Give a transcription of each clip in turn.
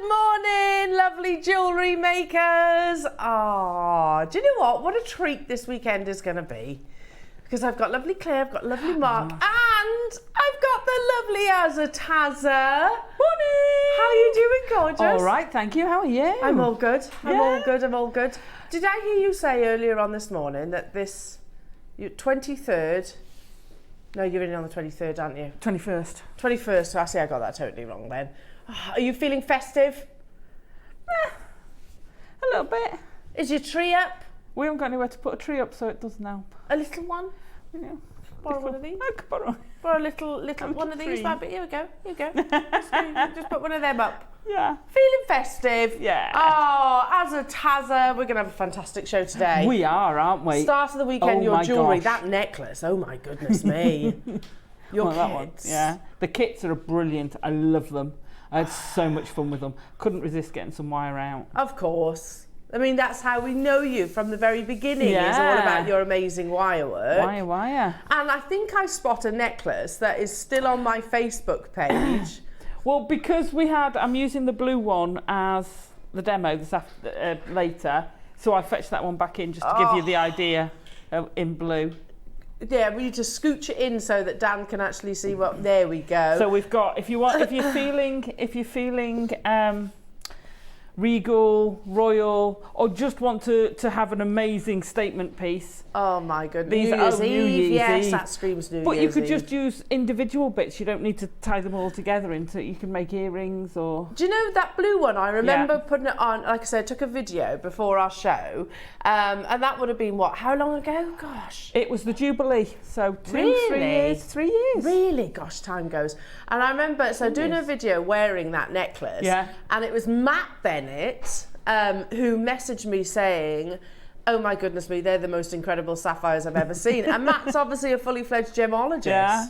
Good morning, lovely jewellery makers. Oh, do you know what? What a treat this weekend is going to be. Because I've got lovely Claire, I've got lovely Mark, and I've got the lovely Azataza. Morning! How are you doing, gorgeous? All right, thank you. How are you? I'm all good. I'm all good. Did I hear you say earlier on this morning that this 23rd... No, you're in on the 23rd, aren't you? 21st. 21st, so I see I got that totally wrong then. Are you feeling festive? A little bit. Is your tree up? We haven't got anywhere to put a tree up, so it doesn't help. A little one? You know, Borrow one of these? I could borrow. Borrow a little one of these? Right, but here we go. Just put one of them up. Yeah. Feeling festive? Yeah. Oh, Azataza, we're going to have a fantastic show today. We are, aren't we? Start of the weekend, Oh your my jewellery, gosh. that necklace, oh my goodness me. Your Well, that one, kits. yeah. The kits are brilliant. I love them. I had so much fun with them. Couldn't resist getting some wire out. Of course. I mean, that's how we know you from the very beginning. It's all Yeah. about your amazing wire work. Wire. And I think I spot a necklace that is still on my Facebook page. Well, because I'm using the blue one as the demo later, so I fetched that one back in just to give you the idea in blue. Yeah, we need to scooch it in so that Dan can actually see what. There we go. So we've got, if you're feeling regal, royal, or just want to have an amazing statement piece. Oh my goodness. These New are Year's New Eve. Year's Yes, Eve. that screams New But Year's you could Eve. just use individual bits. You don't need to tie them all together into. You can make earrings or. Do you know that blue one? I remember putting it on, like I said, I took a video before our show, and that would have been what? How long ago? Gosh. It was the Jubilee, so 3 Really? years. Really? Gosh, time goes. And I remember, doing a video wearing that necklace, and it was Matt Bennett who messaged me saying, oh my goodness me, they're the most incredible sapphires I've ever seen. And Matt's obviously a fully fledged gemologist. Yeah.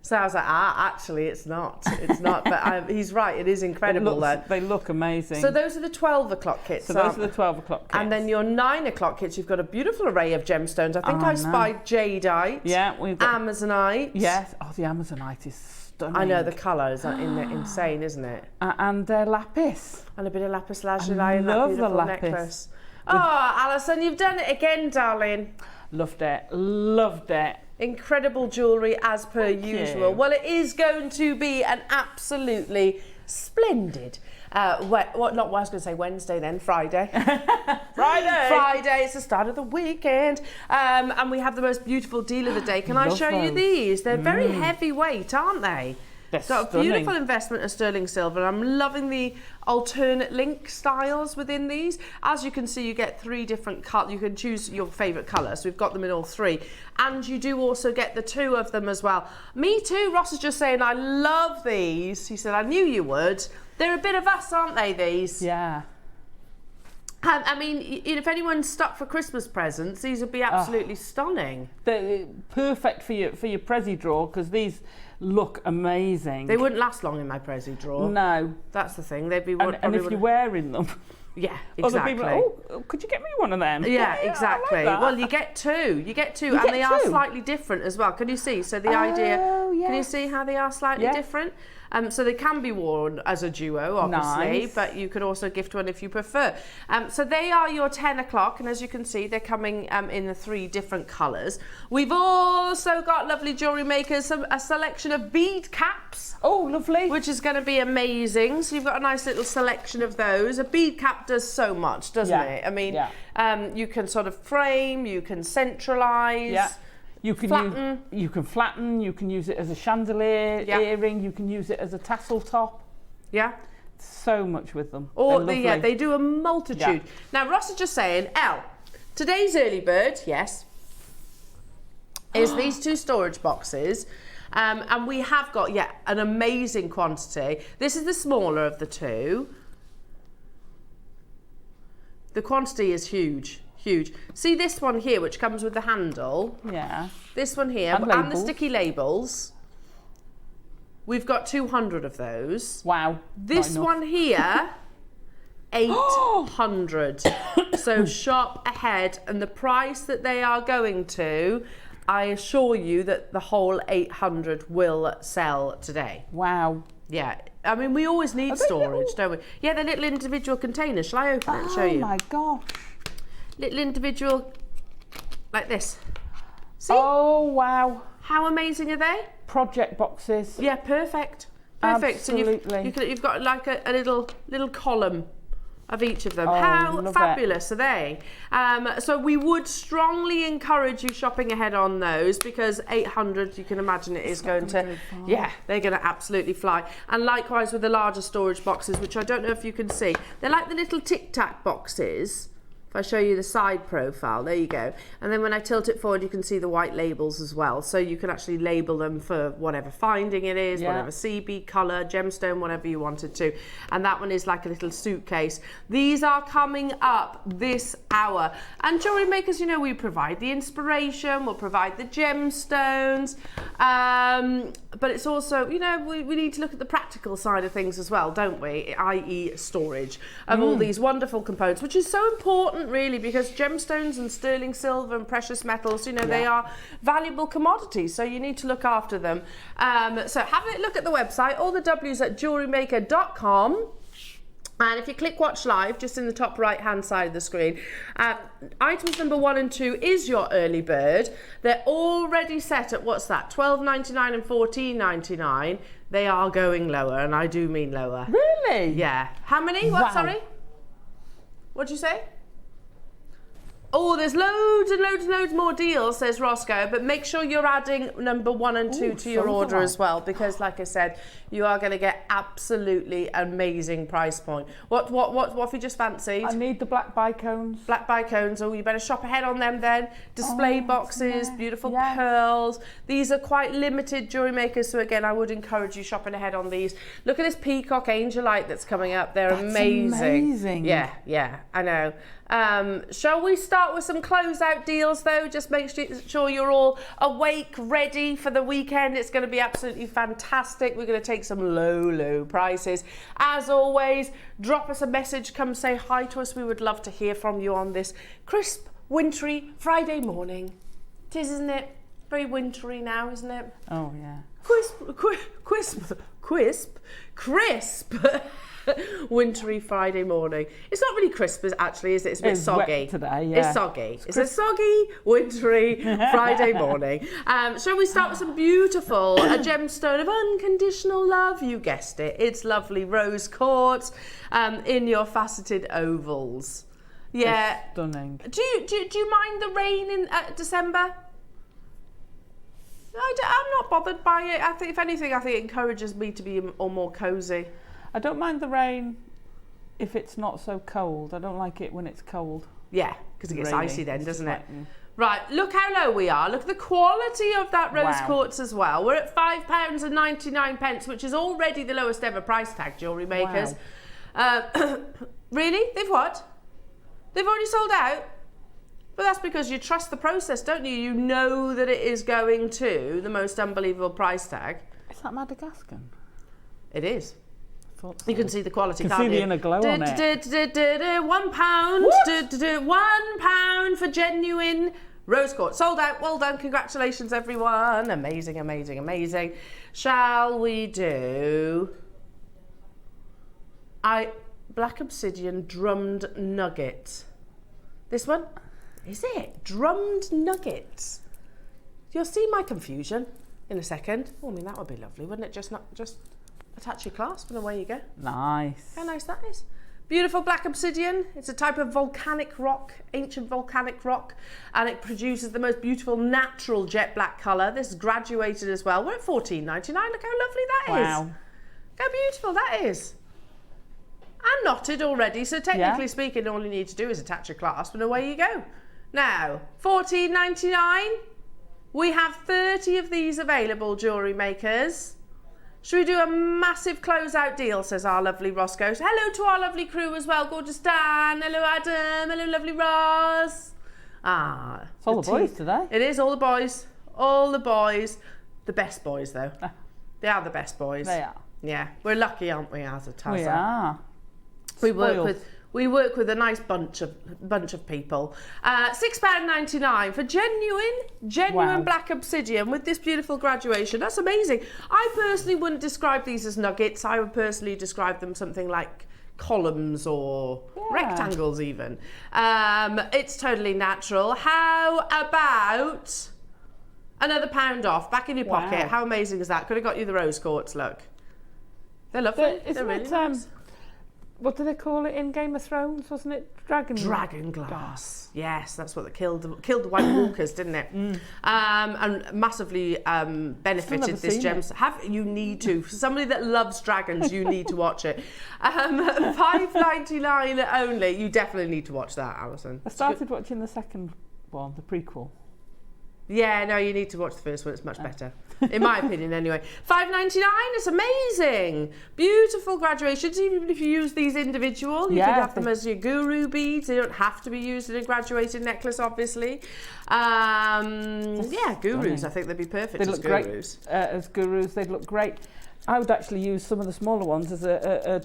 So I was like, actually, it's not. But he's right, it is incredible though. They look amazing. So those are the 12 o'clock kits. So those are the 12 o'clock kits. And then your 9 o'clock kits, you've got a beautiful array of gemstones. I think I spied Jadeite. Yeah, we've got Amazonite. Yes. Oh, the Amazonite is stunning. I know, the colours are insane, isn't it? And lapis. And a bit of lapis lazuli in that love the beautiful lapis. necklace. Oh, Alison, you've done it again, darling. Loved it. Incredible jewellery as per usual. you. Well, it is going to be an absolutely splendid, I was going to say Wednesday then, Friday. Friday, it's the start of the weekend. And we have the most beautiful deal of the day. Can I Love show you those. these? They're very heavyweight, aren't they? They're Got a stunning. beautiful investment of sterling silver. I'm loving the alternate link styles within these. As you can see, you get 3 different colours. You can choose your favourite colour. So we've got them in all 3. And you do also get the 2 of them as well. Me too. Ross is just saying, I love these. He said, I knew you would. They're a bit of us, aren't they, these? Yeah. I mean, if anyone's stuck for Christmas presents, these would be absolutely stunning. They're perfect for your prezi drawer because these look amazing. They wouldn't last long in my Prezi drawer. No. That's the thing. They'd be And if you're wearing them, yeah, other exactly. people are, oh, could you get me one of them? Yeah, exactly. I like that. Well, you get 2. You get 2, You and get they are 2. slightly different as well. Can you see? So the idea. Can you see how they are slightly different? So they can be worn as a duo, obviously, Nice. but you could also gift one if you prefer. So they are your 10 o'clock, and as you can see, they're coming in the 3 different colours. We've also got lovely jewellery makers, a selection of bead caps. Oh, lovely. Which is going to be amazing. So you've got a nice little selection of those. A bead cap does so much, doesn't it? I mean, you can sort of frame, you can centralise. Yeah. You can flatten. You can flatten. You can use it as a chandelier earring. You can use it as a tassel top. Yeah. So much with them. Or they do a multitude. Yeah. Now Ross is just saying, today's early bird, yes, is these 2 storage boxes. And we have got an amazing quantity. This is the smaller of the 2. The quantity is huge. See this one here, which comes with the handle? Yeah. This one here, and the sticky labels. We've got 200 of those. Wow. This one here, 800. So shop ahead, and the price that they are going to, I assure you that the whole 800 will sell today. Wow. Yeah, I mean, we always need storage, don't we? Yeah, they're little individual containers. Shall I open it and show you? Oh my gosh. Little individual, like this. See? Oh wow. How amazing are they? Project boxes. Yeah, perfect. Perfect. Absolutely. So you've got like a little column of each of them. Oh, How love fabulous are they? So we would strongly encourage you shopping ahead on those, because 800, you can imagine it is going to, yeah, they're going to absolutely fly. And likewise with the larger storage boxes, which I don't know if you can see. They're like the little Tic Tac boxes. If I show you the side profile, there you go. And then when I tilt it forward, you can see the white labels as well. So you can actually label them for whatever finding it is, whatever CB, colour, gemstone, whatever you wanted to. And that one is like a little suitcase. These are coming up this hour. And Jewellery Makers, you know, we provide the inspiration, we'll provide the gemstones. But it's also, you know, we need to look at the practical side of things as well, don't we? i.e. storage of all these wonderful components, which is so important really, because gemstones and sterling silver and precious metals, you know, they are valuable commodities, so you need to look after them. So have a look at the website, all the W's at JewelleryMaker.com. And if you click watch live, just in the top right hand side of the screen, items number 1 and 2 is your early bird. They're already set at, what's that, $12.99 and $14.99. They are going lower, and I do mean lower. Really? Yeah. How many? What, sorry? What'd you say? Oh, there's loads and loads and loads more deals, says Roscoe, but make sure you're adding number 1 and 2 to your order as well, because like I said, you are going to get absolutely amazing price point. What have you just fancied? I need the black bicones. Black bicones, oh, you better shop ahead on them then. Display boxes, beautiful pearls. These are quite limited, Jewellery Makers, so again, I would encourage you shopping ahead on these. Look at this peacock angelite that's coming up. They're amazing. Yeah, I know. Shall we start with some closeout deals though? Just make sure you're all awake, ready for the weekend. It's going to be absolutely fantastic. We're going to take some low prices. As always, drop us a message, come say hi to us. We would love to hear from you on this crisp, wintry Friday morning. It is, isn't it? Very wintry now, isn't it? Oh yeah. Crisp. Wintry Friday morning. It's not really crisp, actually, is it? It's a bit soggy. Wet today, yeah. It's soggy. It's a soggy, wintry Friday morning. Shall we start with some beautiful gemstone of unconditional love? You guessed it. It's lovely rose quartz in your faceted ovals. Yeah. It's stunning. Do you mind the rain in December? I'm not bothered by it. I think, if anything, I think it encourages me to be more cosy. I don't mind the rain if it's not so cold. I don't like it when it's cold. Yeah, because it gets icy then, doesn't it? Right, look how low we are. Look at the quality of that rose quartz as well. We're at £5.99, which is already the lowest ever price tag, Jewellery Makers. Wow. Really? They've what? They've already sold out? But that's because you trust the process, don't you? You know that it is going to the most unbelievable price tag. Is that Madagascar? It is. So. You can see the quality, can't you? You can see the inner glow on it. £1. £1 for genuine rose quartz. Sold out. Well done. Congratulations, everyone. Amazing. Shall we do black obsidian drummed nugget? This one? Is it? Drummed nuggets. You'll see my confusion in a second. Oh, I mean, that would be lovely, wouldn't it? Just attach your clasp and away you go. Nice. How nice that is. Beautiful black obsidian. It's a type of volcanic rock, ancient volcanic rock, and it produces the most beautiful natural jet black colour. This is graduated as well. We're at $14.99. Look how lovely that is. Wow. Look how beautiful that is. And knotted already, so technically speaking, all you need to do is attach your clasp and away you go. Now, $14.99. We have 30 of these available, Jewellery Makers. Should we do a massive closeout deal, says our lovely Roscoe. Hello to our lovely crew as well. Gorgeous Dan. Hello, Adam. Hello, lovely Ross. It's all the boys today. It is all the boys. All the boys. The best boys, though. They are the best boys. They are. Yeah. We're lucky, aren't we, as a Tazza? We are. We work with We work with a nice bunch of people. £6.99 for genuine black obsidian with this beautiful graduation. That's amazing. I personally wouldn't describe these as nuggets. I would personally describe them something like columns or rectangles even. It's totally natural. How about another £1 off back in your pocket? How amazing is that? Could have got you the rose quartz, look. They're lovely. They're really nice. What do they call it in Game of Thrones? Wasn't it dragon glass? Yes, that's what they killed the White Walkers, didn't it? And massively benefited this gemstone. You need to. For somebody that loves dragons, you need to watch it. $5.99 only. You definitely need to watch that, Alison. I started watching the second one, the prequel. Yeah, no, you need to watch the first one. It's much better, in my opinion, anyway. $5.99. It's amazing. Beautiful graduations. Even if you use these individual, you could have them as your guru beads. They don't have to be used in a graduated necklace, obviously. Yeah, gurus. I think they'd be perfect as gurus. Great, as gurus, they'd look great. I would actually use some of the smaller ones as a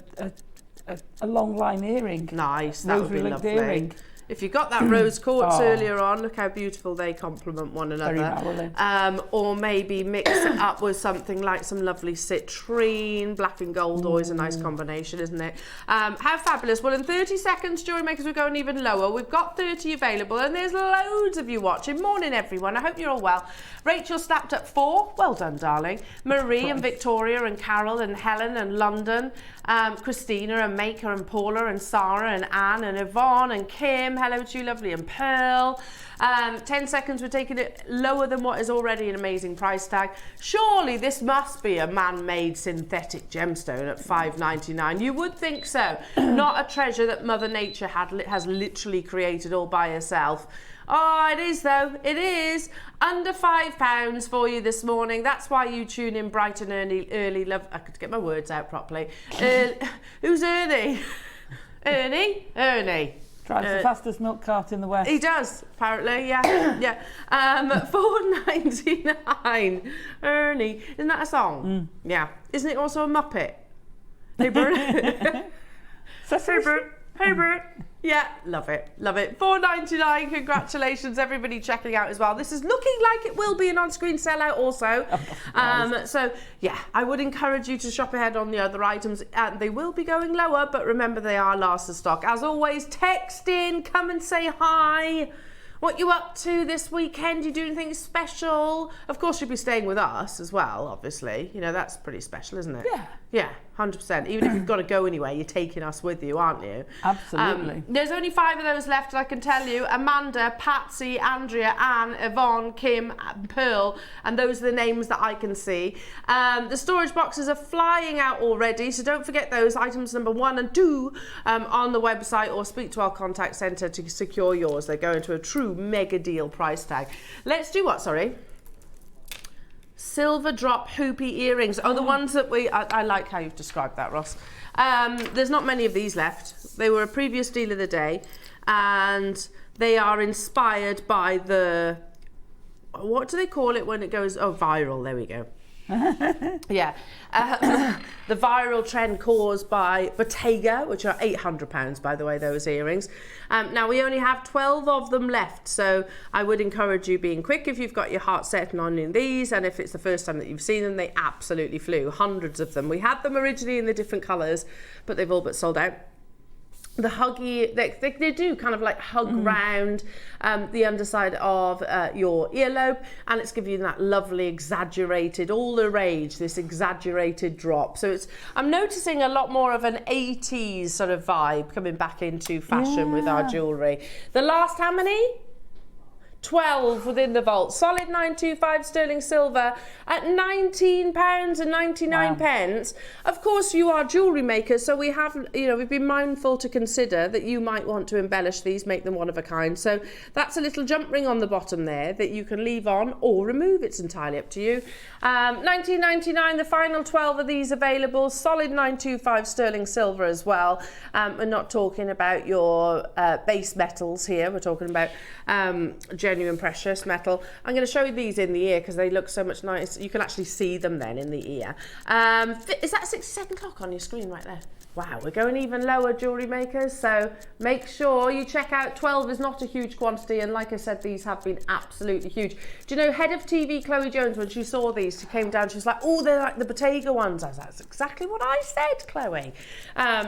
long line earring. Nice. That would be lovely. Earring. If you got that rose quartz earlier on, look how beautiful they complement one another. Or maybe mix it up with something like some lovely citrine. Black and gold, always a nice combination, isn't it? How fabulous. Well, in 30 seconds, Jewellery Makers, we're going even lower. We've got 30 available, and there's loads of you watching. Morning, everyone. I hope you're all well. Rachel snapped up 4. Well done, darling. Marie and Victoria and Carol and Helen and London. Christina and Maker and Paula and Sarah and Anne and Yvonne and Kim. Hello to you, lovely, and Pearl. 10 seconds, we're taking it lower than what is already an amazing price tag. Surely this must be a man-made synthetic gemstone at $5.99. You would think so. Not a treasure that Mother Nature has literally created all by herself. Oh, it is though. It is under £5 for you this morning. That's why you tune in bright and early. Love. I could get my words out properly. Who's Ernie? Ernie. Drives the fastest milk cart in the West. He does, apparently, yeah. Yeah. $4.99. Ernie. Isn't that a song? Yeah. Isn't it also a Muppet? Hey, Bert. Hey, Bert. Hey, Bert. Yeah, love it, love it. $4.99, congratulations, everybody checking out as well. This is looking like it will be an on-screen sellout also. So, yeah, I would encourage you to shop ahead on the other items. They will be going lower, but remember they are last of stock. As always, text in, come and say hi. What you up to this weekend? You doing anything special? Of course, you'll be staying with us as well, obviously. You know, that's pretty special, isn't it? Yeah. Yeah, 100%. Even if you've got to go anywhere, you're taking us with you, aren't you? Absolutely. There's only 5 of those left, I can tell you. Amanda, Patsy, Andrea, Anne, Yvonne, Kim, Pearl, and those are the names that I can see. The storage boxes are flying out already, so don't forget those items number 1 and 2 on the website, or speak to our contact centre to secure yours. They go into a true mega deal price tag. Let's do what, sorry? Silver drop hoopy earrings. Oh, the ones that I like how you've described that, Ross. There's not many of these left. They were a previous deal of the day, and they are inspired by the, what do they call it when it goes, viral, there we go. Yeah, the viral trend caused by Bottega, which are £800, by the way, those earrings. Now we only have 12 of them left, so I would encourage you being quick if you've got your heart set on in these, and if it's the first time that you've seen them, they absolutely flew. Hundreds of them. We had them originally in the different colours, but they've all but sold out. The huggy, they do kind of like hug round the underside of your earlobe, and it's giving you that lovely exaggerated, all the rage, this exaggerated drop. So I'm noticing a lot more of an 80s sort of vibe coming back into fashion with our jewellery. The last how many? 12 within the vault. Solid 925 sterling silver at £19.99. Wow. Of course, you are jewellery makers, so we have, we've been mindful to consider that you might want to embellish these, make them one of a kind. So that's a little jump ring on the bottom there that you can leave on or remove. It's entirely up to you. £19.99, the final 12 of these available. Solid 925 sterling silver as well. We're not talking about your base metals here. We're talking about genuine precious metal. I'm going to show you these in the ear because they look so much nice. You can actually see them then in the ear. Is that 60-second clock on your screen right there? Wow, we're going even lower, jewellery makers, so make sure you check out 12 is not a huge quantity, and like I said, these have been absolutely huge. Do you know, head of TV Chloe Jones, when she saw these, she came down, she was like, oh, they're like the Bottega ones. I was like, that's exactly what I said, Chloe.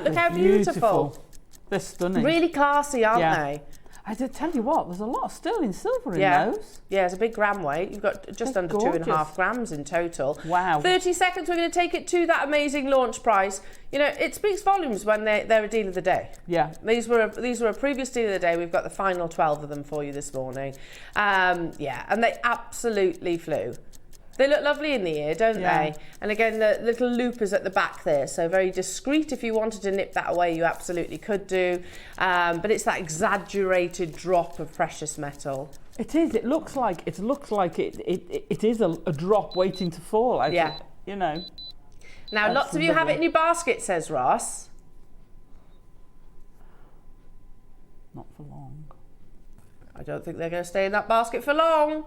Look how beautiful. They're stunning. Really classy, aren't they? I did tell you what, there's a lot of sterling silver in those. Yeah, it's a big gram weight. You've got just under 2.5 grams in total. Wow. 30 seconds, we're going to take it to that amazing launch price. You know, it speaks volumes when they're a deal of the day. Yeah. These were a previous deal of the day. We've got the final 12 of them for you this morning. Yeah, and they absolutely flew. They look lovely in the ear, don't they? And again, the little loop is at the back there, so very discreet. If you wanted to nip that away, you absolutely could do. But it's that exaggerated drop of precious metal. It is. It looks like it is a drop waiting to fall. You know. Now, lots of you have it in your basket, says Ross. Not for long. I don't think they're going to stay in that basket for long.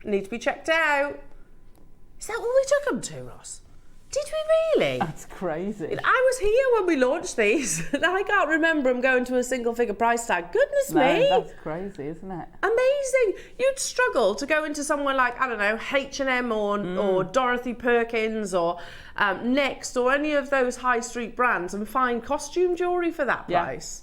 Need to be checked out. Is that what we took them to, Ross? Did we really? That's crazy. I was here when we launched these, and I can't remember them going to a single figure price tag. Goodness me. That's crazy, isn't it? Amazing. You'd struggle to go into somewhere like, I don't know, H&M or Dorothy Perkins or Next or any of those high street brands and find costume jewellery for that price.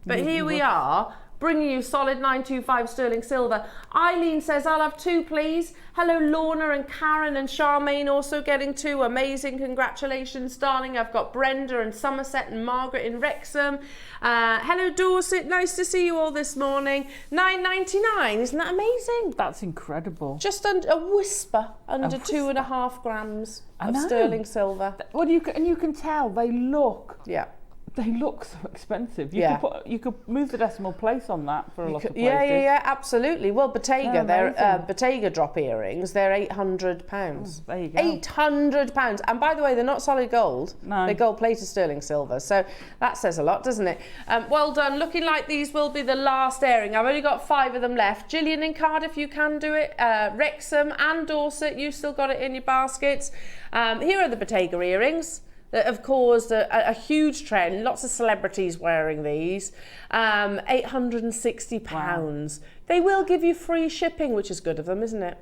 But here we are, bringing you solid 925 sterling silver. Eileen says, I'll have 2, please. Hello, Lorna and Karen and Charmaine also getting 2. Amazing, congratulations, darling. I've got Brenda and Somerset and Margaret in Wrexham. Hello, Dorset. Nice to see you all this morning. $9.99. Isn't that amazing? That's incredible. Just a whisper under 2.5 grams of sterling silver. Well, you can tell they look. Yeah. They look so expensive. You could move the decimal place on that for a lot of places. Yeah, absolutely. Well, Bottega, they're Bottega drop earrings. They're £800. Oh, there you go. £800. And by the way, they're not solid gold. No. They're gold-plated sterling silver. So that says a lot, doesn't it? Well done. Looking like these will be the last airing. I've only got 5 of them left. Gillian in Cardiff, you can do it. Wrexham and Dorset, you've still got it in your baskets. Here are the Bottega earrings that have caused a huge trend. Lots of celebrities wearing these. £860. Wow. They will give you free shipping, which is good of them, isn't it?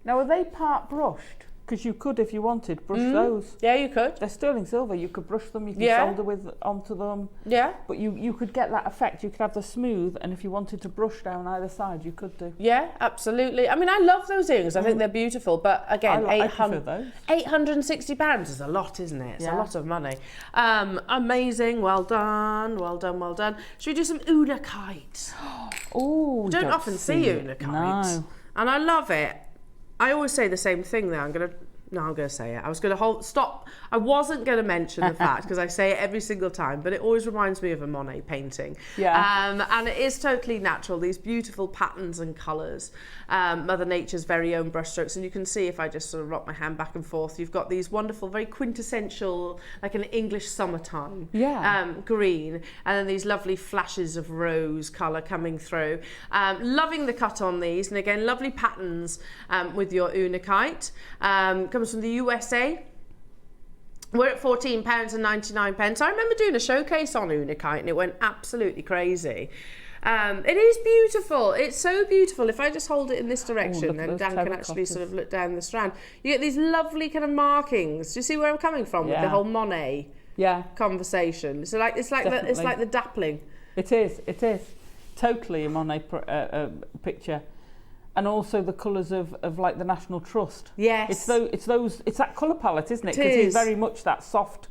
Now, are they part brushed? Because you could, if you wanted, brush those. Yeah, you could. They're sterling silver. You could brush them. You can solder onto them. Yeah. But you could get that effect. You could have the smooth, and if you wanted to brush down either side, you could do. Yeah, absolutely. I mean, I love those earrings. I think they're beautiful. But again, £860 is a lot, isn't it? It's a lot of money. Amazing. Well done. Well done. Well done. Should we do some Una kites? Oh, you don't often see Una kites. No. And I love it. I always say the same thing now. I'm going to say it. I was going to stop. I wasn't going to mention the fact because I say it every single time, but it always reminds me of a Monet painting. Yeah. And it is totally natural. These beautiful patterns and colours. Mother Nature's very own brushstrokes. And you can see if I just sort of rock my hand back and forth, you've got these wonderful, very quintessential, like an English summertime green. And then these lovely flashes of rose colour coming through. Loving the cut on these. And again, lovely patterns with your Una kite. Comes from the USA. We're at £14.99. I remember doing a showcase on Una kite and it went absolutely crazy. It is beautiful. It's so beautiful. If I just hold it in this direction and Dan can actually sort of look down the strand, you get these lovely kind of markings. Do you see where I'm coming from with the whole Monet conversation? So like it's like the dappling. It is totally a Monet picture. And also the colours of like the National Trust. Yes. It's that colour palette, isn't it? Because it's very much that soft,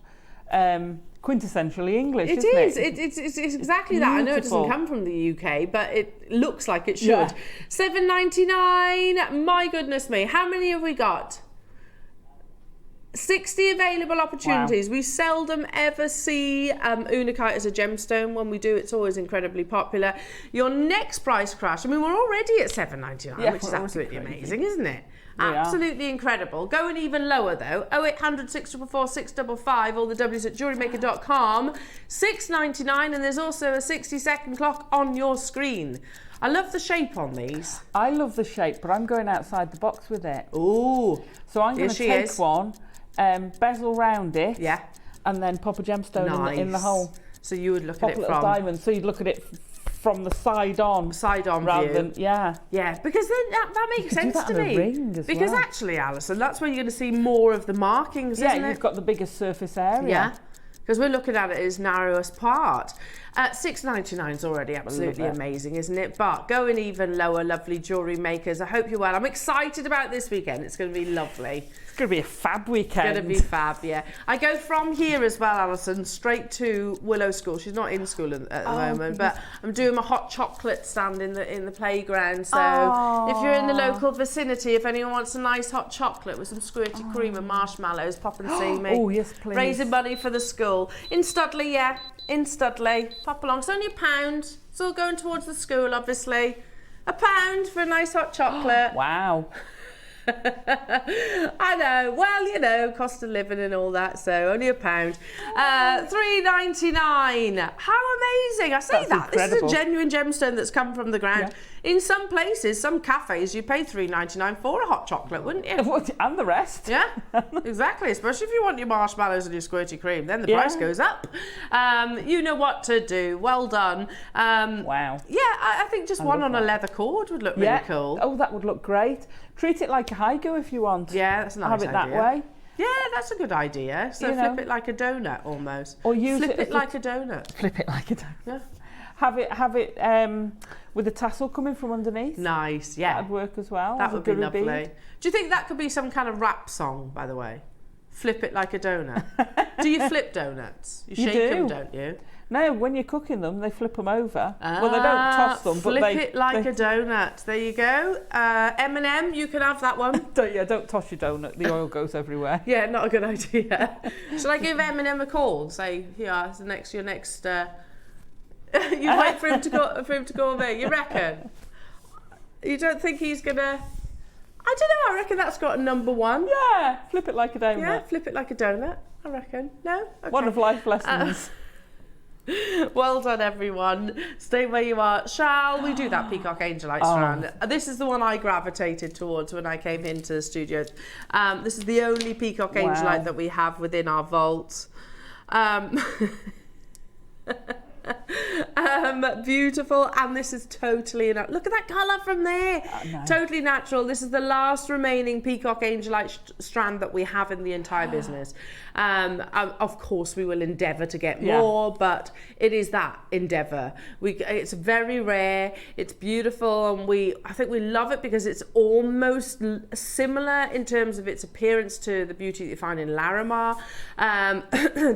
quintessentially English, isn't it? It's exactly that. I know it doesn't come from the UK, but it looks like it should. $7.99. My goodness me. How many have we got? 60 available opportunities. Wow. We seldom ever see Una kite as a gemstone. When we do, it's always incredibly popular. Your next price crash, I mean, we're already at $7.99, which is absolutely amazing, isn't it? Absolutely incredible. Going even lower though, 0800 644 655, all the W's at JewelleryMaker.com, $6.99, and there's also a 60-second clock on your screen. I love the shape on these. I love the shape, but I'm going outside the box with it. Ooh. So I'm going to take one, bezel round it. Yeah. and then pop a gemstone in the hole. So you would look Pop at a it little from diamond, so you'd look at it from the side on view. rather than Yeah, because then that makes sense do that to on a me. ring as Because well. actually, Alison, that's where you're going to see more of the markings, isn't it? You've got the biggest surface area. Yeah, because we're looking at it as narrowest part. $6.99 is already absolutely amazing, isn't it? But going even lower, lovely jewellery makers. I hope you're well. I'm excited about this weekend. It's going to be lovely. It's going to be a fab weekend. It's going to be fab, yeah. I go from here as well, Alison, straight to Willow School. She's not in school at the moment, but I'm doing my hot chocolate stand in the playground. So if you're in the local vicinity, if anyone wants a nice hot chocolate with some squirty cream and marshmallows, pop and see me. Oh, yes, please. Raising money for the school. In Studley, yeah. In Studley. Pop along. It's only £1. It's all going towards the school, obviously. £1 for a nice hot chocolate. Wow. I know. Well, you know, cost of living and all that. So only £1. $3.99. How amazing! I say That's that. incredible. This is a genuine gemstone that's come from the ground. Yeah. In some places, some cafes, you pay $3.99 for a hot chocolate, wouldn't you? And the rest. Yeah, exactly. Especially if you want your marshmallows and your squirty cream, then the price goes up. You know what to do. Well done. Wow. Yeah, I think just one on a leather cord would look really cool. Oh, that would look great. Treat it like a haiku if you want. Yeah, that's a nice Have it idea. that way. Yeah, that's a good idea. So flip it like a donut almost. Or use flip it it like a donut. Flip it like a donut. Yeah. Have it with a tassel coming from underneath. Nice, yeah. That'd work as well. That would be lovely. Bead. Do you think that could be some kind of rap song, by the way? Flip it like a donut. Do you flip donuts? You shake them, don't you? No, when you're cooking them, they flip them over. Well, they don't toss them, but flip it like a donut. There you go. M&M, you can have that one. Don't toss your donut. The oil goes everywhere. Yeah, not a good idea. Shall I give M&M a call and say, here, your next. You wait for him to go away. You reckon? You don't think he's gonna? I don't know. I reckon that's got a number one. Yeah, flip it like a donut. Yeah, flip it like a donut. I reckon. No. Okay. One of life lessons. Well done, everyone. Stay where you are. Shall we do that Peacock Angelite strand? This is the one I gravitated towards when I came into the studio. This is the only Peacock Angelite that we have within our vault. Beautiful, and this is totally look at that colour from there. Totally natural. This is the last remaining Peacock Angelite strand that we have in the entire business. Of course we will endeavour to get more, but it is that endeavour. It's very rare, it's beautiful, and I think we love it because it's almost similar in terms of its appearance to the beauty that you find in Larimar.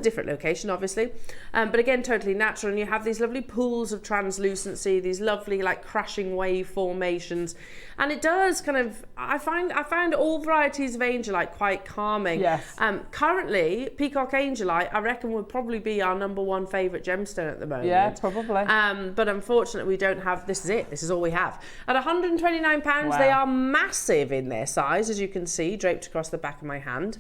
Different location obviously, but again totally natural, and you have these lovely pools of translucency, these lovely like crashing wave formations, and it does kind of, I found all varieties of Angelite quite calming. Yes. Currently Peacock Angelite I reckon would probably be our #1 favourite gemstone at the moment. Yeah, probably. But unfortunately we don't have, this is all we have. At £129 they are massive in their size, as you can see draped across the back of my hand.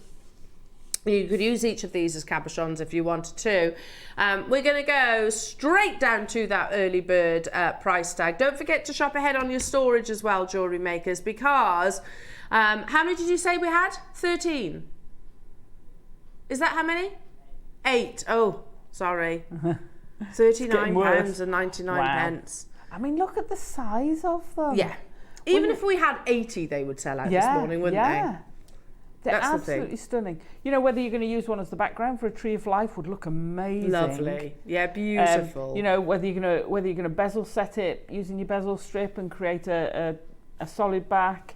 You could use each of these as cabochons if you wanted to. We're going to go straight down to that early bird price tag. Don't forget to shop ahead on your storage as well, jewellery makers, because how many did you say we had? 13. Is that how many? 8. Oh, sorry. £39 and 99 pence. I mean, look at the size of them. Yeah. Even if we had 80, they would sell out this morning, wouldn't they? They're That's absolutely stunning. You know, whether you're going to use one as the background for a tree of life would look amazing. Lovely. Yeah, beautiful. You know, whether you're going to bezel set it using your bezel strip and create a solid back,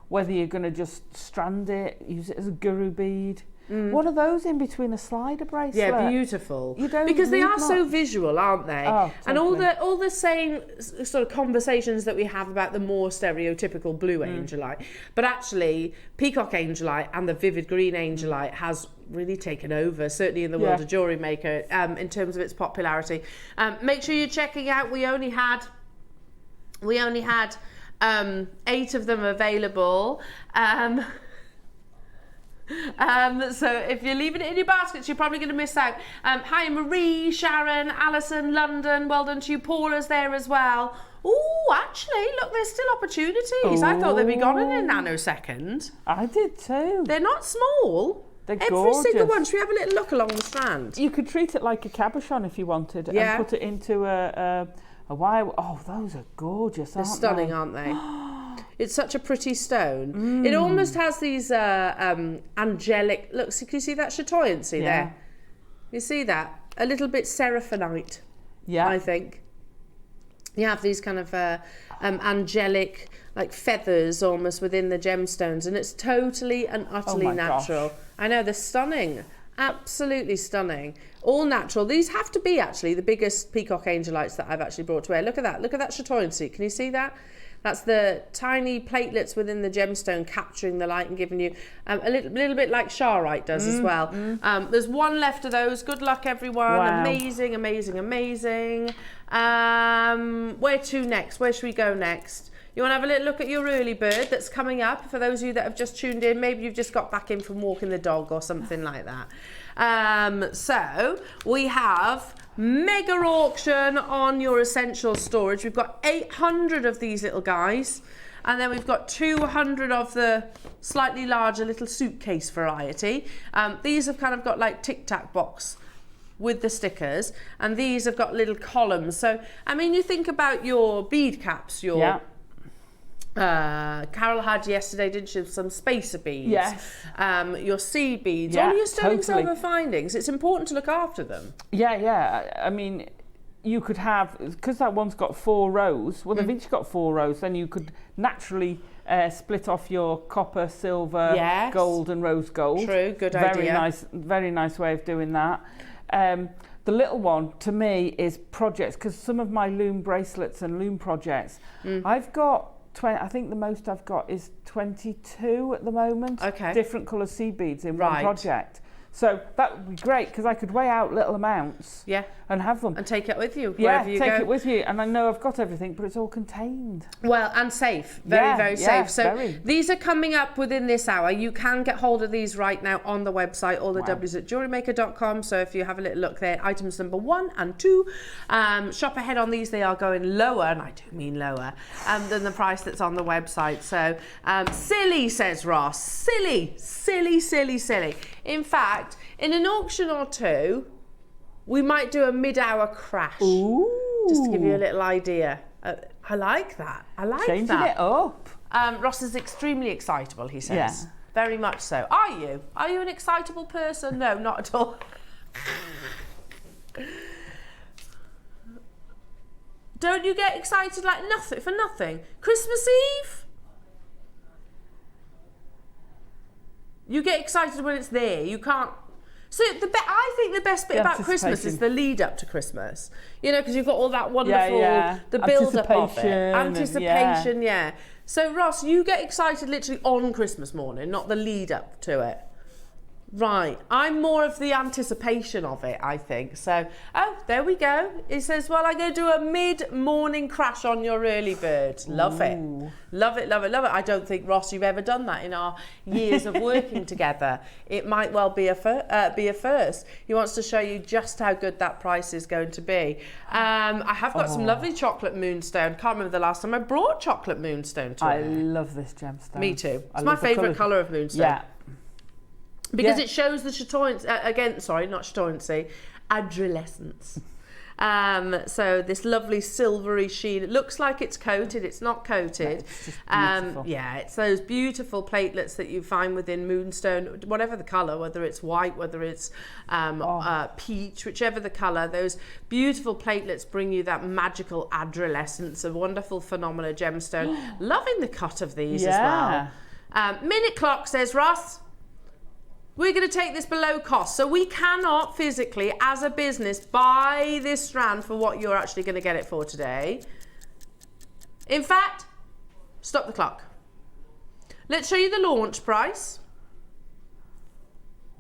whether you're going to just strand it, use it as a guru bead. One of those in between a slider bracelet. Yeah, beautiful. You don't because they are so visual, aren't they? Oh, totally. And all the same sort of conversations that we have about the more stereotypical blue Angelite, but actually Peacock Angelite and the vivid green Angelite has really taken over, certainly in the world of Jewellery Maker, in terms of its popularity. Make sure you're checking out. We only had 8 of them available. So if you're leaving it in your baskets, you're probably going to miss out. Hi Marie, Sharon, Alison, London, well done to you. Paula's there as well. Oh, actually, look, there's still opportunities. I thought they'd be gone in a nanosecond. I did too. They're not small. They're Every gorgeous. single one. Should we have a little look along the Strand? You could treat it like a cabochon if you wanted, and put it into a wire. Oh, those are gorgeous, They're aren't stunning, they? aren't they? It's such a pretty stone. It almost has these angelic... Look, can you see that chatoyancy there? You see that? A little bit seraphinite, I think. You have these kind of angelic, like feathers almost within the gemstones, and it's totally and utterly natural. Gosh. I know, they're stunning. Absolutely stunning. All natural. These have to be actually the biggest peacock angelites that I've actually brought to wear. Look at that. Look at that chatoyancy. Can you see that? That's the tiny platelets within the gemstone capturing the light and giving you a little bit like Charoite does as well. There's one left of those. Good luck, everyone. Wow. Amazing, amazing, amazing. Where to next? Where should we go next? You want to have a little look at your early bird that's coming up? For those of you that have just tuned in, maybe you've just got back in from walking the dog or something like that. So we have mega auction on your essential storage. We've got 800 of these little guys, and then we've got 200 of the slightly larger little suitcase variety. These have kind of got like tic-tac box with the stickers, and these have got little columns. So I mean, you think about your bead caps, your Carol had yesterday, didn't she? Some spacer beads. Yes. Your seed beads. Yeah, all your sterling totally. silver findings. It's important to look after them. Yeah. I mean, you could have, because that one's got 4 rows, well, they've each got 4 rows, then you could naturally split off your copper, silver, gold and rose gold. True, good idea. Very nice way of doing that. The little one, to me, is projects, because some of my loom bracelets and loom projects, I've got I think the most I've got is 22 at the moment. Okay. Different colour seed beads in one project. So that would be great, because I could weigh out little amounts and have them. And take it with you wherever you go. Yeah, take it with you. And I know I've got everything, but it's all contained. Well, and safe. Very safe. So these are coming up within this hour. You can get hold of these right now on the website, all the W's at JewelleryMaker.com. So if you have a little look there, items number 1 and 2. Shop ahead on these. They are going lower, and I do mean lower, than the price that's on the website. So silly, says Ross. Silly. In fact, in an auction or two, we might do a mid-hour crash. Ooh. Just to give you a little idea. I like that. Changing it up. Ross is extremely excitable, he says. Yeah. Very much so. Are you? Are you an excitable person? No, not at all. Don't you get excited like nothing for nothing? Christmas Eve? You get excited when it's there. You can't. So I think the best bit about Christmas is the lead up to Christmas. You know, because you've got all that wonderful, the build up of it. Anticipation, So Ross, you get excited literally on Christmas morning, not the lead up to it. Right, I'm more of the anticipation of it, I think. So, there we go. It says, well, I'm going to do a mid-morning crash on your early bird. Love it. Love it. I don't think, Ross, you've ever done that in our years of working together. It might well be a first. He wants to show you just how good that price is going to be. I have got some lovely chocolate moonstone. Can't remember the last time I brought chocolate moonstone to I love this gemstone. Me too. It's my favourite colour of moonstone. Yeah. Because it shows the chatoyancy, adolescence. So this lovely silvery sheen. It looks like it's coated. It's not coated. It's just beautiful. It's those beautiful platelets that you find within moonstone, whatever the colour, whether it's white, whether it's peach, whichever the colour. Those beautiful platelets bring you that magical adolescence, a wonderful phenomena gemstone. Loving the cut of these as well. Minute clock, says Ross. We're going to take this below cost. So we cannot physically, as a business, buy this strand for what you're actually going to get it for today. In fact, stop the clock. Let's show you the launch price.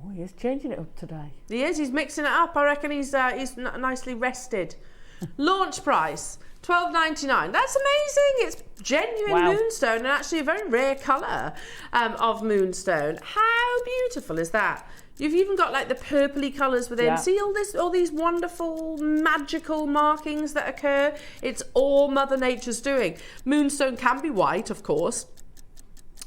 Oh, he's changing it up today. He is. He's mixing it up. I reckon he's nicely rested. Launch price, $12.99. That's amazing. It's genuine moonstone, and actually a very rare colour of moonstone. How beautiful is that? You've even got like the purpley colours within. See all these wonderful magical markings that occur. It's all Mother Nature's doing. Moonstone can be white, of course.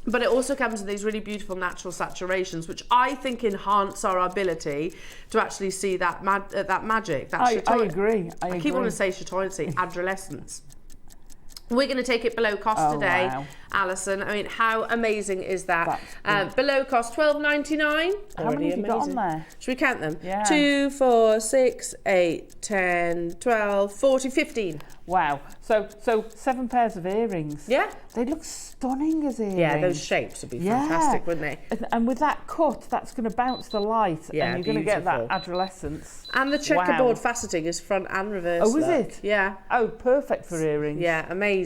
But it also comes in these really beautiful natural saturations, which I think enhance our ability to actually see that magic. That I agree. I keep wanting to say chatoyancy, adolescence. We're going to take it below cost today, wow. Alison. I mean, how amazing is that? That's Below cost, $12.99. How many have you got on there? Should we count them? Yeah. 2, 4, 6, 8, 10, 12, 40, 15. Wow. So 7 pairs of earrings. Yeah. They look stunning as earrings. Yeah, those shapes would be fantastic, wouldn't they? And with that cut, that's going to bounce the light, Yeah, and you're going to get that beautiful. adolescence. And the checkerboard Wow. faceting is front and reverse. Oh, is look. it? Yeah. Oh, perfect for earrings. Yeah, amazing.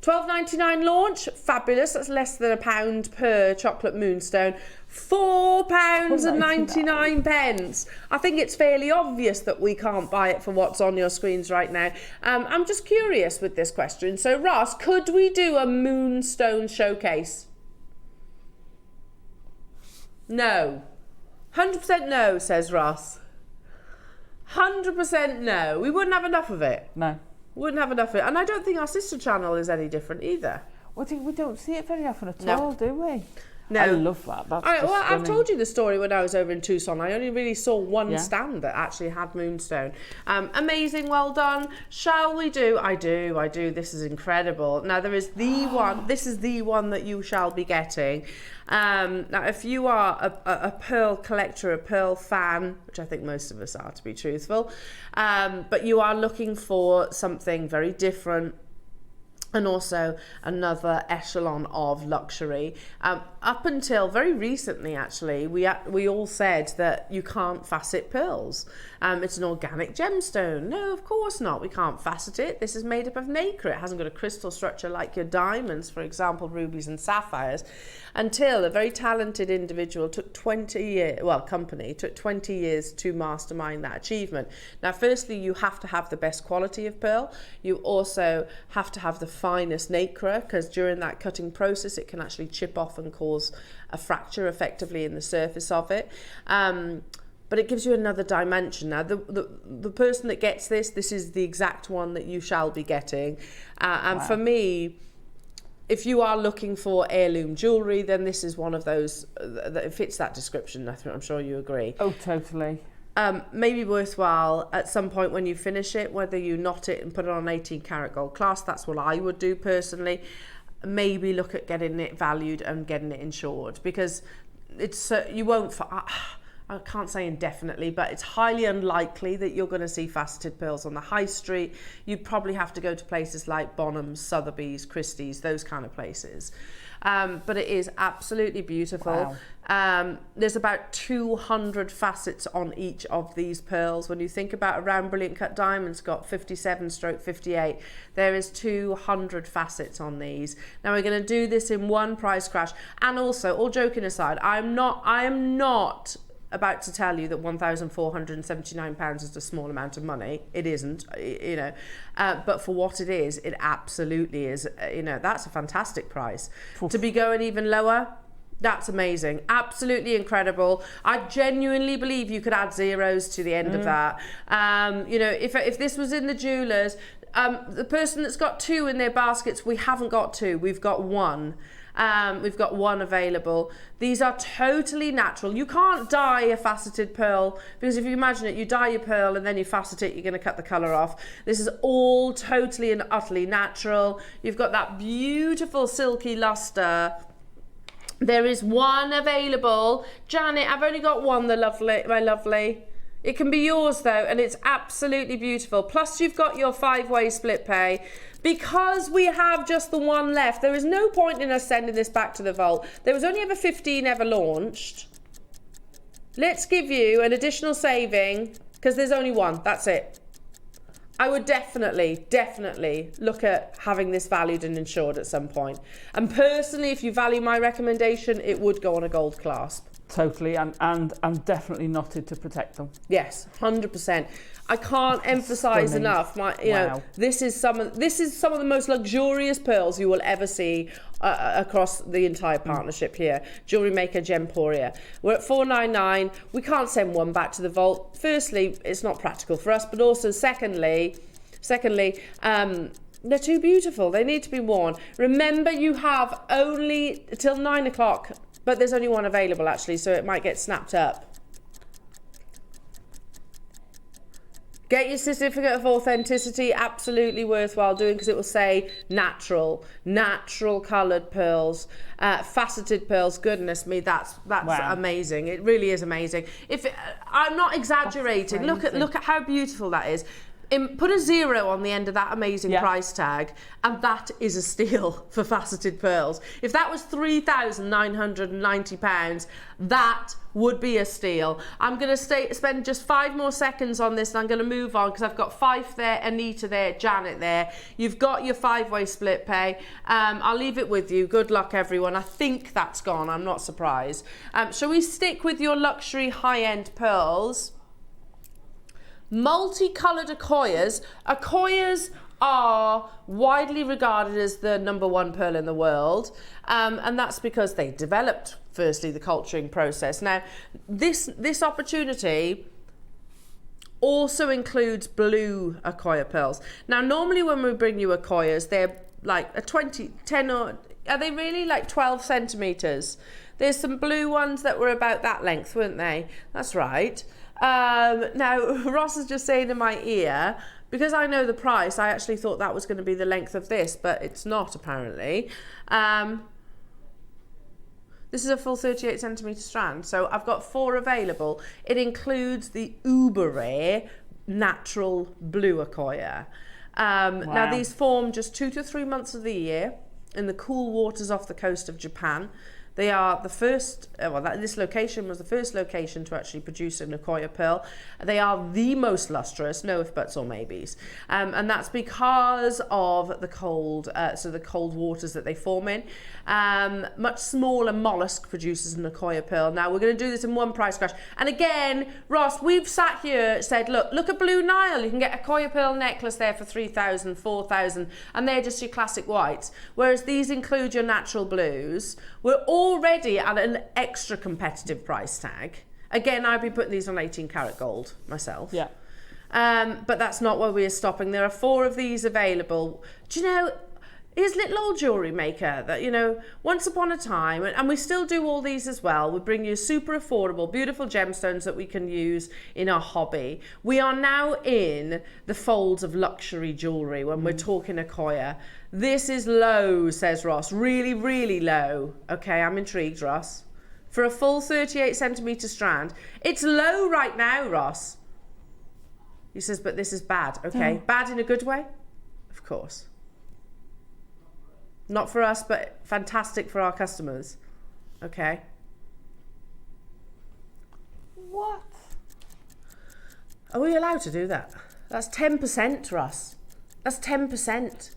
$12.99 launch, fabulous. That's less than £1 per chocolate moonstone. £4.99. I think it's fairly obvious that we can't buy it for what's on your screens right now. I'm just curious with this question. So, Ross, could we do a moonstone showcase? No. 100% no, says Ross. 100% no. We wouldn't have enough of it. No. Wouldn't have enough of it. And I don't think our sister channel is any different either. Well, we don't see it very often at No. all, do we? No. I love that. That's just I've stunning. told you the story when I was over in Tucson. I only really saw one Yeah. stand that actually had moonstone. Amazing, well done. Shall we do? I do. This is incredible. Now, there is the one. This is the one that you shall be getting. Now, if you are a pearl collector, a pearl fan, which I think most of us are, to be truthful, but you are looking for something very different, and also another echelon of luxury. Up until very recently, actually, we all said that you can't facet pearls. It's an organic gemstone. No, of course not. We can't facet it. This is made up of nacre. It hasn't got a crystal structure like your diamonds, for example, rubies and sapphires. Until a very talented individual took 20 years to mastermind that achievement. Now, firstly, you have to have the best quality of pearl. You also have to have the finest nacre, because during that cutting process, it can actually chip off and cause a fracture effectively in the surface of it. But it gives you another dimension. Now, the person that gets this is the exact one that you shall be getting. And Wow. for me, if you are looking for heirloom jewellery, then this is one of those that fits that description. I'm sure you agree. Oh, totally. Maybe worthwhile at some point when you finish it, whether you knot it and put it on 18 karat gold clasp. That's what I would do personally. Maybe look at getting it valued and getting it insured, because it's you won't. I can't say indefinitely, but it's highly unlikely that you're going to see faceted pearls on the high street. You'd probably have to go to places like Bonhams, Sotheby's, Christie's, those kind of places. But it is absolutely beautiful. Wow. There's about 200 facets on each of these pearls. When you think about a round brilliant cut diamond's got 57/58, there is 200 facets on these. Now, we're going to do this in one price crash. And also, all joking aside, I am not about to tell you that £1,479 is a small amount of money. It isn't, you know, but for what it is, it absolutely is. You know, that's a fantastic price. Oof. To be going even lower, that's amazing. Absolutely incredible. I genuinely believe you could add zeros to the end of that. You know, if this was in the jewellers, the person that's got 2 in their baskets, we haven't got 2, we've got 1. We've got 1 available. These are totally natural. You can't dye a faceted pearl, because if you imagine it, you dye your pearl and then you facet it, you're going to cut the colour off. This is all totally and utterly natural. You've got that beautiful silky lustre. There is 1 available. Janet, I've only got 1, my lovely. It can be yours though, and it's absolutely beautiful. Plus you've got your 5-way split pay. Because we have just the 1 left, there is no point in us sending this back to the vault. There was only ever 15 ever launched. Let's give you an additional saving, because there's only 1, that's it. I would definitely look at having this valued and insured at some point. And personally, if you value my recommendation, it would go on a gold clasp. Totally, and definitely knotted to protect them. Yes, 100%. I can't emphasize enough. You know, this is some of the most luxurious pearls you will ever see across the entire partnership here. Jewellery Maker Gemporia. We're at $4.99. We can't send 1 back to the vault. Firstly, it's not practical for us, but also secondly, They're too beautiful. They need to be worn. Remember, you have only till 9 o'clock, but there's only one available actually, so it might get snapped up. Get your certificate of authenticity, absolutely worthwhile doing, because it will say natural coloured pearls, faceted pearls. Goodness me, that's Wow. amazing. It really is amazing. I'm not exaggerating. Look at how beautiful that is. Put a 0 on the end of that amazing price tag, and that is a steal for faceted pearls. If that was £3,990, that would be a steal. I'm going to spend just 5 more seconds on this, and I'm going to move on because I've got Fife there, Anita there, Janet there. You've got your 5-way split pay. I'll leave it with you. Good luck, everyone. I think that's gone. I'm not surprised. Shall we stick with your luxury high-end pearls? Multicoloured Akoyas. Akoyas are widely regarded as the #1 pearl in the world, and that's because they developed, firstly, the culturing process. Now, this opportunity also includes blue Akoya pearls. Now, normally when we bring you Akoyas, they're like a 10 or, are they really like 12 centimetres? There's some blue ones that were about that length, weren't they? That's right. Now, Ross is just saying in my ear, because I know the price, I actually thought that was going to be the length of this, but it's not apparently. This is a full 38 centimetre strand, so I've got 4 available. It includes the uber rare natural blue Akoya. Now, these form just 2 to 3 months of the year in the cool waters off the coast of Japan. They are the first, this location was the first location to actually produce an Akoya pearl. They are the most lustrous, no if buts or maybes. And that's because of the cold, the cold waters that they form in. Much smaller mollusk produces an Akoya pearl. Now we're going to do this in one price crash. And again, Ross, we've sat here, said, look at Blue Nile. You can get a Akoya pearl necklace there for 3,000, 4,000, and they're just your classic whites. Whereas these include your natural blues. We're already at an extra competitive price tag. Again, I'd be putting these on 18 karat gold myself. Yeah. But that's not where we're stopping. There are 4 of these available. Do you know, here's little old Jewellery Maker that, you know, once upon a time, and we still do all these as well. We bring you super affordable, beautiful gemstones that we can use in our hobby. We are now in the folds of luxury jewellery when we're talking Akoya. This is low, says Ross. Really, really low. Okay, I'm intrigued, Ross. For a full 38 centimetre strand. It's low right now, Ross. He says, but this is bad. Okay, bad in a good way? Of course. Not for us, but fantastic for our customers. Okay. What? Are we allowed to do that? That's 10%, Russ. That's 10%.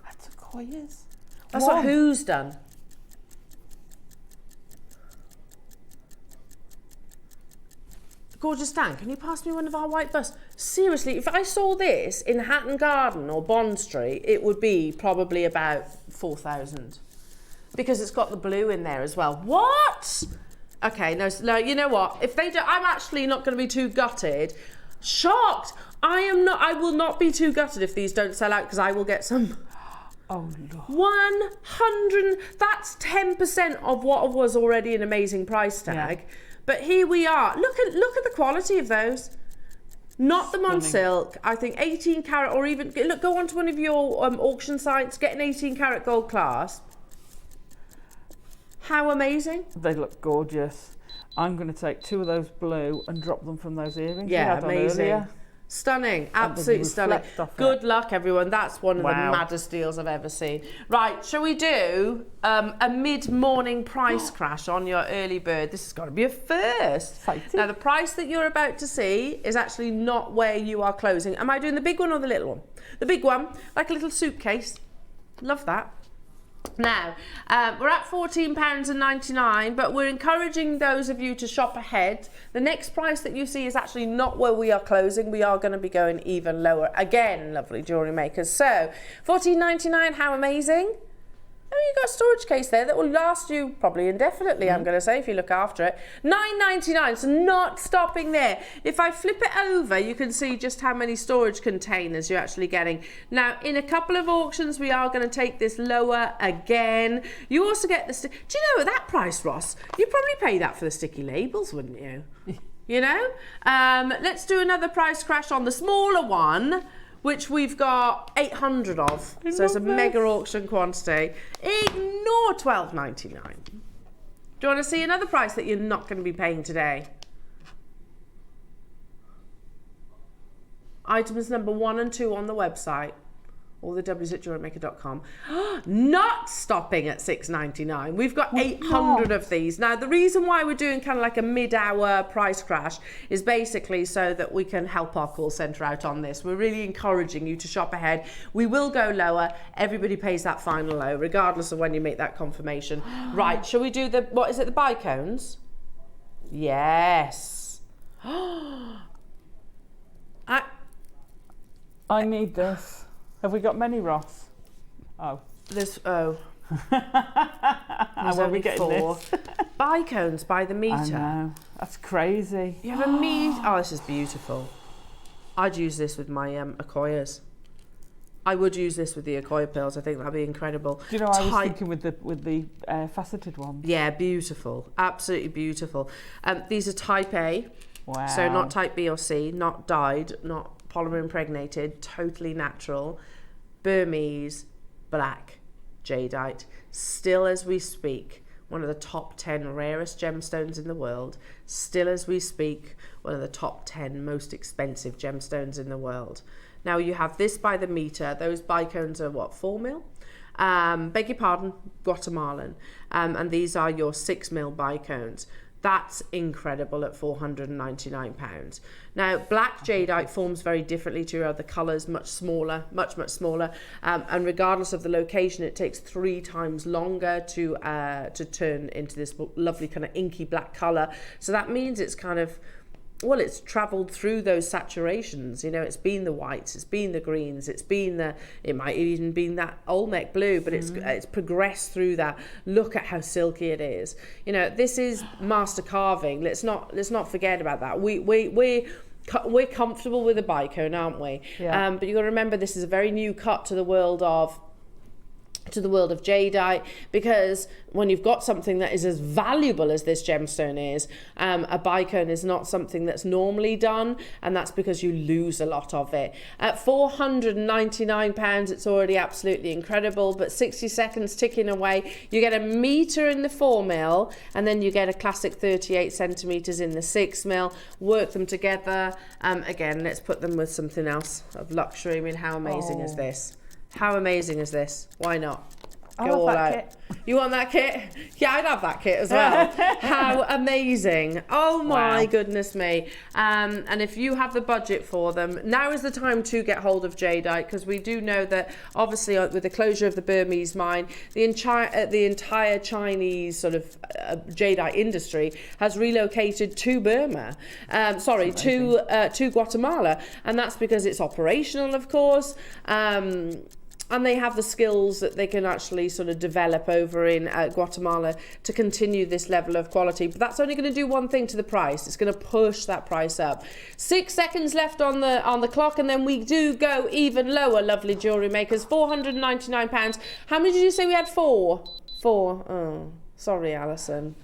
That's Akoyas. That's what Who's done. Gorgeous Dan, can you pass me one of our white busts? Seriously, if I saw this in Hatton Garden or Bond Street, it would be probably about 4,000. Because it's got the blue in there as well. What? Okay, no, you know what? If they do, I'm actually not going to be too gutted. Shocked. I will not be too gutted if these don't sell out, because I will get some. Oh, Lord. 100, that's 10% of what was already an amazing price tag. Yeah. But here we are. Look at the quality of those. Not them on silk. I think 18 karat, or even look. Go onto one of your auction sites. Get an 18 karat gold clasp. How amazing! They look gorgeous. I'm going to take 2 of those blue and drop them from those earrings. Yeah, amazing. Stunning, absolutely stunning. Good luck, everyone. That's one of the maddest deals I've ever seen. Right, shall we do a mid-morning price crash on your early bird? This has got to be a first. Exciting. Now, the price that you're about to see is actually not where you are closing. Am I doing the big one or the little one? The big one, like a little suitcase. Love that. Now, we're at £14.99, but we're encouraging those of you to shop ahead. The next price that you see is actually not where we are closing. We are going to be going even lower. Again, lovely jewellery makers. So, £14.99, how amazing. Oh, you've got a storage case there that will last you probably indefinitely, I'm going to say, if you look after it. £9.99, so not stopping there. If I flip it over, you can see just how many storage containers you're actually getting. Now, in a couple of auctions, we are going to take this lower again. You also get the... Do you know, at that price, Ross, you'd probably pay that for the sticky labels, wouldn't you? You know? Let's do another price crash on the smaller one, which we've got 800 of. So it's a mega auction quantity. Ignore £12.99. Do you want to see another price that you're not going to be paying today? Items number 1 and 2 on the website. All the W's at JewelleryMaker.com. Not stopping at £6.99. We've got 800 of these. Now, the reason why we're doing kind of like a mid-hour price crash is basically so that we can help our call centre out on this. We're really encouraging you to shop ahead. We will go lower. Everybody pays that final low, regardless of when you make that confirmation. Right, shall we do the, what is it, the bicones? Yes. I need this. Have we got many, Ross? Oh. There's How are we getting 4. this? Bicones by the meter. I know. That's crazy. You have a meter. Oh, this is beautiful. I'd use this with my Akoyas. I would use this with the Akoya pearls. I think that'd be incredible. Do you know, I was thinking with the faceted ones. Yeah, beautiful. Absolutely beautiful. These are type A. Wow. So not type B or C, not dyed, not polymer impregnated, totally natural. Burmese, black, jadeite. Still as we speak, one of the top 10 rarest gemstones in the world. Still as we speak, one of the top 10 most expensive gemstones in the world. Now you have this by the meter. Those bicones are what, 4 mil? Beg your pardon, Guatemalan. And these are your 6 mil bicones. That's incredible at £499. Now, black jadeite forms very differently to your other colours, much smaller, much smaller. And regardless of the location, it takes 3 times longer to turn into this lovely kind of inky black colour. So that means it's kind of, well, it's travelled through those saturations. You know, it's been the whites, it's been the greens, it might even been that Olmec blue, but it's progressed through that. Look at how silky it is. You know, this is master carving. Let's not forget about that. We're comfortable with a bicone, aren't we? Yeah. But you've got to remember, this is a very new cut to the world of jadeite, because when you've got something that is as valuable as this gemstone is, a bicone is not something that's normally done, and that's because you lose a lot of it. At £499, it's already absolutely incredible, but 60 seconds ticking away. You get a metre in the 4 mil, and then you get a classic 38 centimetres in the 6 mil. Work them together. Again, let's put them with something else of luxury. I mean, how amazing is this? How amazing is this? Why not? Go all out. Kit. You want that kit? Yeah, I'd have that kit as well. How amazing. Oh my goodness me. And if you have the budget for them, now is the time to get hold of jadeite, because we do know that obviously with the closure of the Burmese mine, the entire Chinese sort of jadeite industry has relocated to Burma. To Guatemala. And that's because it's operational, of course. And they have the skills that they can actually sort of develop over in Guatemala to continue this level of quality. But that's only going to do one thing to the price. It's going to push that price up. 6 seconds left on the clock, and then we do go even lower, lovely jewellery makers. £499. How many did you say we had? 4? 4. Oh, sorry, Alison.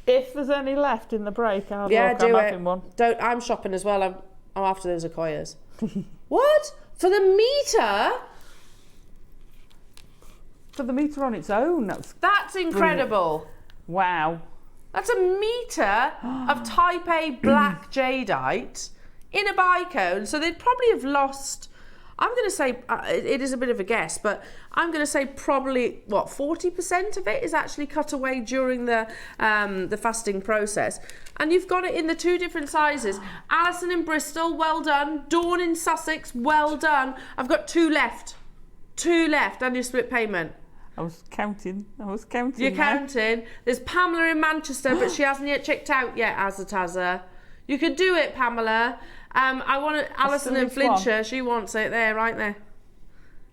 If there's any left in the break, I'll do having one. I'm shopping as well. I'm after those Akoyas. What? For the metre? For the metre on its own, that's incredible. Wow. That's a metre of type A black jadeite in a bicone. So they'd probably have lost, I'm going to say, it is a bit of a guess, but I'm going to say probably, 40% of it is actually cut away during the fasting process. And you've got it in the 2 different sizes. Alison in Bristol, well done. Dawn in Sussex, well done. I've got 2 left. 2 left, and your split payment. I was counting. You're counting. There's Pamela in Manchester, but she hasn't yet checked out yet, Azataza. You could do it, Pamela. I want Alison in Flintshire. She wants it there, right there.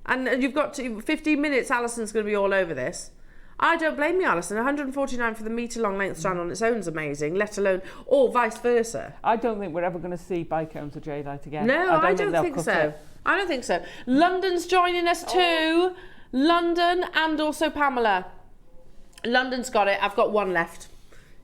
And you've got 15 minutes, Alison's going to be all over this. I don't blame you, Alison. 149 for the metre-long length strand on its own is amazing, let alone, or vice versa. I don't think we're ever going to see bicones or jadeite again. No, I don't think so. I don't think so. London's joining us too. London and also Pamela. London's got it. I've got one left.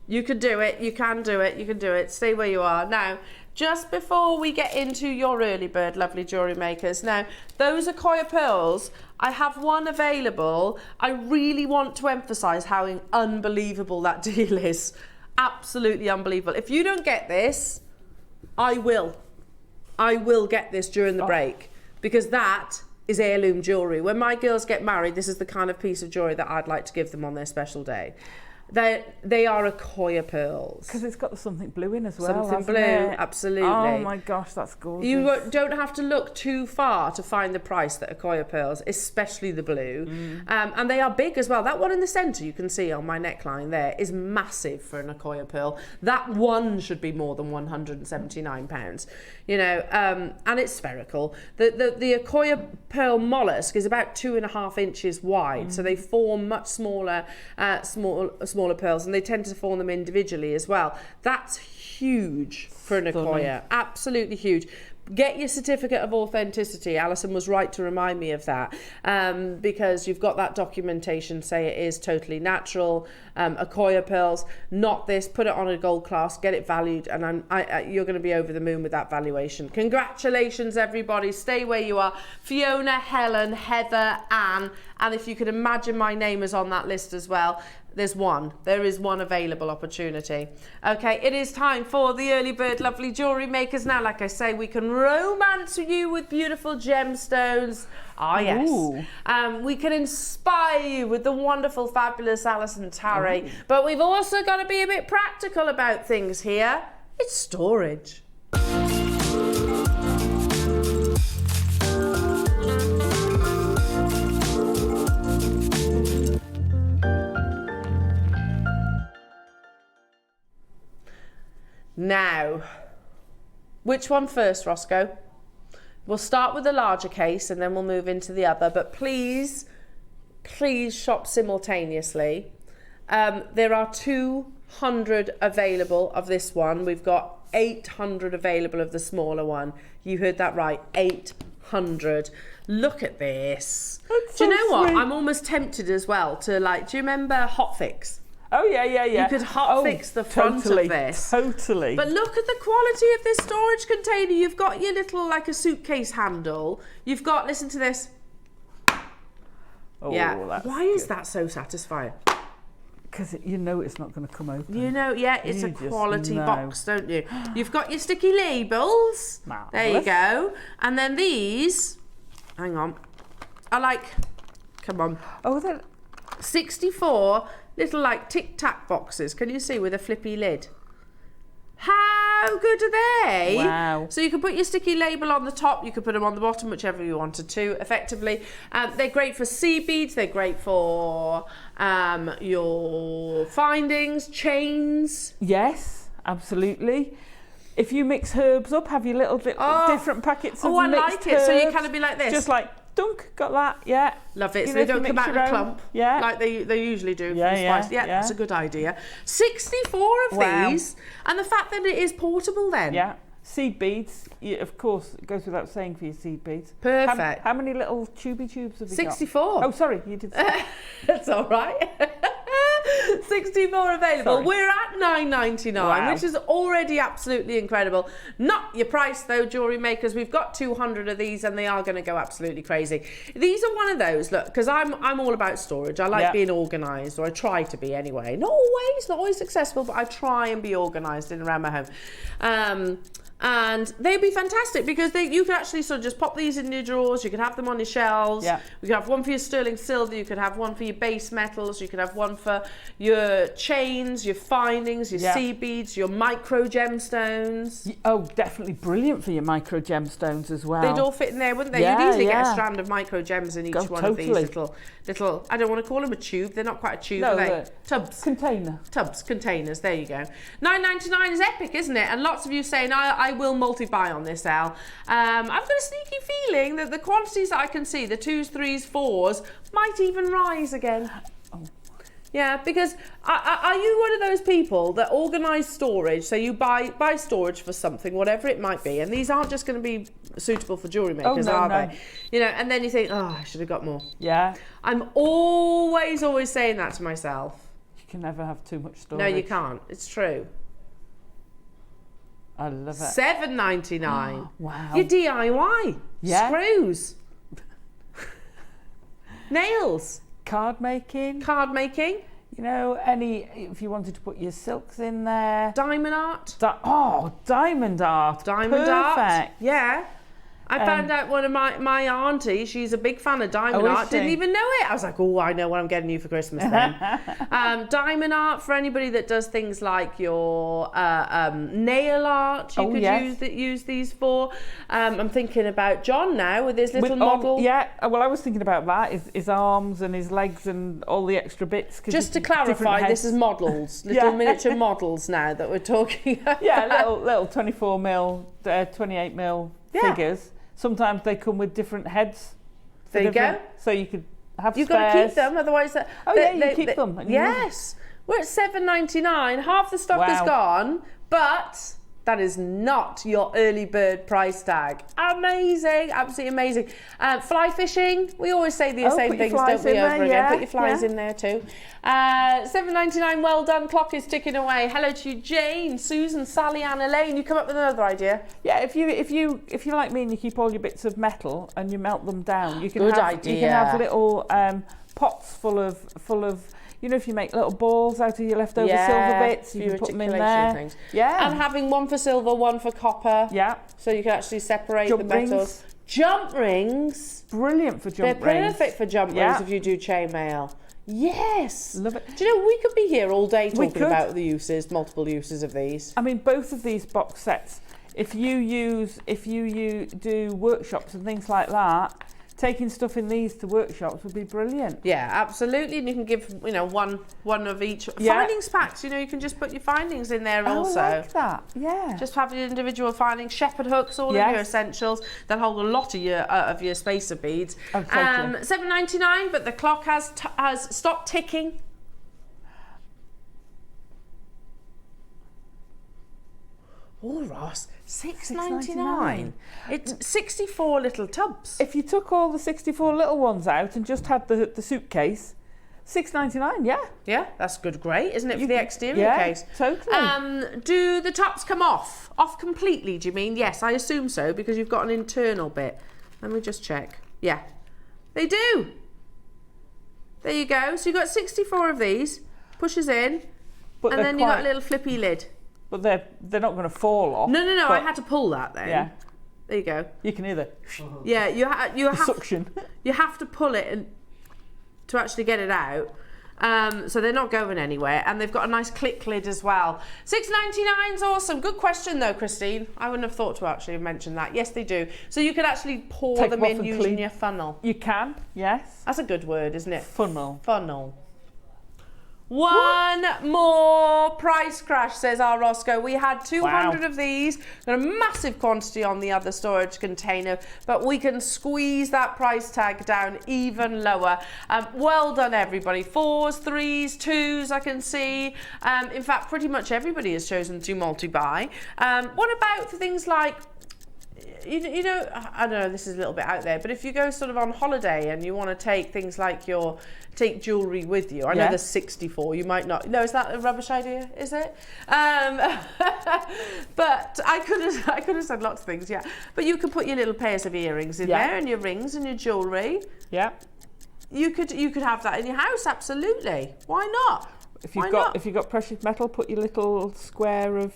You can do it. You can do it. You can do it. Stay where you are. Now, just before we get into your early bird, lovely jewellery makers. Now, those are Colle pearls. I have one available. I really want to emphasise how unbelievable that deal is. Absolutely unbelievable. If you don't get this, I will. I will get this during the break, because that is heirloom jewellery. When my girls get married, this is the kind of piece of jewellery that I'd like to give them on their special day. They are a Colle pearls. Because it's got something blue in as well. Something blue, absolutely. Oh my gosh, that's gorgeous. You don't have to look too far to find the price that are Colle pearls, especially the blue. And they are big as well. That one in the centre, you can see on my neckline there, is massive for an Colle pearl. That one should be more than £179. You know, and it's spherical. The Colle pearl mollusk is about 2.5 inches wide, so they form much smaller pearls, and they tend to form them individually as well. That's huge for an Colle, absolutely huge. Get your certificate of authenticity. Alison was right to remind me of that, because you've got that documentation, say it is totally natural, Colle pearls, not this, put it on a gold clasp, get it valued, and you're going to be over the moon with that valuation. Congratulations, everybody. Stay where you are. Fiona, Helen, Heather, Anne, and if you could imagine my name is on that list as well. There is one available opportunity. Okay, it is time for the early bird, lovely jewellery makers. Now, like I say, we can romance you with beautiful gemstones. Ah, yes. We can inspire you with the wonderful, fabulous Alison Tarry. But we've also got to be a bit practical about things here. It's storage. Now, which one first, Roscoe? We'll start with the larger case and then we'll move into the other, but please shop simultaneously. There are 200 available of this one. We've got 800 available of the smaller one. You heard that right, 800. Look at this. Do you know what? I'm almost tempted as well to, like, do you remember Hotfix? Oh, yeah. You could fix the front of this. Totally. But look at the quality of this storage container. You've got your little, like a suitcase handle. You've got, listen to this. Oh, yeah. That's Why is that so satisfying? Because you know it's not going to come open. You know, yeah, it's a quality box, don't you? You've got your sticky labels. Marvelous. There you go. And then these, hang on, are like, come on. Oh, they're 64 little like tic-tac boxes. Can you see, with a flippy lid? How good are they? Wow. So you can put your sticky label on the top, you could put them on the bottom, whichever you wanted to, effectively. They're great for seed beads, they're great for your findings, chains. Yes, absolutely. If you mix herbs up, have your little different packets of mixed like it. herbs. So you kind of be like this. Just like, dunk, got that, yeah. Love it. So they don't come out in a clump, like they usually do. Yeah, that's a good idea. 64 of these, and the fact that it is portable then. Yeah. Seed beads, of course, it goes without saying for your seed beads. Perfect. How many little tubes have you got? 64. Oh, sorry, you did say. That's all right. 64 available. Sorry. We're at £9.99, wow, which is already absolutely incredible. Not your price though, jewellery makers. We've got 200 of these and they are going to go absolutely crazy. These are one of those, look, because I'm all about storage. I like being organised, or I try to be anyway. Not always successful, but I try and be organised in and around my home. And they'd be fantastic because you could actually sort of just pop these in your drawers. You could have them on your shelves. Yeah. You could have one for your sterling silver. You could have one for your base metals. You could have one for your chains, your findings, your sea beads, your micro gemstones. Oh, definitely brilliant for your micro gemstones as well. They'd all fit in there, wouldn't they? Yeah, You'd easily get a strand of micro gems in each one of these little, I don't want to call them a tube. They're not quite a tube, are they? Tubs. Container. Tubs, containers, there you go. £9.99 is epic, isn't it? And lots of you saying, I I will multi-buy on this, Elle. I've got a sneaky feeling that the quantities that I can see, the 2s, 3s, 4s, might even rise again. Oh. Yeah, because are you one of those people that organise storage? So you buy storage for something, whatever it might be, and these aren't just going to be suitable for jewellery makers, are they? You know, and then you think, oh, I should have got more. Yeah. I'm always saying that to myself. You can never have too much storage. No, you can't. It's true. I love it. $7.99. Wow. Your DIY. Yeah. Screws. Nails. Card making. Card making. You know, if you wanted to put your silks in there. Diamond art. Diamond art. Diamond art. Perfect. Yeah. I found out one of my auntie, she's a big fan of diamond art, didn't even know it. I was like, oh, I know what I'm getting you for Christmas then. Diamond art, for anybody that does things like your nail art, you could use these for. I'm thinking about John now with his little model. Yeah, well, I was thinking about that, his arms and his legs and all the extra bits. Just to clarify, this is models, little miniature models now that we're talking about. Yeah, little 24mm, 28mm figures. Sometimes they come with different heads. There you go. So you could have You've spares. got to keep them, otherwise... you keep them. Yes. We're at $7.99. Half the stock is gone, but that is not your early bird price tag. Amazing. Absolutely amazing. Fly fishing. We always say the same things, don't we, over again. Put your flies in there too. $7.99. Well done. Clock is ticking away. Hello to you, Jane, Susan, Sally, Ann, Elaine. You come up with another idea. Yeah, if you're like me and you keep all your bits of metal and you melt them down, you can idea. You can have little pots full of. You know, if you make little balls out of your leftover silver bits, you can put them in there. Things. Yeah. And having one for silver, one for copper. Yeah. So you can actually separate jump the metals. Rings. Jump rings. Brilliant for jump rings. They're perfect for jump rings if you do chainmail. Yes. Love it. Do you know, we could be here all day talking about the uses, multiple uses of these. I mean, both of these box sets, if you do workshops and things like that, taking stuff in these to workshops would be brilliant. Yeah, absolutely. And you can give, one of each. Yeah. Findings packs, you can just put your findings in there also. I like that, yeah. Just have your individual findings, shepherd hooks, all of your essentials. That hold a lot of your spacer beads. Exactly. $7.99, but the clock has stopped ticking. Oh, Ross, $6.99. It's 64 little tubs. If you took all the 64 little ones out and just had the suitcase, $6.99, yeah. Yeah, that's great, isn't it, for the exterior case? Totally. Do the tops come off? Off completely, do you mean? Yes, I assume so, because you've got an internal bit. Let me just check. Yeah, they do. There you go. So you've got 64 of these, pushes in, and then you've got a little flippy lid. But they're not going to fall off. No, I had to pull that then. Yeah. There you go. You can either. Yeah, you have suction. You have to pull it to actually get it out. So they're not going anywhere, and they've got a nice click lid as well. $6.99 is awesome. Good question though, Christine. I wouldn't have thought to actually have mentioned that. Yes, they do. So you can actually pour them in using your funnel. You can, yes. That's a good word, isn't it? Funnel. Funnel. One more price crash, says our Roscoe. We had 200 of these, got a massive quantity on the other storage container, but we can squeeze that price tag down even lower. Well done, everybody. 4s, 3s, 2s, I can see. In fact, pretty much everybody has chosen to multi-buy. What about for things like, I don't know, this is a little bit out there, but if you go sort of on holiday and you want to take things like take jewellery with you. I know there's 64, you might not. No, is that a rubbish idea? Is it? But I could have said lots of things, yeah. But you could put your little pairs of earrings in there and your rings and your jewellery. Yeah. You could have that in your house, absolutely. Why not? If you've got precious metal, put your little square of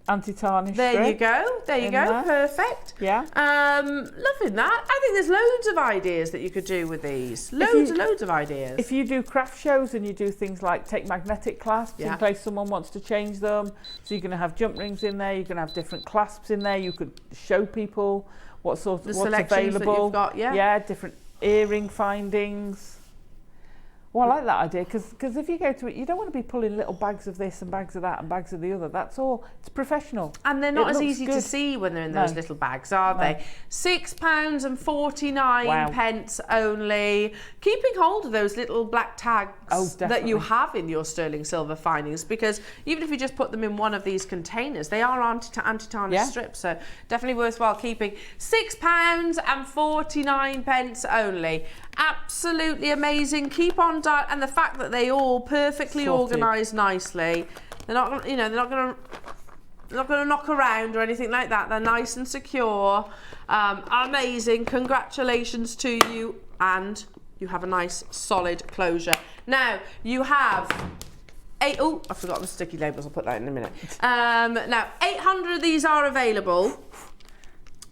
anti-tarnish There you go. Perfect. Yeah. Loving that. I think there's loads of ideas that you could do with these. Loads of ideas. If you do craft shows and you do things like take magnetic clasps in case someone wants to change them, so you're going to have jump rings in there, you're going to have different clasps in there, you could show people what's available. That you've got, yeah, different earring findings. Well, I like that idea because if you go to it, you don't want to be pulling little bags of this and bags of that and bags of the other. That's all. It's professional. And they're not It as looks easy good. to see when they're in those little bags, are they? £6.49 only. Keeping hold of those little black tags that you have in your sterling silver finings, because even if you just put them in one of these containers, they are anti-tarnish strips, so definitely worthwhile keeping. £6.49 only. Absolutely amazing. Keep on and the fact that they all perfectly organised nicely. They're not, you know, they're not going to knock around or anything like that. They're nice and secure. Amazing. Congratulations to you, and you have a nice solid closure. Now you have I forgot the sticky labels. I'll put that in a minute. Now 800 of these are available.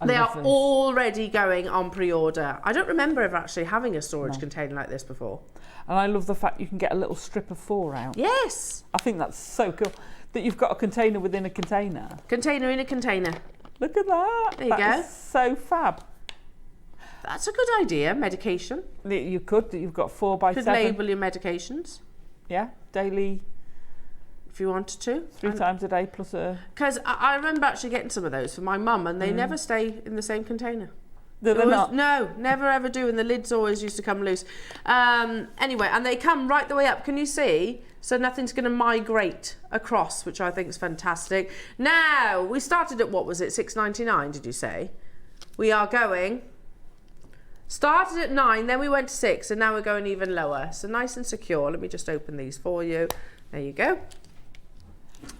They are already going on pre-order. I don't remember ever actually having a storage container like this before. And I love the fact you can get a little strip of 4 out. Yes. I think that's so cool. That you've got a container within a container. Container in a container. Look at that. There you go. Is so fab. That's a good idea. Medication. You could. You've got 4x7. Could label your medications. Yeah. Daily. If you wanted to. 3 times a day plus a... Because I remember actually getting some of those for my mum, and they never stay in the same container. Do they not? No, never ever do, and the lids always used to come loose. Anyway, and they come right the way up, can you see? So nothing's going to migrate across, which I think is fantastic. Now, we started at, what was it, £6.99, did you say? We are going... Started at 9, then we went to 6, and now we're going even lower. So nice and secure. Let me just open these for you. There you go.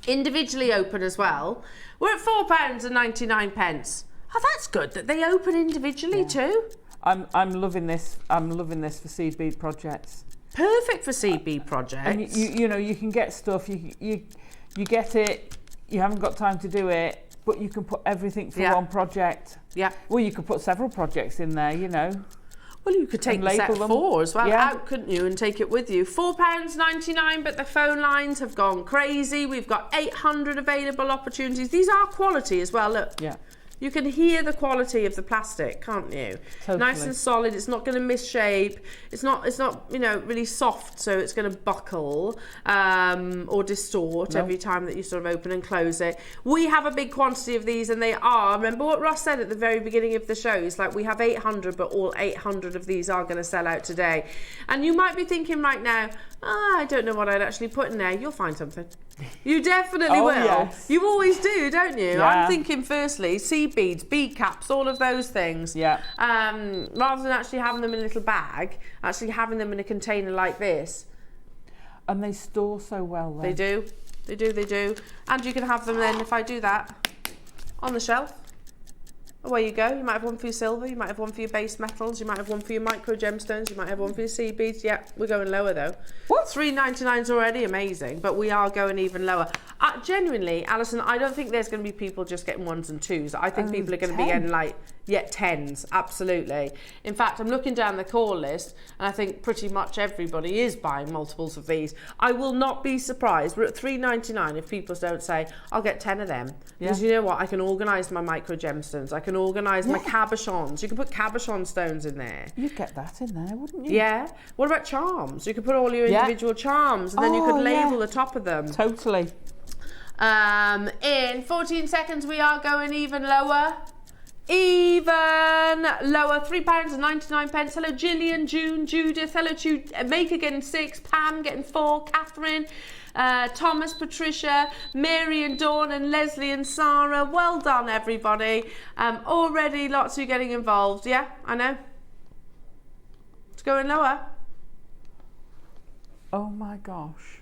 Individually open as well. We're at £4.99. Oh, that's good that they open individually too. I'm loving this. I'm loving this for seed bead projects. Perfect for seed bead projects. And you know, you can get stuff. You get it. You haven't got time to do it, but you can put everything for one project. Yeah. Well, you could put several projects in there. You know. Well, you could take the set 4 as well out, couldn't you, and take it with you. £4.99, but the phone lines have gone crazy. We've got 800 available opportunities. These are quality as well, look. Yeah. You can hear the quality of the plastic, can't you? Totally. Nice and solid. It's not going to misshape. It's not, you know, really soft, so it's going to buckle or distort every time that you sort of open and close it. We have a big quantity of these, and they are. Remember what Ross said at the very beginning of the show? He's like, we have 800, but all 800 of these are going to sell out today. And you might be thinking right now, I don't know what I'd actually put in there. You'll find something. You definitely will. Yes. You always do, don't you? Yeah. I'm thinking firstly, seed beads, bead caps, all of those things. Yeah. Rather than actually having them in a little bag, actually having them in a container like this. And they store so well then. They do. They do, they do. And you can have them then, if I do that, on the shelf. Away you go. You might have one for your silver, you might have one for your base metals, you might have one for your micro gemstones, you might have one for your seed beads. Yeah, we're going lower though. What? $3.99 is already amazing, but we are going even lower. Genuinely, Alison, I don't think there's going to be people just getting 1s and 2s. I think people are going to be getting like, 10s, absolutely. In fact, I'm looking down the call list, and I think pretty much everybody is buying multiples of these. I will not be surprised. We're at $3.99 if people don't say, I'll get 10 of them. Because you know what? I can organise my micro gemstones. I can organise my cabochons. You can put cabochon stones in there. You'd get that in there, wouldn't you? Yeah. What about charms? You could put all your individual charms, and then you could label the top of them. Totally. In 14 seconds, we are going even lower. Even lower, £3.99. Hello, Gillian, June, Judith. Hello to Maker getting 6, Pam getting 4, Catherine, Thomas, Patricia, Mary and Dawn, and Leslie and Sarah. Well done, everybody. Already lots of you getting involved. Yeah, I know. It's going lower. Oh my gosh.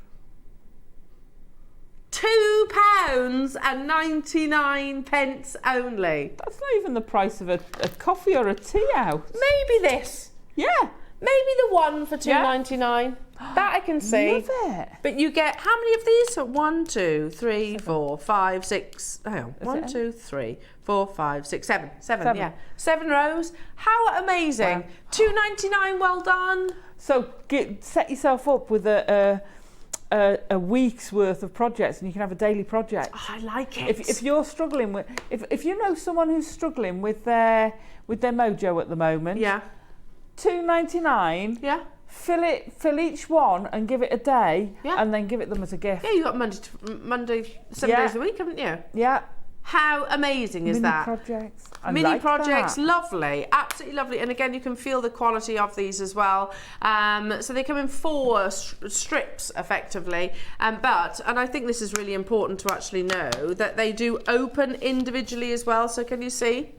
£2.99 only. That's not even the price of a coffee or a tea out. Maybe this. Yeah. Maybe the one for $2.99. That I can see. Love it. But you get how many of these? So 1, 2, 3, 4, 5, 6. Hang on. 1, 2, 3, 4, 5, 6, 7. 7. Yeah. 7 rows. How amazing. Wow. $2.99. Well done. So set yourself up with a week's worth of projects, and you can have a daily project. Oh, I like it. If you're struggling with, if you know someone who's struggling with their mojo at the moment, $2.99. Yeah. Fill each one and give it a day, Yeah. and then give it them as a gift. Yeah, you got Monday 7 days a week, haven't you? Yeah. How amazing is Mini that? projects. I Mini like projects, that. lovely, absolutely lovely. And again, you can feel the quality of these as well. So they come in 4 strips, effectively. And I think this is really important to actually know that they do open individually as well. So can you see?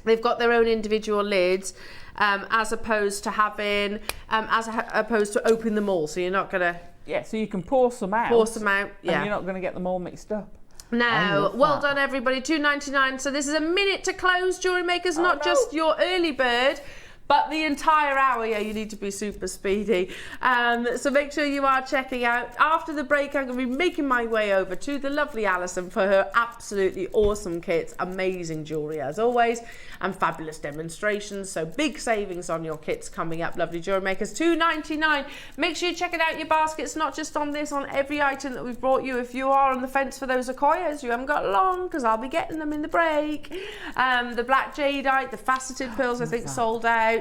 They've got their own individual lids, as opposed to having, opposed to opening them all. So you're not gonna. Yeah, so you can pour some out. Yeah. And you're not going to get them all mixed up. Now, well done everybody, £2.99. So this is a minute to close, Jewellery Makers, not just your early bird, but the entire hour. Yeah, you need to be super speedy. So make sure you are checking out. After the break, I'm going to be making my way over to the lovely Alison for her absolutely awesome kits. Amazing jewellery as always, and fabulous demonstrations. So big savings on your kits coming up, lovely Jewellery Makers. £2.99. Make sure you check it out in your baskets, not just on this, on every item that we've brought you. If you are on the fence for those Accoyas, you haven't got long, because I'll be getting them in the break. The black Jadeite, the faceted pearls, I think sold out.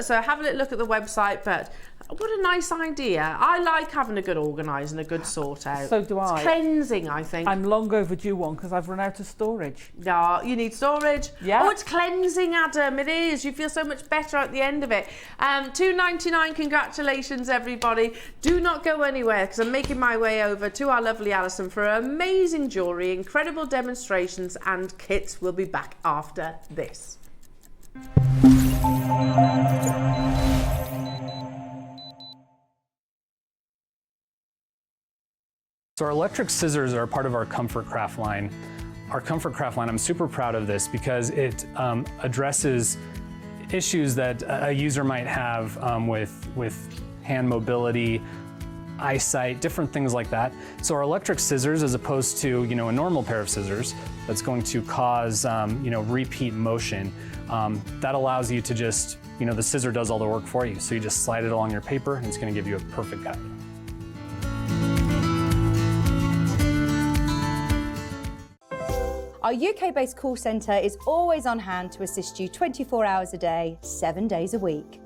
So have a little look at the website, but what a nice idea. I like having a good organise and a good sort out. So do I. It's cleansing, I think. I'm long overdue one because I've run out of storage. Yeah, you need storage. Yeah. Oh, it's cleansing, Adam. It is. You feel so much better at the end of it. £2.99. Congratulations, everybody. Do not go anywhere, because I'm making my way over to our lovely Alison for amazing jewellery, incredible demonstrations, and kits. We'll be back after this. So our electric scissors are part of our Comfort Craft line. Our Comfort Craft line, I'm super proud of this because it addresses issues that a user might have with hand mobility, eyesight, different things like that. So our electric scissors, as opposed to a normal pair of scissors that's going to cause repeat motion, that allows you to just, the scissor does all the work for you. So you just slide it along your paper and it's going to give you a perfect cut. Our UK-based call centre is always on hand to assist you 24 hours a day, 7 days a week.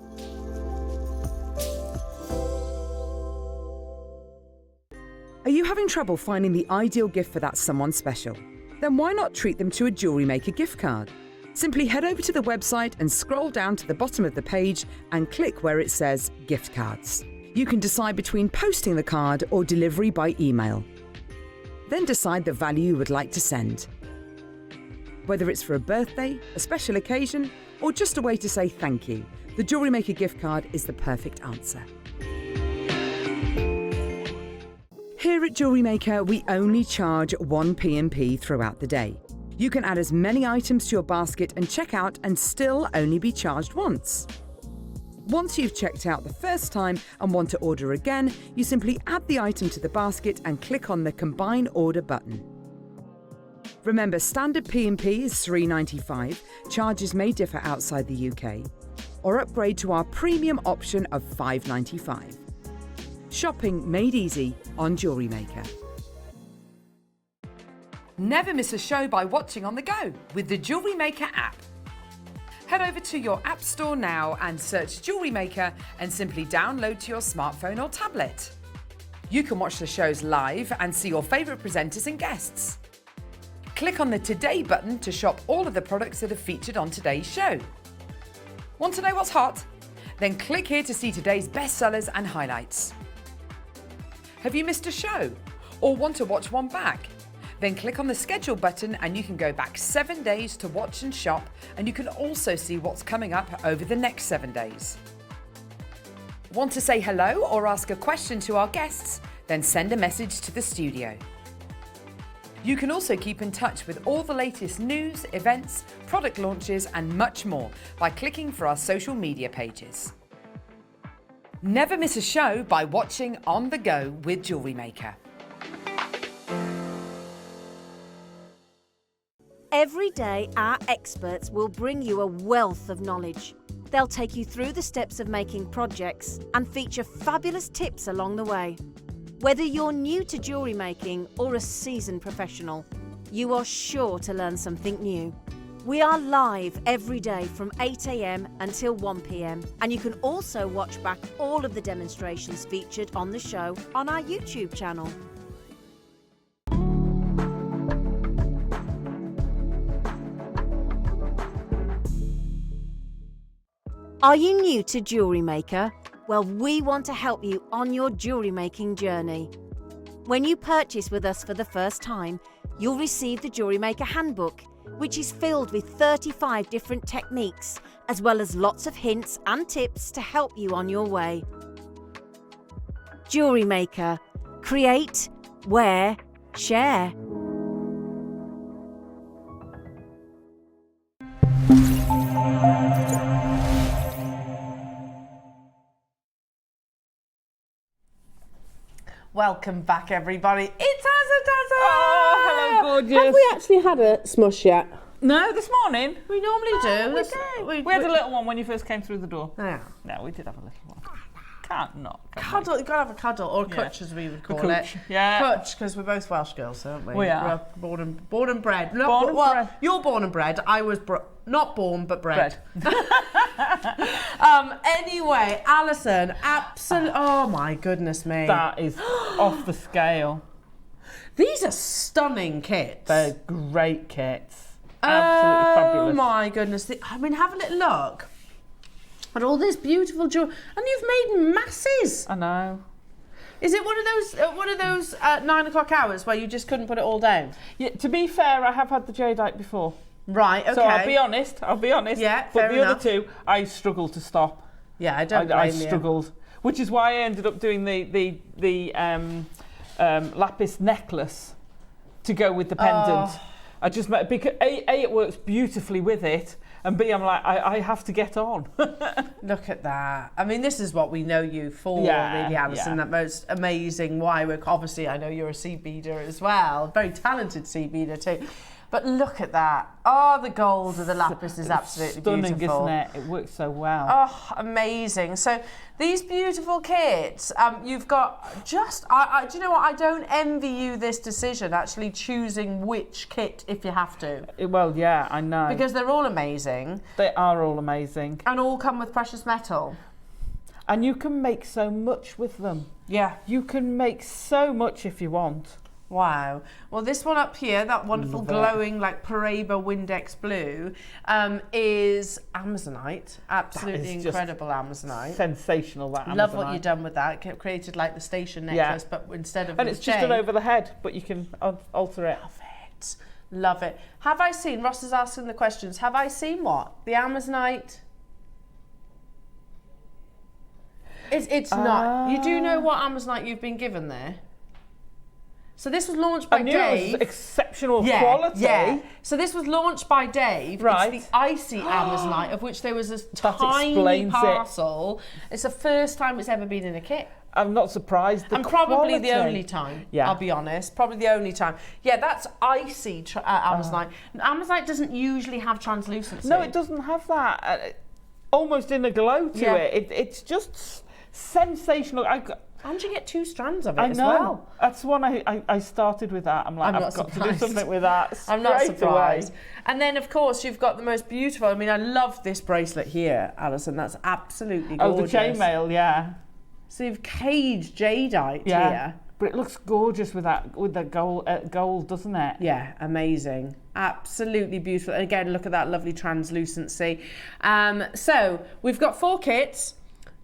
Are you having trouble finding the ideal gift for that someone special? Then why not treat them to a Jewellery Maker gift card? Simply head over to the website and scroll down to the bottom of the page and click where it says Gift Cards. You can decide between posting the card or delivery by email. Then decide the value you would like to send. Whether it's for a birthday, a special occasion, or just a way to say thank you, the Jewellery Maker gift card is the perfect answer. Here at Jewellery Maker, we only charge 1 P&P throughout the day. You can add as many items to your basket and check out and still only be charged once. Once you've checked out the first time and want to order again, you simply add the item to the basket and click on the Combine Order button. Remember, standard P&P is $3.95, charges may differ outside the UK, or upgrade to our premium option of $5.95. Shopping made easy on Jewellery Maker. Never miss a show by watching on the go with the Jewellery Maker app. Head over to your app store now and search Jewellery Maker and simply download to your smartphone or tablet. You can watch the shows live and see your favourite presenters and guests. Click on the Today button to shop all of the products that are featured on today's show. Want to know what's hot? Then click here to see today's bestsellers and highlights. Have you missed a show or want to watch one back? Then click on the schedule button and you can go back 7 days to watch and shop, and you can also see what's coming up over the next 7 days. Want to say hello or ask a question to our guests? Then send a message to the studio. You can also keep in touch with all the latest news, events, product launches and much more by clicking for our social media pages. Never miss a show by watching on the go with Jewellery Maker. Every day, our experts will bring you a wealth of knowledge. They'll take you through the steps of making projects and feature fabulous tips along the way. Whether you're new to jewellery making or a seasoned professional, you are sure to learn something new. We are live every day from 8 a.m. until 1 p.m. and you can also watch back all of the demonstrations featured on the show on our YouTube channel. Are you new to Jewellery Maker? Well, we want to help you on your jewellery making journey. When you purchase with us for the first time, you'll receive the Jewellery Maker Handbook, which is filled with 35 different techniques, as well as lots of hints and tips to help you on your way. Jewellery Maker. Create, wear, share. Welcome back, everybody. It's Azza Oh, hello, gorgeous. Have we actually had a smush yet? No, this morning. We normally do. We did. We had a little one when you first came through the door. Yeah. No, we did have a little one. Can't not. Cuddle, you've got to have a cuddle, or a cutch as we would call it. Yeah. Cutch, because we're both Welsh girls, aren't we? We are. We're born and bred. Born and bred. You're born and bred. I was not born, but bred. Anyway, Alison, oh my goodness me. That is off the scale. These are stunning kits. They're great kits. Absolutely fabulous. Oh my goodness. I mean, have a little look at all this beautiful jewelry. And you've made masses. I know. Is it one of those 9 o'clock hours where you just couldn't put it all down? Yeah, to be fair, I have had the Jadeite before. Right, okay. So I'll be honest. Yeah, but fair the enough. other two, I struggled to stop. Yeah, I don't blame I you. struggled, which is why I ended up doing the lapis necklace to go with the pendant. I just because A, it works beautifully with it, and B, I'm like, I have to get on. Look at that. I mean, this is what we know you for, Yeah, really, Alison. yeah. That most amazing wire work. Obviously, I know you're a seed beader as well. Very talented seed beader too. But look at that. Oh, the gold of the lapis is absolutely stunning, beautiful. isn't it? It works so well. Oh, amazing. So these beautiful kits, you've got just, do you know what? I don't envy you this decision, actually choosing which kit if you have to. Well, yeah, I know. Because they're all amazing. They are all amazing. And all come with precious metal. And you can make so much with them. Yeah. You can make so much if you want. Wow. Well, this one up here, that wonderful Love it. glowing like Paraiba Windex blue, is Amazonite. Absolutely is just incredible Amazonite. Sensational, that Love what Amazonite. you've done with that. Created like the station Yeah. necklace, but instead of And the it's just chain. an over the head, but you can alter it. Love it. Love it. Have I seen, Ross is asking the questions, have I seen what? The Amazonite? It's not. You do know what Amazonite you've been given there? So this was launched by I knew Dave. it was exceptional quality. Yeah. So this was launched by Dave. Right. It's the icy Amazonite, of which there was a That tiny explains it. parcel. It's the first time it's ever been in a kit. I'm not surprised. And probably the only time, Yeah. I'll be honest. Probably the only time. Yeah, that's icy Amazonite. Amazonite doesn't usually have translucency. No, it doesn't have that. Almost in a glow to Yeah. it. It's just sensational. And you get 2 strands of it I as know. well. That's when I started with that. I'm like, I'm I've not got to do surprised. something with that. I'm not straight surprised. away. And then, of course, you've got the most beautiful. I mean, I love this bracelet here, Alison. That's absolutely gorgeous. Oh, the chainmail, yeah. So you've caged jadeite Yeah. here. But it looks gorgeous with the gold, doesn't it? Yeah, amazing. Absolutely beautiful. And again, look at that lovely translucency. So we've got 4 kits,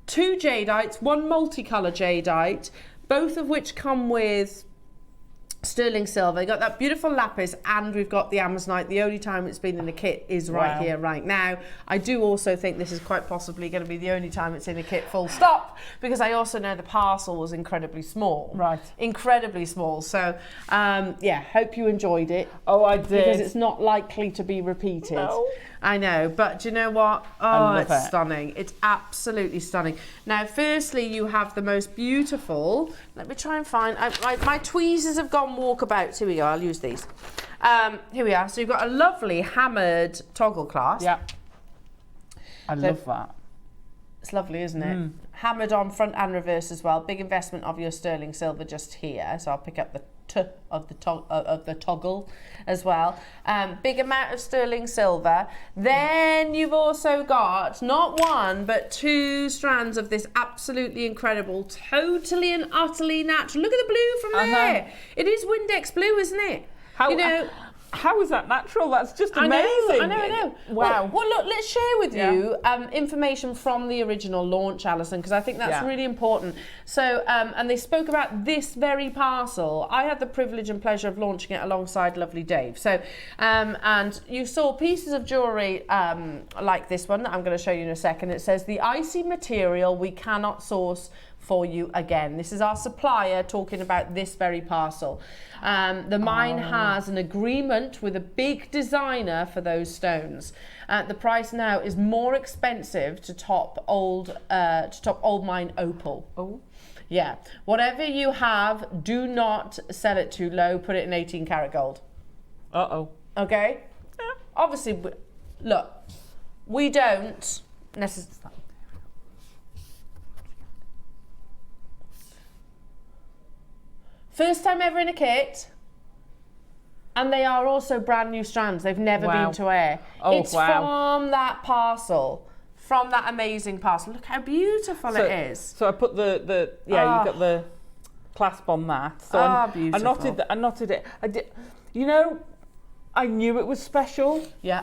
2 jadeites, 1 multicolour jadeite, both of which come with sterling silver. You got that beautiful lapis, and we've got the Amazonite. The only time it's been in the kit is right here, right now. I do also think this is quite possibly going to be the only time it's in a kit, full stop, because I also know the parcel was incredibly small. Right. Incredibly small. So, yeah, hope you enjoyed it. Oh, I did. Because it's not likely to be repeated. No. I know, but do you know what? Oh, love it's it. stunning. It's absolutely stunning. Now, firstly, you have the most beautiful. Let me try and find. My tweezers have gone walkabouts. Here we go. I'll use these. Here we are. So you've got a lovely hammered toggle clasp. Yeah. I love that. It's lovely, isn't it? Hammered on front and reverse as well. Big investment of your sterling silver just here. So I'll pick up the of the toggle as well. Big amount of sterling silver. Then you've also got not one but 2 strands of this absolutely incredible, totally and utterly natural. Look at the blue from there. It is Windex blue, isn't it? How is that natural? That's just amazing. I know. Wow. Well, look, let's share with you information from the original launch, Alison, because I think that's really important. So, and they spoke about this very parcel. I had the privilege and pleasure of launching it alongside lovely Dave. So, and you saw pieces of jewellery like this one that I'm going to show you in a second. It says, the icy material we cannot source for you again. This is our supplier talking about this very parcel. The mine has an agreement with a big designer for those stones. The price now is more expensive to top old mine opal. Oh. Yeah. Whatever you have, do not sell it too low. Put it in 18 karat gold. Uh-oh. Okay? Yeah. Obviously, look, we don't necessarily... First time ever in a kit, and they are also brand new strands. They've never been to air. It's from that parcel, from that amazing parcel. Look how beautiful it is. So I put the you've got the clasp on that. So beautiful. I knotted it. I did. You know, I knew it was special. Yeah.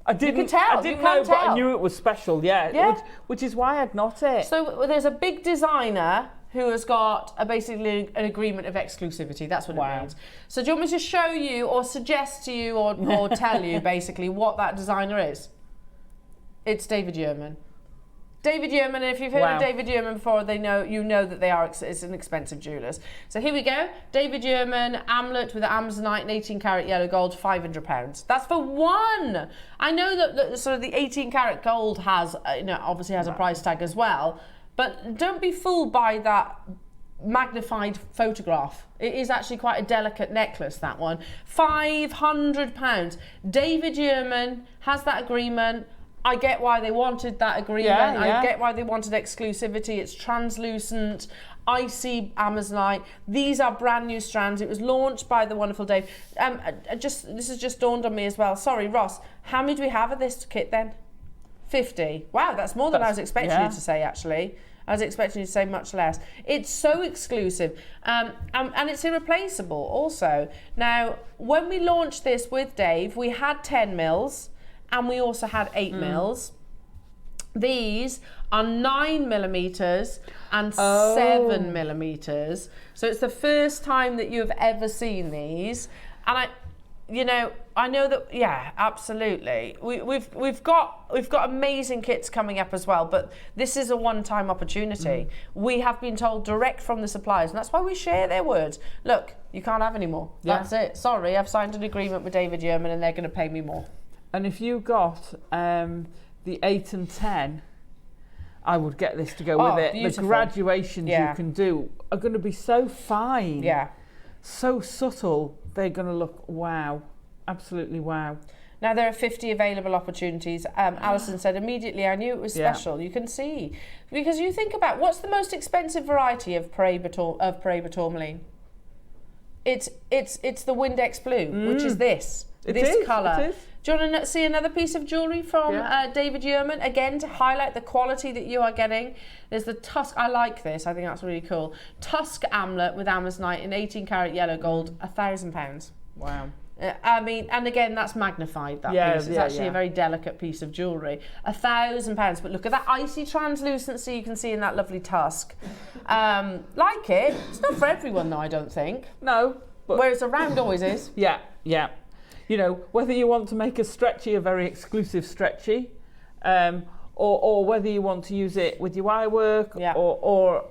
I didn't. You can tell. I didn't know, but I knew it was special. Yeah. Which is why I'd knot it. So there's a big designer who has got basically an agreement of exclusivity. That's what it means. So do you want me to show you or suggest to you or tell you basically what that designer is? It's David Yurman. David Yurman, and if you've heard of David Yurman before, you know that they are it's an expensive jewellers. So here we go. David Yurman amulet with amazonite and 18 karat yellow gold, £500. That's for one. I know that sort of the 18 karat gold has obviously has a price tag as well. But don't be fooled by that magnified photograph. It is actually quite a delicate necklace, that one. £500. David Yurman has that agreement. I get why they wanted that agreement. I get why they wanted exclusivity. It's translucent, icy amazonite. These are brand new strands. It was launched by the wonderful Dave. This has just dawned on me as well. Sorry, Ross. How many do we have of this kit then? 50. Wow, that's more than I was expecting you to say, actually. I was expecting you to say much less. It's so exclusive, and it's irreplaceable also. Now, when we launched this with Dave, we had 10 mils, and we also had 8 mils. These are 9 millimeters and 7 millimeters. So it's the first time that you have ever seen these, and I know that, absolutely. We've got amazing kits coming up as well, but this is a one-time opportunity. We have been told direct from the suppliers, and that's why we share their words. Look, you can't have any more. That's it. Sorry, I've signed an agreement with David Yurman, and they're going to pay me more. And if you got the 8 and 10, I would get this to go with it. Beautiful. The graduations you can do are going to be so fine. Yeah. So subtle. They're going to look wow, absolutely wow. Now there are 50 available opportunities. Alison said immediately, I knew it was special. You can see, because you think about what's the most expensive variety of Paraiba tourmaline. It's the Windex blue, which is this colour. It is. Do you want to see another piece of jewellery from David Yurman? Again, to highlight the quality that you are getting. There's the Tusk. I like this. I think that's really cool. Tusk amulet with amazonite in 18 karat yellow gold, £1,000. Wow. I mean, and again, that's magnified, that piece. It's actually a very delicate piece of jewellery. £1,000. But look at that icy translucency you can see in that lovely tusk. Like it. It's not for everyone, though, I don't think. No. But whereas a round always is. Yeah. You know, whether you want to make a stretchy, a very exclusive stretchy, or whether you want to use it with your eye work, or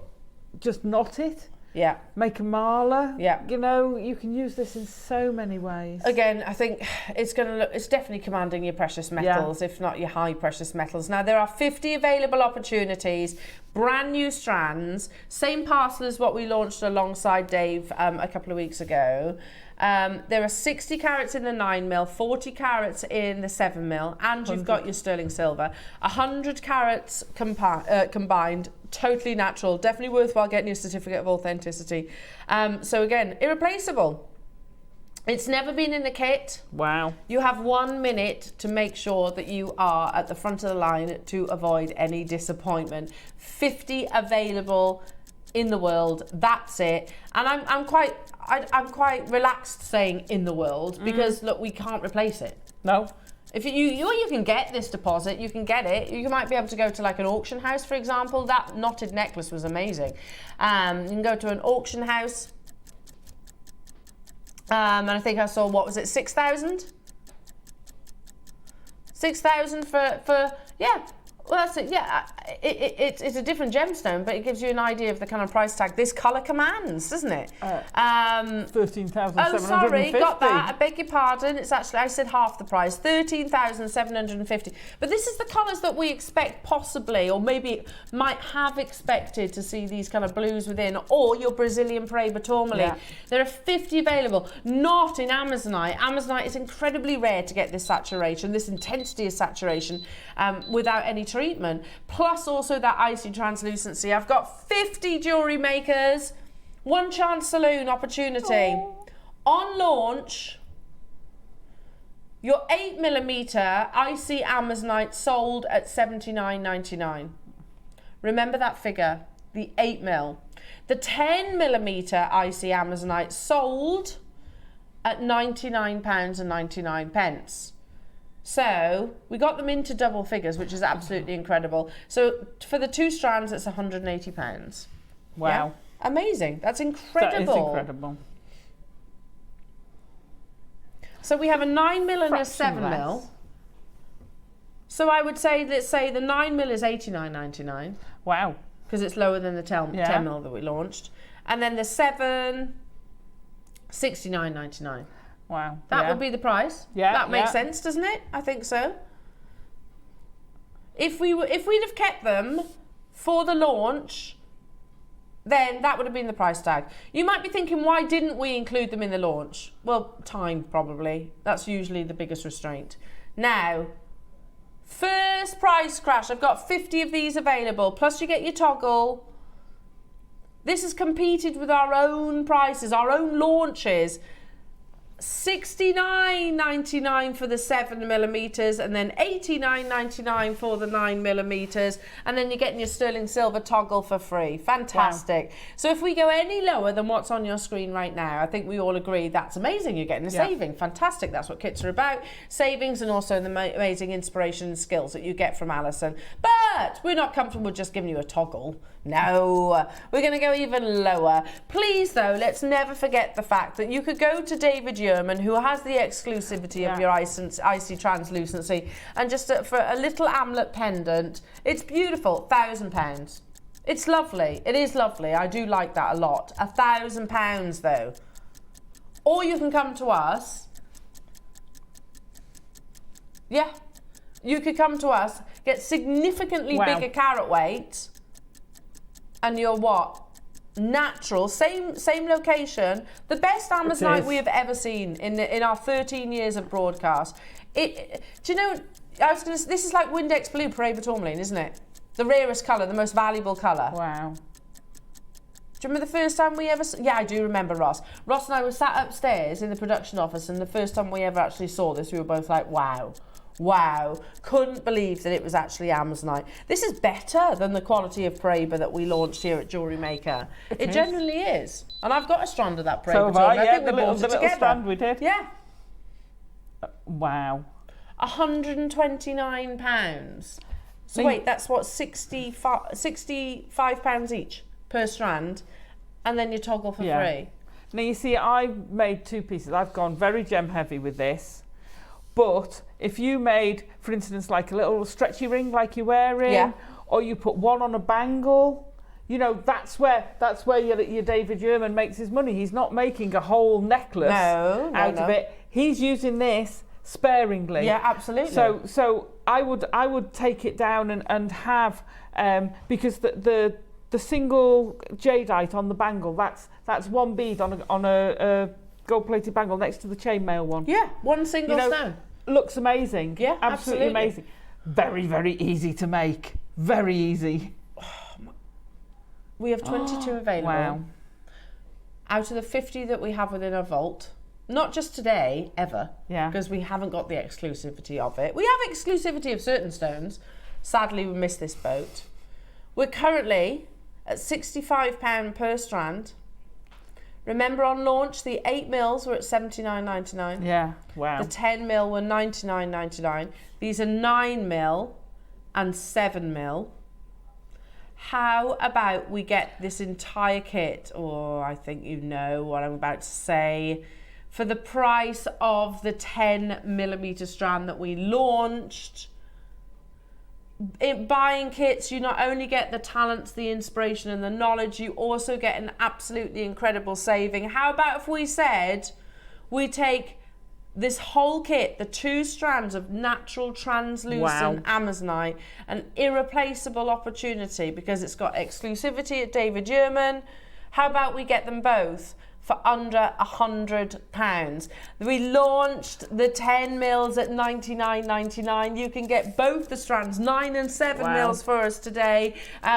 just knot it. Yeah. Make a mala. Yeah. You know, you can use this in so many ways. Again, I think it's definitely commanding your precious metals, if not your high precious metals. Now, there are 50 available opportunities, brand new strands, same parcel as what we launched alongside Dave a couple of weeks ago. There are 60 carats in the 9mm, 40 carats in the 7mm, and you've got your sterling silver. 100 carats combined, totally natural, definitely worthwhile getting your certificate of authenticity. So again, irreplaceable. It's never been in the kit. Wow. You have 1 minute to make sure that you are at the front of the line to avoid any disappointment. 50 available in the world. That's it. And I'm quite relaxed saying in the world because look, we can't replace it. No. If you can get this deposit, you can get it. You might be able to go to like an auction house, for example. That knotted necklace was amazing. You can go to an auction house. And I think I saw, what was it, 6,000? 6,000 for yeah. Well, that's it. Yeah, it's a different gemstone, but it gives you an idea of the kind of price tag this colour commands, doesn't it? 13,750. Oh, sorry, got that. I beg your pardon. It's actually, I said half the price, 13,750. But this is the colours that we expect possibly, or maybe might have expected to see these kind of blues within, or your Brazilian Paraiba tourmaline. Yeah. There are 50 available, not in Amazonite. Amazonite is incredibly rare to get this saturation, this intensity of saturation without any treatment, plus also that icy translucency. I've got 50 jewellery makers, one chance saloon opportunity. On launch, your 8mm icy Amazonite sold at £79.99. Remember that figure, the 8mm. The 10mm icy Amazonite sold at £99.99. So we got them into double figures, which is absolutely incredible. So for the 2 strands, it's £180. Wow. Yeah? Amazing. That's incredible. That is incredible. So we have a 9mm and a Fraction 7mm. less. So I would say, let's say the 9mm is £89.99. Wow. Because it's lower than the 10mm that we launched. And then the 7, £69.99. Wow. That would be the price. Yeah. That makes sense, doesn't it? I think so. If we'd have kept them for the launch, then that would have been the price tag. You might be thinking, why didn't we include them in the launch? Well, time probably. That's usually the biggest restraint. Now, first price crash. I've got 50 of these available, plus you get your toggle. This has competed with our own prices, our own launches. £69.99 for the 7mm, and then £89.99 for the 9mm, and then you're getting your sterling silver toggle for free. Fantastic. Wow. So if we go any lower than what's on your screen right now, I think we all agree that's amazing. You're getting a saving. Fantastic. That's what kits are about. Savings, and also the amazing inspiration and skills that you get from Alison. But we're not comfortable with just giving you a toggle. No, we're going to go even lower. Please, though, let's never forget the fact that you could go to David Yurman, who has the exclusivity of your icy translucency, and just for a little amulet pendant. It's beautiful, £1,000. It's lovely. It is lovely. I do like that a lot. £1,000, though. Or you can come to us. Yeah, you could come to us, get significantly bigger carat weight, and you're what? Natural, same location, the best Amazonite we have ever seen in our 13 years of broadcast. Do you know? This is like Windex Blue Paraiba tourmaline, isn't it? The rarest colour, the most valuable colour. Wow. Do you remember the first time we ever? Yeah, I do remember, Ross. Ross and I were sat upstairs in the production office, and the first time we ever actually saw this, we were both like, wow. Wow, couldn't believe that it was actually Amazonite. This is better than the quality of Paraiba that we launched here at Jewellery Maker. It genuinely is. And I've got a strand of that Paraiba. So have I, I think the little strand we did. Yeah. Wow. £129. So wait, that's what, £65 each per strand, and then you toggle for free. Now you see, I've made 2 pieces. I've gone very gem heavy with this. But if you made, for instance, like a little stretchy ring like you're wearing, or you put one on a bangle, you know, that's where your David Yurman makes his money. He's not making a whole necklace out of it. He's using this sparingly. Yeah, absolutely. So I would take it down and have because the single jadeite on the bangle, that's one bead on a gold-plated bangle next to the chainmail one. Yeah, one single You know, stone. Looks amazing. Yeah, absolutely absolutely. amazing. Very, very easy to make. Very easy. We have 22 available. Wow. Out of the 50 that we have within our vault, not just today, ever, Yeah. because we haven't got the exclusivity of it. We have exclusivity of certain stones. Sadly, we missed this boat. We're currently at £65 per strand. Remember on launch, the 8 mils were at $79.99. Yeah. Wow. The 10 mil were $99.99. These are 9 mil and 7 mil. How about we get this entire kit, or I think you know what I'm about to say, for the price of the 10mm strand that we launched. In buying kits, you not only get the talents, the inspiration and the knowledge, you also get an absolutely incredible saving. How about if we said we take this whole kit, the 2 strands of natural translucent Amazonite, an irreplaceable opportunity because it's got exclusivity at David Yurman. How about we get them both for under £100? We launched the 10 mils at $99.99. You can get both the strands, 9 and 7 mils for us today,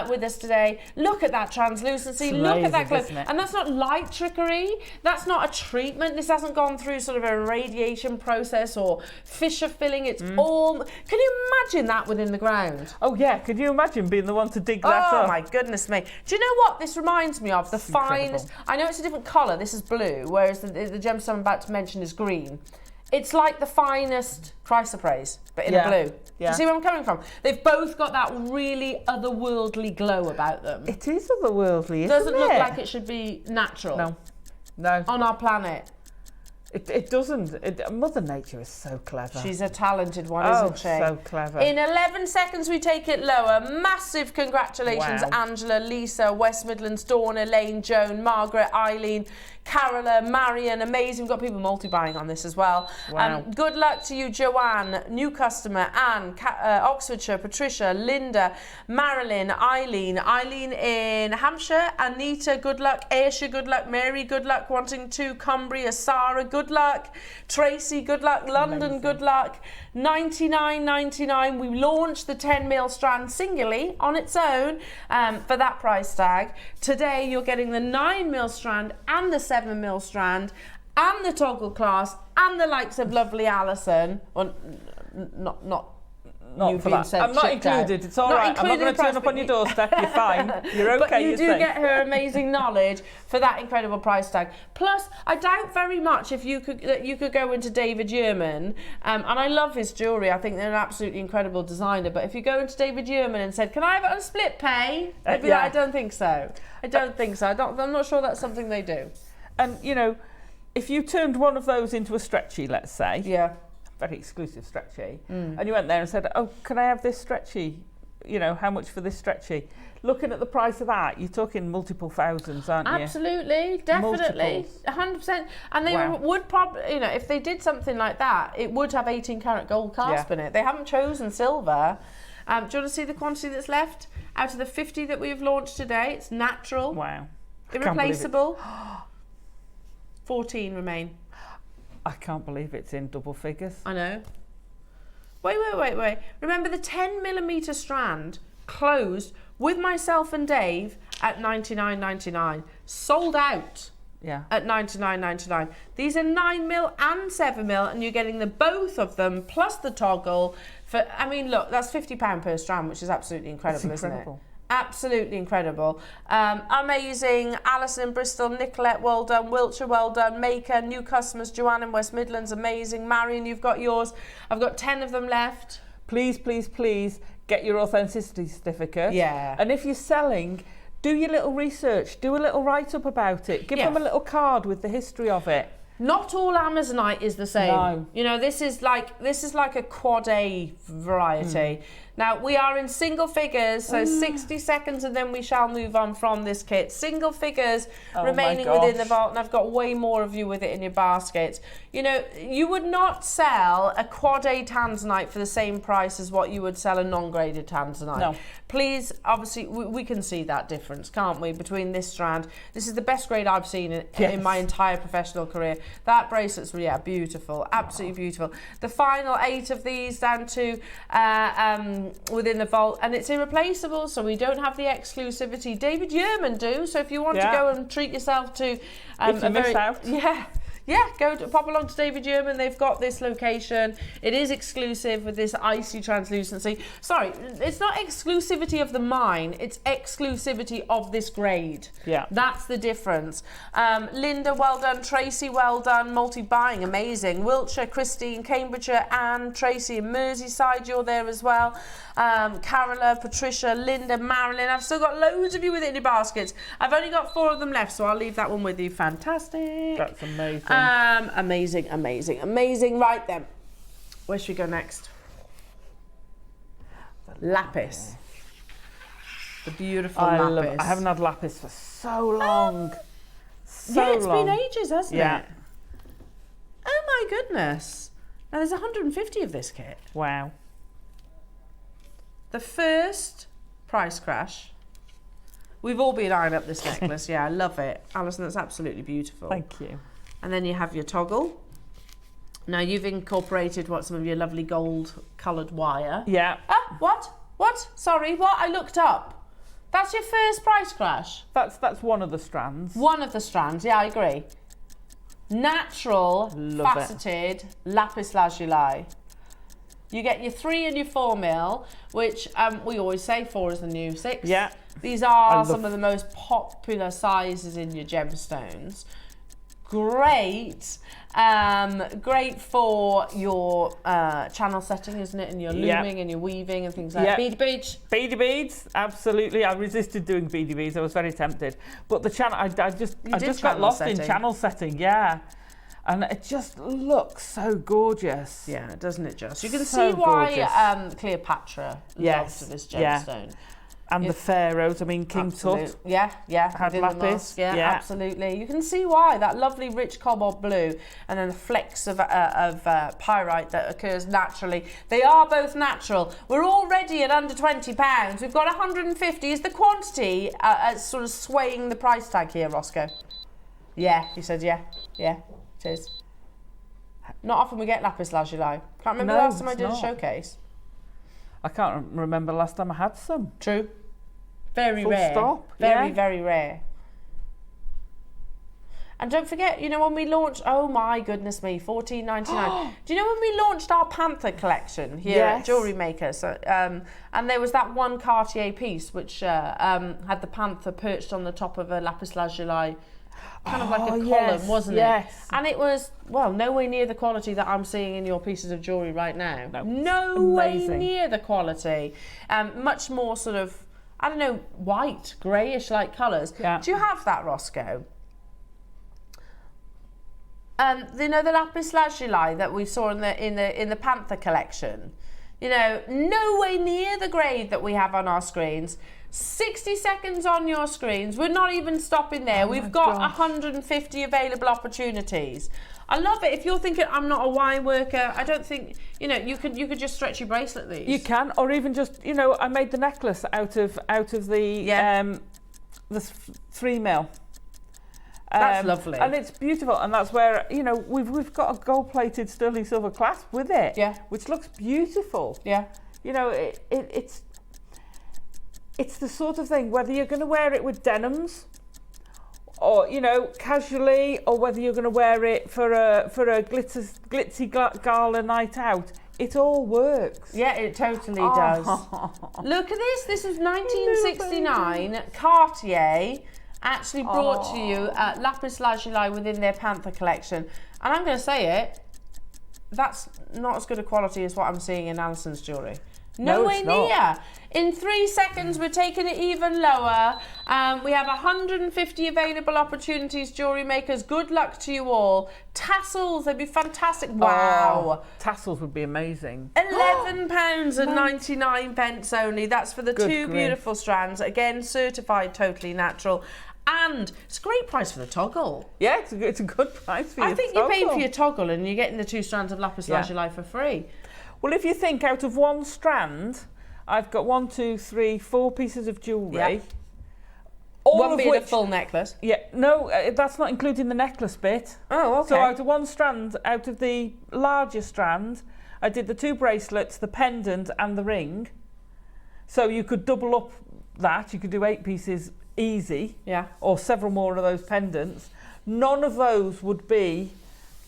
with us today. Look at that translucency, look at that glow. And that's not light trickery, that's not a treatment. This hasn't gone through sort of a radiation process or fissure filling. It's all, can you imagine that within the ground? Oh yeah, could you imagine being the one to dig that Oh up? my goodness me. Do you know what this reminds me of? The finest, I know it's a different colour, this is blue, whereas the gemstone I'm about to mention is green. It's like the finest chrysoprase, but in a blue. Do you see where I'm coming from? They've both got that really otherworldly glow about them. It is otherworldly, isn't Doesn't it? look like it should be natural. No. No. On our planet. It doesn't. Mother Nature is so clever. She's a talented one, Oh, isn't she? so clever. In 11 seconds, we take it lower. Massive congratulations, Wow. Angela, Lisa, West Midlands, Dawn, Elaine, Joan, Margaret, Eileen, Carola, Marion. Amazing. We've got people multi-buying on this as well. Wow. Good luck to you, Joanne, new customer, Anne, Oxfordshire, Patricia, Linda, Marilyn, Eileen in Hampshire, Anita, good luck, Ayrshire, good luck, Mary, good luck, wanting to, Cumbria, Sarah, good luck, Tracy, good luck, London, Amazing. good luck, $99.99. We launched the 10 mil strand singly on its own for that price tag. Today you're getting the 9 mil strand and the 7 mil strand and the toggle class and the likes of lovely Alison. Well, not you for being that. sent I'm not chipped out. included. It's all Not right. I'm not included going in to turn price, up on but your doorstep. You're fine. You're okay. But you you're do safe. get her amazing knowledge for that incredible price tag. Plus, I doubt very much if you could go into David Yurman, and I love his jewellery. I think they're an absolutely incredible designer. But if you go into David Yurman and said, "Can I have it on split pay?" They'd be like, I don't think so. I don't think so. I'm not sure that's something they do. And you know, if you turned one of those into a stretchy, let's say, very exclusive stretchy, and you went there and said, "Oh, can I have this stretchy? You know, how much for this stretchy?" Looking at the price of that, you're talking multiple thousands, aren't you? Absolutely, definitely, Multiples. 100%. And they Wow. would probably, you know, if they did something like that, it would have 18 karat gold clasp in it. They haven't chosen silver. Do you want to see the quantity that's left? Out of the 50 that we've launched today, it's natural, Wow. irreplaceable. 14 remain. I can't believe it's in double figures. I know. Wait. Remember the 10mm strand closed with myself and Dave at $99.99. Sold out Yeah. at $99.99. These are 9 mil and 7 mil, and you're getting the both of them plus the toggle for, I mean, look, that's £50 per strand, which is absolutely incredible, That's incredible. isn't it? Absolutely incredible. Amazing. Alison in Bristol, Nicolette, well done. Wiltshire, well done. Maker, new customers. Joanne in West Midlands, amazing. Marion, you've got yours. I've got 10 of them left. Please, please, please get your authenticity certificate. Yeah. And if you're selling, do your little research. Do a little write-up about it. Give Yeah. them a little card with the history of it. Not all Amazonite is the same. No. You know, this is like a quad A variety. Now, we are in single figures, so 60 seconds and then we shall move on from this kit. Single figures remaining within the vault, and I've got way more of you with it in your basket. You know, you would not sell a quad A tanzanite for the same price as what you would sell a non-graded tanzanite. No. Please, obviously, we can see that difference, can't we, between this strand. This is the best grade I've seen in my entire professional career. That bracelet's, yeah, beautiful, absolutely beautiful. The final 8 of these down to within the vault, and it's irreplaceable, so we don't have the exclusivity. David Yurman do, so if you want to go and treat yourself to if you miss out. Yeah, pop along to David Yurman. They've got this location. It is exclusive with this icy translucency. Sorry, it's not exclusivity of the mine. It's exclusivity of this grade. Yeah. That's the difference. Linda, well done. Tracy, well done. Multi-buying, amazing. Wiltshire, Christine, Cambridgeshire, Anne, Tracy, and Merseyside, you're there as well. Carola, Patricia, Linda, Marilyn. I've still got loads of you with it in your baskets. I've only got 4 of them left, so I'll leave that one with you. Fantastic. That's amazing. Amazing, amazing, amazing. Right then, where should we go next? Lapis. The beautiful lapis. I haven't had lapis for so long. Yeah, it's been ages, hasn't Yeah. it? Oh my goodness. Now there's 150 of this kit. Wow. The first price crash. We've all been eyeing up this necklace. Yeah, I love it. Alison, that's absolutely beautiful. Thank you. And then you have your toggle. Now you've incorporated some of your lovely gold coloured wire. Yeah. Ah, what? Sorry, what? I looked up. That's your first price crash. That's one of the strands. One of the strands, yeah, I agree. Natural, faceted lapis lazuli. You get your 3 and your 4 mil, which we always say 4 is the new 6. Yeah. These are some of the most popular sizes in your gemstones. Great, great for your channel setting, isn't it? And your looming and your weaving and things like that. Beady beads. Beady beads, absolutely. I resisted doing beady beads. I was very tempted, but the channel, I just got lost in channel setting. Yeah, and it just looks so gorgeous. Yeah, doesn't it just? You can see why Cleopatra loves this gemstone. Yeah. And the pharaohs, I mean, King Tut. Yeah, had lapis. Yeah, absolutely. You can see why, that lovely rich cobalt blue and then the flecks of pyrite that occurs naturally. They are both natural. We're already at under £20. We've got 150. Is the quantity sort of swaying the price tag here, Roscoe? Yeah, he said yeah, it is. Not often we get lapis lazuli. Can't remember the last time I did a showcase. I can't remember the last time I had some. True. Very Full rare. stop. Very, very rare. And don't forget, you know, when we launched, oh my goodness me, $14.99. Do you know when we launched our Panther collection here at Jewellery Maker? So, and there was that one Cartier piece which had the Panther perched on the top of a lapis lazuli, kind of like a column, wasn't it? And it was, well, nowhere near the quality that I'm seeing in your pieces of jewellery right now. No way near the quality. Much more sort of, I don't know, white, greyish like colours. Yeah. Do you have that, Roscoe? You know, the lapis lazuli that we saw in the Panther collection. You know, no way near the grade that we have on our screens. 60 seconds on your screens. We're not even stopping there. We've got 150 available opportunities. I love it. If you're thinking, I'm not a wine worker, I don't think, you know, you could just stretch your bracelet these. You can, or even just, you know, I made the necklace out of the 3 mil. That's lovely. And it's beautiful, and that's where, you know, we've got a gold-plated sterling silver clasp with it. Yeah. Which looks beautiful. Yeah. You know, it's the sort of thing, whether you're going to wear it with denims, or, you know, casually, or whether you're going to wear it for a glitzy gala night out, it all works. Yeah, it totally does. Look at this. This is 1969. Cartier actually brought to you lapis lazuli within their Panther collection. And I'm going to say it, that's not as good a quality as what I'm seeing in Alison's jewellery. Nowhere it's not. near. In 3 seconds, we're taking it even lower. We have 150 available opportunities, jewellery makers. Good luck to you all. Tassels, they'd be fantastic. Wow. Oh, tassels would be amazing. £11.99 only. That's for the Good two grief. beautiful strands. Again, certified totally natural. And it's a great price for the toggle. Yeah, it's a good price for you. I think you're paying for your toggle and you're getting the 2 strands of lapis lazuli for free. Well, if you think out of 1 strand, I've got 1, 2, 3, 4 pieces of jewellery. Yeah. All One of being which, a full necklace. Yeah, no, that's not including the necklace bit. Oh, okay. So out of 1 strand, out of the larger strand, I did the 2 bracelets, the pendant and the ring. So you could double up that. You could do 8 pieces easy. Yeah. Or several more of those pendants. None of those would be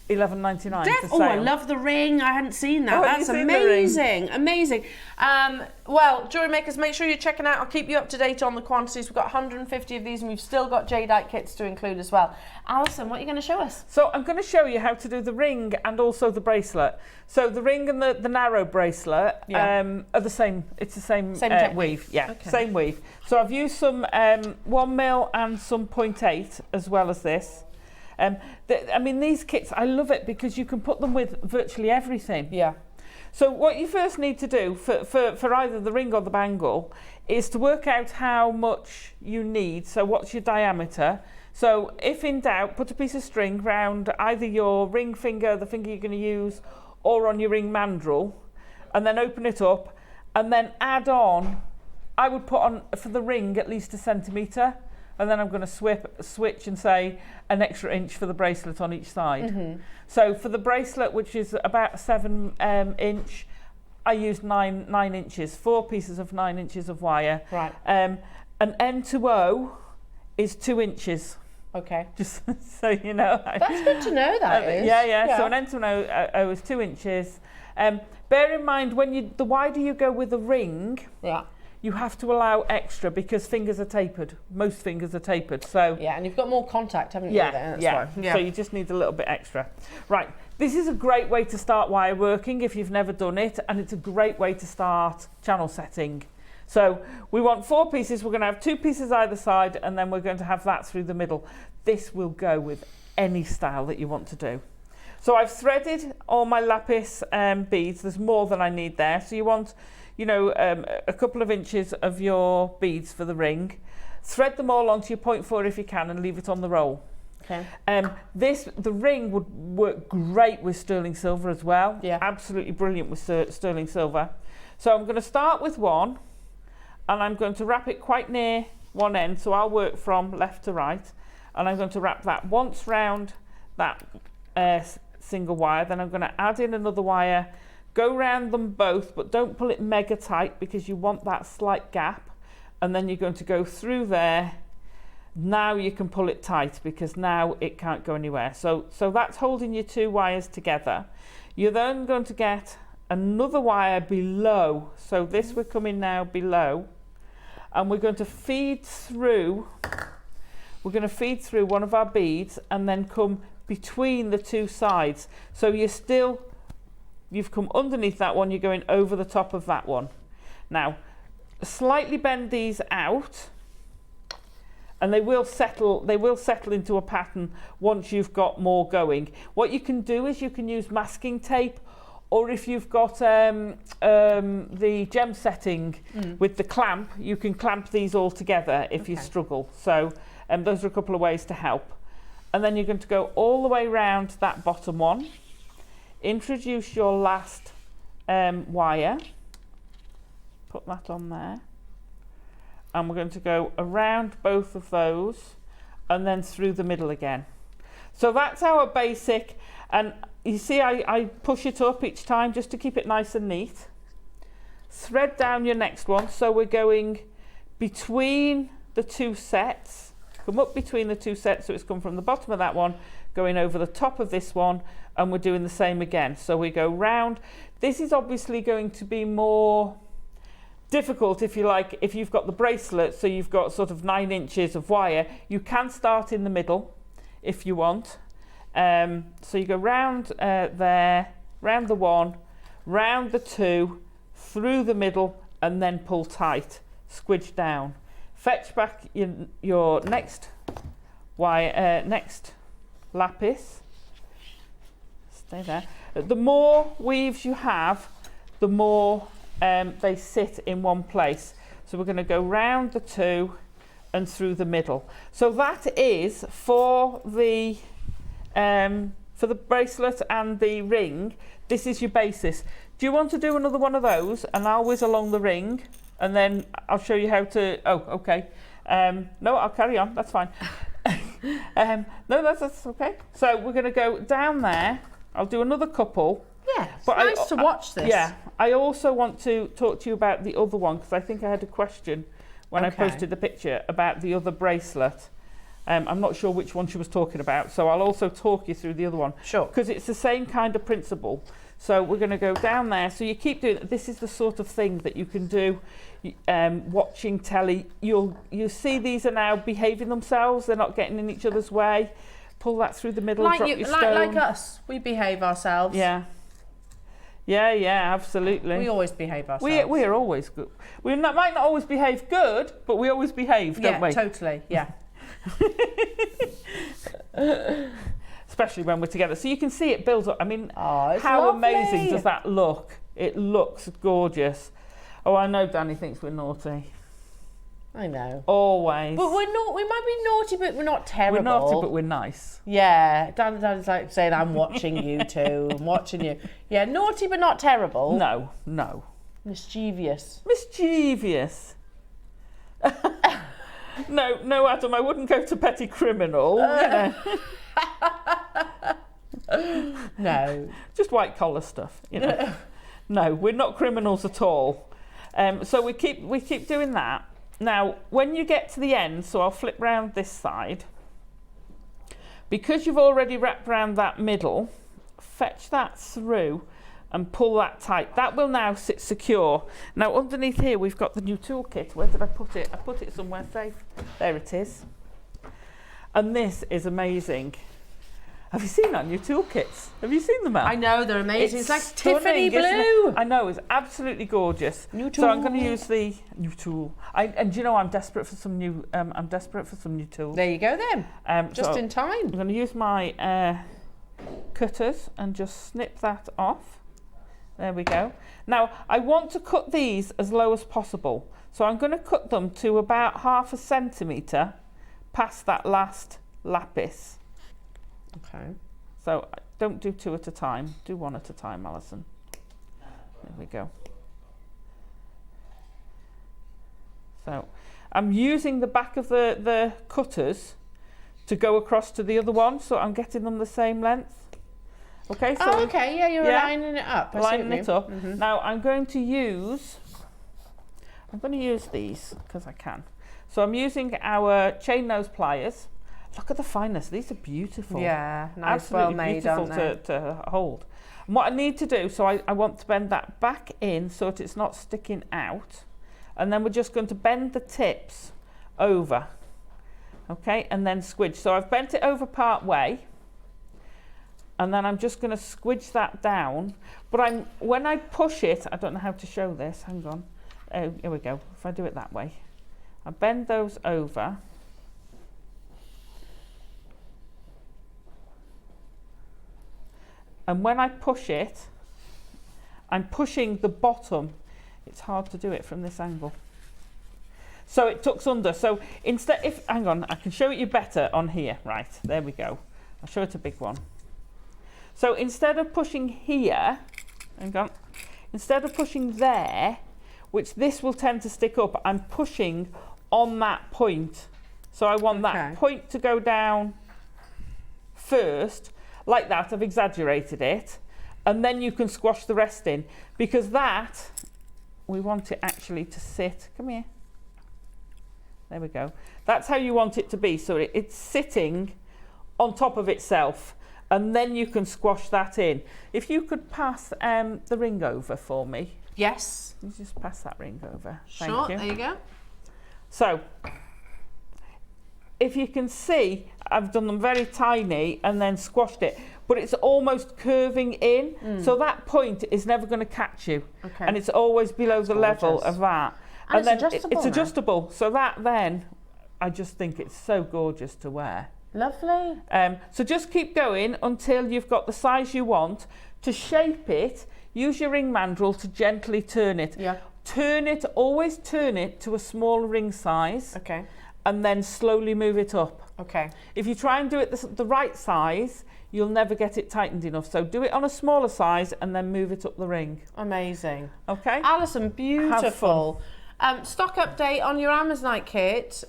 $11.99 for sale. Oh, I love the ring. I hadn't seen that. Oh, have That's you seen the ring? amazing. Amazing. Well, jewellery makers, make sure you're checking out. I'll keep you up to date on the quantities. We've got 150 of these and we've still got Jadeite kits to include as well. Alison, what are you going to show us? So I'm going to show you how to do the ring and also the bracelet. So the ring and the narrow bracelet are the same. It's the same technique. weave. Yeah, Okay. same weave. So I've used some 1 mil and some 0.8 as well as this. I mean, these kits, I love it because you can put them with virtually everything. Yeah. So what you first need to do for either the ring or the bangle is to work out how much you need. So what's your diameter? So if in doubt, put a piece of string round either your ring finger, the finger you're going to use, or on your ring mandrel, and then open it up, and then add on, I would put on, for the ring, at least 1 centimetre, and then I'm going to switch and say an extra inch for the bracelet on each side. So for the bracelet, which is about 7 inch, I used 9 inches, 4 pieces of 9 inches of wire. Right. An N to O is 2 inches. Okay. Just so you know. That's good to know, that is. Yeah. So an N to O is 2 inches. Bear in mind, when the wider you go with a ring, you have to allow extra because fingers are tapered. Most fingers are tapered. So yeah, and you've got more contact, haven't you? That's why. So you just need a little bit extra. Right. This is a great way to start wire working if you've never done it, and it's a great way to start channel setting. So we want 4 pieces. We're going to have 2 pieces either side, and then we're going to have that through the middle. This will go with any style that you want to do. So I've threaded all my lapis beads. There's more than I need there. So you want, a couple of inches of your beads for the ring. Thread them all onto your 0.4 if you can, and leave it on the roll. Okay. The ring would work great with sterling silver as well. Yeah. Absolutely brilliant with sterling silver. So I'm going to start with one, and I'm going to wrap it quite near one end. So I'll work from left to right, and I'm going to wrap that once round that single wire. Then I'm going to add in another wire, go round them both, but don't pull it mega tight because you want that slight gap. And then you're going to go through there. Now you can pull it tight because now it can't go anywhere. So that's holding your 2 wires together. You're then going to get another wire below. So this we're coming now below, and we're going to feed through. We're going to feed through one of our beads and then come between the 2 sides. So you've come underneath that one. You're going over the top of that one. Now, slightly bend these out, and they will settle into a pattern once you've got more going. What you can do is you can use masking tape, or if you've got the gem setting with the clamp, you can clamp these all together if you struggle. So those are a couple of ways to help. And then you're going to go all the way around that bottom one, introduce your last wire, put that on there, and we're going to go around both of those and then through the middle again. So that's our basic, and you see I push it up each time just to keep it nice and neat. Thread down your next one, so we're going between the 2 sets, come up between the 2 sets, so it's come from the bottom of that one, going over the top of this one, and we're doing the same again. So we go round. This is obviously going to be more difficult if you've got the bracelet, so you've got sort of 9 inches of wire. You can start in the middle if you want. So you go round there, round the 1, round the 2, through the middle, and then pull tight, squidge down. Fetch back your next wire, next lapis. Stay there. The more weaves you have, the more they sit in one place. So we're going to go round the two and through the middle. So that is for the bracelet and the ring. This is your basis. Do you want to do another one of those? And I'll whiz along the ring, and then I'll show you how to. Oh, okay. No, I'll carry on. That's fine. No, that's okay. So we're going to go down there. I'll do another couple. Yeah, it's nice to watch this. Yeah, I also want to talk to you about the other one, because I think I had a question when I posted the picture about the other bracelet. I'm not sure which one she was talking about, so I'll also talk you through the other one. Sure. Because it's the same kind of principle. So we're going to go down there. So you keep doing, this is the sort of thing that you can do watching telly. You see these are now behaving themselves. They're not getting in each other's way. Pull that through the middle, drop your stone. Like us, we behave ourselves. Yeah. Yeah, absolutely. We always behave ourselves. We are always good. We might not always behave good, but we always behave, don't we? Yeah, totally, yeah. Especially when we're together. So you can see it builds up. I mean, how lovely. Amazing does that look? It looks gorgeous. Oh, I know Danny thinks we're naughty. I know. Always. But we're not. We might be naughty, but we're not terrible. We're naughty, but we're nice. Yeah, Dan's like saying, "I'm watching you too. I'm watching you." Yeah, naughty but not terrible. No. Mischievous. No, Adam, I wouldn't go to petty criminal. No. Just white collar stuff, No, we're not criminals at all. So we keep doing that. Now, when you get to the end, so I'll flip round this side. Because you've already wrapped around that middle, fetch that through and pull that tight. That will now sit secure. Now, underneath here, we've got the new toolkit. Where did I put it? I put it somewhere safe. There it is. And this is amazing. Have you seen our new toolkits? Have you seen them, Al? I know, they're amazing. It's like stunning, Tiffany blue. I know, it's absolutely gorgeous. New tool. So I'm going to use the new tool. And you know, I'm desperate for some new. Tools. There you go then. Just so in time. I'm going to use my cutters and just snip that off. There we go. Now I want to cut these as low as possible. So I'm going to cut them to about 0.5 centimetre past that last lapis. Okay. So don't do 2 at a time. Do 1 at a time, Alison. There we go. So I'm using the back of the cutters to go across to the other one, so I'm getting them the same length. Okay. So okay. Yeah, you're lining it up. Lining it up. Mm-hmm. Now I'm going to use these because I can. So I'm using our chain nose pliers. Look at the fineness. These are beautiful. Yeah, nice, absolutely well made, beautiful aren't they? to hold. And what I need to do, so I want to bend that back in so that it's not sticking out. And then we're just going to bend the tips over. Okay, and then squidge. So I've bent it over part way. And then I'm just going to squidge that down. But when I push it, I don't know how to show this. Hang on. Oh, here we go. If I do it that way. I bend those over. And when I push it, I'm pushing the bottom. It's hard to do it from this angle. So it tucks under. So hang on, I can show it you better on here. Right, there we go. I'll show it a big one. So instead of pushing here, hang on, instead of pushing there, which this will tend to stick up, I'm pushing on that point. So I want that point to go down first. Like that, I've exaggerated it, and then you can squash the rest in, because that, we want it actually to sit, come here, there we go, that's how you want it to be, so it's sitting on top of itself, and then you can squash that in. If you could pass the ring over for me. Yes. You just pass that ring over. Sure, Thank you. there you go. So, if you can see, I've done them very tiny and then squashed it. but it's almost curving in. So that point is never going to catch you. Okay. And it's always below the level gorgeous. of that. And it's then adjustable it's now. adjustable. So that then, I just think it's so gorgeous to wear. Lovely. So just keep going until you've got the size you want. To shape it, use your ring mandrel to gently turn it. Yeah. Turn it, always turn it to a small ring size. Okay. And then slowly move it up. Okay. If you try and do it the right size, you'll never get it tightened enough. So do it on a smaller size and then move it up the ring. Amazing. Okay? Alison, beautiful. Stock update on your Amazonite kit.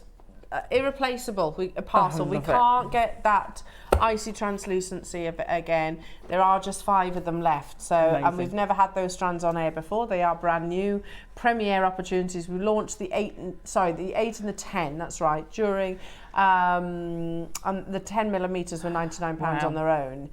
Irreplaceable. A parcel. We love it. can't get that icy translucency of it again. There are just 5 of them left. So, and Amazing. we've never had those strands on air before. They are brand new. Premiere opportunities. We launched the 8 and the 10. That's right. During and the 10 millimeters were £99 Wow. on their own.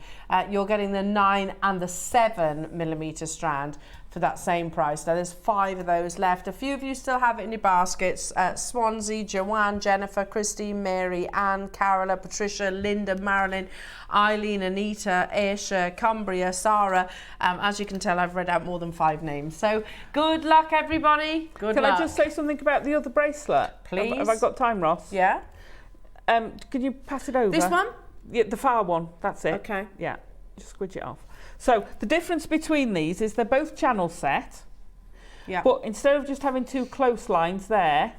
You're getting the 9 and the 7 millimeter strand for that same price. Now there's 5 of those left. A few of you still have it in your baskets. Swansea, Joanne, Jennifer, Christine, Mary, Anne, Carola, Patricia, Linda, Marilyn, Eileen, Anita, Aisha, Cumbria, Sarah. As you can tell, I've read out more than 5 names. So good luck, everybody. Good Can luck. I just say something about the other bracelet? Please. Have I got time, Ross? Yeah? Can you pass it over? This one? Yeah, the far one. That's it. Okay. Yeah, just squidge it off. So the difference between these is they're both channel set. Yeah. But instead of just having 2 close lines there,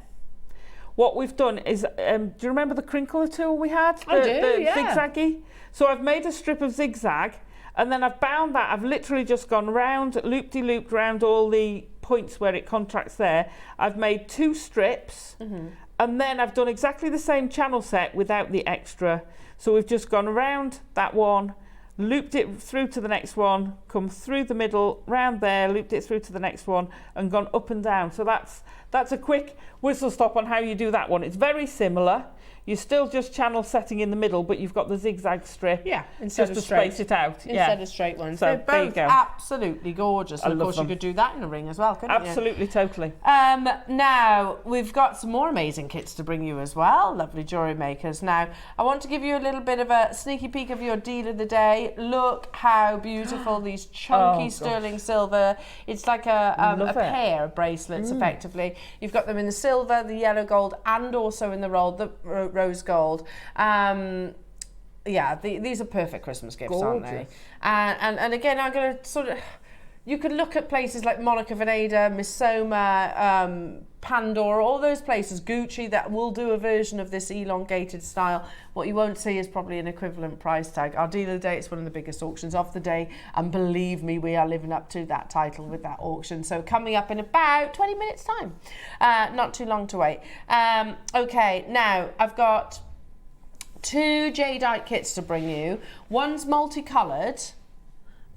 what we've done is, do you remember the crinkler tool we had? I do, the yeah. zigzaggy? So I've made a strip of zigzag and then I've bound that. I've literally just gone round, loop-de-looped round all the points where it contracts there. I've made 2 strips and then I've done exactly the same channel set without the extra. So we've just gone around that one, looped it through to the next one, come through the middle, round there, looped it through to the next one, and gone up and down. So that's a quick whistle stop on how you do that one. It's very similar. You're still just channel setting in the middle, but you've got the zigzag strip. Yeah, instead just of to straight. space it out. Instead of straight ones. So They're there you both go. absolutely gorgeous. And of love course, them. you could do that in a ring as well, couldn't you? Absolutely, totally. Now, we've got some more amazing kits to bring you as well, lovely jewellery makers. Now, I want to give you a little bit of a sneaky peek of your deal of the day. Look how beautiful these chunky gosh. sterling silver. It's like a Love it. pair of bracelets, effectively. You've got them in the silver, the yellow gold, and also in the rose gold. Yeah, these are perfect Christmas gifts, aren't they? Gorgeous. And again, I'm going to sort of... You could look at places like Monica Veneda, Missoma, Pandora, all those places, Gucci, that will do a version of this elongated style. What you won't see is probably an equivalent price tag. Our deal of the day, it's one of the biggest auctions of the day, and believe me, we are living up to that title with that auction. So coming up in about 20 minutes time, not too long to wait. Okay, now I've got 2 Jadeite kits to bring you. One's multicoloured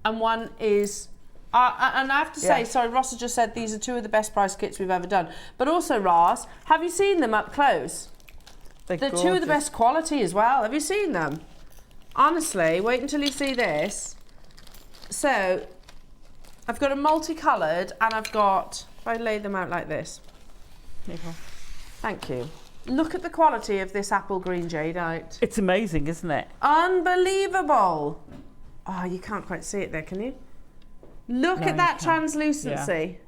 and one is... and I have to say, sorry, Ross has just said these are 2 of the best price kits we've ever done. But also, Ross, have you seen them up close? They're 2 of the gorgeous. best quality as well. Have you seen them? Honestly, wait until you see this. So, I've got a multicoloured and I've got... If I lay them out like this. There you go. Thank you. Look at the quality of this apple green jadeite. It's amazing, isn't it? Unbelievable. Oh, you can't quite see it there, can you? Look No, at that you can't. translucency.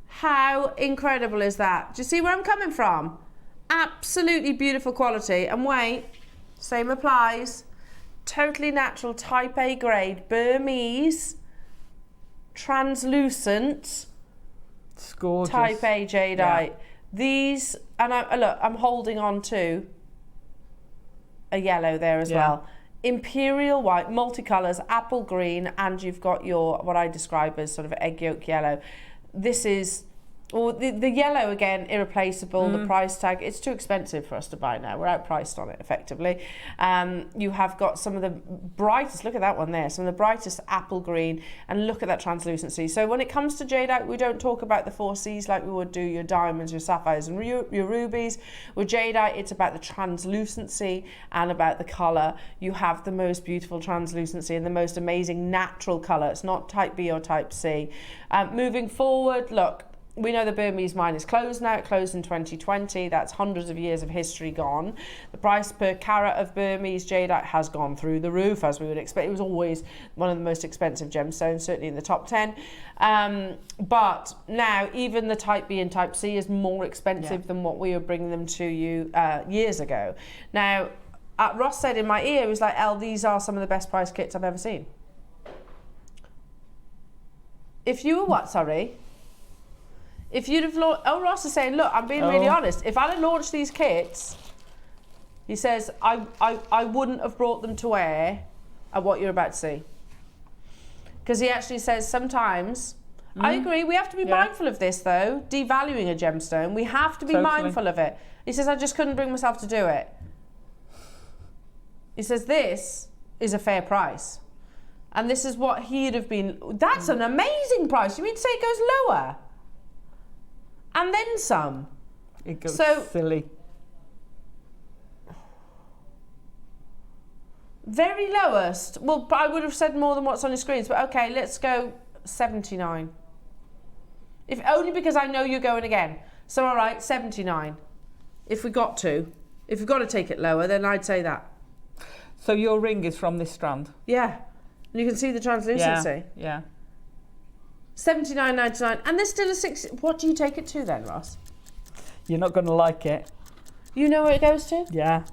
How incredible is that? Do you see where I'm coming from? Absolutely beautiful quality. And wait, same applies. Totally natural, type A grade, Burmese, translucent, It's gorgeous. type A jadeite. Yeah. These, and look, I'm holding on to a yellow there as Yeah. well. Imperial white, multicolours, apple green, and you've got your, what I describe as sort of egg yolk yellow. This is, well, the yellow again, irreplaceable, the price tag, it's too expensive for us to buy now. We're outpriced on it effectively. You have got some of the brightest, look at that one there, some of the brightest apple green, and look at that translucency. So when it comes to jadeite, we don't talk about the 4 C's like we would do your diamonds, your sapphires, and your rubies. With jadeite, it's about the translucency and about the colour. You have the most beautiful translucency and the most amazing natural colour. It's not type B or type C. Moving forward, look, We know the Burmese mine is closed now. It closed in 2020. That's hundreds of years of history gone. The price per carat of Burmese jadeite has gone through the roof, as we would expect. It was always one of the most expensive gemstones, certainly in the top 10. But now even the Type B and Type C is more expensive than what we were bringing them to you years ago. Now, Ross said in my ear, he was like, Elle, these are some of the best price kits I've ever seen. If you were what, sorry? If you'd have launched, Ross is saying, look, I'm being really honest. If I'd have launched these kits, he says, I wouldn't have brought them to air at what you're about to see. Because he actually says sometimes, I agree, we have to be mindful of this though, devaluing a gemstone. We have to be mindful of it. He says, I just couldn't bring myself to do it. He says, this is a fair price. And this is what he'd have been, that's an amazing price. You mean to say it goes lower? And then some. It goes so, silly. Very lowest. Well, I would have said more than what's on your screens, but okay, let's go 79. If only because I know you're going again. So all right, 79. If we've got to take it lower, then I'd say that. So your ring is from this strand? Yeah. And you can see the translucency. Yeah. 79.99, and there's still a 6. What do you take it to then, Ross? You're not going to like it. You know where it goes to? Yeah.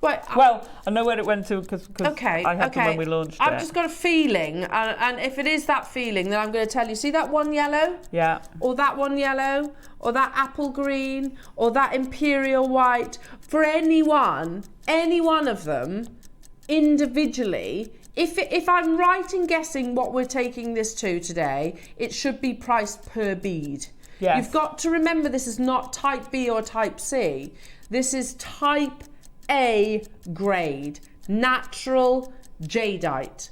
Right. Well, I know where it went to because I had them when we launched it. I've just got a feeling, and if it is that feeling, then I'm going to tell you. See that one yellow? Yeah. Or that one yellow? Or that apple green? Or that imperial white? For any one of them, individually. If I'm right in guessing what we're taking this to today, it should be priced per bead. Yes. You've got to remember this is not Type B or Type C. This is Type A grade, natural jadeite.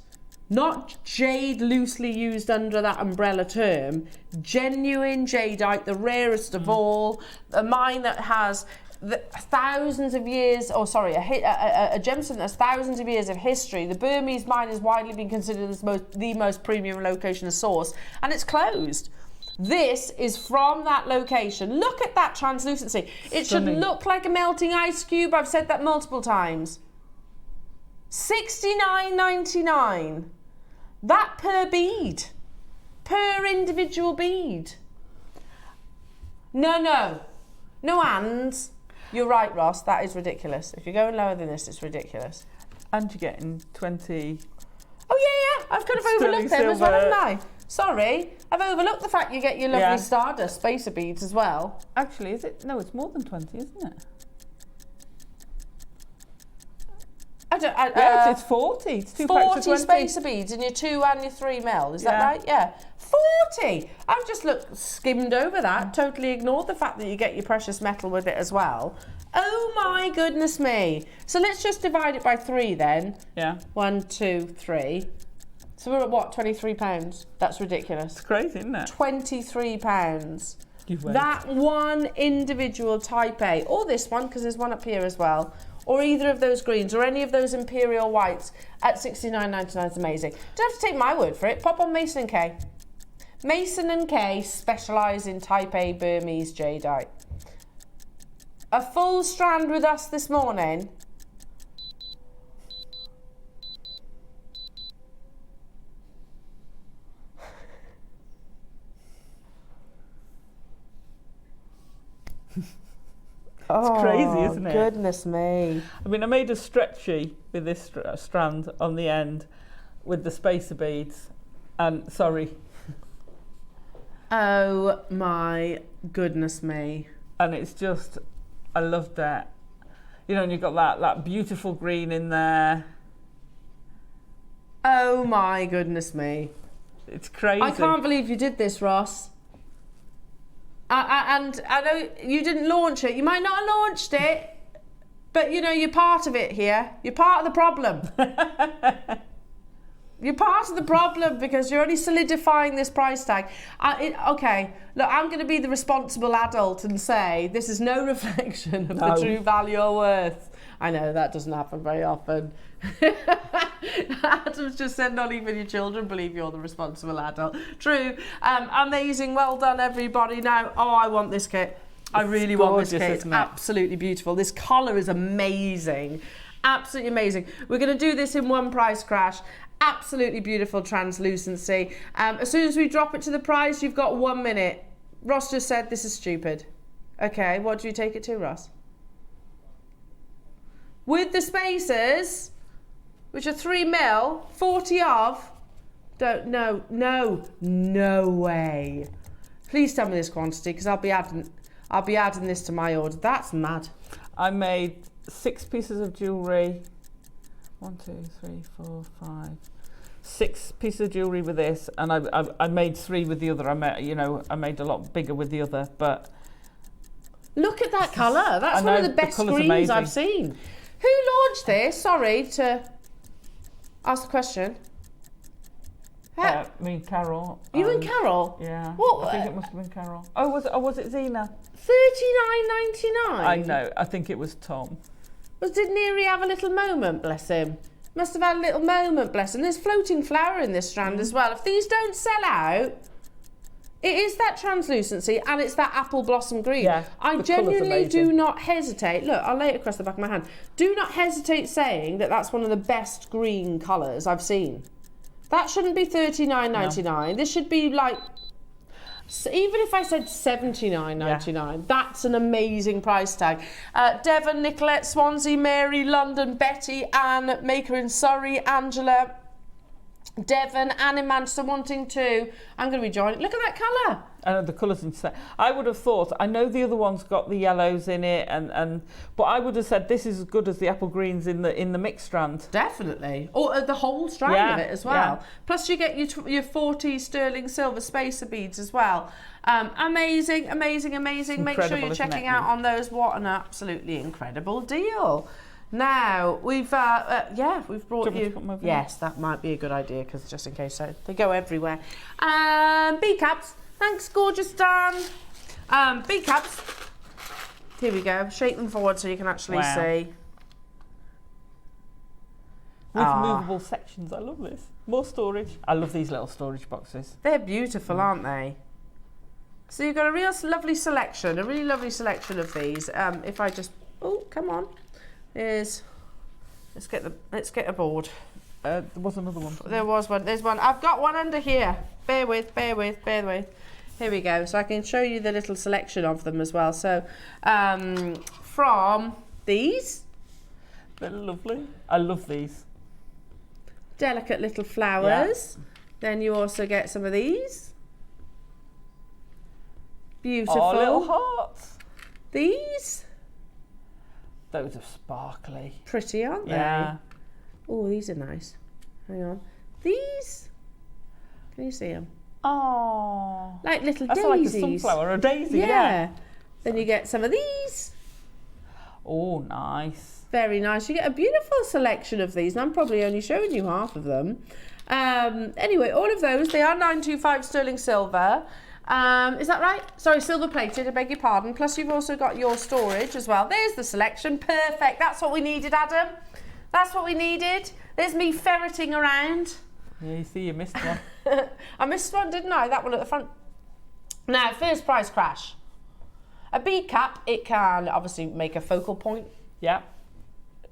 Not jade loosely used under that umbrella term. Genuine jadeite, the rarest of all. A mine that has thousands of years, a gemstone that has thousands of years of history. The Burmese mine has widely been considered as the most premium location of source, and it's closed. This is from that location. Look at that translucency. It should look like a melting ice cube. I've said that multiple times. $69.99. That per bead. Per individual bead. No ands. You're right, Ross, that is ridiculous. If you're going lower than this, it's ridiculous. And you're getting 20... Oh, yeah, I've kind of overlooked them as well, haven't I? Sorry, I've overlooked the fact you get your lovely Stardust spacer beads as well. Actually, is it? No, it's more than 20, isn't it? It's 40. It's 2 packs of 20. 40 spacer beads in your 2 and your 3 mil, is that right? Yeah. 40! I've just skimmed over that, totally ignored the fact that you get your precious metal with it as well. Oh my goodness me. So let's just divide it by 3 then. Yeah. 1, 2, 3. So we're at what, £23? That's ridiculous. It's crazy, isn't it? £23. That one individual Type A, or this one, because there's one up here as well, or either of those greens, or any of those imperial whites at $69.99 is amazing. Don't have to take my word for it. Pop on Mason & Kay. Mason & Kay specialise in Type A Burmese jadeite. A full strand with us this morning. It's crazy, isn't it? Goodness me. I mean, I made a stretchy with this strand on the end with the spacer beads. And, sorry. Oh, my goodness me. And it's just, I love that. You know, and you've got that beautiful green in there. Oh, my goodness me. It's crazy. I can't believe you did this, Ross. And I know you didn't launch it. You might not have launched it, but you know, you're part of it here. You're part of the problem. You're part of the problem because you're only solidifying this price tag. Okay, look, I'm going to be the responsible adult and say this is no reflection of the true value or worth. I know that doesn't happen very often. Adam's just said, not even your children believe you're the responsible adult. True. Amazing. Well done, everybody. Now, I want this kit. I really want this kit. It's absolutely beautiful. This collar is amazing. Absolutely amazing. We're going to do this in one price crash. Absolutely beautiful translucency. As soon as we drop it to the price, you've got 1 minute. Ross just said this is stupid. Okay, what do you take it to, Ross? With the spacers, which are 3 mil, 40 of, no way. Please tell me this quantity, because I'll be adding this to my order. That's mad. I made 6 pieces of jewellery. 1, 2, 3, 4, 5. 6 pieces of jewellery with this, and I made 3 with the other. I made a lot bigger with the other, but look at that colour. That's one of the best greens I've seen. Who launched this? Sorry to ask the question. Me and Carol. You and Carol? Yeah. What? I think it must have been Carol. Oh, was it Zena? $39.99. I know. I think it was Tom. Did Neary have a little moment, bless him? Must have had a little moment, bless him. There's floating flower in this strand as well. If these don't sell out, it is that translucency and it's that apple blossom green. Yeah, I genuinely do not hesitate. Look, I'll lay it across the back of my hand. Do not hesitate saying that that's one of the best green colours I've seen. That shouldn't be $39.99. No. This should be like, even if I said $79.99, that's an amazing price tag. Devon, Nicolette, Swansea, Mary, London, Betty, Anne, Maker in Surrey, Angela, Devon, Anne in Manchester wanting to. I'm going to be joining. Look at that colour. I know the colours insane. I would have thought, I know the other one's got the yellows in it, but I would have said this is as good as the apple greens in the mixed strand. Definitely. Or the whole strand of it as well. Yeah. Plus you get your 40 sterling silver spacer beads as well. Amazing, amazing, amazing. Make sure you're checking out on those. What an absolutely incredible deal. Now, we've brought you... Yes, that might be a good idea, because just in case, they go everywhere. Bead caps. Thanks, gorgeous Dan. Bead caps. Here we go. Shake them forward so you can actually see. With movable sections. I love this. More storage. I love these little storage boxes. They're beautiful, aren't they? So you've got a really lovely selection of these. If I just... Oh, come on. Let's get a board. There was another one. There was one. There's one. I've got one under here. Bear with. Here we go. So I can show you the little selection of them as well. So from these. They're lovely. I love these. Delicate little flowers. Yeah. Then you also get some of these. Beautiful. Oh, little hearts. These. Those are sparkly. Pretty, aren't they? Yeah. Oh, these are nice. Hang on. These. Can you see them? Oh. Like little daisies. That's like a sunflower or a daisy, yeah. Then you get some of these. Oh, nice. Very nice. You get a beautiful selection of these, and I'm probably only showing you half of them. Anyway, all of those, they are 925 sterling silver. Is that right? Sorry, silver plated, I beg your pardon. Plus you've also got your storage as well. There's the selection. Perfect. That's what we needed, Adam. That's what we needed. There's me ferreting around. Yeah, you see, you missed one. I missed one, didn't I? That one at the front. Now, first price crash. A bead cap, it can obviously make a focal point. Yeah.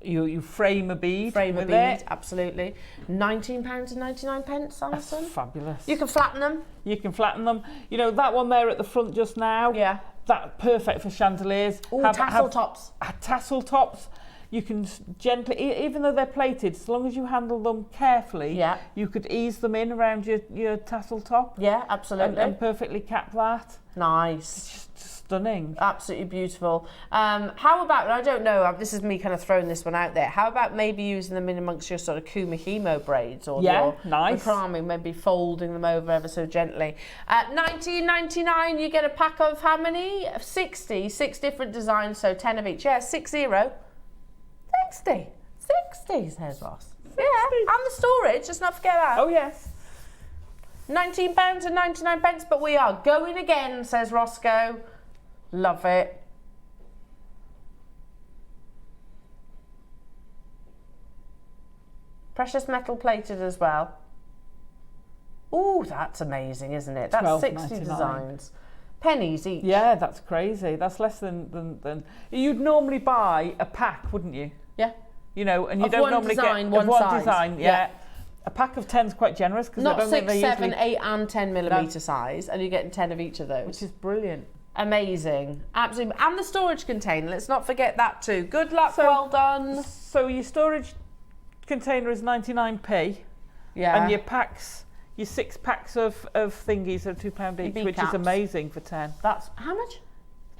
You frame a bead. Frame a bead, absolutely. £19.99, Alison. That's fabulous. You can flatten them. You can flatten them. You know, that one there at the front just now. Yeah. That's perfect for chandeliers. Oh, tassel tops. Tassel tops. You can gently, even though they're plated, as long as you handle them carefully, you could ease them in around your tassel top. Yeah, absolutely. And perfectly cap that. Nice. It's just stunning. Absolutely beautiful. How about, I don't know, this is me kind of throwing this one out there, how about maybe using them in amongst your sort of kumihimo braids or your nice. macrame, maybe folding them over ever so gently. At $19.99 you get a pack of how many? 60, 6 different designs, so 10 of each. Yeah, 60. 60, says Ross. 60. Yeah, and the storage, let's not forget that. Oh yes. £19.99, but we are going again, says Roscoe. Love it. Precious metal plated as well. Oh, that's amazing, isn't it? That's 60 $12.99. designs. Pennies each. Yeah, that's crazy. That's less than you'd normally buy a pack, wouldn't you? Yeah. You know, and you Of don't one normally design, get one one size. design. Yeah. A pack of 10's quite generous because I Not don't think 6, they 7, usually, 8 and 10 millimetre size, and you're getting 10 of each of those. which is brilliant. Amazing. Absolutely. And the storage container, let's not forget that too. Good luck, So- well done. So your storage container is 99p, Yeah. and your packs, your 6 packs of thingies are £2 each, bee which caps. is amazing for 10. That's how much?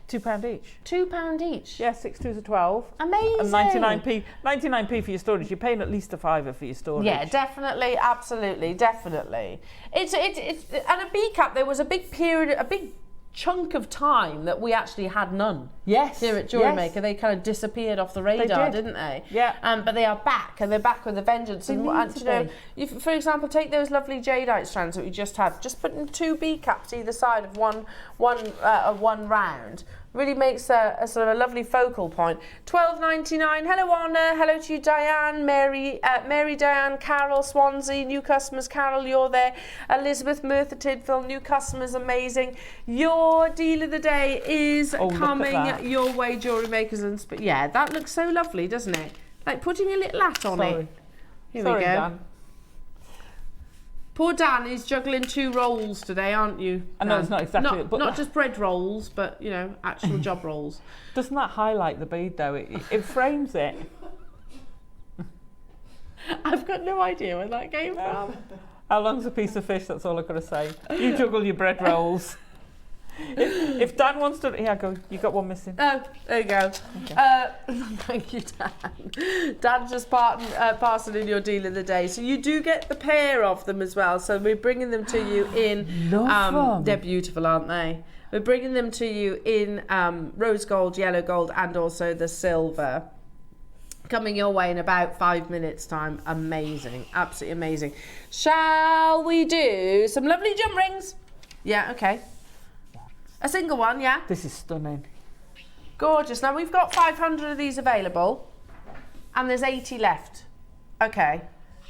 £2 each. £2 each. Yeah, 6 twos are 12. Amazing. And 99p for your storage. You're paying at least a £5 for your storage. Yeah, definitely, absolutely, definitely. It's and a B cap. There was a big period, a big chunk of time that we actually had none. Yes. Here at Jewellery yes. Maker, they kind of disappeared off the radar, did. didn't they? Yeah. But they are back, and they're back with a vengeance. They And need to you know, be. if, for example, take those lovely jadeite strands that we just had. Just putting 2 B caps either side of one round really makes a sort of a lovely focal point. £12.99. Hello Anna, hello to you Diane, Mary, Diane, Carol, Swansea, new customers. Carol, you're there. Elizabeth, Merthyr Tydfil, new customers, amazing. Your deal of the day is look at coming that. your way, Jewellery Makers. And yeah, that looks so lovely, doesn't it? Like putting a little hat on it. Here Sorry, we go. Dan. Poor Dan is juggling 2 roles today, aren't you? I know Dan? it's not exactly it, but not just bread rolls, but you know, actual job rolls. Doesn't that highlight the bead though? It frames it. I've got no idea where that came from. How long's a piece of fish? That's all I've got to say. You juggle your bread rolls. If Dan wants to, here I go. You got one missing. Oh, there you go. Okay. Thank you, Dan. Dan just passing in your deal of the day. So you do get the pair of them as well. So we're bringing them to you in. Love them. They're beautiful, aren't they? We're bringing them to you in rose gold, yellow gold, and also the silver. Coming your way in about 5 minutes' time. Amazing, absolutely amazing. Shall we do some lovely jump rings? Yeah, okay. A single one, yeah? This is stunning. Gorgeous. Now we've got 500 of these available and there's 80 left. Okay.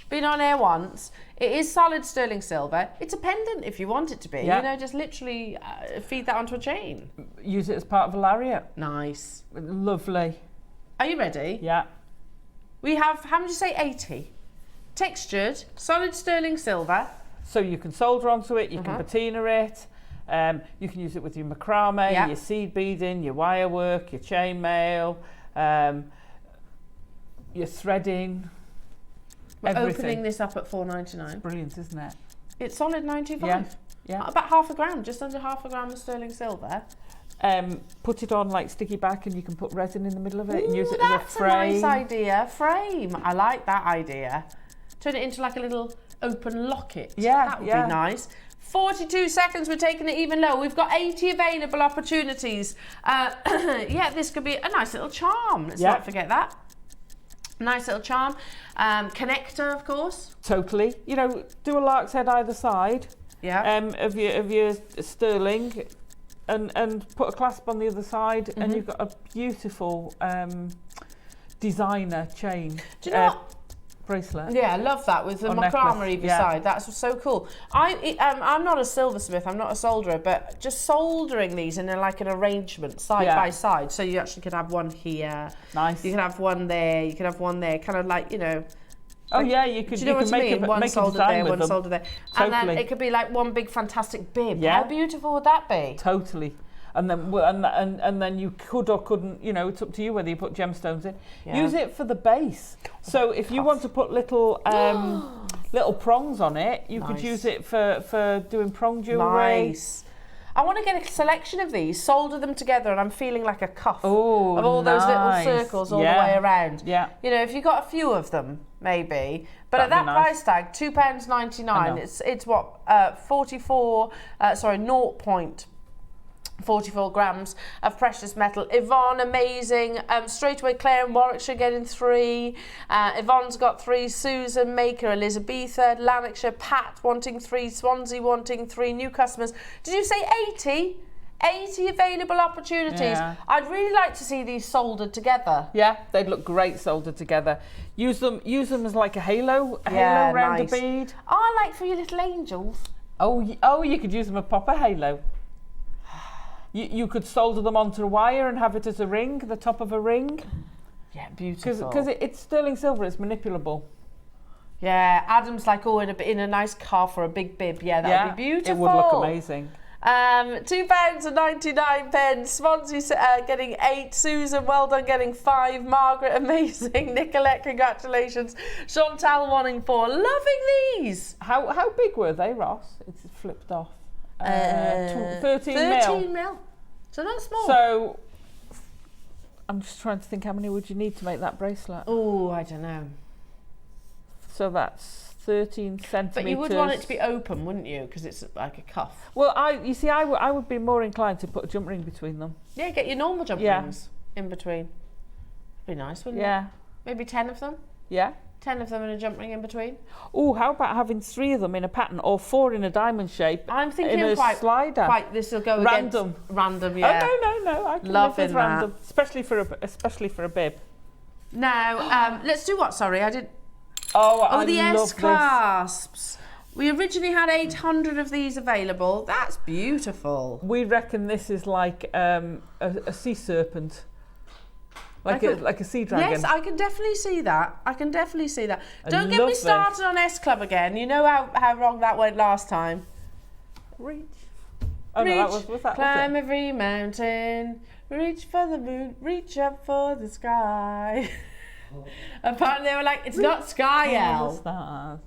Been on air once. It is solid sterling silver. It's a pendant if you want it to be. Yeah. You know, just literally feed that onto a chain. Use it as part of a lariat. Nice. Lovely. Are you ready? Yeah. We have, how would you say, 80? Textured, solid sterling silver. So you can solder onto it, you can patina it, you can use it with your macrame, Yeah. your seed beading, your wire work, your chainmail, your threading, We're everything. opening this up at £4.99. Brilliant, isn't it? It's solid 95. Yeah. Yeah. About half a gram, just under half a gram of sterling silver. Put it on like sticky back and you can put resin in the middle of it and use Ooh, it as a that's frame. nice idea. Frame. I like that idea. Turn it into like a little open locket. Yeah, That would yeah. be nice. 42 seconds, we're taking it even low. We've got 80 available opportunities. Yeah, this could be a nice little charm. Let's Yeah. not forget that. Nice little charm. Connector, of course. Totally. You know, do a lark's head either side Yeah. of your sterling and put a clasp on the other side and you've got a beautiful designer chain. Do you know what? Bracelet. Yeah, I love that with the Or macrame necklace, either yeah. side. That's so cool. I'm not a silversmith, I'm not a solderer, but just soldering these in like an arrangement side Yeah. by side. So you actually could have one here, Nice. you could have one there, you could have one there, kind of like, you know. Oh yeah, you could. Do you know you what can I make mean? a, One make a soldered design there, with one them. soldered there. And then Totally. it could be like one big fantastic bib. Yeah. How beautiful would that be? Totally. And then and then you could or couldn't, you know, it's up to you whether you put gemstones in. Yeah. Use it for the base. So if you want to put little little prongs on it, you could Nice. use it for doing prong jewellery. Nice. I want to get a selection of these, solder them together, and I'm feeling like a cuff Oh, of all those little nice. circles all Yeah. the way around. Yeah. You know, if you got a few of them, maybe. But That'd at be that nice. price tag, £2.99, know. it's what 0.44 grams of precious metal. Yvonne, amazing. Straight away, Claire and Warwickshire getting 3. Yvonne's got 3. Susan, Maker, Elizabetha, Lanarkshire, Pat wanting 3. Swansea wanting 3. New customers. Did you say 80? 80 available opportunities. Yeah. I'd really like to see these soldered together. Yeah, they'd look great soldered together. Use them as like a halo Yeah, round nice. a bead. I like for your little angels. Oh, you could use them a proper halo. You could solder them onto a wire and have it as a ring, the top of a ring. Yeah, beautiful. Because it's sterling silver, it's manipulable. Yeah, Adam's like, oh, in a nice cuff or a big bib. Yeah, that would be beautiful. It would look amazing. £2.99. Swansea getting 8. Susan, well done, getting 5. Margaret, amazing. Nicolette, congratulations. Chantal wanting 4. Loving these. How big were they, Ross? It's flipped off. 13 mil. So not small. So I'm just trying to think, how many would you need to make that bracelet? Oh, I don't know. So that's 13 centimetres. But you would want it to be open, wouldn't you? Because it's like a cuff. Well, I would be more inclined to put a jump ring between them. Yeah, get your normal jump rings in between. Be nice, wouldn't it? Maybe 10 of them. Yeah. 10 of them and a jump ring in between. Oh, how about having 3 of them in a pattern or 4 in a diamond shape? I'm thinking in a slider. This will go random. Random, yeah. Oh no! I can live with random, especially for a bib. Now, let's do what? Sorry, I did. Oh, the love S clasps. We originally had 800 of these available. That's beautiful. We reckon this is like a sea serpent. Like a sea dragon. Yes, I can definitely see that. Don't get me love started on S Club again. You know how wrong that went last time. Reach. Reach, no, was that, climb every mountain, reach for the moon, reach up for the sky. Apparently they were like, it's not sky, Elle.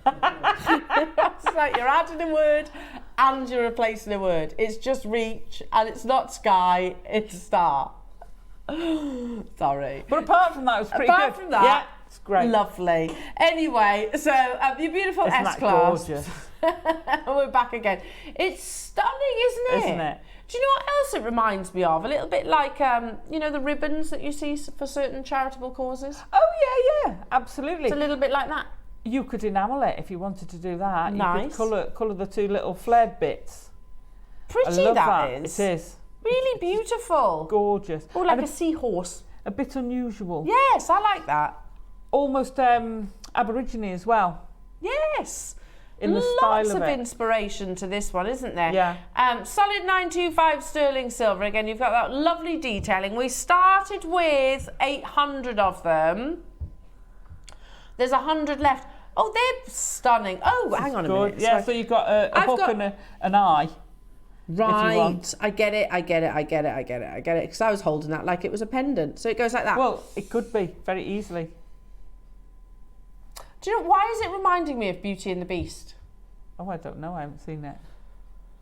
It's like you're adding a word and you're replacing a word. It's just reach, and it's not sky, it's star. Sorry. But apart from that, it was pretty good. Apart from that, yeah, it's great. Lovely. Anyway, so your beautiful S class. Gorgeous? We're back again. It's stunning, isn't it? Isn't it? Do you know what else it reminds me of? A little bit like, you know, the ribbons that you see for certain charitable causes? Oh, yeah, absolutely. It's a little bit like that. You could enamel it if you wanted to do that. Nice. You could colour the 2 little flared bits. Pretty, I love that is. is. It is. Really beautiful. Gorgeous. Or like a seahorse. A bit unusual. Yes, I like that. Almost Aborigine as well. Yes. In the style Lots of of it. inspiration to this one, isn't there? Yeah. Solid 925 sterling silver. Again, you've got that lovely detailing. We started with 800 of them. There's 100 left. Oh, they're stunning. Oh, hang on a minute. Yeah, so you've got a hook and an eye. Right, I get it. Because I was holding that like it was a pendant. So it goes like that. Well, it could be, very easily. Do you know, why is it reminding me of Beauty and the Beast? Oh, I don't know, I haven't seen it.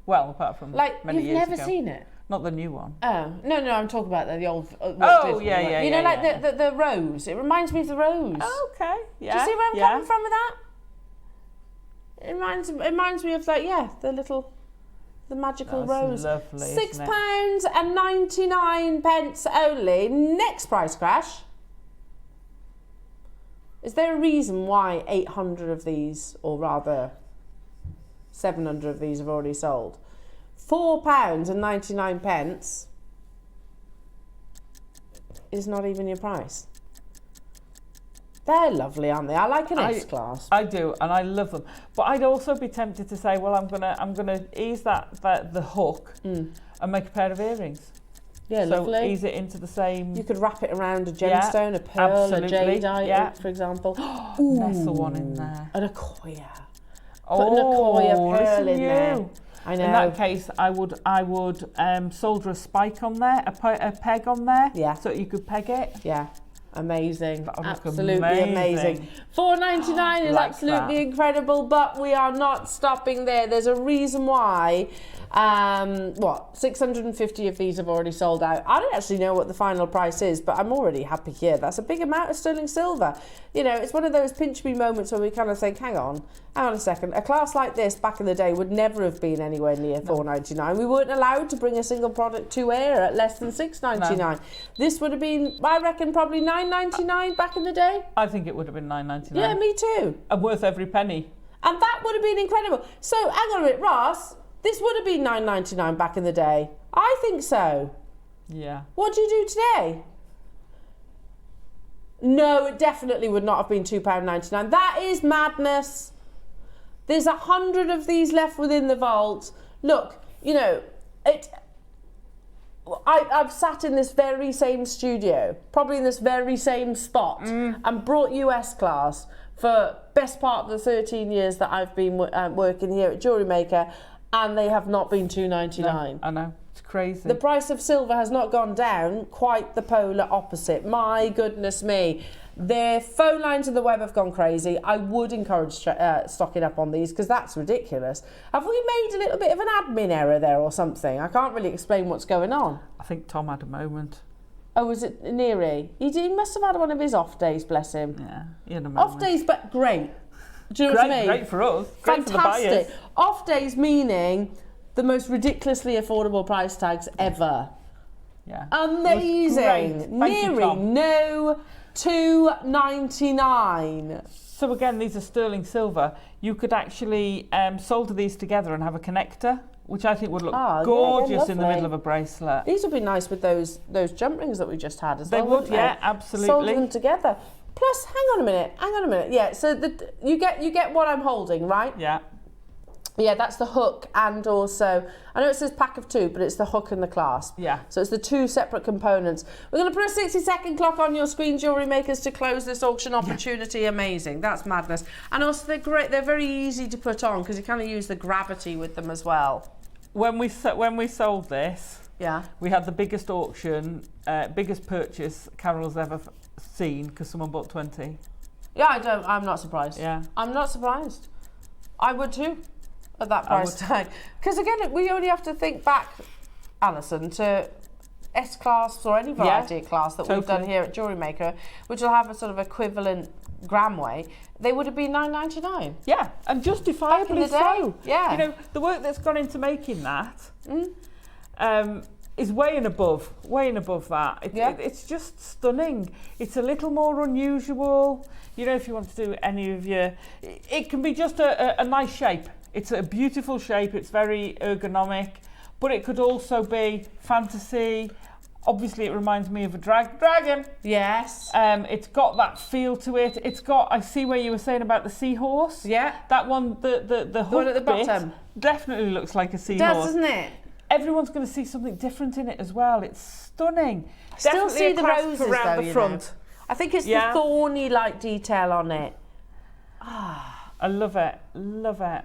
Well, apart from like, many you've years never ago. seen it? Not the new one. Oh, no, I'm talking about the old... yeah. You know, like the rose. It reminds me of the rose. Oh, okay, yeah. Do you see where I'm coming from with that? It reminds me of, like, the magical rose. Lovely, £6.99 only. Next price crash. Is there a reason why 800 of these, or rather 700 of these have already sold? £4.99 is not even your price. They're lovely, aren't they? I like an S class. I do, and I love them. But I'd also be tempted to say, well, I'm gonna ease the hook and make a pair of earrings. Yeah, so lovely. Ease it into the same. You could wrap it around a gemstone, a pearl, a jadeite, for example. Nestle one in there. An Akoya. Put an Akoya pearl in there. I know. In that case, I would solder a spike on there, a peg on there. Yeah. So you could peg it. Yeah. Amazing. That would look Absolutely amazing. $4.99 is absolutely incredible, but we are not stopping there. There's a reason why. 650 of these have already sold out. I don't actually know what the final price is, but I'm already happy here. That's a big amount of sterling silver. You know, it's one of those pinch me moments where we kind of think, hang on a second. A class like this back in the day would never have been anywhere near $4.99. We weren't allowed to bring a single product to air at less than $6.99. No. This would have been, I reckon, probably $9.99 back in the day. I think it would have been $9.99. Yeah, me too. And worth every penny. And that would have been incredible. So hang on a minute, Ross, this would have been £9.99 back in the day. I think so. Yeah. What do you do today? No, it definitely would not have been £2.99. That is madness. There's 100 of these left within the vault. Look, you know, I've sat in this very same studio, probably in this very same spot, and brought US class for best part of the 13 years that I've been working here at Jewellery Maker, and they have not been £2.99. No, I know, it's crazy. The price of silver has not gone down, quite the polar opposite. My goodness me. Their phone lines on the web have gone crazy. I would encourage stocking up on these because that's ridiculous. Have we made a little bit of an admin error there or something? I can't really explain what's going on. I think Tom had a moment. Oh, was it Neary? He must have had one of his off days, bless him. Yeah, he had a moment. Off days, but great. Do you know what I mean? Great for us. Great Fantastic. for the buyers. Off days meaning the most ridiculously affordable price tags ever. Yeah. Amazing. Neary, no £2.99. So again, these are sterling silver. You could actually solder these together and have a connector, which I think would look gorgeous in the middle of a bracelet. These would be nice with those jump rings that we just had as well. They would, yeah, absolutely. Solder them together. Plus, hang on a minute. Yeah, so you get what I'm holding, right? Yeah. Yeah, that's the hook, and also, I know it says pack of 2, but it's the hook and the clasp. Yeah. So it's the 2 separate components. We're going to put a 60-second clock on your screen, Jewellery Makers, to close this auction opportunity. Yeah. Amazing. That's madness. And also, they're great. They're very easy to put on because you kind of use the gravity with them as well. When we sold this, we had the biggest auction, biggest purchase Carol's ever seen because someone bought 20. Yeah, I'm not surprised. Yeah. I'm not surprised. I would too. At that price tag. Because again, we only have to think back, Alison, to S-class or any variety of class that we've done here at Jewellery Maker, which will have a sort of equivalent gram weight. They would have been £9.99. Yeah, and justifiably so. Yeah. You know, the work that's gone into making that is way and above that. It's just stunning. It's a little more unusual. You know, if you want to do any of your... It can be just a nice shape. It's a beautiful shape, it's very ergonomic, but it could also be fantasy. Obviously, it reminds me of a dragon. Yes. It's got that feel to it. It's got, I see where you were saying about the seahorse. Yeah. That one, the hook one at the bottom. Definitely looks like a seahorse. It does, doesn't it? Everyone's going to see something different in it as well. It's stunning. I still see the roses around though, the front. Know. I think it's the thorny like detail on it. I love it. Love it.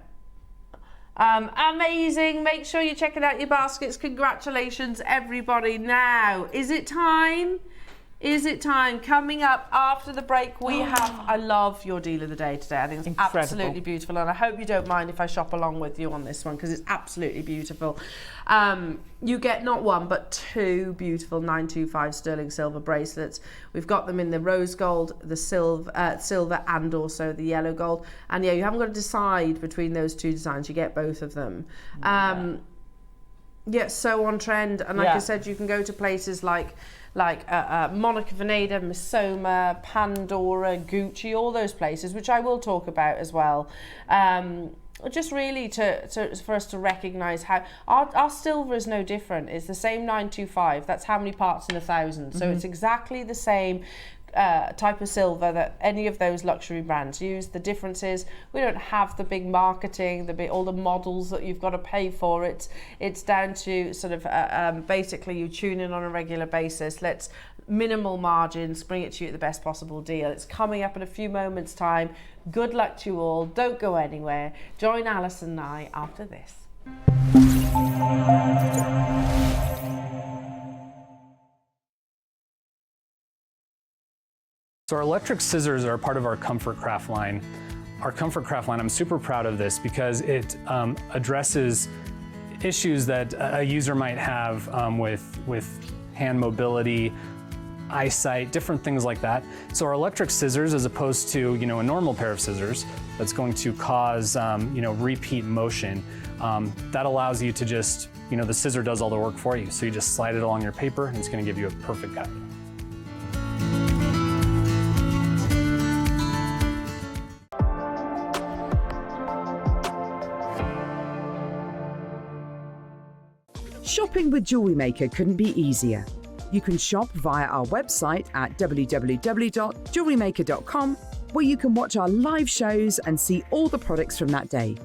Amazing. Make sure you're checking out your baskets. Congratulations, everybody. Now, is it time? Is it time? Coming up after the break, we have, I love your deal of the day today. I think it's incredible. Absolutely beautiful. And I hope you don't mind if I shop along with you on this one because it's absolutely beautiful. You get not one, but 2 beautiful 925 sterling silver bracelets. We've got them in the rose gold, the silver, and also the yellow gold. And yeah, you haven't got to decide between those 2 designs. You get both of them. Yeah, so on trend. And like I said, you can go to places like Monica Veneda, Missoma, Pandora, Gucci, all those places, which I will talk about as well. Just really for us to recognise how our silver is no different. It's the same 925. That's how many parts in 1,000. So it's exactly the same type of silver that any of those luxury brands use. The difference is we don't have the big marketing, all the models that you've got to pay for. It's down to sort of basically you tune in on a regular basis. Let's minimal margins, bring it to you at the best possible deal. It's coming up in a few moments' time. Good luck to you all. Don't go anywhere. Join Alison and I after this. So our electric scissors are part of our Comfort Craft line. Our Comfort Craft line, I'm super proud of this because it addresses issues that a user might have with hand mobility, eyesight, different things like that. So our electric scissors, as opposed to a normal pair of scissors that's going to cause repeat motion, that allows you to just the scissor does all the work for you. So you just slide it along your paper and it's going to give you a perfect cut. Shopping with Jewellery Maker couldn't be easier. You can shop via our website at www.jewellerymaker.com, where you can watch our live shows and see all the products from that day.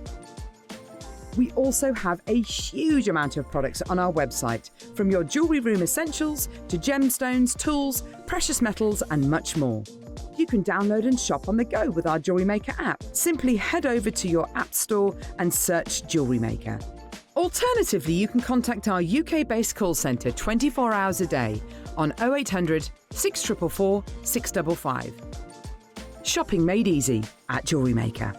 We also have a huge amount of products on our website, from your jewellery room essentials to gemstones, tools, precious metals and much more. You can download and shop on the go with our Jewellery Maker app. Simply head over to your app store and search Jewellery Maker. Alternatively, you can contact our UK-based call centre 24 hours a day on 0800 644 655. Shopping made easy at Jewellery Maker.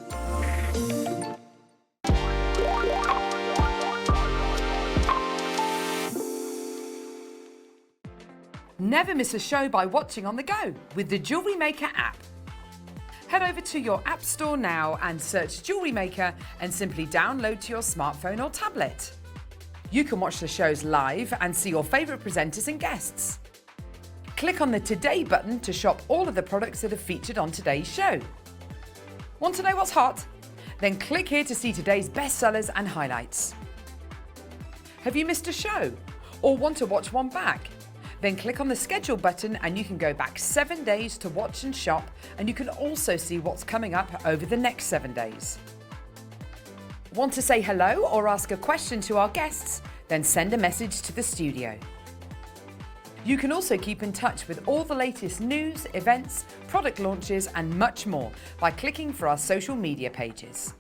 Never miss a show by watching on the go with the Jewellery Maker app. Head over to your app store now and search Jewellery Maker and simply download to your smartphone or tablet. You can watch the shows live and see your favourite presenters and guests. Click on the Today button to shop all of the products that are featured on today's show. Want to know what's hot? Then click here to see today's bestsellers and highlights. Have you missed a show or want to watch one back? Then click on the schedule button and you can go back 7 days to watch and shop, and you can also see what's coming up over the next 7 days. Want to say hello or ask a question to our guests? Then send a message to the studio. You can also keep in touch with all the latest news, events, product launches and much more by clicking for our social media pages.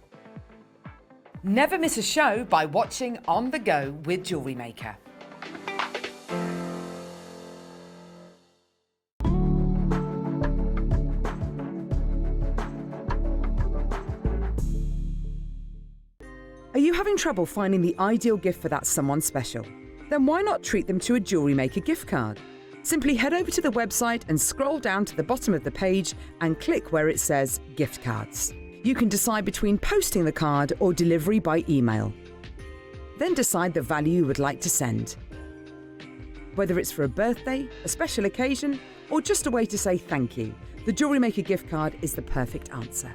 Never miss a show by watching on the go with Jewellery Maker. Are you having trouble finding the ideal gift for that someone special? Then why not treat them to a Jewellery Maker gift card? Simply head over to the website and scroll down to the bottom of the page and click where it says Gift Cards. You can decide between posting the card or delivery by email. Then decide the value you would like to send. Whether it's for a birthday, a special occasion, or just a way to say thank you, the Jewellery Maker gift card is the perfect answer.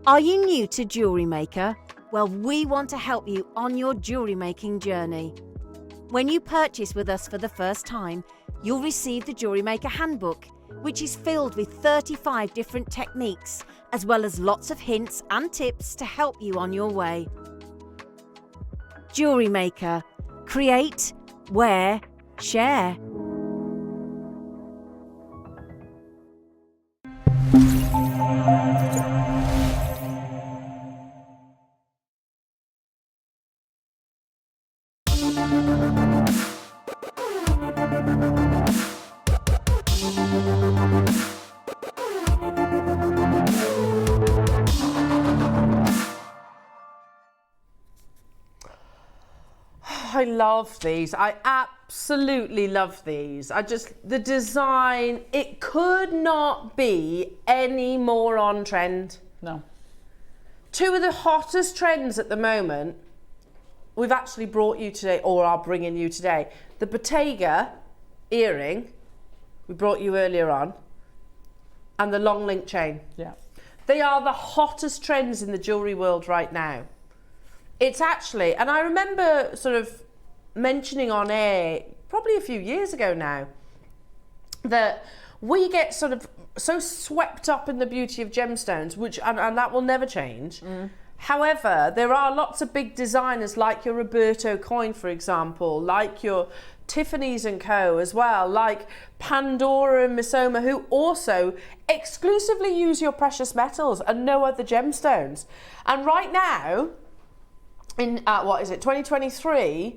Are you new to Jewellery Maker? Well, we want to help you on your jewellery making journey. When you purchase with us for the first time, you'll receive the Jewellery Maker Handbook, which is filled with 35 different techniques, as well as lots of hints and tips to help you on your way. Jewellery Maker. Create, wear, share. I love these. I absolutely love these. The design, it could not be any more on trend. No. Two of the hottest trends at the moment, we've actually brought you today, or are bringing you today. The Bottega earring, we brought you earlier on, and the long link chain. Yeah. They are the hottest trends in the jewellery world right now. It's actually, and I remember sort of mentioning on air, probably a few years ago now, that we get sort of so swept up in the beauty of gemstones, which, and that will never change. However, there are lots of big designers like your Roberto Coin, for example, like your Tiffany's & Co as well, like Pandora and Missoma, who also exclusively use your precious metals and no other gemstones. And right now, in 2023,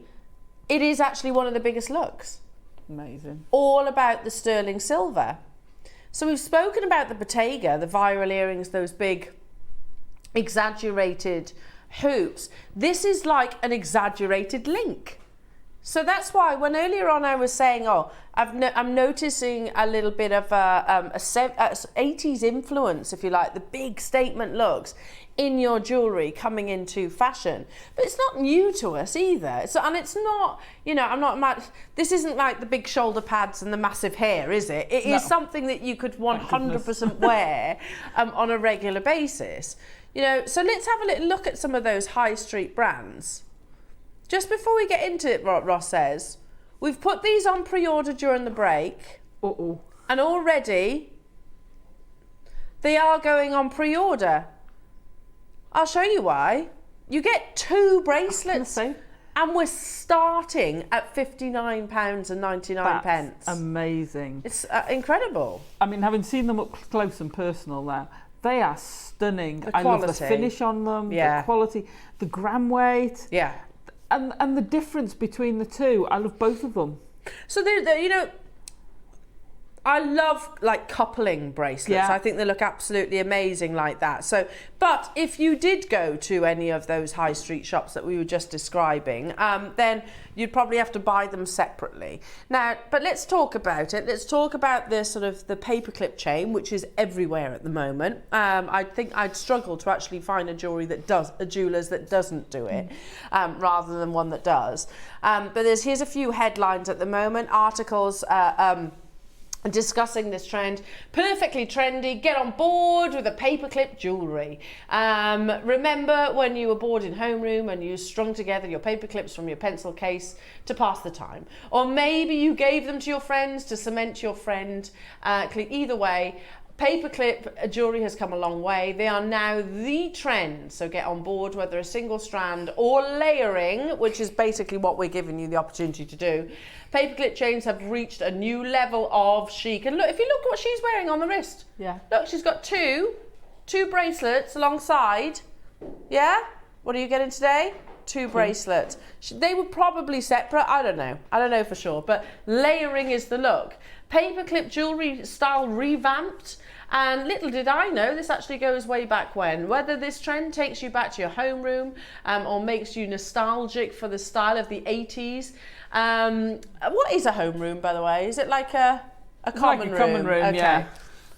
it is actually one of the biggest looks. Amazing. All about the sterling silver. So we've spoken about the Bottega, the viral earrings, those big exaggerated hoops. This is like an exaggerated link. So that's why when earlier on I was saying, oh, I'm noticing a little bit of a 80s influence, if you like, the big statement looks in your jewellery coming into fashion. But it's not new to us either. And it's not, you know, this isn't like the big shoulder pads and the massive hair, is it? It is something that you could 100% wear on a regular basis. You know, so let's have a little look at some of those high street brands. Just before we get into it, what Ross says, we've put these on pre-order during the break. And already they are going on pre-order. I'll show you why. You get 2 bracelets and we're starting at £59.99. That's amazing. It's incredible. I mean, having seen them up close and personal now, they are stunning. The I love the quality. finish on them, the quality, the gram weight. Yeah. And the difference between the two, I love both of them. So you know, I love like coupling bracelets. Yeah. I think they look absolutely amazing like that. So, but if you did go to any of those high street shops that we were just describing, then you'd probably have to buy them separately. Now, but let's talk about it. Let's talk about the sort of the paperclip chain, which is everywhere at the moment. I think I'd struggle to actually find a jeweler's that doesn't do it, rather than one that does. But here's a few headlines at the moment, articles. Discussing this trend. Perfectly trendy, get on board with a paperclip jewellery. Remember when you were bored in homeroom and you strung together your paperclips from your pencil case to pass the time? Or maybe you gave them to your friends to cement your friend. Either way, paperclip jewellery has come a long way. They are now the trend, so get on board, whether a single strand or layering, which is basically what we're giving you the opportunity to do. Paperclip chains have reached a new level of chic. And look, if you look at what she's wearing on the wrist. Yeah. Look, she's got two bracelets alongside. Yeah? What are you getting today? 2 bracelets. They were probably separate. I don't know for sure. But layering is the look. Paperclip jewellery style revamped. And little did I know, this actually goes way back when. Whether this trend takes you back to your homeroom or makes you nostalgic for the style of the 80s. What is a homeroom, by the way? Is it like a common room? Common room, okay. yeah.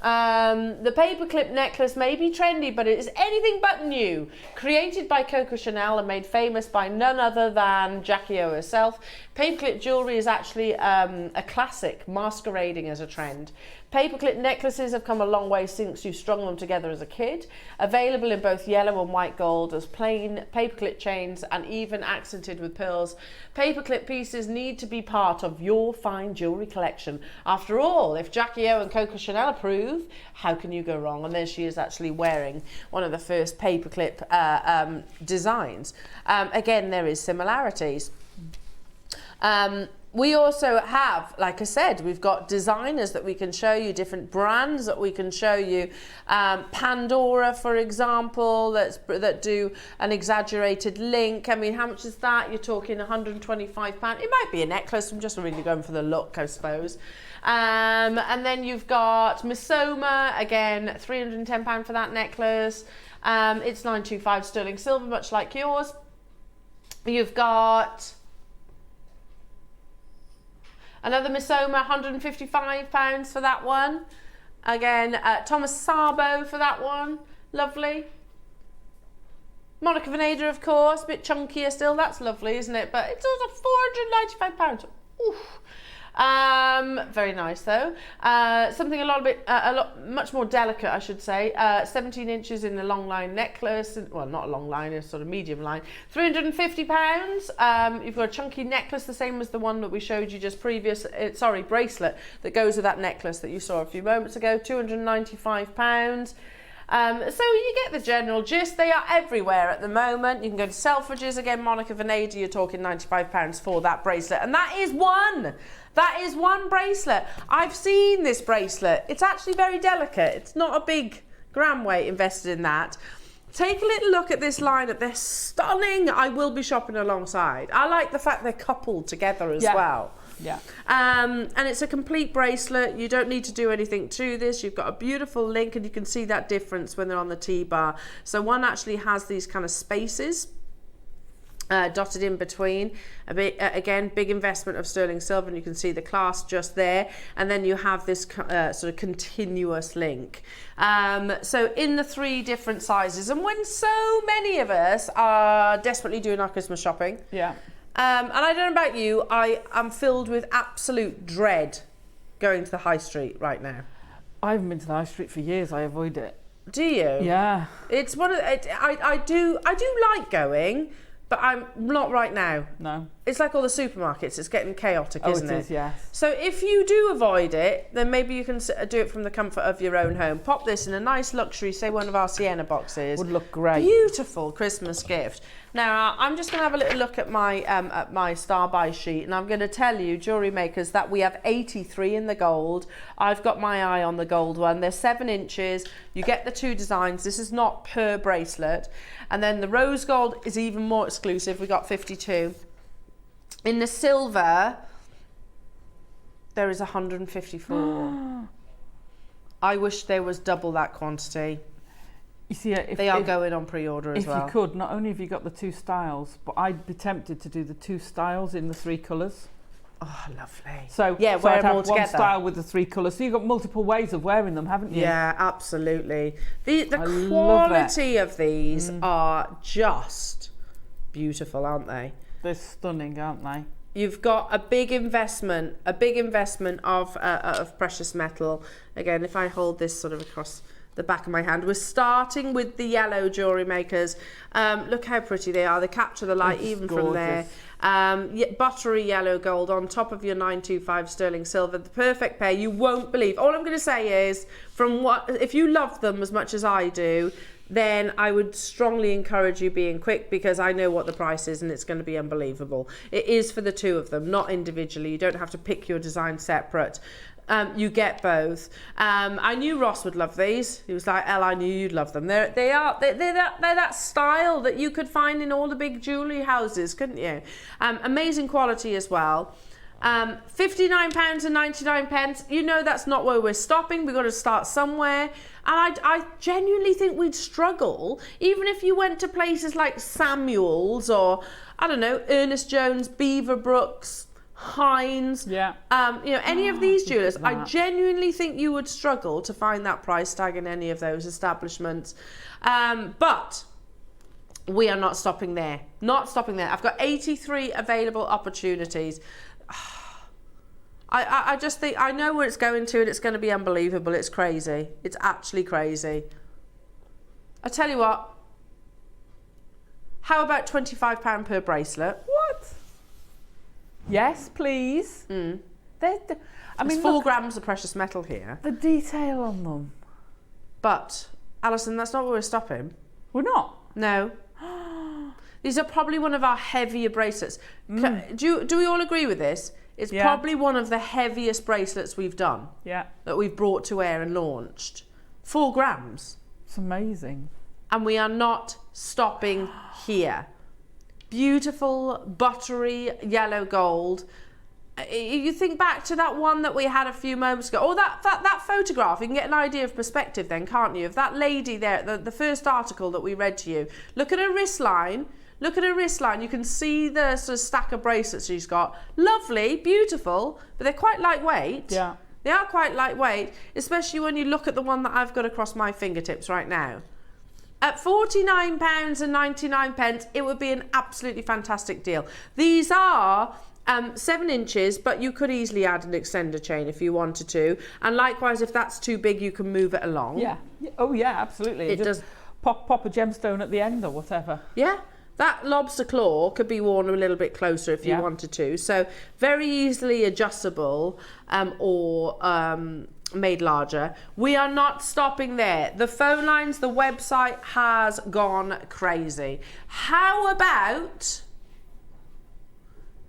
The paperclip necklace may be trendy, but it is anything but new. Created by Coco Chanel and made famous by none other than Jackie O herself, paperclip jewellery is actually a classic masquerading as a trend. Paperclip necklaces have come a long way since you strung them together as a kid. Available in both yellow and white gold as plain paperclip chains and even accented with pearls. Paperclip pieces need to be part of your fine jewellery collection. After all, if Jackie O and Coco Chanel approve, how can you go wrong? And there she is actually wearing one of the first paperclip designs. Again, there is similarities. We also have, like I said, we've got designers that we can show you, different brands that we can show you. Pandora, for example, that do an exaggerated link. I mean, how much is that? You're talking £125. It might be a necklace. I'm just really going for the look, I suppose. And then you've got Misoma, again, £310 for that necklace. It's 925 sterling silver, much like yours. You've got another Misoma, £155 for that one. Again, Thomas Sabo for that one. Lovely. Monica Veneda, of course, a bit chunkier still. That's lovely, isn't it? But it's also £495. Oof. Very nice though. Something a lot much more delicate, I should say. 17 inches in the long line necklace. Well, not a long line, a sort of medium line. £350. You've got a chunky necklace, the same as the one that we showed you just previous. Bracelet that goes with that necklace that you saw a few moments ago. £295. So you get the general gist. They are everywhere at the moment. You can go to Selfridges. Again, Monica Veneda, you're talking £95 for that bracelet. And that is one. That is one bracelet. I've seen this bracelet. It's actually very delicate. It's not a big gram weight invested in that. Take a little look at this lineup. They're stunning. I will be shopping alongside. I like the fact they're coupled together as well. Yeah. And it's a complete bracelet. You don't need to do anything to this. You've got a beautiful link, and you can see that difference when they're on the T-bar. So one actually has these kind of spaces dotted in between. Again, big investment of sterling silver, and you can see the clasp just there, and then you have this sort of continuous link. So in the 3 different sizes, and when so many of us are desperately doing our Christmas shopping, Yeah. and I don't know about you, I am filled with absolute dread going to the high street right now. I haven't been to the high street for years. I avoid it. Do you? Yeah. It's one of I do like going, but I'm not right now. No. It's like all the supermarkets. It's getting chaotic, Oh, isn't it? it is, yes. So if you do avoid it, then maybe you can do it from the comfort of your own home. Pop this in a nice luxury, say one of our Sienna boxes. Would look great. Beautiful Christmas gift. Now I'm just going to have a little look at my star buy sheet, and I'm going to tell you, Jewellery Makers, that we have 83 in the gold. I've got my eye on the gold one. They're 7 inches. You get the 2 designs. This is not per bracelet. And then the rose gold is even more exclusive. We got 52. In the silver, there is 154. I wish there was double that quantity. You see, if They are going on pre-order as well. If you could, not only have you got the 2 styles, but I'd be tempted to do the 2 styles in the 3 colours. Oh, lovely. So yeah, so wear I'd them all have one together. style with the 3 colours. So you've got multiple ways of wearing them, haven't you? Yeah, absolutely. The I love quality of these are just beautiful, aren't they? They're stunning, aren't they? You've got a big investment of precious metal. Again, if I hold this sort of across the back of my hand, we're starting with the yellow, Jewellery Makers. Look how pretty they are. They capture the light even from there. Buttery yellow gold on top of your 925 sterling silver. The perfect pair. You won't believe. All I'm going to say is, if you love them as much as I do, then I would strongly encourage you being quick, because I know what the price is and it's going to be unbelievable. It is for the 2 of them, not individually. You don't have to pick your design separate. You get both. I knew Ross would love these. He was like, Elle, I knew you'd love them. They're that style that you could find in all the big jewellery houses, couldn't you? Amazing quality as well. £59.99. You know that's not where we're stopping. We've got to start somewhere. And I genuinely think we'd struggle, even if you went to places like Samuel's or, I don't know, Ernest Jones, Beaverbrooks, Hines, any of these jewellers. I genuinely think you would struggle to find that price tag in any of those establishments. But we are not stopping there. Not stopping there. I've got 83 available opportunities. I just think I know where it's going to, and it's going to be unbelievable. It's crazy. It's actually crazy. I tell you what. How about £25 per bracelet? What? Yes, please. Mm. There's 4 grams of precious metal here. The detail on them. But, Alison, that's not where we're stopping. We're not? No. These are probably one of our heavier bracelets. Do we all agree with this? It's probably one of the heaviest bracelets we've done. Yeah. That we've brought to air and launched. 4 grams. It's amazing. And we are not stopping here. Beautiful, buttery yellow gold. You think back to that one that we had a few moments ago. Oh, that photograph. You can get an idea of perspective then, can't you? Of that lady there, the first article that we read to you. Look at her wrist line. Look at her wrist line. You can see the sort of stack of bracelets she's got. Lovely, beautiful, but they're quite lightweight. Yeah. They are quite lightweight, especially when you look at the one that I've got across my fingertips right now. At £49.99, it would be an absolutely fantastic deal. These are 7 inches, but you could easily add an extender chain if you wanted to. And likewise, if that's too big, you can move it along. Yeah. Oh, yeah, absolutely. It just does. Pop a gemstone at the end or whatever. Yeah. That lobster claw could be worn a little bit closer if you wanted to. So very easily adjustable or made larger. We are not stopping there. The phone lines, the website has gone crazy. How about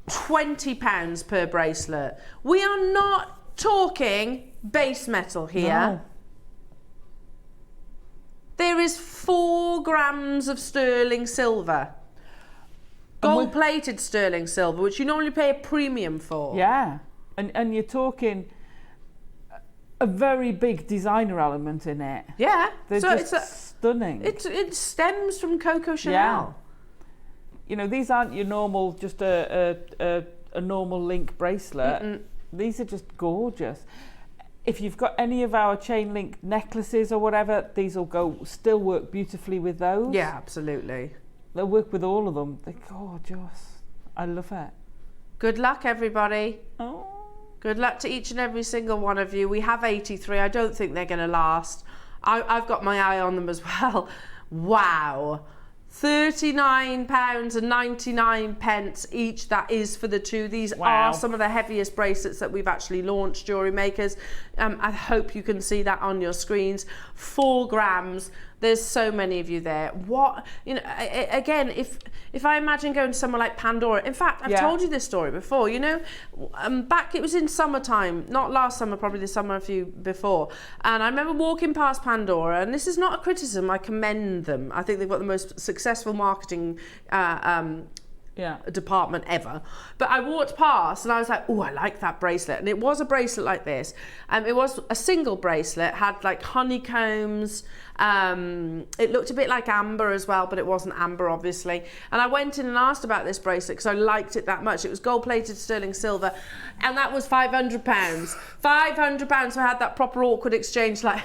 £20 per bracelet? We are not talking base metal here. No. There is 4 grams of sterling silver. Gold-plated sterling silver, which you normally pay a premium for. Yeah. And you're talking a very big designer element in it. Yeah. They're so just stunning. It stems from Coco Chanel. You know, these aren't your normal, just a normal link bracelet. These are just gorgeous. If you've got any of our chain link necklaces or whatever, these will still work beautifully with those. Yeah, absolutely. They'll work with all of them. They're gorgeous. I love it. Good luck, everybody. Oh. Good luck to each and every single one of you. We have 83. I don't think they're going to last. I've got my eye on them as well. Wow. £39.99 each. That is for the two. These are some of the heaviest bracelets that we've actually launched, Jewellery Makers. I hope you can see that on your screens. 4 grams. There's so many of you there. What, you know, again, if I imagine going to somewhere like Pandora, in fact, I've told you this story before, you know, back, it was in summertime, not last summer, probably the summer a few before. And I remember walking past Pandora, and this is not a criticism, I commend them. I think they've got the most successful marketing department ever. But I walked past and I was like, oh, I like that bracelet. And it was a bracelet like this. It was a single bracelet, had like honeycombs. It looked a bit like amber as well, but it wasn't amber, obviously. And I went in and asked about this bracelet because I liked it that much. It was gold-plated sterling silver, and that was £500. £500. So I had that proper awkward exchange, like.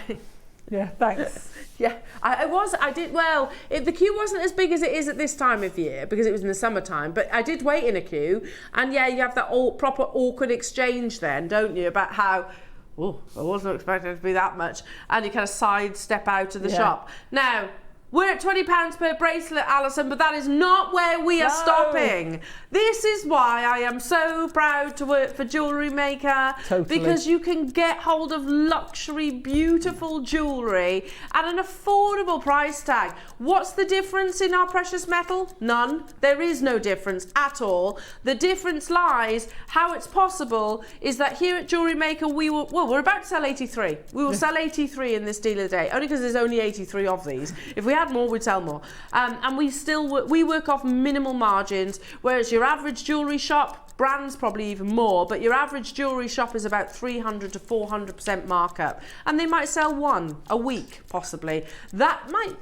Yeah, thanks. Yeah, the queue wasn't as big as it is at this time of year because it was in the summertime, but I did wait in a queue, and yeah, you have that proper awkward exchange then, don't you, about how, oh, I wasn't expecting it to be that much, and you kind of sidestep out of the shop. Now, we're at £20 per bracelet, Alison, but that is not where we are stopping. This is why I am so proud to work for Jewellery Maker. Totally. Because you can get hold of luxury, beautiful jewellery at an affordable price tag. What's the difference in our precious metal? None. There is no difference at all. The difference lies, how it's possible, is that here at Jewellery Maker, we're about to sell 83. We will sell 83 in this deal of the day, only because there's only 83 of these. If we had more, we'd sell more. And we work off minimal margins, whereas your average jewellery shop, brands probably even more, but your average jewellery shop is about 300 to 400% markup, and they might sell one a week, possibly. That might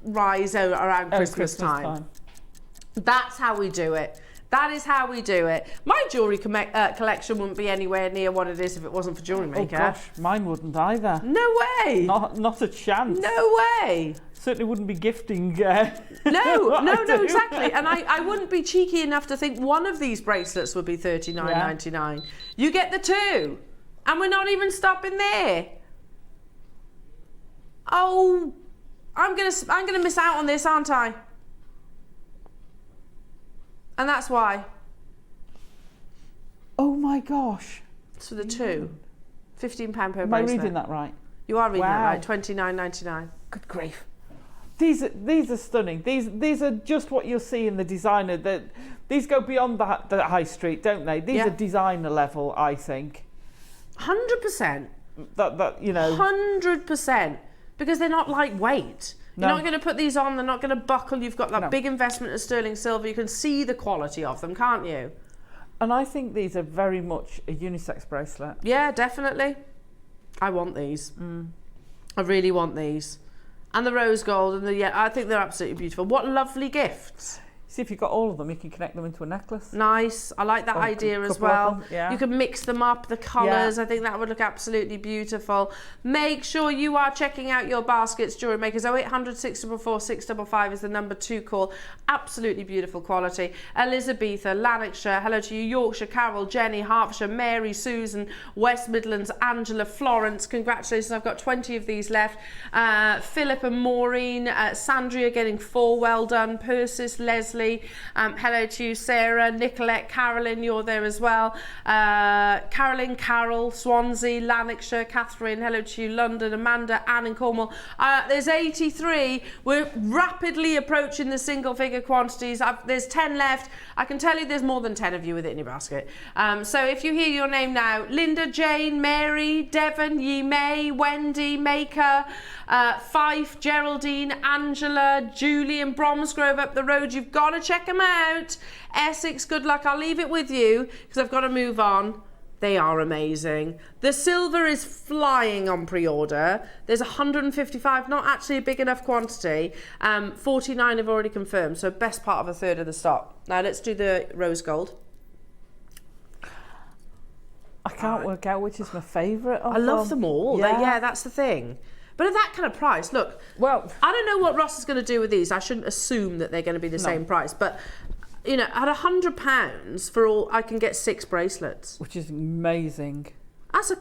rise around Christmas time. That's how we do it. That is how we do it. My jewellery collection wouldn't be anywhere near what it is if it wasn't for Jewellery Maker. Oh gosh, mine wouldn't either. No way. Not a chance. No way. Certainly wouldn't be gifting. No, exactly. And I wouldn't be cheeky enough to think one of these bracelets would be $39.99. You get the two, and we're not even stopping there. Oh, I'm gonna miss out on this, aren't I? And that's why. Oh my gosh. It's for the two. £15 per bracelet. Am I reading that right? You are reading that right. $29.99. Good grief. These are stunning. These are just what you'll see in the designer. These go beyond the high street, don't they? These are designer level, I think. 100%. That you know. 100%. Because they're not lightweight. No. You're not going to put these on, they're not going to buckle. You've got that big investment of sterling silver. You can see the quality of them, can't you? And I think these are very much a unisex bracelet. Yeah, definitely. I want these. I really want these. And the rose gold and I think they're absolutely beautiful. What lovely gifts. See, if you've got all of them, you can connect them into a necklace. Nice. I like that idea as well. You can mix them up, the colours. I think that would look absolutely beautiful. Make sure you are checking out your baskets, Jewellery Makers. 0800 644 655 is the number to call. Absolutely beautiful quality. Elizabetha, Lanarkshire, hello to you. Yorkshire, Carol, Jenny, Hertfordshire, Mary, Susan, West Midlands, Angela, Florence. Congratulations, I've got 20 of these left. Philip and Maureen, Sandria getting 4, well done. Persis, Leslie. Hello to you, Sarah, Nicolette, Carolyn, you're there as well. Carolyn, Carol, Swansea, Lanarkshire, Catherine, hello to you, London, Amanda, Anne in Cornwall. There's 83. We're rapidly approaching the single figure quantities. There's 10 left. I can tell you there's more than 10 of you with it in your basket. So if you hear your name now, Linda, Jane, Mary, Devon, Ye May, Wendy, Maker, Fife, Geraldine, Angela, Julian, Bromsgrove up the road. You've got to check them out. Essex, good luck. I'll leave it with you because I've got to move on. They are amazing. The silver is flying on pre-order. There's 155, not actually a big enough quantity. 49 have already confirmed, so best part of a third of the stock. Now let's do the rose gold. I can't work out which is my favourite of I love them all. Yeah. Yeah, that's the thing. But at that kind of price, look, Well, I don't know what Ross is going to do with these. I shouldn't assume that they're going to be the same price, but you know, at £100 for all, I can get 6 bracelets. which is amazing.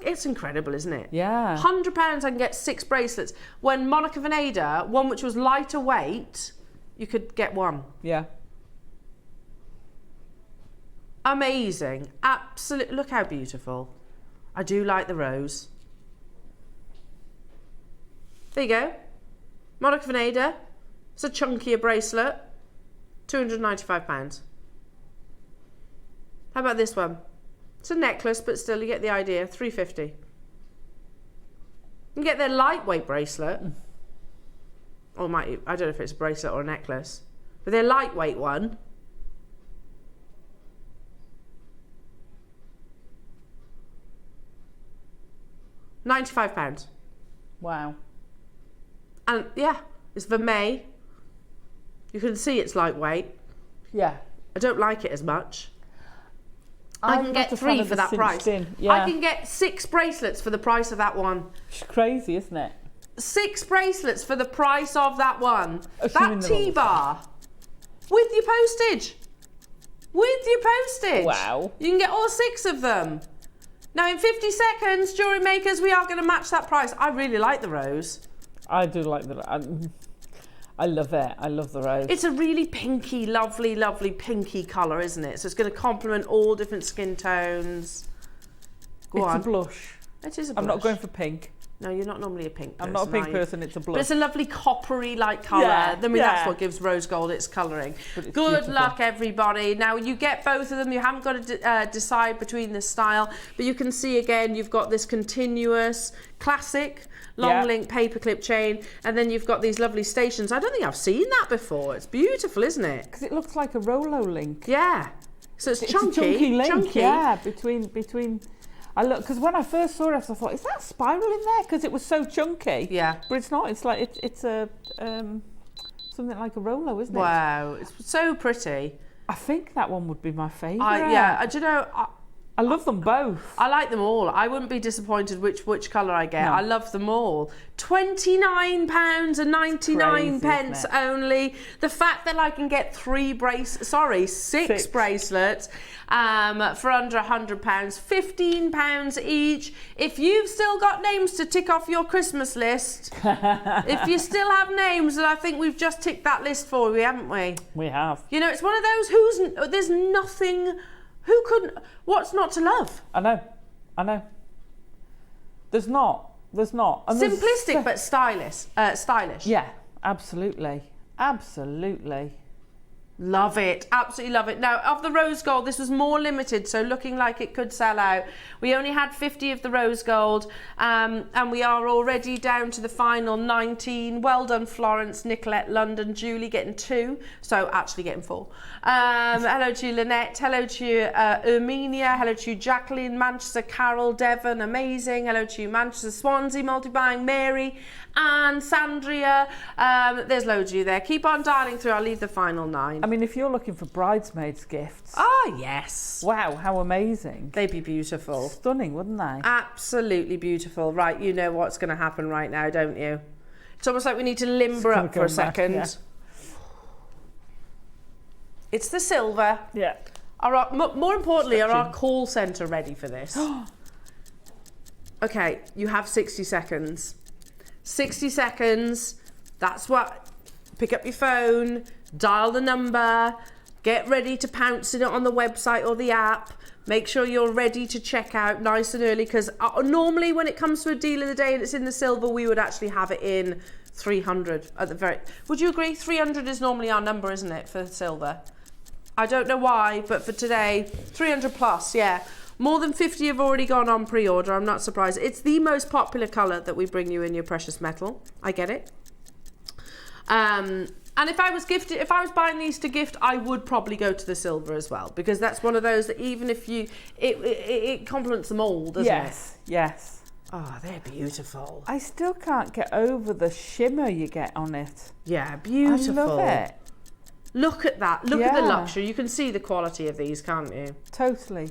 It's incredible, isn't it? Yeah. £100 I can get 6 bracelets. When Monica Veneda, one which was lighter weight, you could get 1. Yeah. Amazing. Absolutely. Look how beautiful. I do like the rose. There you go. Monica Veneda. It's a chunkier bracelet. £295. How about this one? It's a necklace, but still you get the idea. £350. You can get their lightweight bracelet. Or I don't know if it's a bracelet or a necklace. But their lightweight one. £95. Wow. And yeah, it's vermeil. You can see it's lightweight. Yeah. I don't like it as much. I can get 3 for that price. Yeah. I can get 6 bracelets for the price of that one. It's crazy, isn't it? 6 bracelets for the price of that one. Assuming That they're all the T-bar. With your postage. With your postage. Wow. You can get all 6 of them. Now in 50 seconds, jewellery makers, we are going to match that price. I really like the rose. I do like I love it. I love the rose. It's a really pinky, lovely, lovely pinky colour, isn't it? So it's going to complement all different skin tones. Go on. It's a blush. It is a blush. I'm not going for pink. No, you're not normally a pink person. I'm not a pink are you? person, it's a But blush. it's a lovely coppery like colour. Yeah, I mean, yeah. that's what gives rose gold its colouring. But it's Good beautiful. luck, everybody. Now, you get both of them. You haven't got to decide between the style. But you can see, again, you've got this continuous classic long link paperclip chain. And then you've got these lovely stations. I don't think I've seen that before. It's beautiful, isn't it? Because it looks like a Rolo link. Yeah. So it's It's chunky. a chunky link, chunky. yeah, between... I look, because when I first saw it, I thought, is that a spiral in there? Because it was so chunky. Yeah. But it's not. It's like, it's a, something like a Rolo, isn't it? Wow. It's so pretty. I think that one would be my favourite. Do you know... I love them both. I like them all. I wouldn't be disappointed which colour I get. No. I love them all. £29.99 Crazy, only. The fact that I can get 6 bracelets for under £100, £15 each. If you've still got names to tick off your Christmas list, if you still have names, then I think we've just ticked that list for you, haven't we? We have. You know, it's one of those there's nothing... what's not to love? I know. There's not. And Simplistic but stylish. Yeah, absolutely. Absolutely. Love it, absolutely love it. Now, of the rose gold, this was more limited, so looking like it could sell out. We only had 50 of the rose gold, and we are already down to the final 19. Well done, Florence, Nicolette, London, Julie getting 2, so actually getting 4. Hello to you, Lynette. Hello to you, Erminia. Hello to you, Jacqueline, Manchester, Carol, Devon, amazing. Hello to you, Manchester, Swansea, multi-buying, Mary, and Sandria. There's loads of you there. Keep on dialing through. I'll leave the final 9. I mean, if you're looking for bridesmaids gifts, Oh, yes. wow, how amazing. They'd be beautiful. Stunning, wouldn't they? Absolutely beautiful. Right, you know what's going to happen right now, don't you? It's almost like we need to limber gonna up for a go back, second. yeah. It's the silver. Yeah. More importantly, are our call centre ready for this? Okay, you have 60 seconds. 60 seconds. That's what... Pick up your phone, dial the number, get ready to pounce in it on the website or the app. Make sure you're ready to check out nice and early, because normally when it comes to a deal of the day and it's in the silver, we would actually have it in 300 at the very... Would you agree? 300 is normally our number, isn't it, for silver? I don't know why, but for today, 300 plus, yeah. More than 50 have already gone on pre-order. I'm not surprised. It's the most popular colour that we bring you in your precious metal. I get it. And if I was buying these to gift, I would probably go to the silver as well, because that's one of those that even if it complements the mould, doesn't it? Yes. Oh, they're beautiful. I still can't get over the shimmer you get on it. Yeah, beautiful. I love it. Look at that. Look at the luxury. You can see the quality of these, can't you? Totally.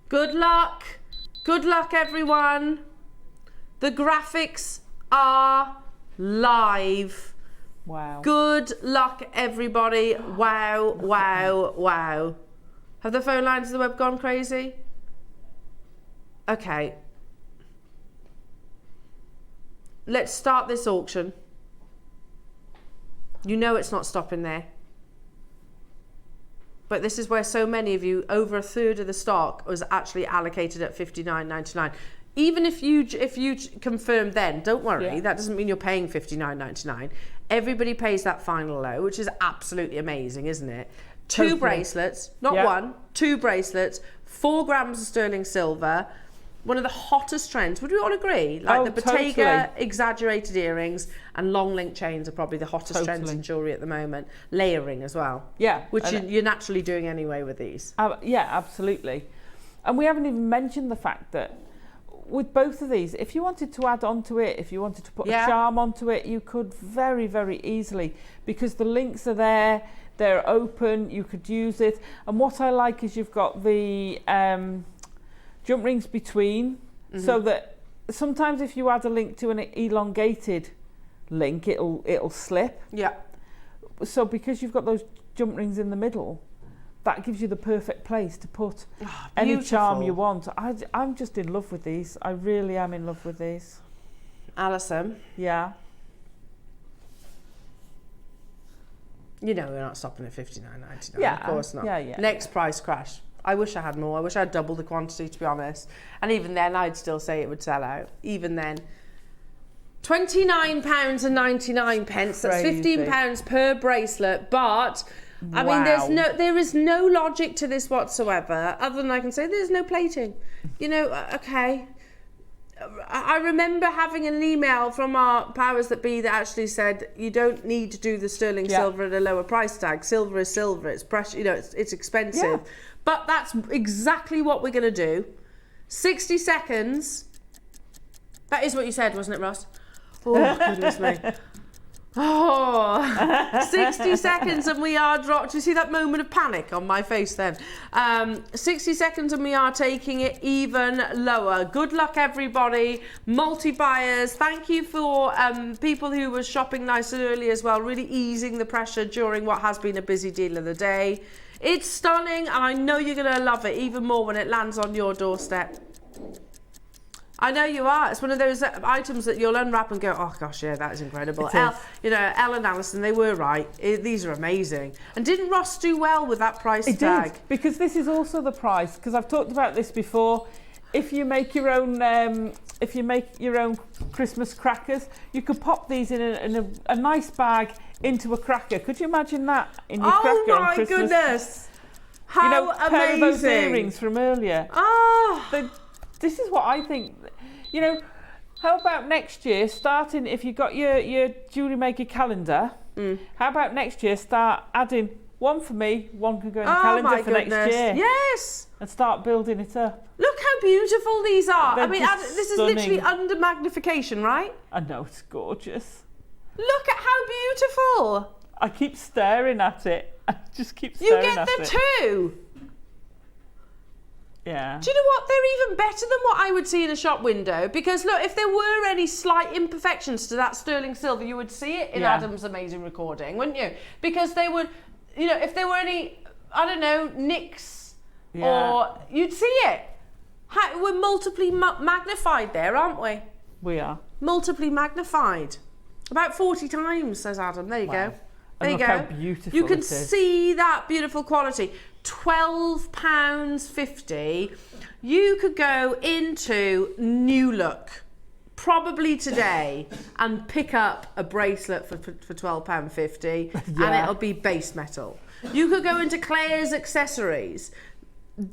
Good luck. Good luck, everyone. The graphics are live. Wow. Good luck, everybody. Wow. Have the phone lines of the web gone crazy? Okay. Let's start this auction. You know it's not stopping there. But this is where so many of you, over a third of the stock was actually allocated at $59.99. Even if you confirm then, don't worry, that doesn't mean you're paying $59.99. Everybody pays that final low, which is absolutely amazing, isn't it? Two bracelets, not one, two bracelets, 4 grams of sterling silver, one of the hottest trends. Would we all agree? Like the Bottega exaggerated earrings and long link chains are probably the hottest trends in jewellery at the moment. Layering as well. Yeah. Which you're naturally doing anyway with these. Yeah, absolutely. And we haven't even mentioned the fact that with both of these, if you wanted to add on to it, if you wanted to put a charm onto it, you could very, very easily, because the links are there, they're open, you could use it. And what I like is you've got the jump rings between, so that sometimes if you add a link to an elongated link, it'll slip. Yeah. So because you've got those jump rings in the middle, that gives you the perfect place to put any charm you want. I'm just in love with these. I really am in love with these. Alison. Yeah. You know we're not stopping at $59.99. Yeah. Of course not. Yeah. Next price crash. I wish I had more. I wish I had double the quantity, to be honest. And even then, I'd still say it would sell out. Even then. £29.99. That's £15 per bracelet, but I mean, there is no logic to this whatsoever, other than I can say there's no plating. You know, okay. I remember having an email from our powers that be that actually said you don't need to do the sterling silver at a lower price tag. Silver is silver. It's precious. You know, it's expensive. Yeah. But that's exactly what we're going to do. 60 seconds. That is what you said, wasn't it, Ross? Oh, goodness me. Oh, 60 seconds and we are dropped. Do you see that moment of panic on my face then? 60 seconds and we are taking it even lower. Good luck, everybody. Multi-buyers, thank you for people who were shopping nice and early as well, really easing the pressure during what has been a busy deal of the day. It's stunning and I know you're going to love it even more when it lands on your doorstep. I know you are. It's one of those items that you'll unwrap and go, oh gosh, yeah, that is incredible. Elle and Alison, they were right. These are amazing. And didn't Ross do well with that price tag? It did, because this is also the price, because I've talked about this before. If you make your own Christmas crackers, you could pop these in a nice bag into a cracker. Could you imagine that in your cracker on Christmas? Oh my goodness. How amazing. Pair of those earrings from earlier. Oh. This is what I think, you know, how about next year, starting, if you've got your Jewellery Maker calendar, how about next year start adding one for me, one can go in the calendar for next year. Yes. And start building it up. Look how beautiful these are. They're I mean, this is literally under magnification, right? I know, it's gorgeous. Look at how beautiful. I keep staring at it. I just keep staring at it. You get the two. Yeah. Do you know what? They're even better than what I would see in a shop window, because look, if there were any slight imperfections to that sterling silver, you would see it in Adam's amazing recording, wouldn't you? Because they would, you know, if there were any, I don't know, nicks, or you'd see it. We're multiply magnified there, aren't we? We are. Multiply magnified. About 40 times, says Adam. There you go. There you go. How beautiful you can see that beautiful quality. £12.50. You could go into New Look probably today and pick up a bracelet for £12.50 and it'll be base metal. You could go into Claire's Accessories,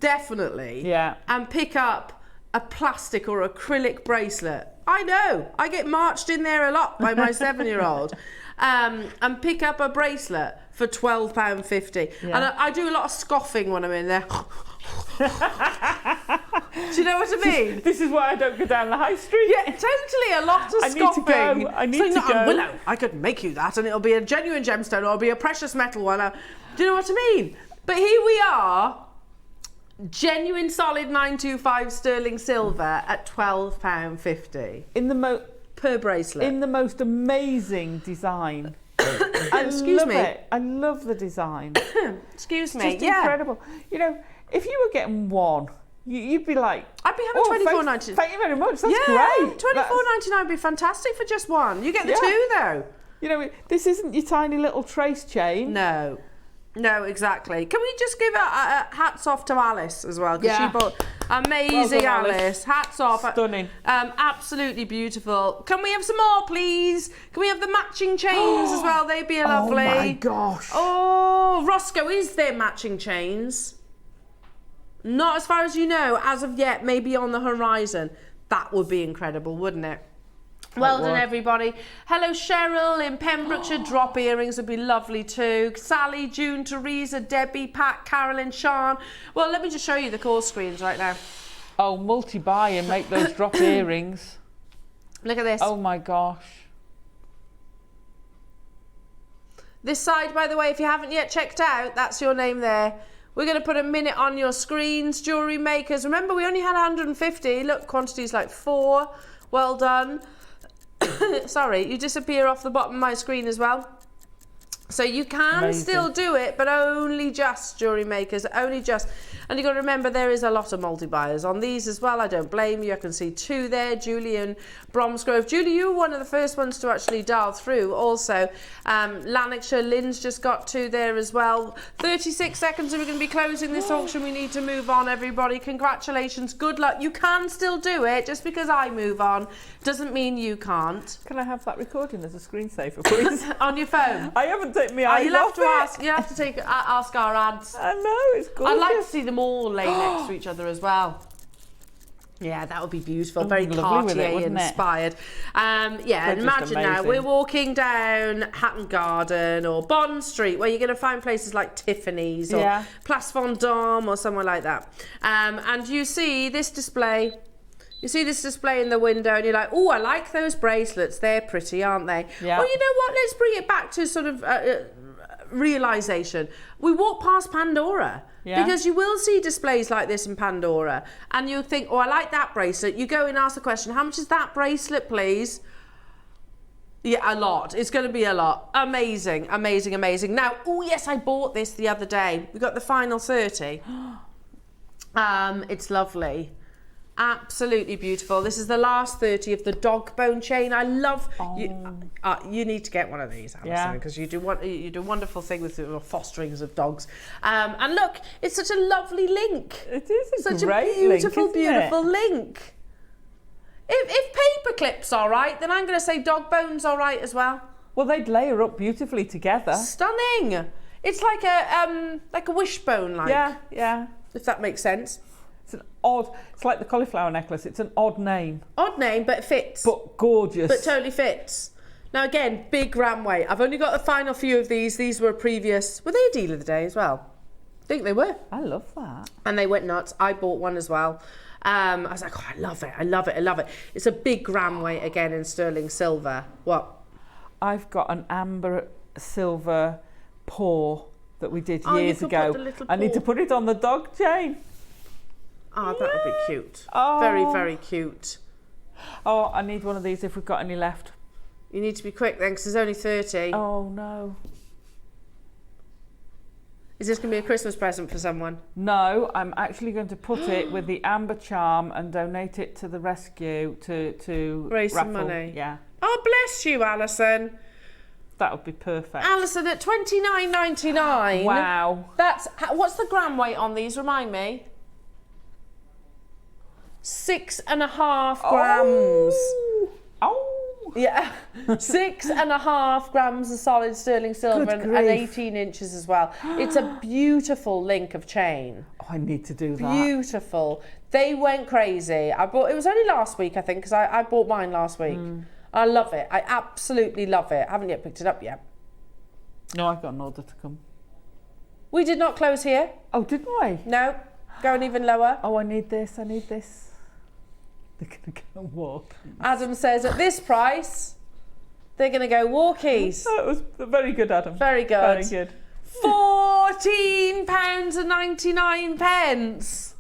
definitely, and pick up a plastic or acrylic bracelet. I know, I get marched in there a lot by my 7-year-old. and pick up a bracelet for £12.50. Yeah. And I do a lot of scoffing when I'm in there. Do you know what I mean? This is why I don't go down the high street. Yeah, totally. A lot of scoffing. I need to go. Willow, I could make you that, and it'll be a genuine gemstone, or it'll be a precious metal one. Do you know what I mean? But here we are, genuine solid 925 sterling silver at £12.50 In the per bracelet. in the most amazing design. Excuse me. It. I love the design. Excuse It's me. just Yeah. incredible. You know, if you were getting one, you'd be like, I'd be having £24.99. Thank you very much. That's Yeah, great. £24.99 would be fantastic for just one. You get the two though. You know, this isn't your tiny little trace chain. No. No, exactly. Can we just give a hats off to Alice as well? Because Yeah. she bought amazing Well done, Alice. Alice. Hats off. Stunning. Absolutely beautiful. Can we have some more, please? Can we have the matching chains as well? They'd be lovely. Oh my gosh. Oh, Roscoe, is there matching chains? Not as far as you know, as of yet, maybe on the horizon. That would be incredible, wouldn't it? Well done, everybody. Hello, Cheryl in Pembrokeshire. Drop earrings would be lovely too. Sally, June, Teresa, Debbie, Pat, Carolyn, Sean. Well, let me just show you the call screens right now. Oh, multi-buy and make those drop earrings. Look at this. Oh my gosh. This side, by the way, if you haven't yet checked out, that's your name there. We're going to put a minute on your screens. Jewellery Makers. Remember, we only had 150. Look, quantity's like 4. Well done. Sorry, you disappear off the bottom of my screen as well. So you can still do it, but only just, Jewellery Makers, only just. And you've got to remember, there is a lot of multi-buyers on these as well. I don't blame you. I can see 2 there. Julie and Bromsgrove. Julie, you were one of the first ones to actually dial through. Also, Lanarkshire, Lynn's just got 2 there as well. 36 seconds and we're going to be closing this auction. We need to move on, everybody. Congratulations. Good luck. You can still do it. Just because I move on doesn't mean you can't. Can I have that recording as a screensaver, please? On your phone. I haven't taken my eyes You'll have off to it. ask. You have to ask our ads. I know, it's gorgeous. I'd like to see them all lay next to each other as well. Yeah, that would be beautiful. Very lovely with it, Cartier wouldn't it? inspired. Yeah, They're and just imagine now amazing. we're walking down Hatton Garden or Bond Street, where you're going to find places like Tiffany's or Place Vendôme or somewhere like that. And you see this display. You see this display in the window and you're like, oh, I like those bracelets. They're pretty, aren't they? Yeah. Well, you know what? Let's bring it back to sort of realisation. We walk past Pandora. Yeah. Because you will see displays like this in Pandora and you'll think, oh, I like that bracelet. You go and ask the question, how much is that bracelet, please? Yeah, a lot. It's going to be a lot. Amazing, amazing, amazing. Now, oh, yes, I bought this the other day. We got the final 30. It's lovely. Absolutely beautiful. This is the last 30 of the dog bone chain. I love you need to get one of these, Alison, because you do a wonderful thing with the fosterings of dogs. And look, it's such a lovely link. It is such great a beautiful, link, isn't beautiful link. If paper clip's all right, then I'm going to say dog bone's all right as well. Well, they'd layer up beautifully together. Stunning. It's like a wishbone, like. Yeah. If that makes sense. It's like the cauliflower necklace. It's an odd name. Odd name, but it fits. But gorgeous. But totally fits. Now again, big gram weight. I've only got the final few of these. These were previous. Were they a deal of the day as well? I think they were. I love that. And they went nuts. I bought one as well. I was like, oh, I love it. I love it. I love it. It's a big gram weight again in sterling silver. What? I've got an amber silver paw that we did years ago. I need to put it on the dog chain. Oh, that would be cute. Oh. Very, very cute. Oh, I need one of these if we've got any left. You need to be quick then, because there's only 30. Oh, no. Is this going to be a Christmas present for someone? No, I'm actually going to put it with the amber charm and donate it to the rescue to raise raffle. some money. Yeah. Oh, bless you, Alison. That would be perfect. Alison, at $29.99. Wow. What's the gram weight on these? Remind me. 6.5 grams. Oh. Yeah. 6.5 grams of solid sterling silver and 18 inches as well. It's a beautiful link of chain. Oh, I need to do that. Beautiful. They went crazy. It was only last week, I think, because I bought mine last week. I love it. I absolutely love it. I haven't yet picked it up yet. No, I've got an order to come. We did not close here. Oh, didn't I? No. Going even lower. Oh, I need this. They're going to go walk. Adam says at this price, they're going to go walkies. That was very good, Adam. Very good. Very good. £14.99.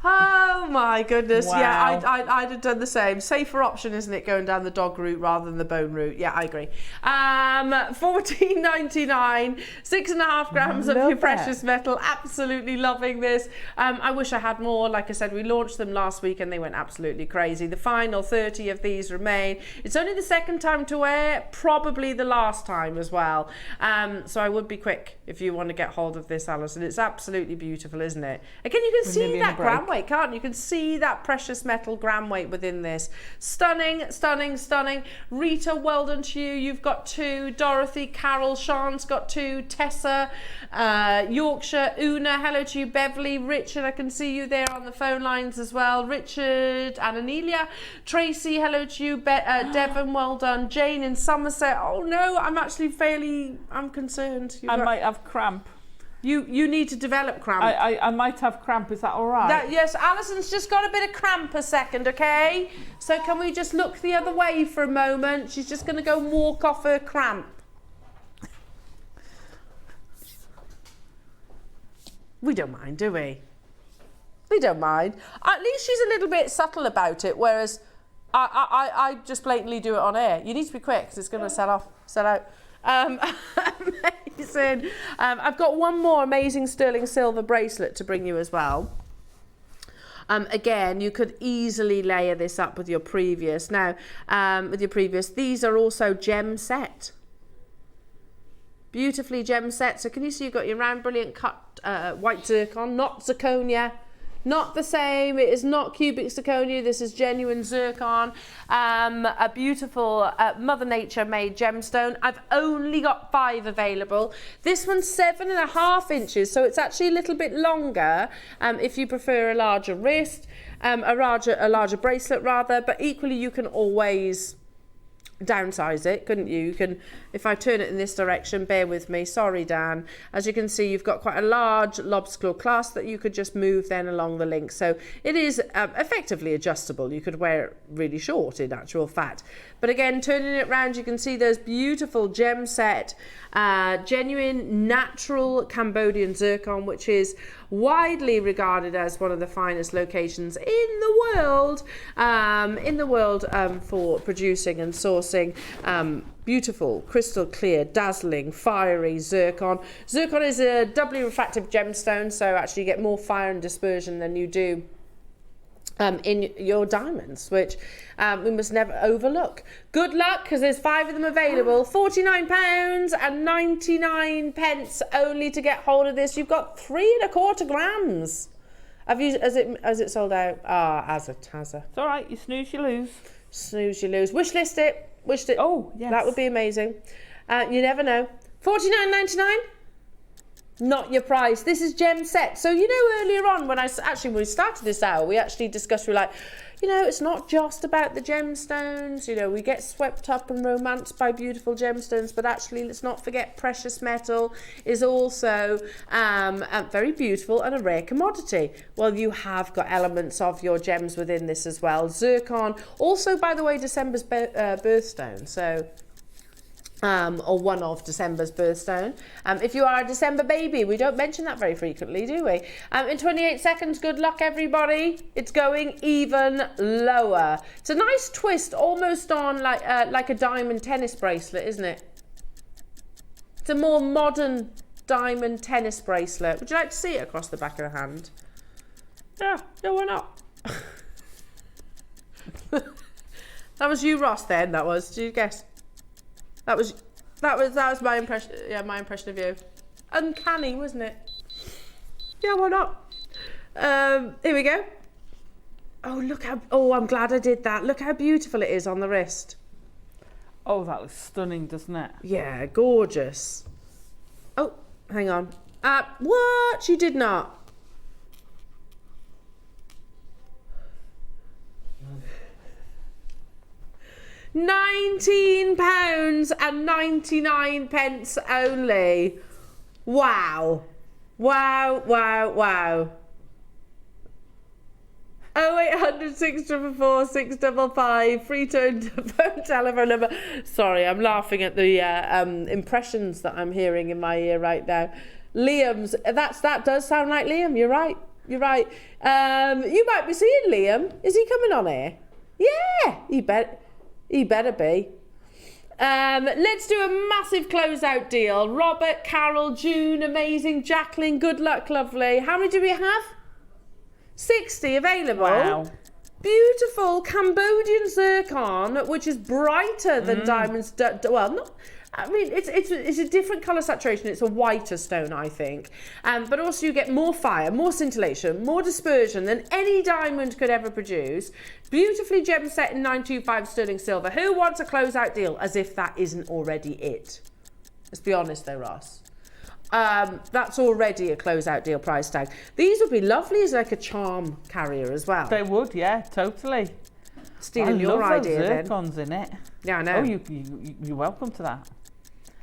Oh my goodness. Wow. Yeah, I'd have done the same. Safer option, isn't it, going down the dog route rather than the bone route? Yeah, I agree. $14.99, 6.5 grams of Love your it. precious metal. Absolutely loving this. I wish I had more. Like I said, we launched them last week and they went absolutely crazy. The final 30 of these remain. It's only the second time to wear, probably the last time as well. So I would be quick if you want to get hold of this, Alison. It's absolutely beautiful, isn't it? Again, you can see that gram weight, can't you? You can see that precious metal gram weight within this. Stunning, stunning, stunning. Rita, well done to you. You've got 2. Dorothy, Carol, Sean's got 2. Tessa, Yorkshire, Una, hello to you. Beverly, Richard, I can see you there on the phone lines as well. Richard and Anelia. Tracy, hello to you. Devon, well done. Jane in Somerset. Oh no, I'm actually I'm concerned. I might have cramp. You need to develop cramp. I might have cramp, is that all right? Yes, Alison's just got a bit of cramp a second, okay? So can we just look the other way for a moment? She's just going to go and walk off her cramp. We don't mind, do we? We don't mind. At least she's a little bit subtle about it, whereas I just blatantly do it on air. You need to be quick because it's going to sell out. Amazing. I've got one more amazing sterling silver bracelet to bring you as well. Again, you could easily layer this up with your previous. Now, these are also gem set. Beautifully gem set. So can you see you've got your round brilliant cut white zircon, not zirconia. Not the same, it is not cubic zirconia, this is genuine zircon. A beautiful Mother Nature made gemstone. I've only got 5 available. This one's 7.5 inches, so it's actually a little bit longer if you prefer a larger wrist, a larger bracelet rather, but equally you can always downsize it, couldn't you? You can, if I turn it in this direction, bear with me, sorry Dan, as you can see you've got quite a large lobster claw clasp that you could just move then along the link, so it is effectively adjustable. You could wear it really short in actual fact, but again, turning it round, you can see those beautiful gem set genuine natural Cambodian zircon, which is widely regarded as one of the finest locations in the world for producing and sourcing beautiful, crystal clear, dazzling, fiery zircon. Zircon is a doubly refractive gemstone, so actually you get more fire and dispersion than you do in your diamonds, which we must never overlook. Good luck, because there's 5 of them available. £49.99 only to get hold of this. You've got 3¼ grams. Has it sold out? As it has. It's all right, you snooze, you lose. Snooze, you lose. Wish list it. Oh, yes. That would be amazing. You never know. £49.99? Not your price. This is gem set. So, you know, earlier on when we started this hour, we actually discussed, we're like, you know, it's not just about the gemstones. You know, we get swept up and romanced by beautiful gemstones, but actually let's not forget precious metal is also very beautiful and a rare commodity. Well, you have got elements of your gems within this as well. Zircon, also, by the way, December's birthstone. So, or one of December's birthstone. If you are a December baby, we don't mention that very frequently, do we? In 28 seconds, good luck everybody. It's going even lower. It's a nice twist, almost on like a diamond tennis bracelet, isn't it? It's a more modern diamond tennis bracelet. Would you like to see it across the back of the hand? Yeah, why not? That was you, Ross, then, that was. Did you guess? That was my impression. Yeah, my impression of you. Uncanny, wasn't it? Yeah, why not? Here we go. Oh, look how. Oh, I'm glad I did that. Look how beautiful it is on the wrist. Oh, that looks stunning, doesn't it? Yeah, gorgeous. Oh, hang on. What? You did not. £19.99 only. Wow. Wow, wow, wow. 0800 644 655, free phone telephone number. Sorry, I'm laughing at the impressions that I'm hearing in my ear right now. Liam's, that does sound like Liam. You're right. You're right. You might be seeing Liam. Is he coming on here? Yeah, he better be. Let's do a massive closeout deal. Robert, Carol, June, amazing. Jacqueline, good luck, lovely. How many do we have? 60 available. Wow. Beautiful Cambodian zircon, which is brighter than diamonds. Well, not. I mean, it's a different colour saturation. It's a whiter stone, I think. But also you get more fire, more scintillation, more dispersion than any diamond could ever produce. Beautifully gem set in 925 sterling silver. Who wants a closeout deal? As if that isn't already it. Let's be honest though, Ross. That's already a closeout deal price tag. These would be lovely as like a charm carrier as well. They would, yeah, totally. Stealing your idea then. Zircons in it. Yeah, I know. Oh, you're welcome to that.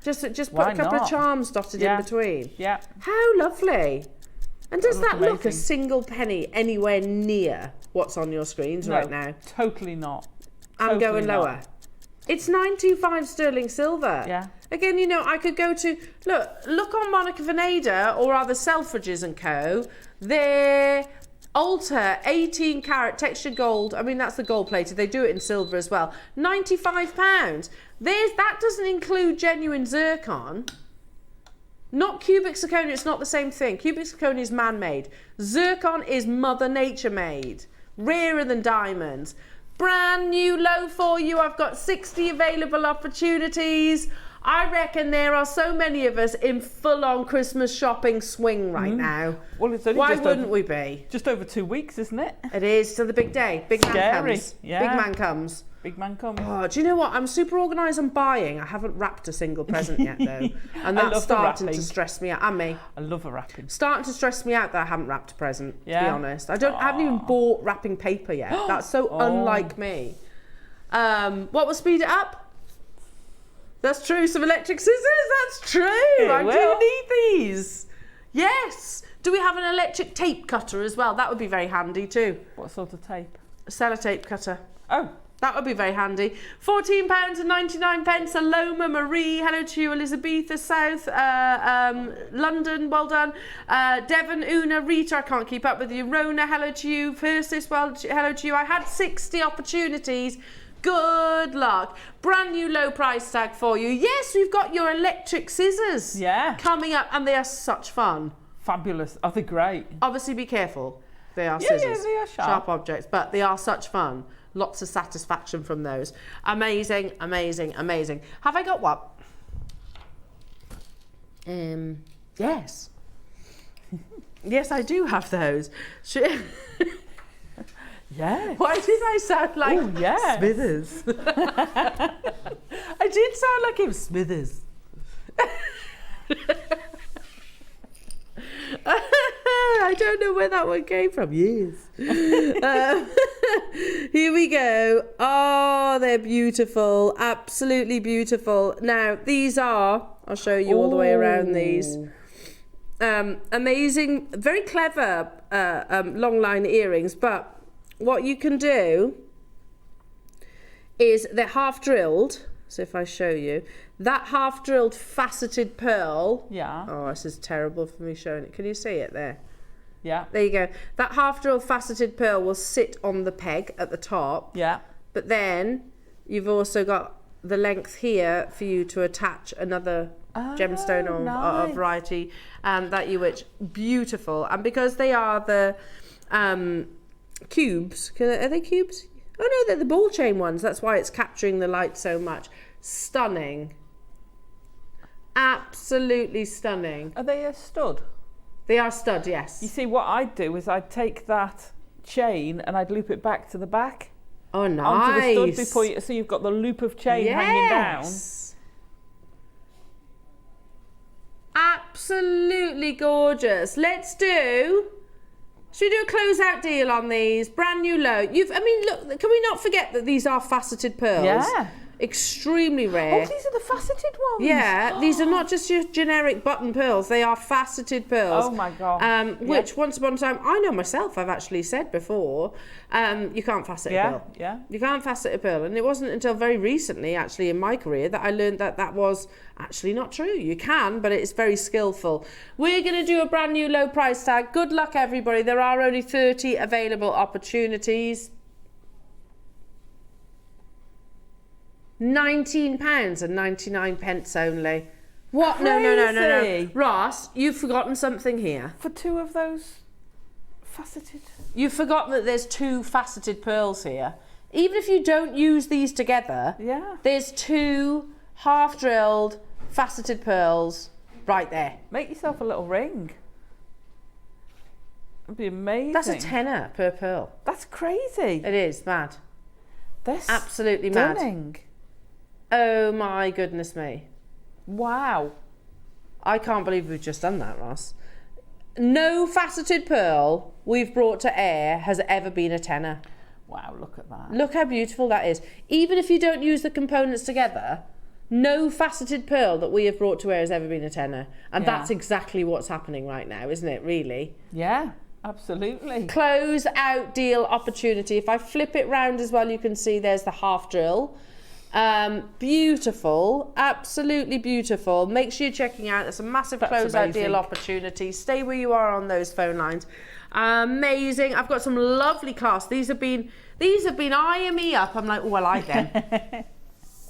Just put Why a couple not? of charms dotted in between. Yeah. How lovely. And does that look a amazing. single penny anywhere near what's on your screens No, right now? Totally not. I'm Totally going not. lower. It's 925 sterling silver. Yeah. Again, you know, I could go to look on Monica Veneda or other Selfridges and Co. Their Altar 18 carat textured gold. I mean, that's the gold plated. They do it in silver as well. £95. That doesn't include genuine zircon. Not cubic zirconia. It's not the same thing. Cubic zirconia is man-made. Zircon is Mother Nature made. Rarer than diamonds. Brand new low for you. I've got 60 available opportunities. I reckon there are so many of us in full-on Christmas shopping swing right now. Well, it's only Why just wouldn't over, we be? Just over 2 weeks, isn't it? It is to the big day. Big man Scary, comes. yeah. Big man comes. Big man comes. Oh, do you know what? I'm super organised on buying. I haven't wrapped a single present yet, though. And I that's love the starting wrapping. to stress me out. And me. I love a wrapping. Starting to stress me out that I haven't wrapped a present, to be Yeah? honest. I haven't even bought wrapping paper yet. That's so unlike me. What will speed it up? That's true. Some electric scissors. That's true. I will. do need these. Yes. Do we have an electric tape cutter as well? That would be very handy too. What sort of tape? A sellotape cutter. Oh. That would be very handy. £14.99. Aloma Marie. Hello to you, Elizabetha South. London, well done. Devon, Una, Rita, I can't keep up with you. Rona, hello to you. Persis, hello to you. I had 60 opportunities. Good luck. Brand new low price tag for you. Yes, we've got your electric scissors coming up, and they are such fun. Fabulous. Are they great? Obviously, be careful. They are scissors. Yeah, they are sharp. Objects, but they are such fun. Lots of satisfaction from those. Amazing, amazing, amazing. Have I got what? Yes. Yes, I do have those. Yeah. Why did I sound like Smithers? I did sound like him, Smithers. I don't know where that one came from. Yes. Here we go. Oh, they're beautiful. Absolutely beautiful. Now, these are, I'll show you all the way around these. Amazing, very clever long line earrings, but what you can do is they're half drilled. So if I show you, that half drilled faceted pearl. Yeah. Oh, this is terrible for me showing it. Can you see it there? Yeah. There you go. That half drilled faceted pearl will sit on the peg at the top. Yeah. But then you've also got the length here for you to attach another gemstone or a variety that you wish. Beautiful. And because they are the cubes, are they cubes? Oh no, they're the ball chain ones. That's why it's capturing the light so much. Stunning. Absolutely stunning. Are they a stud? They are stud, yes. You see, what I'd do is I'd take that chain and I'd loop it back to the back. Oh, nice. Onto the stud before you, so you've got the loop of chain hanging down. Absolutely gorgeous. Should we do a closeout deal on these? Brand new low. I mean, look, can we not forget that these are faceted pearls? Yeah. extremely rare. Oh, these are the faceted ones. Yeah, these are not just your generic button pearls, they are faceted pearls. Oh my God. Which once upon a time, I know myself, I've actually said before, you can't facet a pearl. Yeah. You can't facet a pearl. And it wasn't until very recently, actually, in my career, that I learned that that was actually not true. You can, but it's very skillful. We're going to do a brand new low price tag. Good luck, everybody. There are only 30 available opportunities. £19.99 only. What? No. Crazy. Ross, you've forgotten something here. For 2 of those faceted. You've forgotten that there's 2 faceted pearls here. Even if you don't use these together, Yeah. there's 2 half-drilled faceted pearls right there. Make yourself a little ring. That'd be amazing. That's a tenner per pearl. That's crazy. It is mad. That's Absolutely mad. stunning. Oh my goodness me. Wow. I can't believe we've just done that, Ross. No faceted pearl we've brought to air has ever been a tenner. Wow, look at that. Look how beautiful that is. Even if you don't use the components together, no faceted pearl that we have brought to air has ever been a tenner. And Yeah. that's exactly what's happening right now, isn't it, really? Yeah, absolutely. Close out deal opportunity. If I flip it round as well, you can see there's the half drill. Beautiful, absolutely beautiful. Make sure you're checking out. There's a massive That's close-out amazing. deal opportunity. Stay where you are on those phone lines. Amazing. I've got some lovely clasps. These have been eyeing me up. I'm like, oh, I like them.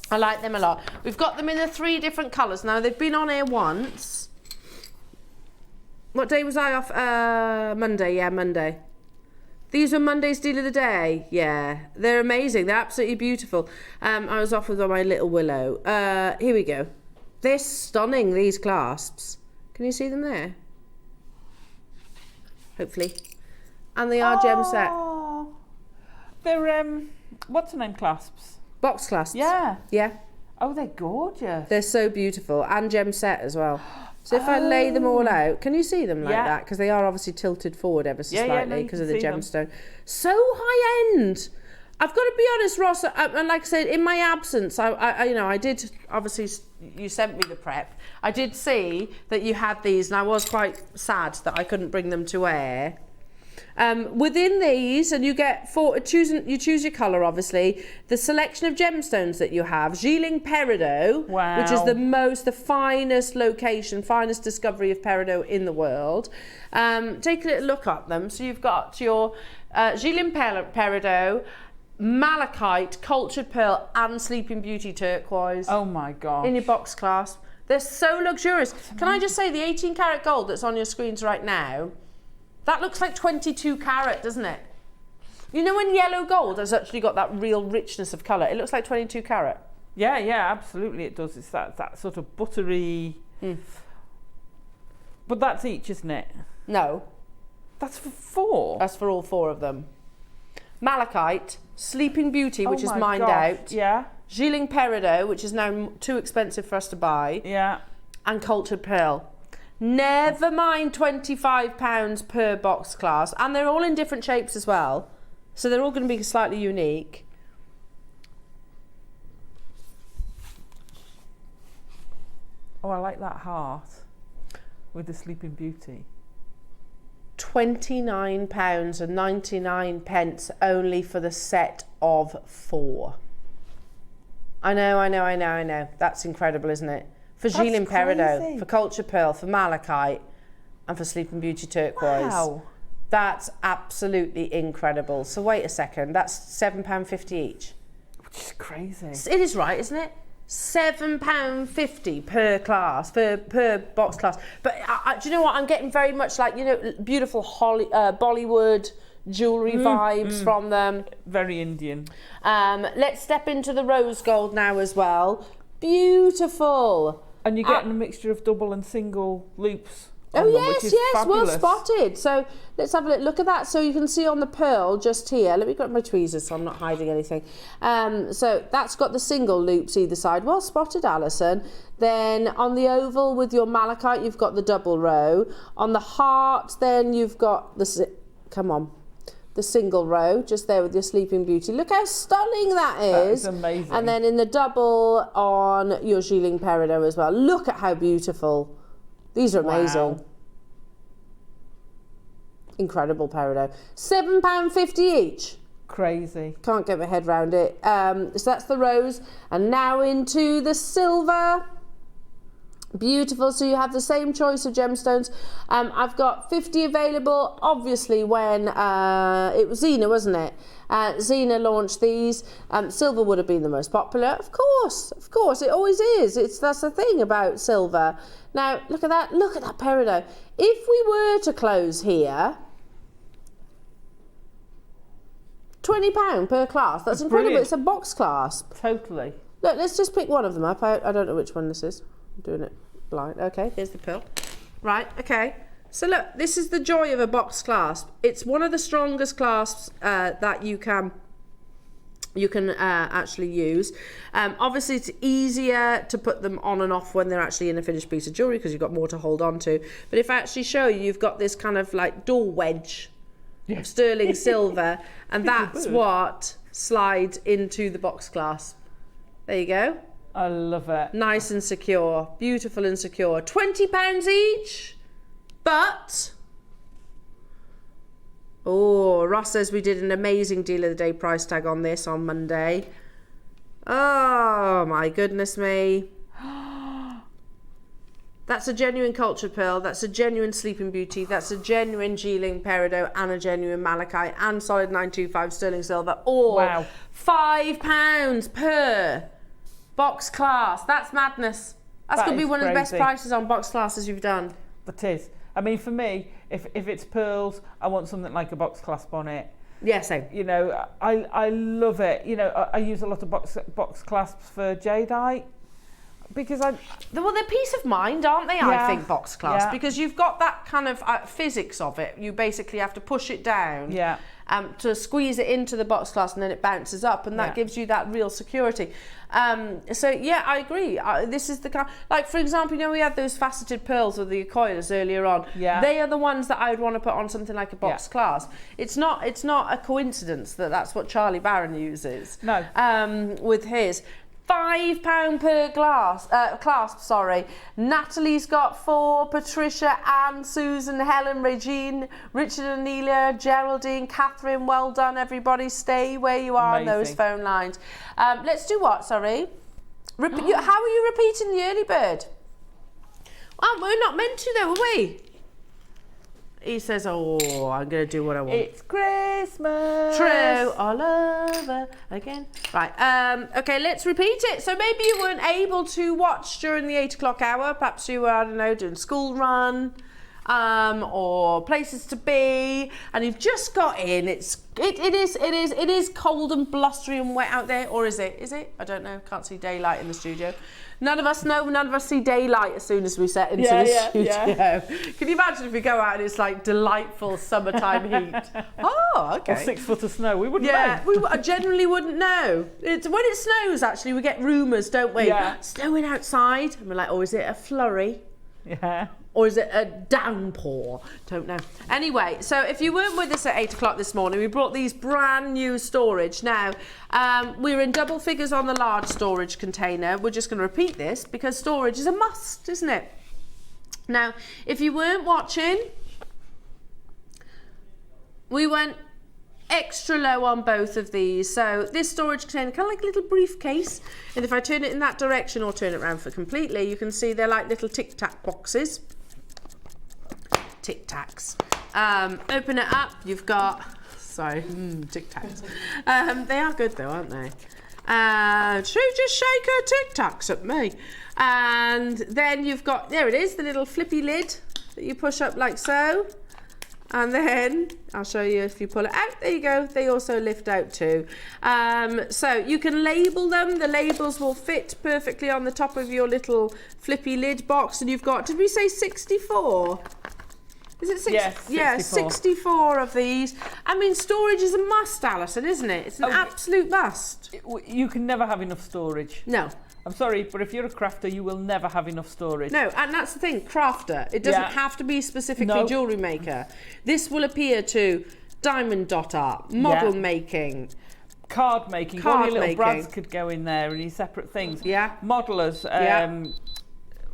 I like them a lot. We've got them in the 3 different colours. Now, they've been on air once. What day was I off? Monday. Yeah, Monday. These were Monday's deal of the day. Yeah, they're amazing. They're absolutely beautiful. I was off with my little willow. Here we go. They're stunning, these clasps. Can you see them there? Hopefully. And they are gem set. Oh, they're what's the name clasps? Box clasps. Yeah. Yeah. Oh, they're gorgeous. They're so beautiful. And gem set as well. So if I lay them all out, can you see them like Yeah. that? Because they are obviously tilted forward ever so Yeah, no, slightly you because can of the see them. gemstone. So high end. I've got to be honest, Ross, and like I said, in my absence, I did, obviously, you sent me the prep. I did see that you had these, and I was quite sad that I couldn't bring them to air. Within these, and you get you choose your colour, obviously, the selection of gemstones that you have, Jewellery Peridot, which is the finest location, finest discovery of peridot in the world. Take a little look at them. So you've got your Jewellery Peridot, malachite, cultured pearl, and Sleeping Beauty turquoise. Oh my gosh. In your box clasp. They're so luxurious. Can I just say, the 18 karat gold that's on your screens right now, that looks like 22 carat, doesn't it? You know when yellow gold has actually got that real richness of colour? It looks like 22 carat. Yeah, absolutely it does. It's that sort of buttery. But that's each, isn't it? No, That's for 4. that's for all 4 of them. Malachite, Sleeping Beauty, which is my mined gosh. out. Yeah. Jewellery Peridot, which is now too expensive for us to buy. Yeah. And cultured pearl. Never mind £25 per box class. And they're all in different shapes as well. So they're all going to be slightly unique. Oh, I like that heart with the Sleeping Beauty. £29.99 only for the set of 4. I know. That's incredible, isn't it? For Jewellery Peridot, crazy. for cultured pearl, for malachite, and for Sleeping Beauty turquoise. Wow. That's absolutely incredible. So wait a second, that's £7.50 each. Which is crazy. It is right, isn't it? £7.50 per class, per box class. But do you know what? I'm getting very much like, beautiful Bollywood jewellery vibes from them. Very Indian. Let's step into the rose gold now as well. Beautiful. And you're getting a mixture of double and single loops. Oh on them, yes, which is well fabulous. spotted. So let's have a look at that. So you can see on the pearl just here. Let me grab my tweezers so I'm not hiding anything. So that's got the single loops either side. Well spotted, Alison. Then on the oval with your malachite, you've got the double row. On the heart, then you've got the the single row, just there with your Sleeping Beauty. Look how stunning that is. That is amazing. And then in the double on your Gilling Peridot as well. Look at how beautiful. These are amazing. Wow. Incredible peridot. £7.50 each. Crazy. Can't get my head round it. So that's the rose. And now into the silver. Beautiful. So you have the same choice of gemstones. I've got 50 available. Obviously, when it was Zena, wasn't it? Zena launched these. Silver would have been the most popular. Of course, it always is. That's the thing about silver. Now, look at that peridot. If we were to close here, £20 per clasp. That's incredible. Brilliant. It's a box clasp. Totally. Look, let's just pick one of them up. I don't know which one this is. I'm doing it blind. Okay, here's the pearl. Right, okay. So look, this is the joy of a box clasp. It's one of the strongest clasps that you can actually use. Obviously, it's easier to put them on and off when they're actually in a finished piece of jewellery because you've got more to hold on to. But if I actually show you, you've got this kind of like door wedge of sterling silver, and that's what slides into the box clasp. There you go. I love it. Nice and secure. Beautiful and secure. £20 each. But... oh, Ross says we did an amazing deal of the day price tag on this on Monday. Oh, my goodness me. That's a genuine cultured pearl. That's a genuine Sleeping Beauty. That's a genuine Gilling Peridot and a genuine malachite and solid 925 sterling silver. All Wow. £5 per box class. That's madness. That's That going to be is one of the best crazy. prices on box classes you've done. That is. I mean, for me, if it's pearls, I want something like a box clasp on it. Yeah, same. You know, I love it. You know, I use a lot of box clasps for Jadeite because Well, they're peace of mind, aren't they? I Yeah. think box clasp, Yeah. because you've got that kind of physics of it. You basically have to push it down Yeah. to squeeze it into the box clasp, and then it bounces up, and that Yeah. gives you that real security. So yeah, I agree. This is the kind, like for example, you know, we had those faceted pearls with the coils earlier on. Yeah. They are the ones that I would want to put on something like a box Yeah. clasp. It's not a coincidence that that's what Charlie Barron uses. No. With his. £5 per clasp, sorry. Natalie's got 4, Patricia, Anne, Susan, Helen, Regine, Richard, Anelia, Geraldine, Catherine. Well done, everybody. Stay where you are on those Amazing. phone lines. Let's do what, sorry? How are you repeating the early bird? Oh, we're not meant to though, are we? He says, oh, I'm going to do what I want. it's Christmas. True, all over again. Right, okay, let's repeat it. So maybe you weren't able to watch during the 8 o'clock hour. Perhaps you were, I don't know, doing school run or places to be, and you've just got in. It is cold and blustery and wet out there, or is it? Is it? I don't know. Can't see daylight in the studio. None of us know. None of us see daylight as soon as we set into the studio. Yeah. Can you imagine if we go out and it's like delightful summertime heat? Oh, okay. Or 6 foot of snow. We wouldn't Yeah, know. we generally wouldn't know. It's when it snows, actually, we get rumours, don't we? Yeah. Snowing outside. And we're like, oh, is it a flurry? Yeah. Or is it a downpour? Don't know. Anyway, so if you weren't with us at 8 o'clock this morning, we brought these brand new storage. Now, we're in double figures on the large storage container. We're just going to repeat this because storage is a must, isn't it? Now, if you weren't watching, we went extra low on both of these. So this storage container, kind of like a little briefcase, and if I turn it in that direction or turn it around for completely, you can see they're like little Tic Tac boxes. Tic Tacs. Open it up, you've got, sorry, Tic Tacs. They are good though, aren't they? She just shake her Tic Tacs at me. And then you've got, there it is, the little flippy lid that you push up like so. And then I'll show you if you pull it out. There you go. They also lift out too. So you can label them. The labels will fit perfectly on the top of your little flippy lid box. And you've got, did we say 64? Is it 60? Yes, 64. Yeah, 64 of these. I mean, storage is a must, Alison, isn't it? It's an absolute must. You can never have enough storage. No. I'm sorry, but if you're a crafter, you will never have enough storage. No, and that's the thing, crafter. It doesn't have to be specifically No. jewellery maker. This will appear to diamond dot art, model Yeah. making. Card making. Card All your little making. brads could go in there and your separate things. Yeah. Modelers. Yeah.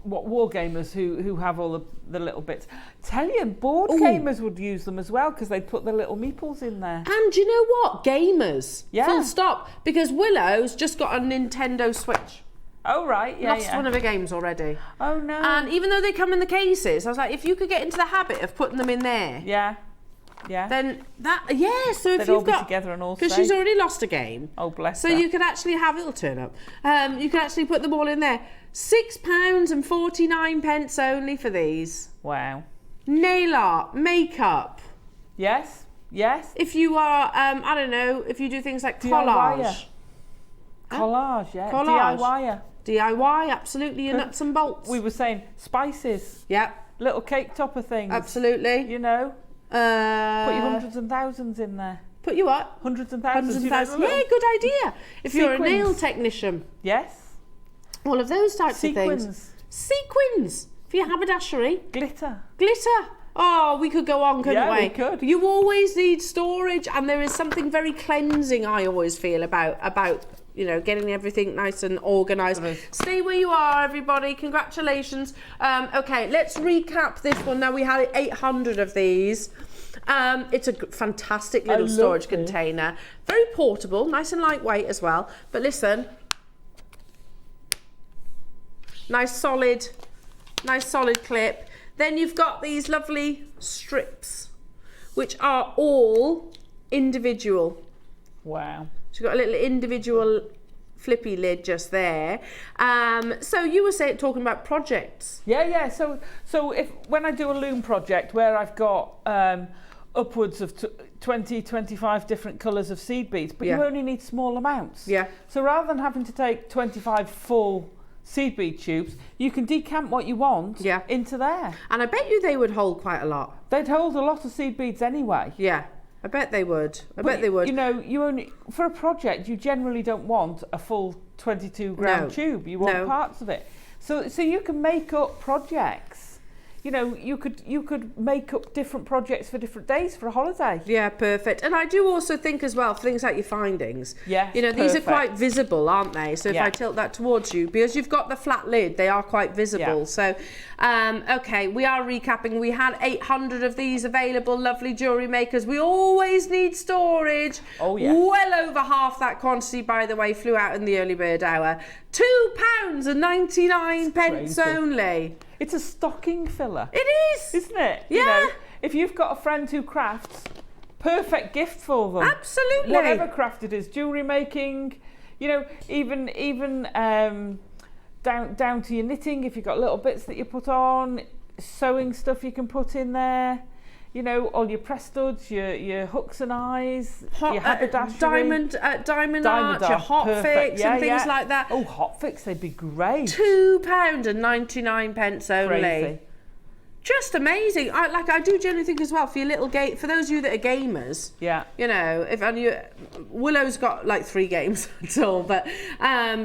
What war gamers who have all the little bits. Tell you, board Ooh. gamers would use them as well because they'd put the little meeples in there. And you know what? Gamers. Yeah. Full stop. Because Willow's just got a Nintendo Switch. Oh right, yeah, Lost yeah. one of her games already. Oh no. And even though they come in the cases, I was like, if you could get into the habit of putting them in there, yeah, yeah. then that, yeah, so if They'd all you've be got, together and all because safe. she's already lost a game. Oh bless So her. you could actually have, it'll turn up, you can actually put them all in there. £6.49 only for these. Wow. Nail art, makeup. Yes. Yes. If you are, I don't know, if you do things like DIY. collage. Collage, yeah. Collage. DIY. DIY, absolutely, your nuts and bolts. We were saying spices, Yep, little cake topper things. absolutely. You know, put your hundreds and thousands in there. Put you what? Hundreds and Hundreds thousands. and thousands. Yeah, good idea. If you're a Sequins. nail technician, Yes. all of those types of things. Sequins. Sequins for your haberdashery. Glitter. Glitter. Oh, we could go on, couldn't Yeah, we? we could. You always need storage, and there is something very cleansing, I always feel, about you know, getting everything nice and organised. There is. Stay where you are, everybody. Congratulations. Okay, let's recap this one. Now, we had 800 of these. It's a fantastic little love storage it. container. Very portable, nice and lightweight as well. But listen, nice solid clip. Then you've got these lovely strips, which are all individual. Wow. So you've got a little individual flippy lid just there. So you were talking about projects. Yeah, yeah. So when I do a loom project where I've got upwards of 20, 25 different colours of seed beads, but Yeah. you only need small amounts. Yeah. So rather than having to take 25 full seed bead tubes, you can decamp what you want Yeah. into there. And I bet you they would hold quite a lot. They'd hold a lot of seed beads anyway. Yeah, I bet they would. I But bet they would. You know, you only for a project you generally don't want a full 22 gram No. tube. You want No. parts of it. So you can make up projects. You know, you could make up different projects for different days for a holiday. Yeah, perfect. And I do also think as well, for things like your findings. Yes, You know, these are perfect. quite visible, aren't they? So if Yeah. I tilt that towards you, because you've got the flat lid, they are quite visible. Yeah. So, okay, we are recapping. We had 800 of these available, lovely jewellery makers. We always need storage. Oh, yes. Well over half that quantity, by the way, flew out in the early bird hour. £2.99 crazy. only. It's a stocking filler, It is. isn't it? Yeah. You know, if you've got a friend who crafts, perfect gift for them. Absolutely. Whatever craft it is, jewellery making, you know, even down to your knitting, if you've got little bits that you put on, sewing stuff you can put in there, you know, all your press studs, your hooks and eyes, your haberdashery. Diamond art, your hot perfect. fix Yeah, and things yeah. like that. Oh, hot fix, they'd be great. £2.99 only. Crazy. Just amazing. I do generally think as well for your little game, for those of you that are gamers. Yeah. You know, Willow's got like 3 games at all, but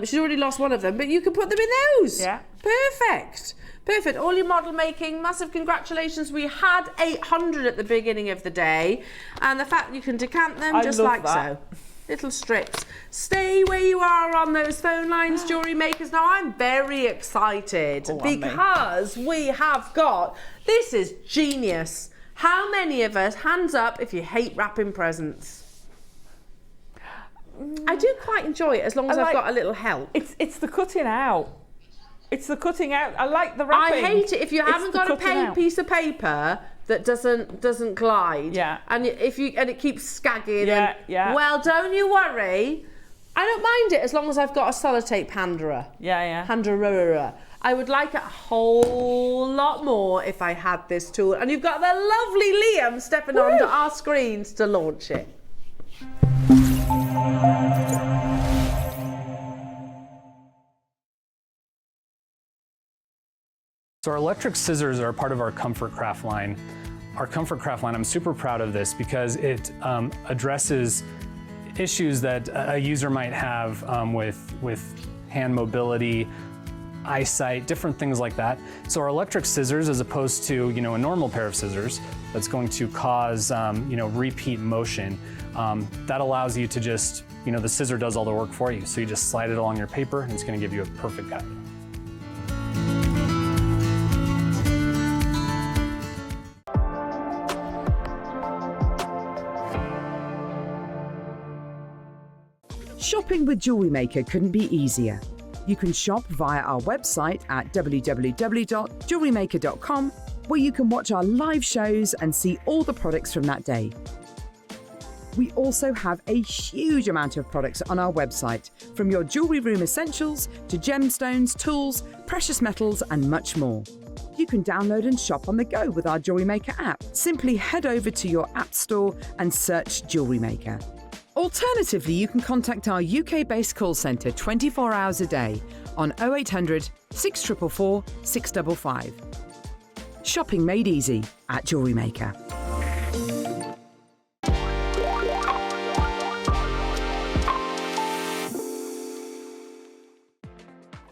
she's already lost one of them. But you can put them in those. Yeah. Perfect. Perfect. All your model making, massive congratulations. We had 800 at the beginning of the day, and the fact you can decant them I just love like that. so. Little strips. Stay where you are on those phone lines, jewellery makers. Now I'm very excited Oh, and me. because we have got, this is genius. How many of us, hands up if you hate wrapping presents? I do quite enjoy it as long as I've got a little help. It's the cutting out. It's the cutting out. I like the wrapping. I hate it if you It's haven't the got a cutting out. piece of paper that doesn't glide. Yeah. And it keeps skagging. Yeah, and, yeah. Well, don't you worry. I don't mind it as long as I've got a sellotape handerer. Yeah. Handerer. I would like it a whole lot more if I had this tool. And you've got the lovely Liam stepping onto our screens to launch it. So our electric scissors are part of our Comfort Craft line. Our Comfort Craft line, I'm super proud of this because it addresses issues that a user might have with hand mobility, eyesight, different things like that. So our electric scissors, as opposed to a normal pair of scissors that's going to cause repeat motion, that allows you to just the scissor does all the work for you. So you just slide it along your paper and it's going to give you a perfect cut. Shopping with Jewellery Maker couldn't be easier. You can shop via our website at www.jewellerymaker.com, where you can watch our live shows and see all the products from that day. We also have a huge amount of products on our website, from your jewellery room essentials to gemstones, tools, precious metals and much more. You can download and shop on the go with our Jewellery Maker app. Simply head over to your app store and search Jewellery Maker. Alternatively, you can contact our UK-based call centre 24 hours a day on 0800 644 655. Shopping made easy at Jewellery Maker.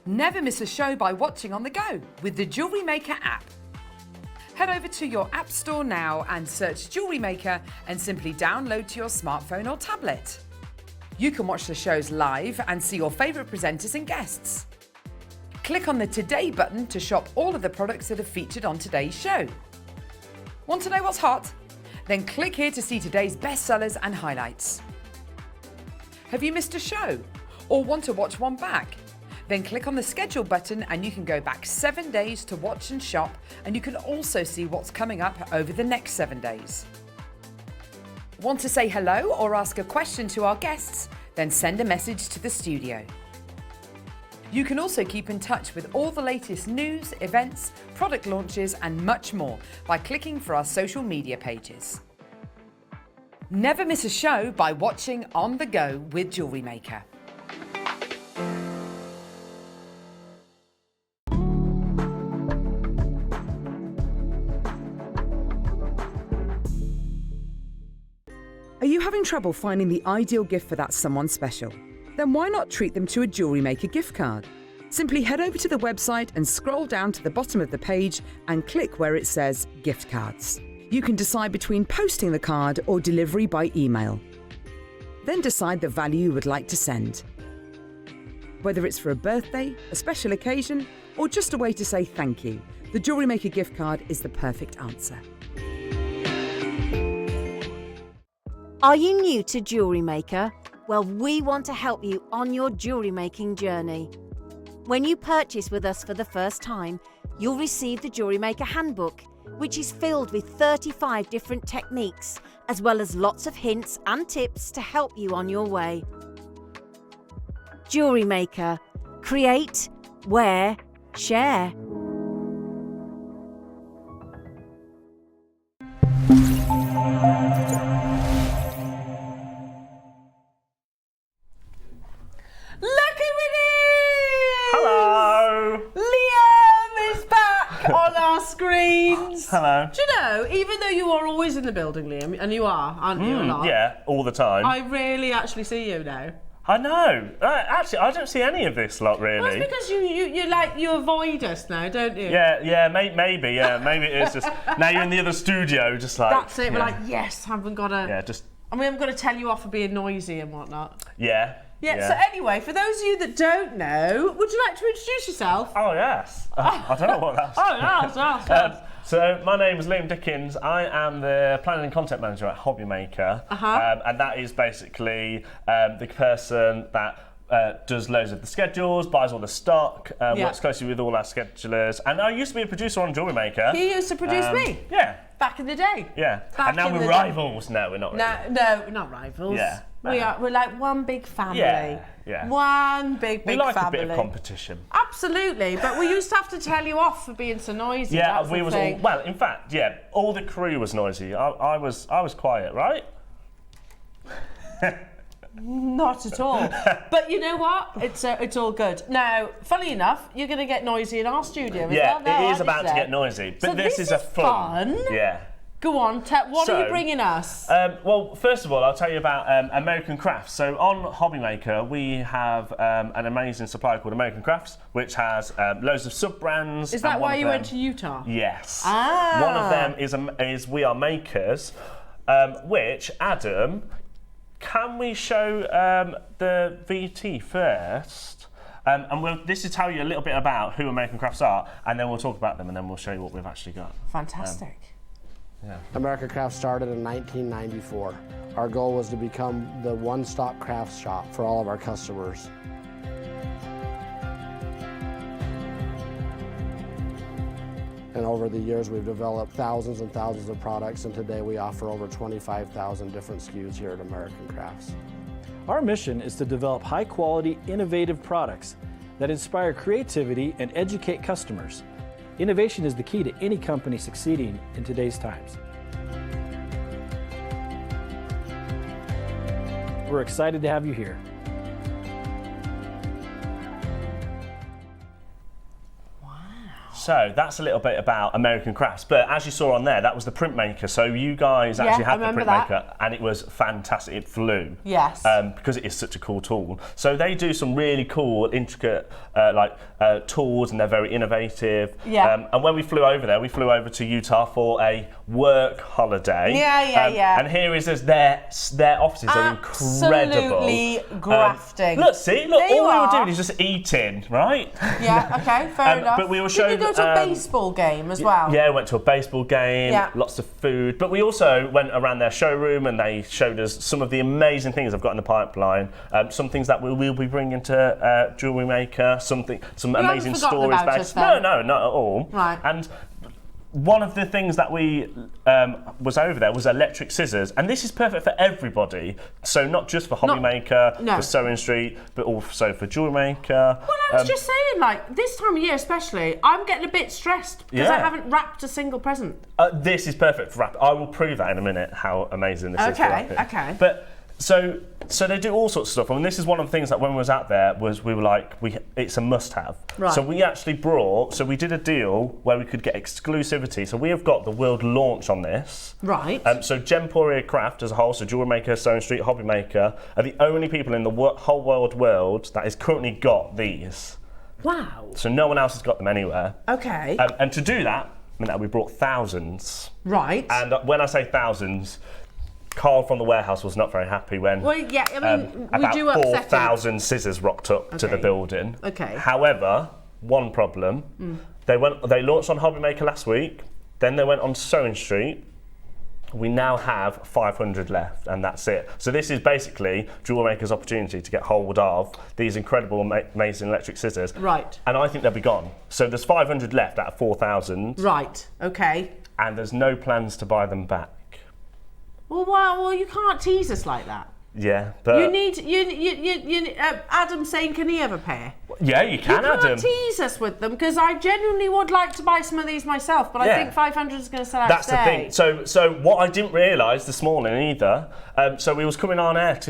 Never miss a show by watching on the go with the Jewellery Maker app. Head over to your app store now and search Jewellery Maker and simply download to your smartphone or tablet. You can watch the shows live and see your favourite presenters and guests. Click on the Today button to shop all of the products that are featured on today's show. Want to know what's hot? Then click here to see today's bestsellers and highlights. Have you missed a show or want to watch one back? Then click on the schedule button and you can go back 7 days to watch and shop, and you can also see what's coming up over the next 7 days. Want to say hello or ask a question to our guests? Then send a message to the studio. You can also keep in touch with all the latest news, events, product launches and much more by clicking for our social media pages. Never miss a show by watching on the go with Jewellery Maker. Are you having trouble finding the ideal gift for that someone special? Then why not treat them to a Jewellery Maker gift card? Simply head over to the website and scroll down to the bottom of the page and click where it says Gift Cards. You can decide between posting the card or delivery by email. Then decide the value you would like to send. Whether it's for a birthday, a special occasion, or just a way to say thank you, the Jewellery Maker gift card is the perfect answer. Are you new to Jewellery Maker? Well, we want to help you on your jewellery making journey. When you purchase with us for the first time, you'll receive the Jewellery Maker Handbook, which is filled with 35 different techniques, as well as lots of hints and tips to help you on your way. Jewellery Maker. Create, wear, share. Screens. Hello. Do you know, even though you are always in the building, Liam, and you are, aren't you, a lot? Yeah, all the time. I rarely actually see you now. I know. Actually, I don't see any of this lot, really. Well, it's because you avoid us now, don't you? Yeah, maybe, yeah. Maybe it is just, now you're in the other studio, just like... That's it, yeah. we're like, yes, haven't got to... Yeah, just... I mean, I'm going to tell you off for being noisy and whatnot. Yeah. So anyway, for those of you that don't know, would you like to introduce yourself? Oh, yes. I don't know what that's... yes. So my name is Liam Dickens. I am the planning and content manager at Hobby Maker. And that is basically the person that does loads of the schedules, buys all the stock, works closely with all our schedulers. And I used to be a producer on Jewellery Maker. He used to produce me? Yeah. Back in the day? Yeah. And now we're rivals. No, we're not really. No, we're not rivals. Yeah. We're like one big family. Yeah. One big family. We like a bit of competition. Absolutely, but we used to have to tell you off for being so noisy. Yeah, we was all, well, in fact, yeah, all the crew was noisy. I was quiet, right? Not at all. But you know what? It's all good. Now, funny enough, you're going to get noisy in our studio as well. Yeah, it is about to get noisy. But so this is a fun. fun. Yeah. Go on, what are you bringing us? Well, first of all, I'll tell you about American Crafts. So on Hobby Maker, we have an amazing supplier called American Crafts, which has loads of sub-brands. Is that why you went to Utah? Yes. Ah. One of them is We Are Makers, which, Adam, can we show the VT first? This is tell you a little bit about who American Crafts are, and then we'll talk about them, and then we'll show you what we've actually got. Fantastic. Yeah. American Crafts started in 1994. Our goal was to become the one-stop crafts shop for all of our customers. And over the years, we've developed thousands and thousands of products, and today we offer over 25,000 different SKUs here at American Crafts. Our mission is to develop high-quality, innovative products that inspire creativity and educate customers. Innovation is the key to any company succeeding in today's times. We're excited to have you here. So that's a little bit about American Crafts, but as you saw on there, that was the printmaker. So you guys actually had the printmaker, and it was fantastic. It flew. Yes. Because it is such a cool tool. So they do some really cool, intricate tools, and they're very innovative. Yeah. And when we flew over there, we flew over to Utah for a work holiday. Yeah. And here is their offices are incredible. Absolutely grafting. Look, all we were doing is just eating, right? Yeah. Okay. Fair enough. But we were Did showing. you go to a baseball game as well? Yeah, went to a baseball game, lots of food. But we also went around their showroom, and they showed us some of the amazing things I've got in the pipeline. Some things that we'll be bringing to Jewellery Maker, some amazing stories. No, not at all. Right. And one of the things that we was over there was electric scissors, and this is perfect for everybody. So not just for Hobby Maker, for Sewing Street, but also for Jewellery Maker. Well, I was just saying, like this time of year especially, I'm getting a bit stressed because I haven't wrapped a single present. This is perfect for wrap. I will prove that in a minute how amazing this is for wrapping. Okay. But so they do all sorts of stuff. I mean, this is one of the things that when we was out there was we were like, it's a must-have. Right. So we actually we did a deal where we could get exclusivity. So we have got the world launch on this. Right. So Gemporia Craft as a whole, so Jewellery Maker, Sewing Street, Hobby Maker, are the only people in the whole world that has currently got these. Wow. So no one else has got them anywhere. Okay. And to do that, I mean, that we brought thousands. Right. And when I say thousands, Colle from the warehouse was not very happy when we do about upset 4,000 scissors rocked up to the building. Okay. However, one problem, they launched on Hobby Maker last week, then they went on Sewing Street. We now have 500 left, and that's it. So this is basically Jewellery Maker's opportunity to get hold of these incredible, amazing electric scissors. Right. And I think they'll be gone. So there's 500 left out of 4,000. Right. Okay. And there's no plans to buy them back. Well, you can't tease us like that. Yeah, but you need Adam saying, can he have a pair? Yeah, you can, Adam. You can't tease us with them because I genuinely would like to buy some of these myself, but I think 500 is going to sell out That's today. the thing. So what I didn't realise this morning either. So we was coming on air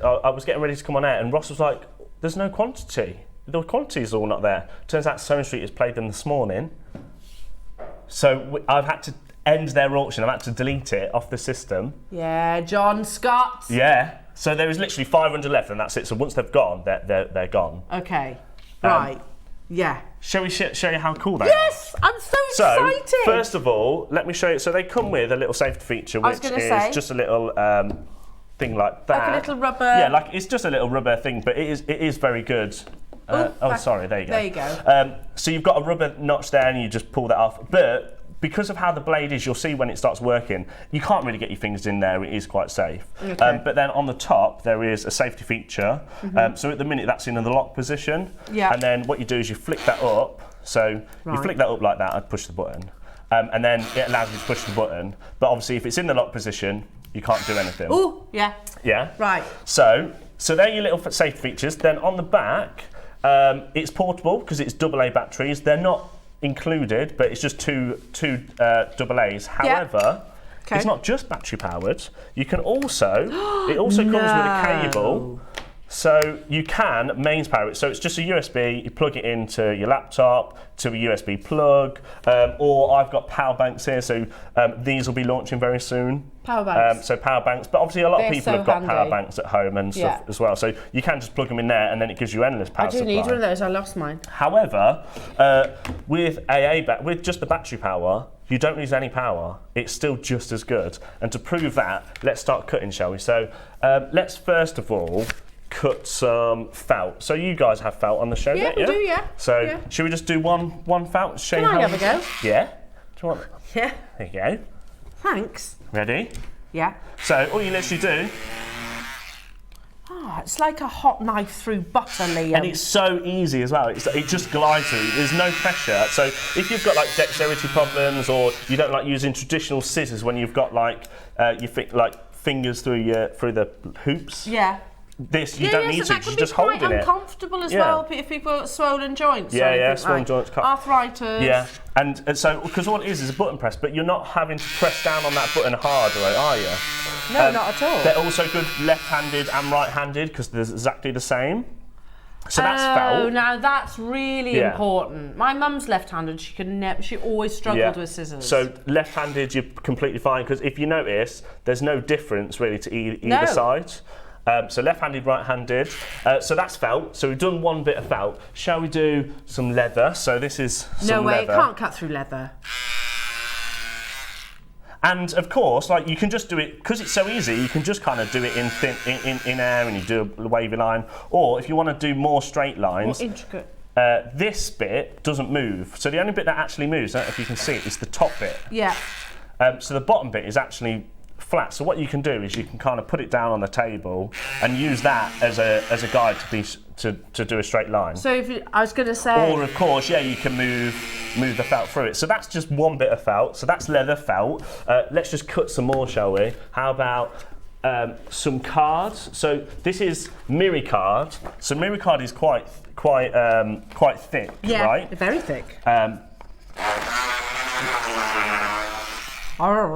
I was getting ready to come on air, and Ross was like, "There's no quantity. The quantity's all not there." Turns out Sewing Street has played them this morning. So I've had to end their auction. I've had to delete it off the system. Yeah, John Scott. Yeah. So there is literally 500 left, and that's it. So once they've gone, they're gone. Okay. Right. Yeah. Shall we show you how cool they are? Yes, I'm so excited. So first of all, let me show you. So they come with a little safety feature, which is just a little thing like that. Like a little rubber. Yeah, like it's just a little rubber thing, but it is very good. Sorry, there you go. There you go. So you've got a rubber notch there, and you just pull that off. But because of how the blade is, you'll see when it starts working, you can't really get your fingers in there. It is quite safe. Okay. But then on the top, there is a safety feature. So at the minute, that's in the lock position. Yeah. And then what you do is you flick that up. So you flick that up like that, I'd push the button. And then it allows you to push the button. But obviously, if it's in the lock position, you can't do anything. Oh, yeah. Yeah? Right. So they're your little safety features. Then on the back, it's portable because it's AA batteries. They're not included, but it's just two AA's. However, it's not just battery powered. You can also, it also comes with a cable So you can mains power it. So it's just a USB. You plug it into your laptop, to a USB plug, or I've got power banks here. So these will be launching very soon. Power banks. So power banks, but obviously a lot of people so have got handy. power banks at home and stuff as well. So you can just plug them in there, and then it gives you endless power supply. I do need one of those. I lost mine. However, with with just the battery power, you don't lose any power. It's still just as good. And to prove that, let's start cutting, shall we? So let's first of all cut some felt. So you guys have felt on the show, Yeah, we do, yeah. So Yeah. should we just do one felt? Can I have a go? Yeah. Do you want? Yeah. There you go. Thanks. Ready? Yeah. So all you literally do, Oh, it's like a hot knife through butter, Liam. and it's so easy as well. It just glides through. There's no pressure. So if you've got like dexterity problems, or you don't like using traditional scissors when you've got like fingers through the hoops. Yeah. This you don't need to. That can You be just hold quite it. uncomfortable as Yeah. well if people have swollen joints. or Yeah, anything swollen like joints. arthritis. Yeah, and so because all it is a button press, but you're not having to press down on that button harder, are you? No, not at all. They're also good left-handed and right-handed because they're exactly the same. So that's felt. Oh, now that's really Yeah. important. My mum's left-handed. She always struggled with scissors. So left-handed, you're completely fine because if you notice, there's no difference really to either side. So left-handed, right-handed. So that's felt. So we've done one bit of felt. Shall we do some leather? So this is some no way, leather. it can't cut through leather. And of course, like you can just do it because it's so easy. You can just kind of do it in thin, in air, and you do a wavy line. Or if you want to do more straight lines, More intricate. this bit doesn't move. So the only bit that actually moves, I don't know if you can see it, is the top bit. Yeah. So the bottom bit is actually flat. So what you can do is you can kind of put it down on the table and use that as a guide to do a straight line. So I was going to say. Or of course, yeah, you can move the felt through it. So that's just one bit of felt. So that's leather felt. Let's just cut some more, shall we? How about some cards? So this is Miri card. So Miri card is quite thick, Yeah, right? very thick.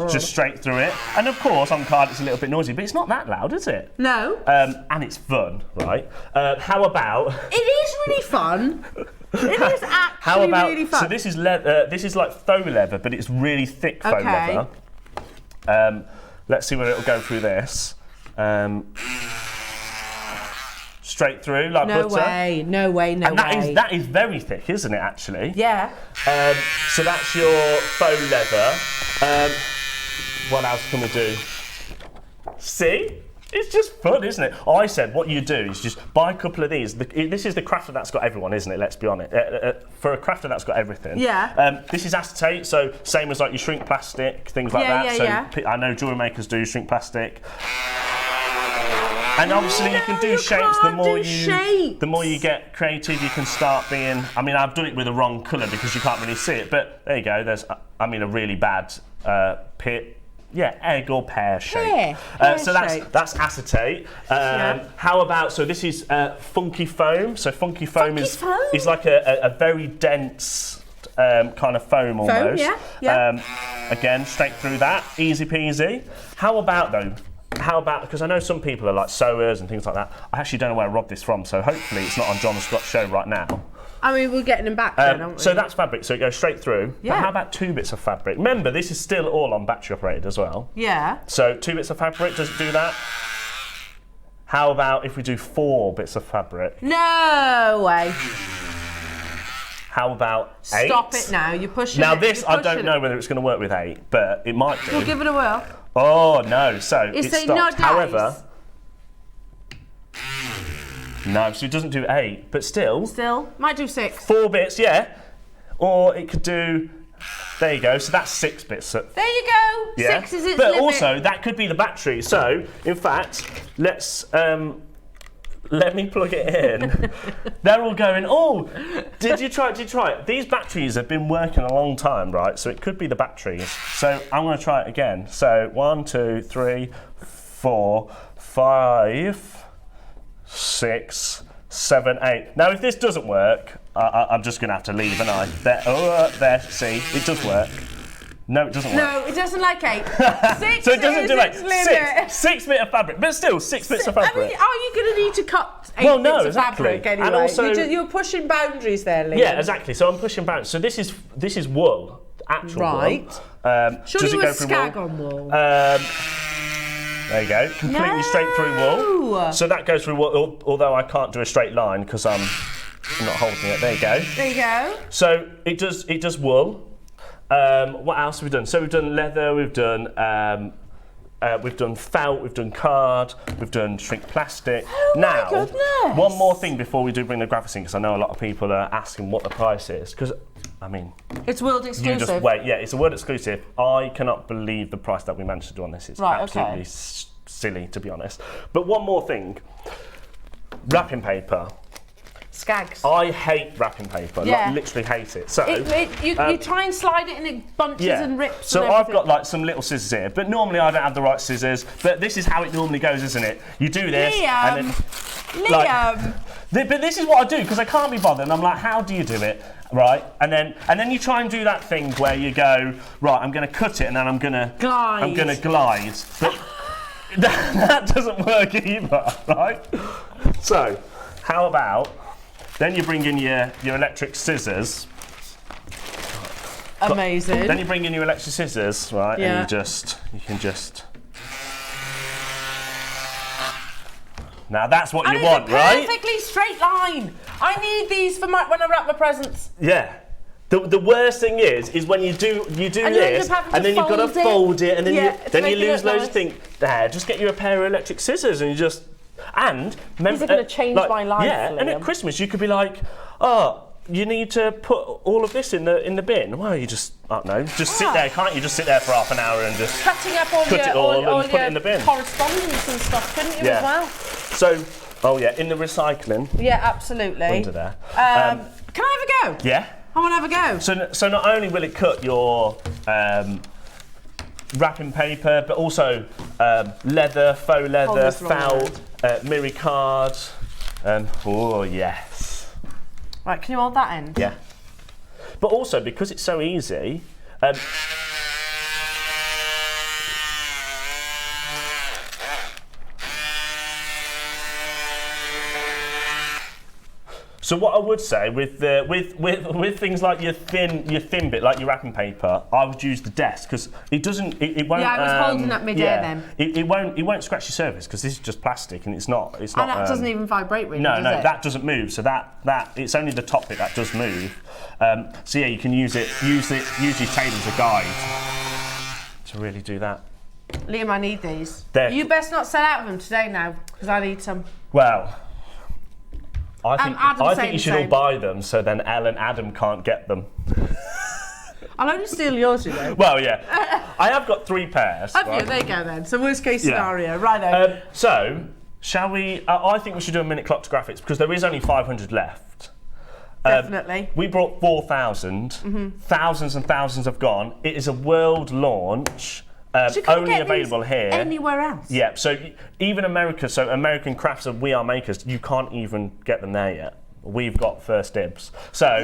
Just straight through it. And of course, on card it's a little bit noisy, but it's not that loud, is it? No. And it's fun, right? How about... It is really fun. It is actually really fun. So this is leather. This is like faux leather, but it's really thick faux leather. Let's see where it'll go through this. Straight through like no butter. Way, no way, no and way. that is very thick, isn't it? Actually. Yeah. So that's your faux leather. What else can we do? See? It's just fun, isn't it? I said what you do is just buy a couple of these. This is the crafter that's got everyone, isn't it? Let's be honest. For a crafter that's got everything. Yeah. This is acetate, so same as like your shrink plastic, things like that. So I know jewellery makers do shrink plastic. And obviously you can do shapes. The more you get creative, you can start being. I mean, I've done it with the wrong colour because you can't really see it. But there you go. There's, a really bad pit. Yeah, egg or pear shape. So that's acetate. How about, so this is funky foam. So funky foam is like a very dense kind of foam almost. Again, straight through that, easy peasy. How about, because I know some people are like sewers and things like that. I actually don't know where I robbed this from, so hopefully it's not on John Scott's show right now. I mean, we're getting them back then, aren't we? So that's fabric, so it goes straight through. Yeah. But how about 2 bits of fabric? Remember, this is still all on battery operated as well. Yeah. So 2 bits of fabric, does it do that? How about if we do 4 bits of fabric? No way. How about 8? Stop it now, you're pushing Now it. this, I don't know whether it's going to work with 8, but it might do. We'll give it a whirl. Oh no, so It's it saying stopped. no dice. However, no, so it doesn't do 8, but still. Still, might do 6. 4 bits, yeah. Or it could do, there you go, so that's 6 bits. There you go, Yeah. 6 is its But limit. also, that could be the battery. So, in fact, let's, let me plug it in. They're all going, oh, did you try it? These batteries have been working a long time, right? So it could be the batteries. So I'm going to try it again. So 1, 2, 3, 4, 5, 6, 7, 8. Now, if this doesn't work, I'm just going to have to leave, and there, see, it does work. No, it doesn't work. No, it doesn't like 8. 6 So it doesn't is do 8. its limit. 6 bit of fabric, but still 6 bits of fabric. I mean, are you going to need to cut 8 Well, no, bits of exactly. fabric anyway? And also- you're pushing boundaries there, Liam. Yeah, exactly. So I'm pushing boundaries. So this is wool, actual Right. wool. Surely does it with go through skag wool? on wool. There you go, completely straight through wool. So that goes through wool, although I can't do a straight line because I'm not holding it. There you go. There you go. So it does wool. What else have we done? So we've done leather, we've done felt, we've done card, we've done shrink plastic. Oh now, my goodness. one more thing before we do bring the graphics in, because I know a lot of people are asking what the price is. Because, I mean, It's world you exclusive. just wait. Yeah, it's a word exclusive. I cannot believe the price that we managed to do on this. It's Right, absolutely okay. silly, to be honest. But one more thing. Wrapping paper. Skags. I hate wrapping paper. Yeah. Like, literally hate it. So You try and slide it and it bunches and rips. So and I've everything. got like some little scissors here, but normally I don't have the right scissors. But this is how it normally goes, isn't it? You do this, and then Liam. but this is what I do because I can't be bothered. And I'm like, how do you do it, right? And then you try and do that thing where you go, right, I'm going to cut it, and then I'm going to glide. But that doesn't work either, right? So how about then you bring in your electric scissors. Amazing. Then you bring in your electric scissors, right? Yeah. And you can just. Now that's what you want, right? Perfectly straight line. I need these for when I wrap my presents. Yeah. The worst thing is when you do And you this, end up having and to then you've got to fold it. fold it, and then Yeah, to you make it lose look loads nice. of things. There, just get you a pair of electric scissors, and you just These are gonna change my life, Yeah, and at Liam. Christmas you could be like, oh, you need to put all of this in the bin. Well, you just, I don't know, just sit there, can't you? Just sit there for half an hour and just Cutting up all cut it all and put it in the bin. correspondence and stuff, couldn't you as well? So, oh yeah, in the recycling Yeah, absolutely. under there. Can I have a go? Yeah. I want to have a go. So not only will it cut your wrapping paper, but also leather, faux leather, this wrong felt, mirror card, and oh yes. Right, can you hold that end? Yeah. But also because it's so easy. So what I would say with things like your thin bit, like your wrapping paper, I would use the desk because it doesn't, it won't. Yeah, I was holding that mid-air then. It won't scratch your surface because this is just plastic and it's not. And that doesn't even vibrate really, No, does no, it? that doesn't move. So that it's only the top bit that does move. So yeah, you can use your tape as a guide to really do that. Liam, I need these. They're- You best not sell out of them today now, because I need some. Well, I Adam's think saying you should the all same. buy them so then Elle and Adam can't get them. I'll only steal yours, you know. Well, yeah. I have got 3 pairs. Have right? you? There you go then. So worst case Yeah. scenario, righto. So, shall we? I think we should do a minute clock to graphics because there is only 500 left. Definitely. We brought 4,000. Thousands and thousands have gone. It is a world launch. So you can't Only get available these here. anywhere else? Yeah, so even America, so American Crafts and We Are Makers, you can't even get them there yet. We've got first dibs. So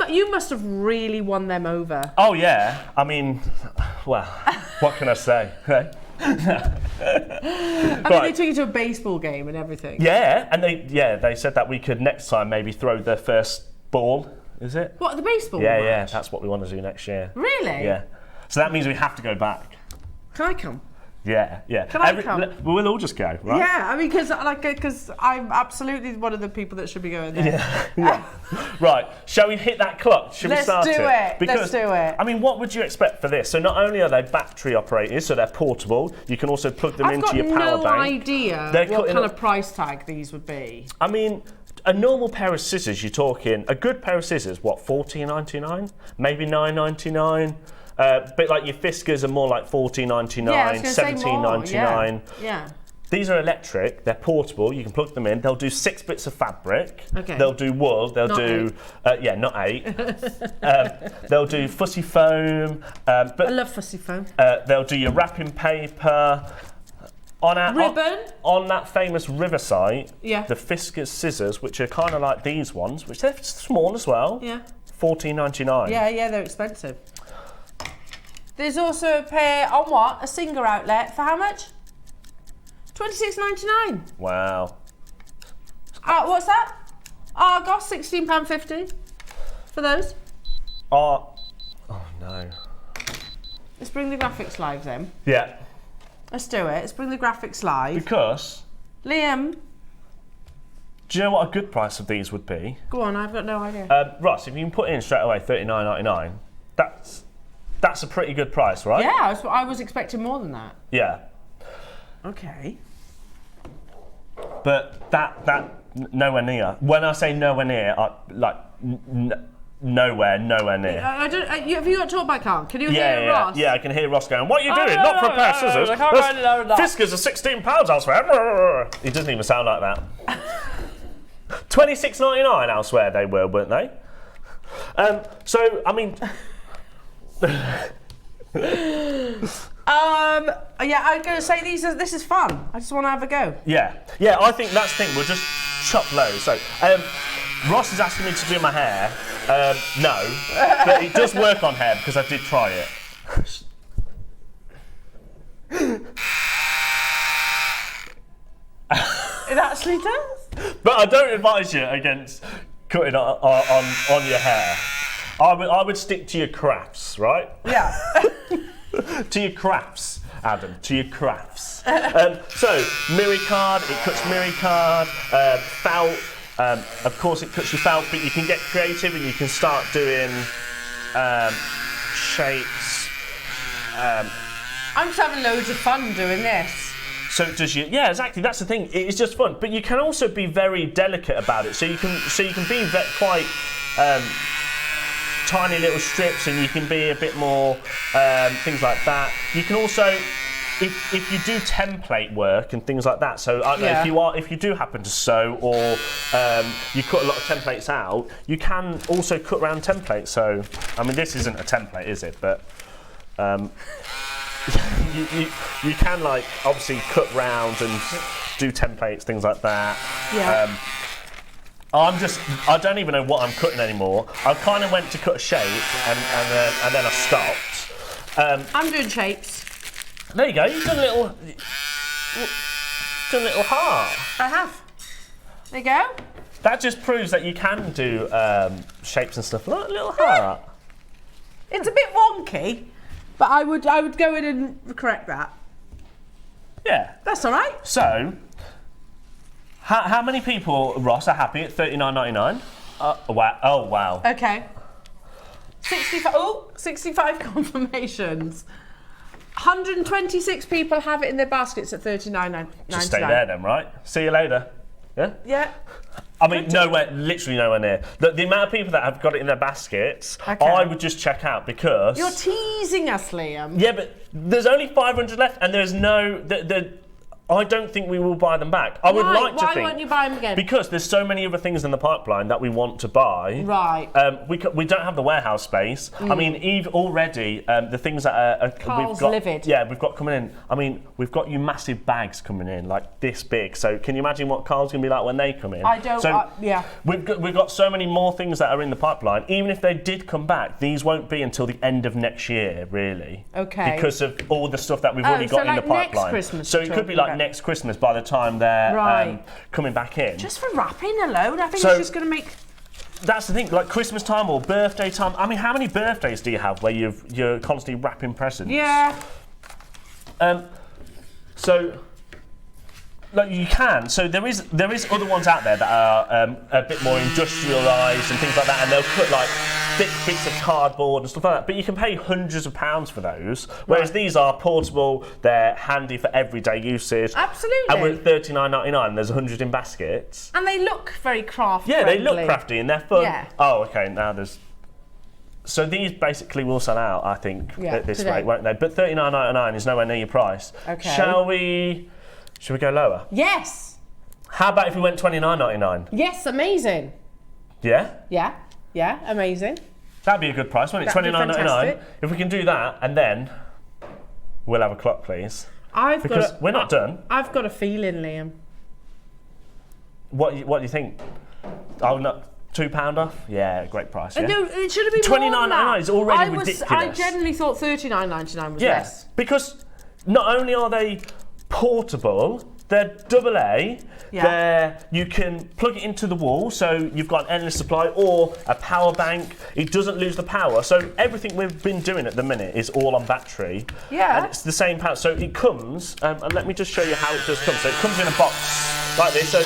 You must have really won them over. oh yeah, I mean, well, what can I say? Okay. I mean, they took you to a baseball game and everything. Yeah, and they said that we could next time maybe throw the first ball. Is it? What, the baseball Yeah, match? yeah, that's what we want to do next year. Really? Yeah. So that means we have to go back. Can I come? Yeah, yeah. Can I come? We'll all just go, right? Yeah, I mean, because I'm absolutely one of the people that should be going there. Yeah. Right, shall we hit that clock? Should we Let's start do it. Because, Let's do it. I mean, what would you expect for this? So not only are they battery operated, so they're portable, you can also plug them into your power I've got bank. no idea They're what cutting kind up- of price tag these would be. I mean, a normal pair of scissors, you're talking, a good pair of scissors, what, $14.99? Maybe $9.99? Bit like your Fiskars are more like $14.99, Yeah, I was gonna say more, $17.99. Yeah. These are electric, they're portable, you can plug them in. They'll do 6 bits of fabric. Okay. They'll do wool, they'll Not do, not 8. They'll do fussy foam. I love fussy foam. They'll do your wrapping paper. Ribbon? On that famous river site, Yeah. the Fiskars scissors, which are kind of like these ones, which they're small as well. Yeah. $14.99. Yeah, they're expensive. There's also a pair on what? A Singer outlet for how much? $26.99. Wow. What's that? Argos, £16.50 for those. Oh no. Let's bring the graphics live then. Yeah. Let's do it. Let's bring the graphics live. Because, Liam. do you know what a good price of these would be? Go on, I've got no idea. Ross, if you can put in straight away $39.99, that's a pretty good price, right? Yeah, I was expecting more than that. Yeah. Okay. But that nowhere near. When I say nowhere near, nowhere near. Have you got talk back on? Can you hear Ross? Yeah, I can hear Ross going, what are you doing? Not for a pair of scissors. Fiskars are £16 elsewhere. He doesn't even sound like that. $26.99 elsewhere they were, weren't they? So, I mean... Yeah, I'm going to say this is fun. I just want to have a go. Yeah, I think that's the thing. We'll just chop low. So, Ross is asking me to do my hair. No, but it does work on hair because I did try it. It actually does. But I don't advise you against cutting on your hair. I would stick to your crafts, right? Yeah. To your crafts, Adam, to your crafts. So, mirror card, it cuts mirror card, felt, of course it cuts your felt, but you can get creative and you can start doing shapes. I'm just having loads of fun doing this. So does you? Yeah, exactly. That's the thing. It's just fun, but you can also be very delicate about it. So you can be quite tiny little strips, and you can be a bit more things like that. You can also, if you do template work and things like that. So I don't know, if you do happen to sew or you cut a lot of templates out, you can also cut around templates. So I mean, this isn't a template, is it? But you can like obviously cut round and do templates, things like that. Yeah. I don't even know what I'm cutting anymore. I kind of went to cut a shape and then I stopped. I'm doing shapes. There you go. You've done a little heart. I have. There you go. That just proves that you can do shapes and stuff. Look, a little heart. It's a bit wonky, but I would go in and correct that. Yeah. That's all right. So, how many people, Ross, are happy at $39.99? Wow. Oh, wow. Okay. 65 confirmations. 126 people have it in their baskets at $39.99. Just stay there then, right? See you later. Yeah? Yeah. I mean, literally nowhere near. The amount of people that have got it in their baskets, Okay. I would just check out because... You're teasing us, Liam. Yeah, but there's only 500 left and there's no... I don't think we will buy them back. I would like to think... Why won't you buy them again? Because there's so many other things in the pipeline that we want to buy. Right. We don't have the warehouse space. I mean, already, the things that Carl's we've got... livid. Yeah, we've got coming in. I mean, we've got you massive bags coming in, like this big. So can you imagine what Carl's going to be like when they come in? I don't... So yeah. We've got so many more things that are in the pipeline. Even if they did come back, these won't be until the end of next year, really. Okay. Because of all the stuff that we've already got in the pipeline. Next Christmas. So it could be like next Christmas by the time they're coming back in. Just for wrapping alone, I think it's just going to make... That's the thing, like Christmas time or birthday time. I mean, how many birthdays do you have where you're constantly wrapping presents? Yeah. So, like you can. So there is other ones out there that are a bit more industrialised and things like that, and they'll put like thick bits of cardboard and stuff like that. But you can pay hundreds of pounds for those. Whereas these are portable, they're handy for everyday usage. Absolutely. And we're at $39.99 and there's 100 in baskets. And they look very craft Yeah, friendly. they look crafty and they're fun. Yeah. Oh, okay, now there's... So these basically will sell out, I think, at this rate, won't they? But $39.99 is nowhere near your price. Okay. Shall we go lower? Yes. How about if we went $29.99? Yes, amazing. Yeah? Yeah, amazing. That'd be a good price, wouldn't it? That'd be $29.99. fantastic. If we can do that, and then we'll have a clock, please. Because we're not done. I've got a feeling, Liam. What do you think? £2 off? Yeah, great price. Yeah. No, it should have been $29.99 is already ridiculous. I genuinely thought $39.99 was less. Because not only are they portable, they're AA. Yeah. You can plug it into the wall, so you've got an endless supply, or a power bank. It doesn't lose the power. So everything we've been doing at the minute is all on battery. Yeah. And it's the same power. So it comes, and let me just show you how it does come. So it comes in a box like this. So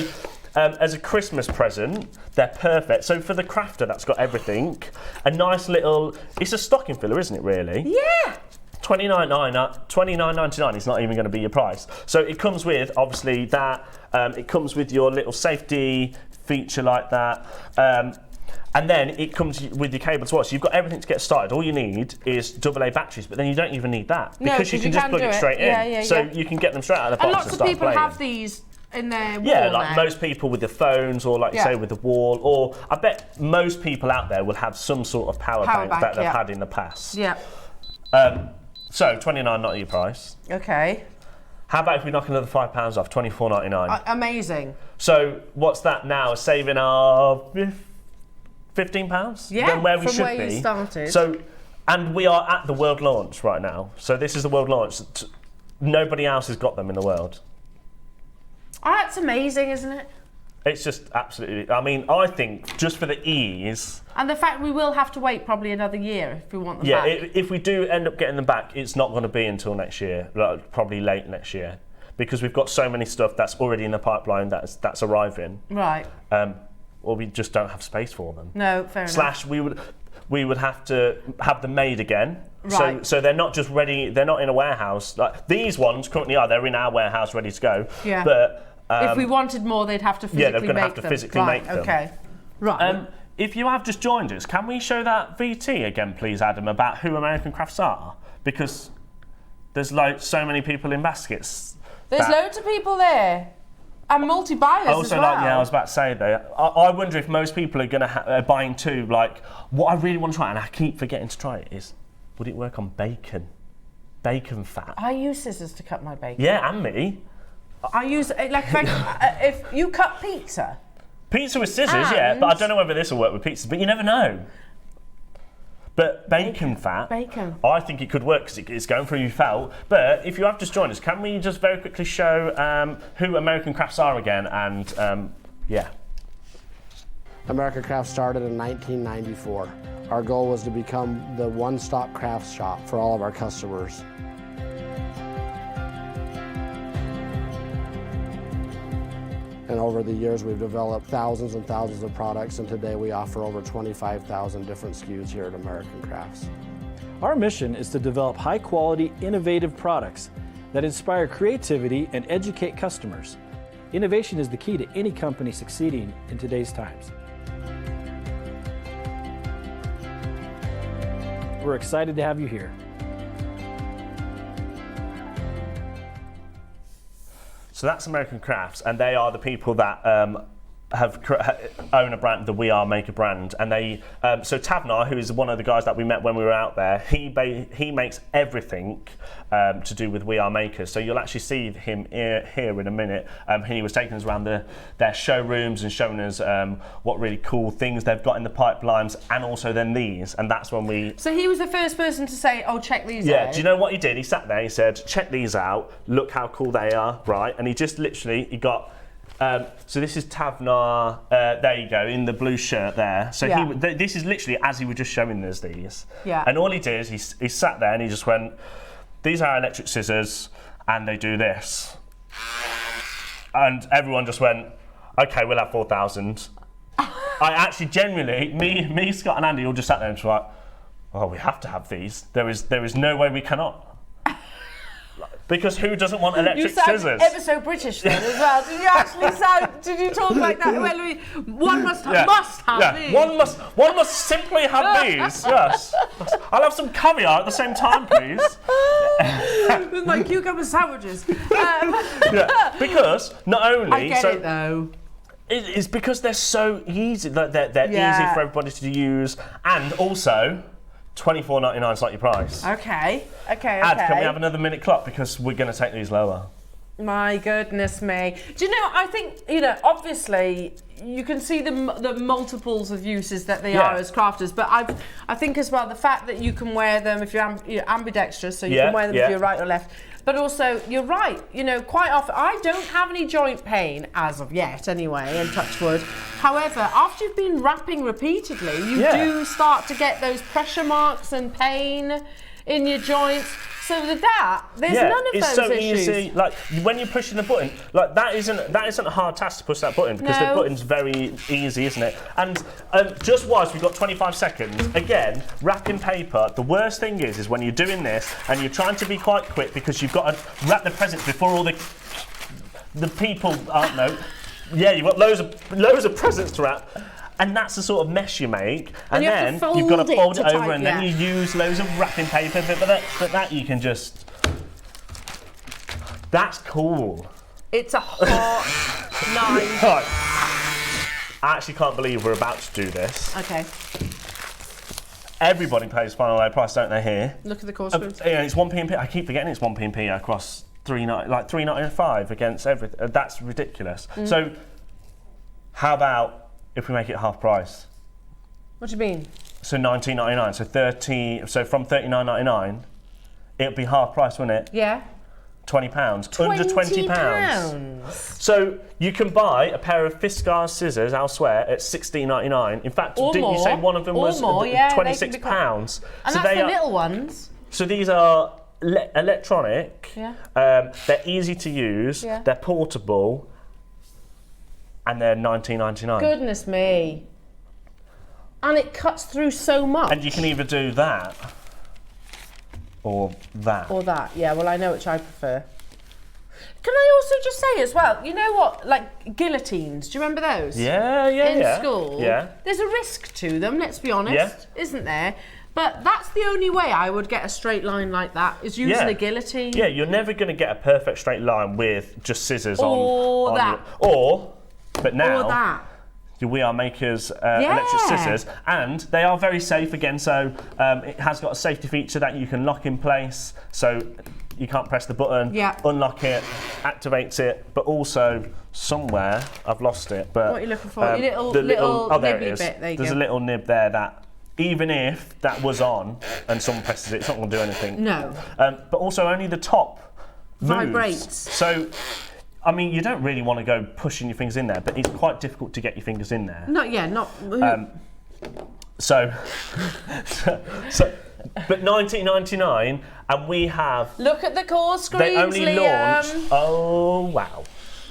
as a Christmas present, they're perfect. So for the crafter that's got everything, a nice little, it's a stocking filler, isn't it, really? Yeah. $29.99 is not even going to be your price. So it comes with, obviously, that. It comes with your little safety feature like that. And then it comes with your cable as well. So you've got everything to get started. All you need is AA batteries, but then you don't even need that. Because you can just plug it straight in. So you can get them straight out of the box and lots of people have these in their wall. Yeah, like most people with their phones, or like you say, with the wall, or I bet most people out there will have some sort of power bank that they've had in the past. Yeah. So $29 not your price. Okay. How about if we knock another £5 off, $24.99? Amazing. So what's that now? A saving of £15? Yeah, than where we from should where be. you started. So, and we are at the world launch right now. So this is the world launch. Nobody else has got them in the world. Oh, that's amazing, isn't it? It's just absolutely, I mean, I think just for the ease. And the fact we will have to wait probably another year if we want them back. Yeah, if we do end up getting them back, it's not going to be until next year, like probably late next year, because we've got so many stuff that's already in the pipeline that's arriving. Right. Or we just don't have space for them. No, fair enough. We would have to have them made again. Right. So they're not just ready, they're not in a warehouse. Like these ones currently are, they're in our warehouse ready to go. Yeah. But if we wanted more, they'd have to physically make them. Yeah, they're going to have to physically make them. Okay. Right. If you have just joined us, can we show that VT again, please, Adam, about who American Crafts are? Because there's like so many people in baskets. There's loads of people there. And multi-buyers as well. I was about to say that. I wonder if most people are going to buying too. Like, what I really want to try, and I keep forgetting to try it, is would it work on bacon? Bacon fat. I use scissors to cut my bacon. Yeah, and me. I use, if you cut pizza. Pizza with scissors, yeah, but I don't know whether this will work with pizza, but you never know. But bacon fat, I think it could work because it's going through your felt. But if you have just joined us, can we just very quickly show who American Crafts are again? And yeah. American Crafts started in 1994. Our goal was to become the one-stop crafts shop for all of our customers. And over the years, we've developed thousands and thousands of products, and today we offer over 25,000 different SKUs here at American Crafts. Our mission is to develop high-quality, innovative products that inspire creativity and educate customers. Innovation is the key to any company succeeding in today's times. We're excited to have you here. So that's American Crafts, and they are the people that own a brand, the We Are Maker brand, and they. So Tavnar, who is one of the guys that we met when we were out there, he makes everything to do with We Are Makers. So you'll actually see him here in a minute. He was taking us around their showrooms and showing us what really cool things they've got in the pipelines, and also then these, and that's when we. So he was the first person to say, "Oh, check these out." Yeah. Do you know what he did? He sat there. He said, "Check these out. Look how cool they are, right?" And he just literally got. So this is Tavnar, there you go, in the blue shirt there. So this is literally as he was just showing us these. Yeah. And all he did is he sat there and he just went, these are electric scissors and they do this. And everyone just went, okay, we'll have 4,000. I actually genuinely, me, Scott and Andy all just sat there and was like, oh, we have to have these. There is no way we cannot. Because who doesn't want electric scissors? You sound ever so British then as well. Did you actually did you talk like that? Well, one must have these. One must simply have these, yes. I'll have some caviar at the same time, please. With my cucumber sandwiches. Because not only... I get it though. It's because they're so easy. They're easy for everybody to use. And also... $24.99 is not your price. Okay. Ad, can we have another minute clock because we're going to take these lower? My goodness me. Do you know, I think, obviously, you can see the multiples of uses that they are as crafters. But I think as well the fact that you can wear them if you're ambidextrous, so you can wear them if you're right or left. But also, you're right, you know, quite often, I don't have any joint pain, as of yet anyway, and touch wood. However, after you've been wrapping repeatedly, you do start to get those pressure marks and pain in your joints. So with that, there's none of those so issues. easy. Like when you're pushing the button, like that isn't a hard task to push that button because the button's very easy, isn't it? And just whilst we've got 25 seconds, again, wrapping paper. The worst thing is when you're doing this and you're trying to be quite quick because you've got to wrap the presents before all the people aren't know. Yeah, you've got loads of presents to wrap. And that's the sort of mess you make, and then you've got to fold it over, and then you use loads of wrapping paper. But that you can just. That's cool. It's a hot knife. Right. I actually can't believe we're about to do this. Okay. Everybody pays final low price, don't they? Here. Look at the course screws. Yeah, it's 1p&p. I keep forgetting it's 1p&p across $3.95 against everything. That's ridiculous. So, how about if we make it half price? What do you mean? So $19.99. So from $39.99, it'd be half price, wouldn't it? Yeah. £20. Under £20. So you can buy a pair of Fiskars scissors elsewhere at $16.99. In fact, didn't you say one of them was £26? And so that's the little ones. So these are electronic. Yeah. They're easy to use. Yeah. They're portable. And they're $19.99. Goodness me. And it cuts through so much. And you can either do that or that. Or that, yeah, well I know which I prefer. Can I also just say as well, you know what, like guillotines, do you remember those? Yeah. In school, yeah. There's a risk to them, let's be honest, isn't there? But that's the only way I would get a straight line like that, is using a guillotine. Yeah, you're never going to get a perfect straight line with just scissors or that. But now, or that. We Are Maker's electric scissors, and they are very safe again, so it has got a safety feature that you can lock in place, so you can't press the button, unlock it, activates it, but also somewhere, I've lost it, but... What are you looking for? Your little there it nibby is. bit, there you There's go. a little nib there that, even if that was on and someone presses it, it's not going to do anything. No. But also only the top vibrates. Moves. So... I mean, you don't really want to go pushing your fingers in there, but it's quite difficult to get your fingers in there. Not. But $19.99, and we have. Look at the call screens, They only launched. Oh wow.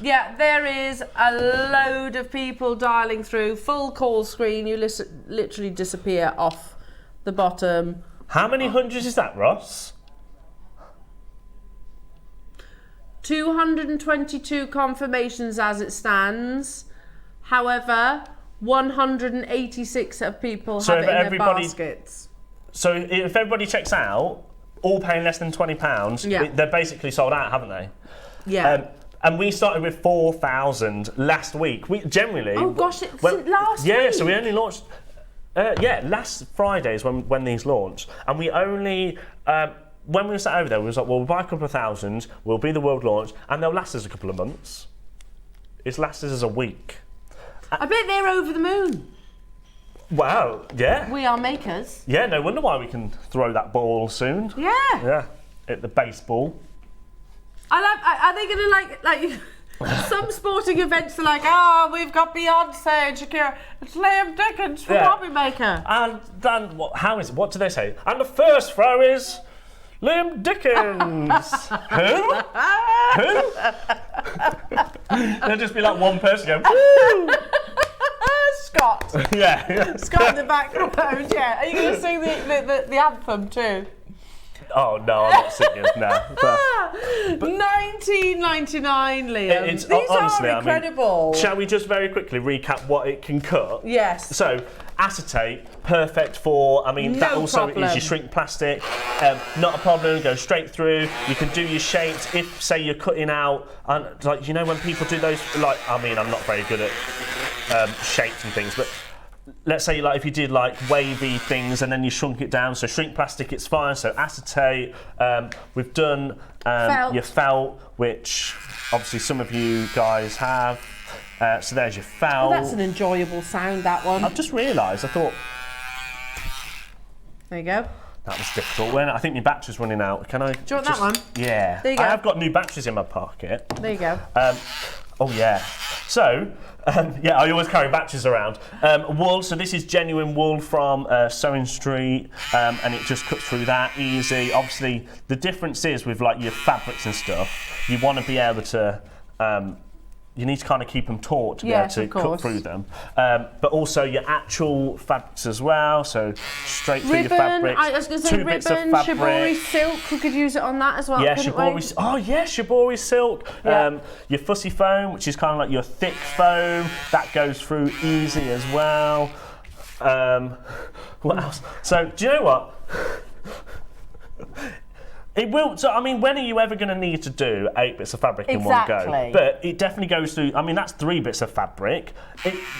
Yeah, there is a load of people dialing through. Full call screen. You literally disappear off the bottom. How many hundreds is that, Ross? 222 confirmations as it stands. However, 186 of people have it in their baskets. So if everybody checks out, all paying less than £20, they're basically sold out, haven't they? Yeah. And we started with 4,000 last week. We generally. Oh gosh, it's last week. Yeah, so we only launched. Last Friday is when these launched, and we only. When we were sat over there, we was like, well, we'll buy a couple of thousand, we'll be the world launch, and they'll last us a couple of months. It's lasted us a week. I bet they're over the moon. Wow, yeah. We Are Makers. Yeah, no wonder why we can throw that ball soon. Yeah. Yeah, at the baseball. Are they going to like some sporting events are like, we've got Beyonce and Shakira. It's Liam Dickens from Jewellery Maker. And then, what do they say? And the first throw is Liam Dickens. Who? There'll just be like one person going, woo! Scott. Yeah. Scott in the background, yeah. Are you going to sing the anthem too? Oh no, I'm not singing. No. But $19.99, Liam. These honestly, are incredible. I mean, shall we just very quickly recap what it can cut? Yes. So, acetate, perfect for. I mean, that also is your shrink plastic. Not a problem. Go straight through. You can do your shapes. If say you're cutting out, like when people do those, like I mean, I'm not very good at shapes and things, but. Let's say if you did wavy things and then you shrunk it down, so shrink plastic, it's fine. So acetate, we've done your felt, which obviously some of you guys have. So there's your foul. Oh, that's an enjoyable sound, that one. I've just realised, I thought There you go. that was difficult. I think my battery's running out. Can I? Do you want that one? Yeah. There you go. I have got new batteries in my pocket. There you go. Oh yeah. So, yeah, I always carry batteries around. Wool, so this is genuine wool from Sewing Street, and it just cuts through that easy. Obviously, the difference is with like your fabrics and stuff, you want to be able to, you need to kind of keep them taut to be able to cut through them. But also your actual fabrics as well, so straight through your fabrics. I was going to say ribbon, shibori silk, we could use it on that as well, yeah, shibori. Oh yeah, shibori silk. Yeah. Your fussy foam, which is kind of like your thick foam, that goes through easy as well. What else? So do you know what? It will. So I mean, when are you ever going to need to do 8 bits of fabric in one go? But it definitely goes through. I mean, that's 3 bits of fabric.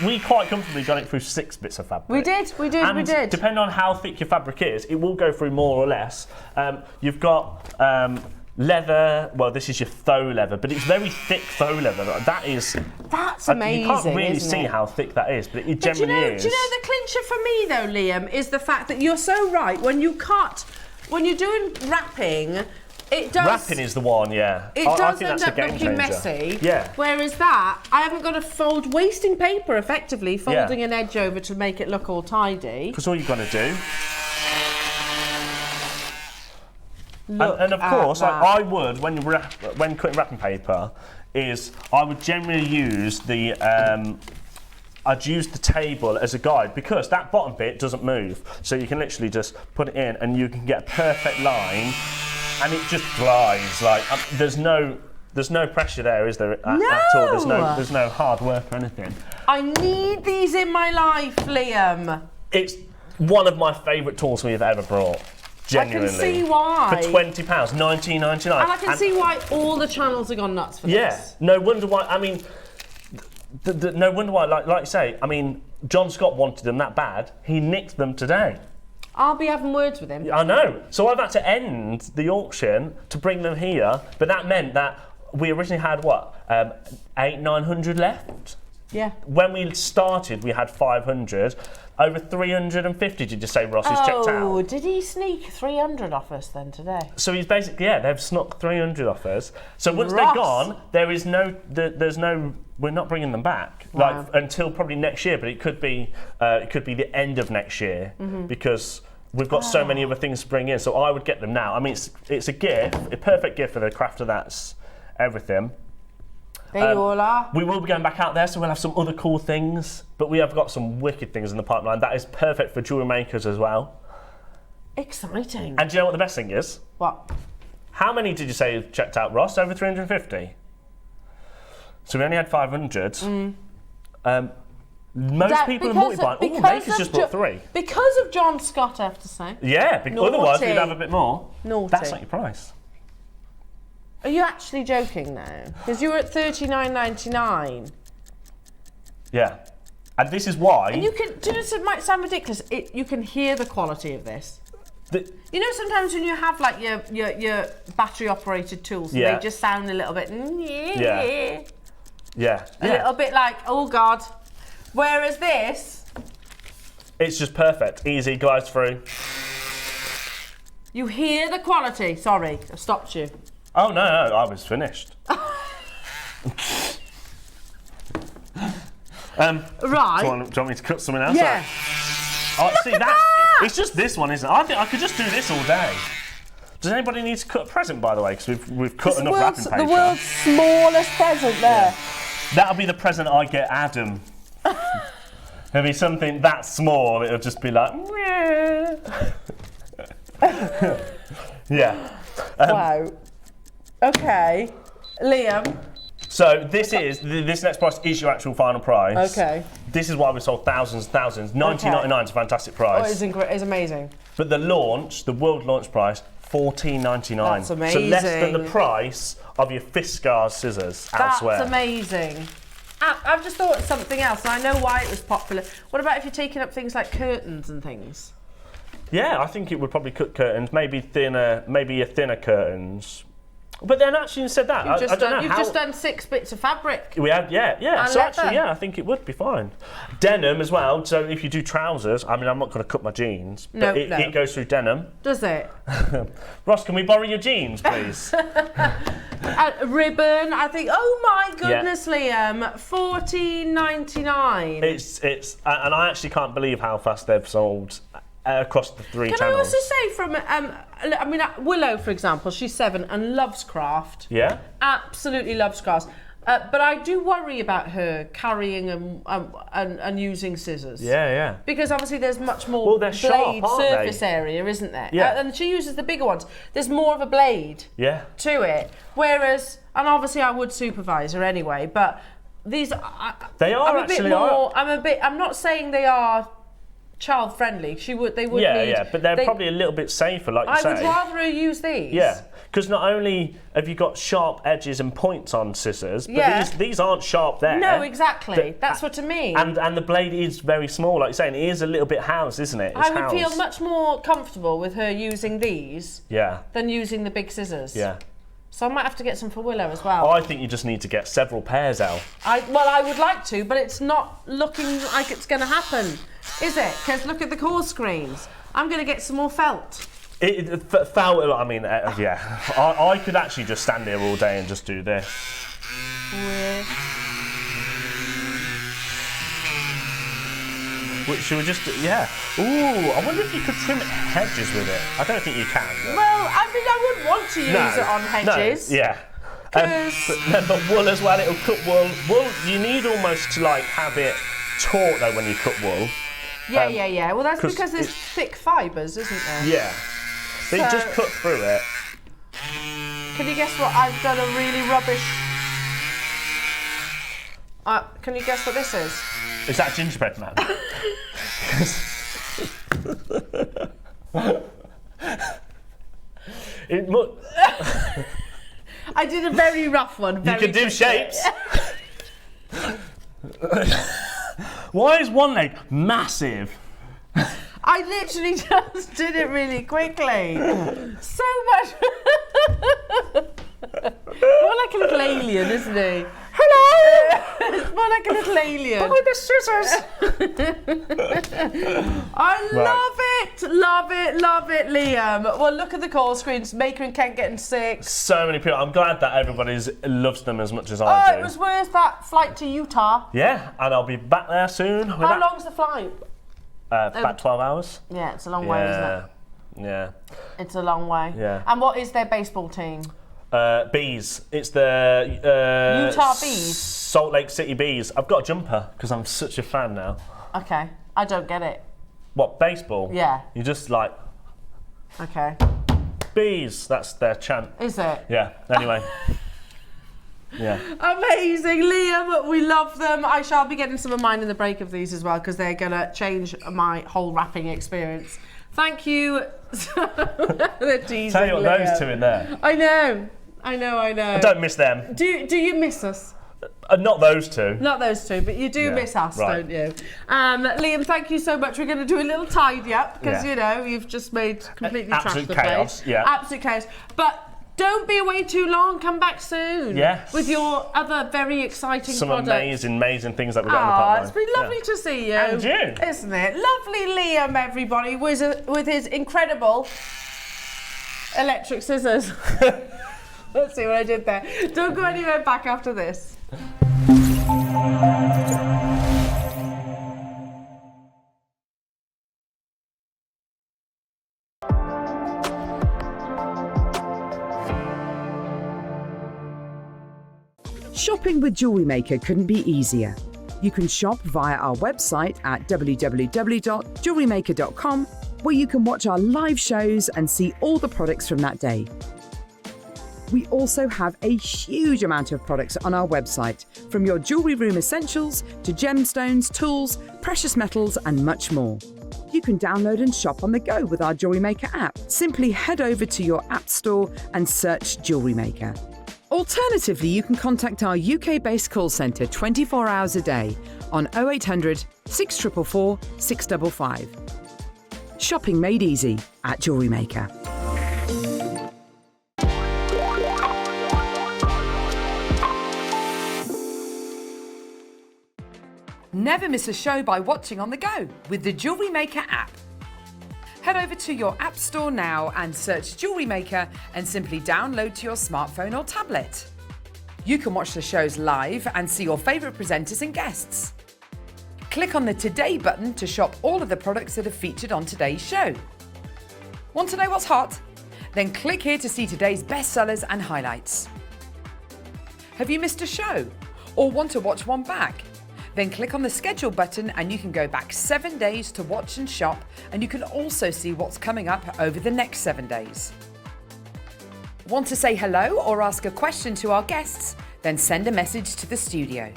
We quite comfortably got it through 6 bits of fabric. We did. And depending on how thick your fabric is, it will go through more or less. You've got leather. Well, this is your faux leather, but it's very thick faux leather. That's amazing. You can't really see how thick that is, but it generally is. Do you know the clincher for me though, Liam, is the fact that you're so right. When you're doing wrapping, it does. Wrapping is the one, yeah. It I does think end that's up a game looking changer. messy. Yeah. Whereas that, I haven't got to wasting paper effectively, folding an edge over to make it look all tidy. Because all you've got to do. And of course, like, I would, when cutting wrapping paper, I would generally use I'd use the table as a guide because that bottom bit doesn't move. So you can literally just put it in and you can get a perfect line and it just glides. Like, there's no pressure there, is there, at all? There's no hard work or anything. I need these in my life, Liam. It's one of my favourite tools we've ever brought. Genuinely. I can see why. For £20, $19.99. And I can see why all the channels have gone nuts for this. Yeah, no wonder why. I mean, no wonder why. Like you say, I mean, John Scott wanted them that bad. He nicked them today. I'll be having words with him. I know. So I've had to end the auction to bring them here, but that meant that we originally had what, 900 left. Yeah. When we started, we had 500. Over 350, did you say Ross is checked out? Oh, did he sneak 300 off us then today? So he's basically, they've snuck 300 off us. So once they're gone, there's no, we're not bringing them back. Wow. Like, until probably next year, but it could be the end of next year because we've got so many other things to bring in. So I would get them now. I mean, it's a gift, a perfect gift for the crafter that's everything. There you all are. We will be going back out there, so we'll have some other cool things, but we have got some wicked things in the pipeline. That is perfect for jewellery makers as well. Exciting. And do you know what the best thing is? What? How many did you say you checked out, Ross? Over 350? So we only had 500. Most people have multiplied. Oh, Maker's just bought 3. Because of John Scott, I have to say. Yeah, otherwise we'd have a bit more. Naughty. That's not your price. Are you actually joking now? Because you were at $39.99. Yeah. And this is why... And you can, do you know, it might sound ridiculous, you can hear the quality of this. You know, sometimes when you have like your battery operated tools, they just sound a little bit... Yeah. A little bit like, oh God. Whereas this... It's just perfect. Easy, glides through. You hear the quality. Sorry, I stopped you. Oh, no, I was finished. Right. Do you want me to cut something else? Yeah. See, it's just this one, isn't it? I think I could just do this all day. Does anybody need to cut a present, by the way? Because we've cut enough wrapping paper. The world's smallest present there. Yeah. That'll be the present I get Adam. It'll be something that small, it'll just be like... Yeah. Wow. Okay. Liam. So this next price is your actual final price. Okay. This is why we sold thousands and thousands. $19.99 is a fantastic price. Oh, it's amazing. But the world launch price, $14.99. That's amazing. So less than the price of your Fiskars scissors elsewhere. That's amazing. I've just thought of something else, and I know why it was popular. What about if you're taking up things like curtains and things? Yeah, I think it would probably cut curtains, maybe your thinner curtains. But then actually you said that. You've just done 6 bits of fabric. We had, yeah. And So leather. actually, yeah, I think it would be fine. Denim as well. So if you do trousers, I mean, I'm not going to cut my jeans, but it goes through denim. Does it? Ross, can we borrow your jeans, please? Ribbon, I think. Oh my goodness, Liam, $14.99. It's, and I actually can't believe how fast they've sold across the 3 channels. Can I also say from, I mean, Willow, for example, she's 7 and loves craft. Yeah. Absolutely loves crafts. But I do worry about her carrying and using scissors. Yeah. Because obviously there's much more blade surface area, isn't there? Yeah. And she uses the bigger ones. There's more of a blade to it. Whereas, and obviously I would supervise her anyway, but these they are I'm not saying they are child friendly. They would need. But they're probably a little bit safer, like you say. I would rather her use these. Yeah, because not only have you got sharp edges and points on scissors, but these aren't sharp there. No, exactly. That's what I mean. And the blade is very small, like you're saying. It is a little bit housed, isn't it? I would feel much more comfortable with her using these than using the big scissors. Yeah. So I might have to get some for Willow as well. I think you just need to get several pairs, Elle. I would like to, but it's not looking like it's going to happen, is it? Because look at the core screens. I'm going to get some more felt. Felt, I mean, yeah. I could actually just stand here all day and just do this. Should we just, Ooh, I wonder if you could trim hedges with it. I don't think you can. But... Well, I mean, I wouldn't want to use it on hedges. No, yeah. But wool as well, it'll cut wool. Wool, you need almost to like have it taut though when you cut wool. Yeah. Well, that's because there's thick fibres, isn't there? Yeah. So you just cut through it. Can you guess what? I've done a really rubbish... can you guess what this is? Is that gingerbread man? I did a very rough one. You can do shapes. Why is one leg massive? I literally just did it really quickly. So much. More like a little alien, isn't he? Hello! It's more like a little alien. Buy the scissors! Love it, Liam. Well, look at the call screens. Maker and Kent getting sick. So many people. I'm glad that everybody loves them as much as I do. It was worth that flight to Utah. Yeah, and I'll be back there soon. How long's the flight? About 12 hours. Yeah, it's a long way, isn't it? Yeah. It's a long way. Yeah. And what is their baseball team? Bees. It's the Utah Bees. Salt Lake City Bees. I've got a jumper because I'm such a fan now. Okay, I don't get it. What, baseball? Yeah. You just like. Okay. Bees. That's their chant. Is it? Yeah. Anyway. Yeah. Amazing, Liam. We love them. I shall be getting some of mine in the break of these as well because they're gonna change my whole wrapping experience. Thank you. They're teasing. Tell you what, Liam. those two in there. I know. I don't miss them. Do you miss us? Not those two. Not those two, but you do miss us, don't you? Liam, thank you so much. We're going to do a little tidy up because, you know, you've just made completely absolute trash the chaos. place. Yeah. Absolute chaos. But don't be away too long. Come back soon. Yes. With your other very exciting products. amazing things that we've got in the pipeline. It's been lovely to see you. And you. Isn't it? Lovely Liam, everybody, with his incredible electric scissors. Let's see what I did there. Don't go anywhere back after this. Shopping with Jewellery Maker couldn't be easier. You can shop via our website at www.jewellerymaker.com, where you can watch our live shows and see all the products from that day. We also have a huge amount of products on our website, from your jewellery room essentials to gemstones, tools, precious metals and much more. You can download and shop on the go with our Jewellery Maker app. Simply head over to your app store and search Jewellery Maker. Alternatively, you can contact our UK-based call centre 24 hours a day on 0800 644 655. Shopping made easy at Jewellery Maker. Never miss a show by watching on the go with the Jewellery Maker app. Head over to your app store now and search Jewellery Maker and simply download to your smartphone or tablet. You can watch the shows live and see your favourite presenters and guests. Click on the Today button to shop all of the products that are featured on today's show. Want to know what's hot? Then click here to see today's bestsellers and highlights. Have you missed a show or want to watch one back? Then click on the schedule button and you can go back 7 days to watch and shop, and you can also see what's coming up over the next 7 days. Want to say hello or ask a question to our guests? Then send a message to the studio.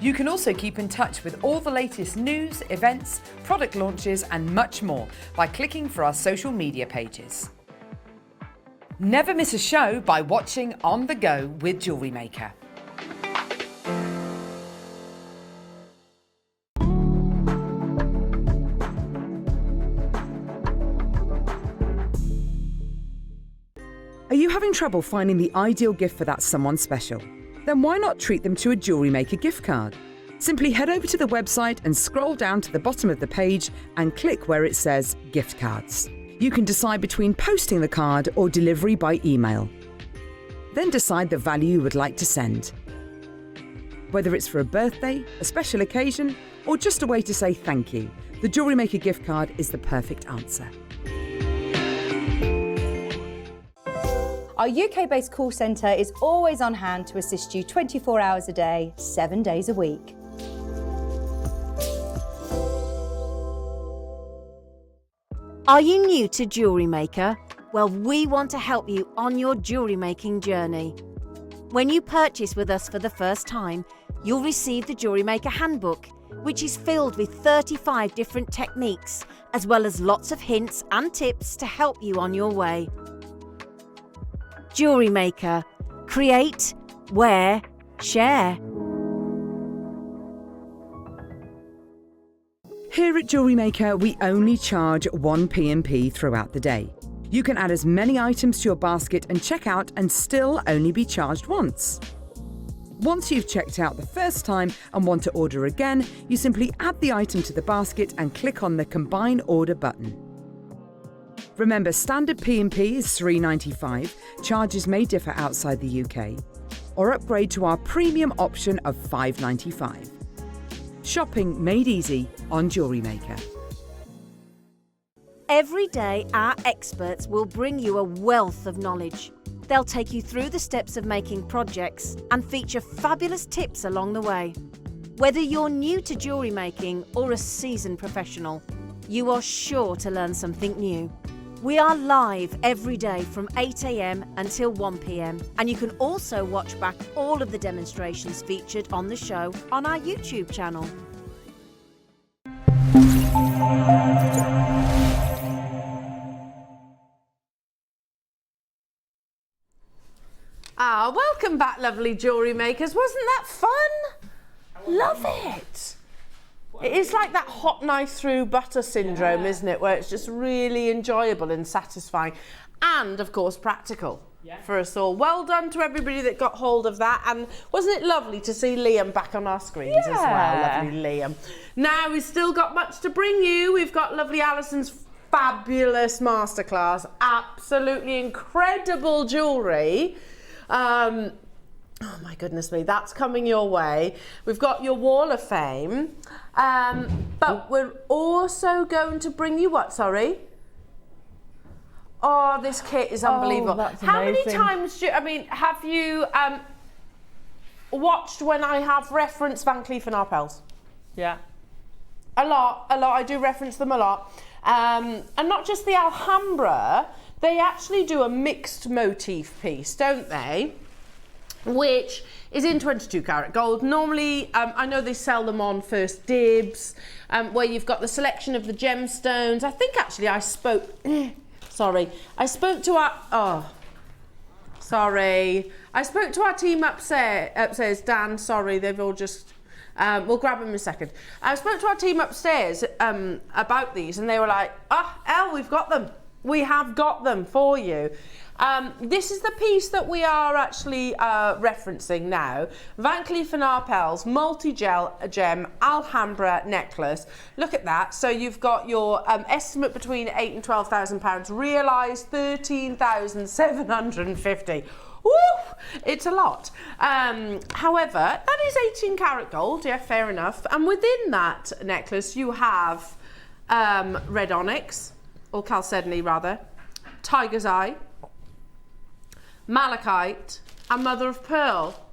You can also keep in touch with all the latest news, events, product launches and much more by clicking for our social media pages. Never miss a show by watching on the go with Jewellery Maker. Are you having trouble finding the ideal gift for that someone special? Then why not treat them to a Jewellery Maker gift card? Simply head over to the website and scroll down to the bottom of the page and click where it says Gift Cards. You can decide between posting the card or delivery by email. Then decide the value you would like to send. Whether it's for a birthday, a special occasion, or just a way to say thank you, the Jewellery Maker gift card is the perfect answer. Our UK-based call centre is always on hand to assist you 24 hours a day, 7 days a week. Are you new to Jewellery Maker? Well, we want to help you on your jewellery making journey. When you purchase with us for the first time, you'll receive the Jewellery Maker Handbook, which is filled with 35 different techniques, as well as lots of hints and tips to help you on your way. Jewellery Maker. Create, wear, share. Here at Jewellery Maker, we only charge 1 P&P throughout the day. You can add as many items to your basket and check out and still only be charged once. Once you've checked out the first time and want to order again, you simply add the item to the basket and click on the Combine Order button. Remember, standard P&P is $3.95, charges may differ outside the UK, or upgrade to our premium option of $5.95. Shopping made easy on Jewellery Maker. Every day, our experts will bring you a wealth of knowledge. They'll take you through the steps of making projects and feature fabulous tips along the way. Whether you're new to jewellery making or a seasoned professional, you are sure to learn something new. We are live every day from 8 AM until 1 PM, and you can also watch back all of the demonstrations featured on the show on our YouTube channel. Welcome back, lovely jewellery makers. Wasn't that fun? Love it. It is like that hot knife through butter syndrome, isn't it? Where it's just really enjoyable and satisfying, and of course practical for us all. Well done to everybody that got hold of that, and wasn't it lovely to see Liam back on our screens as well? Lovely Liam. Now we've still got much to bring you. We've got lovely Alison's fabulous masterclass, absolutely incredible jewellery. Oh my goodness me, that's coming your way. We've got your Wall of Fame, but we're also going to bring you what, sorry? Oh, this kit is unbelievable. That's How many amazing. times have you watched when I have referenced Van Cleef & Arpels? Yeah. A lot. I do reference them a lot. And not just the Alhambra, they actually do a mixed motif piece, don't they? Which is in 22 karat gold. Normally, I know they sell them on First Dibs, where you've got the selection of the gemstones. I think actually I spoke to our team upstairs. Dan, sorry, they've all just, we'll grab them in a second. I spoke to our team upstairs about these, and they were like, Elle, we've got them. We have got them for you. This is the piece that we are actually referencing now. Van Cleef & Arpels multi-gem Alhambra necklace. Look at that. So you've got your estimate between £8,000 and £12,000, realised 13,750. Woo! It's a lot. However, that is 18 karat gold. Yeah, fair enough. And within that necklace, you have red onyx, or chalcedony rather, tiger's eye, malachite and mother of pearl.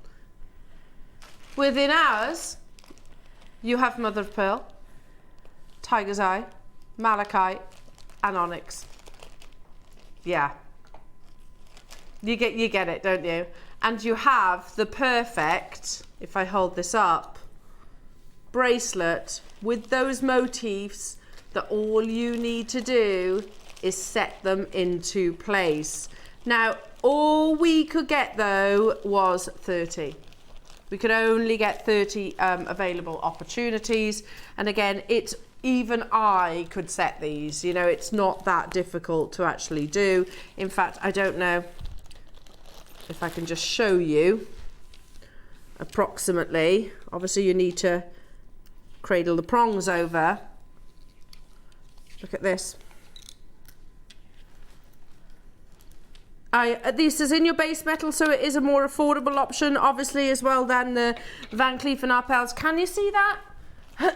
Within ours, you have mother of pearl, tiger's eye, malachite and onyx. Yeah. You get it, don't you? And you have the perfect, if I hold this up, bracelet with those motifs that all you need to do is set them into place. Now, all we could get though was 30. We could only get 30 available opportunities. And again, it's even I could set these, you know, it's not that difficult to actually do. In fact, I don't know if I can just show you approximately. Obviously you need to cradle the prongs over. Look at this. This is in your base metal, so it is a more affordable option, obviously, as well than the Van Cleef & Arpels. Can you see that?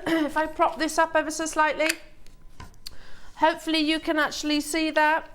If I prop this up ever so slightly. Hopefully you can actually see that.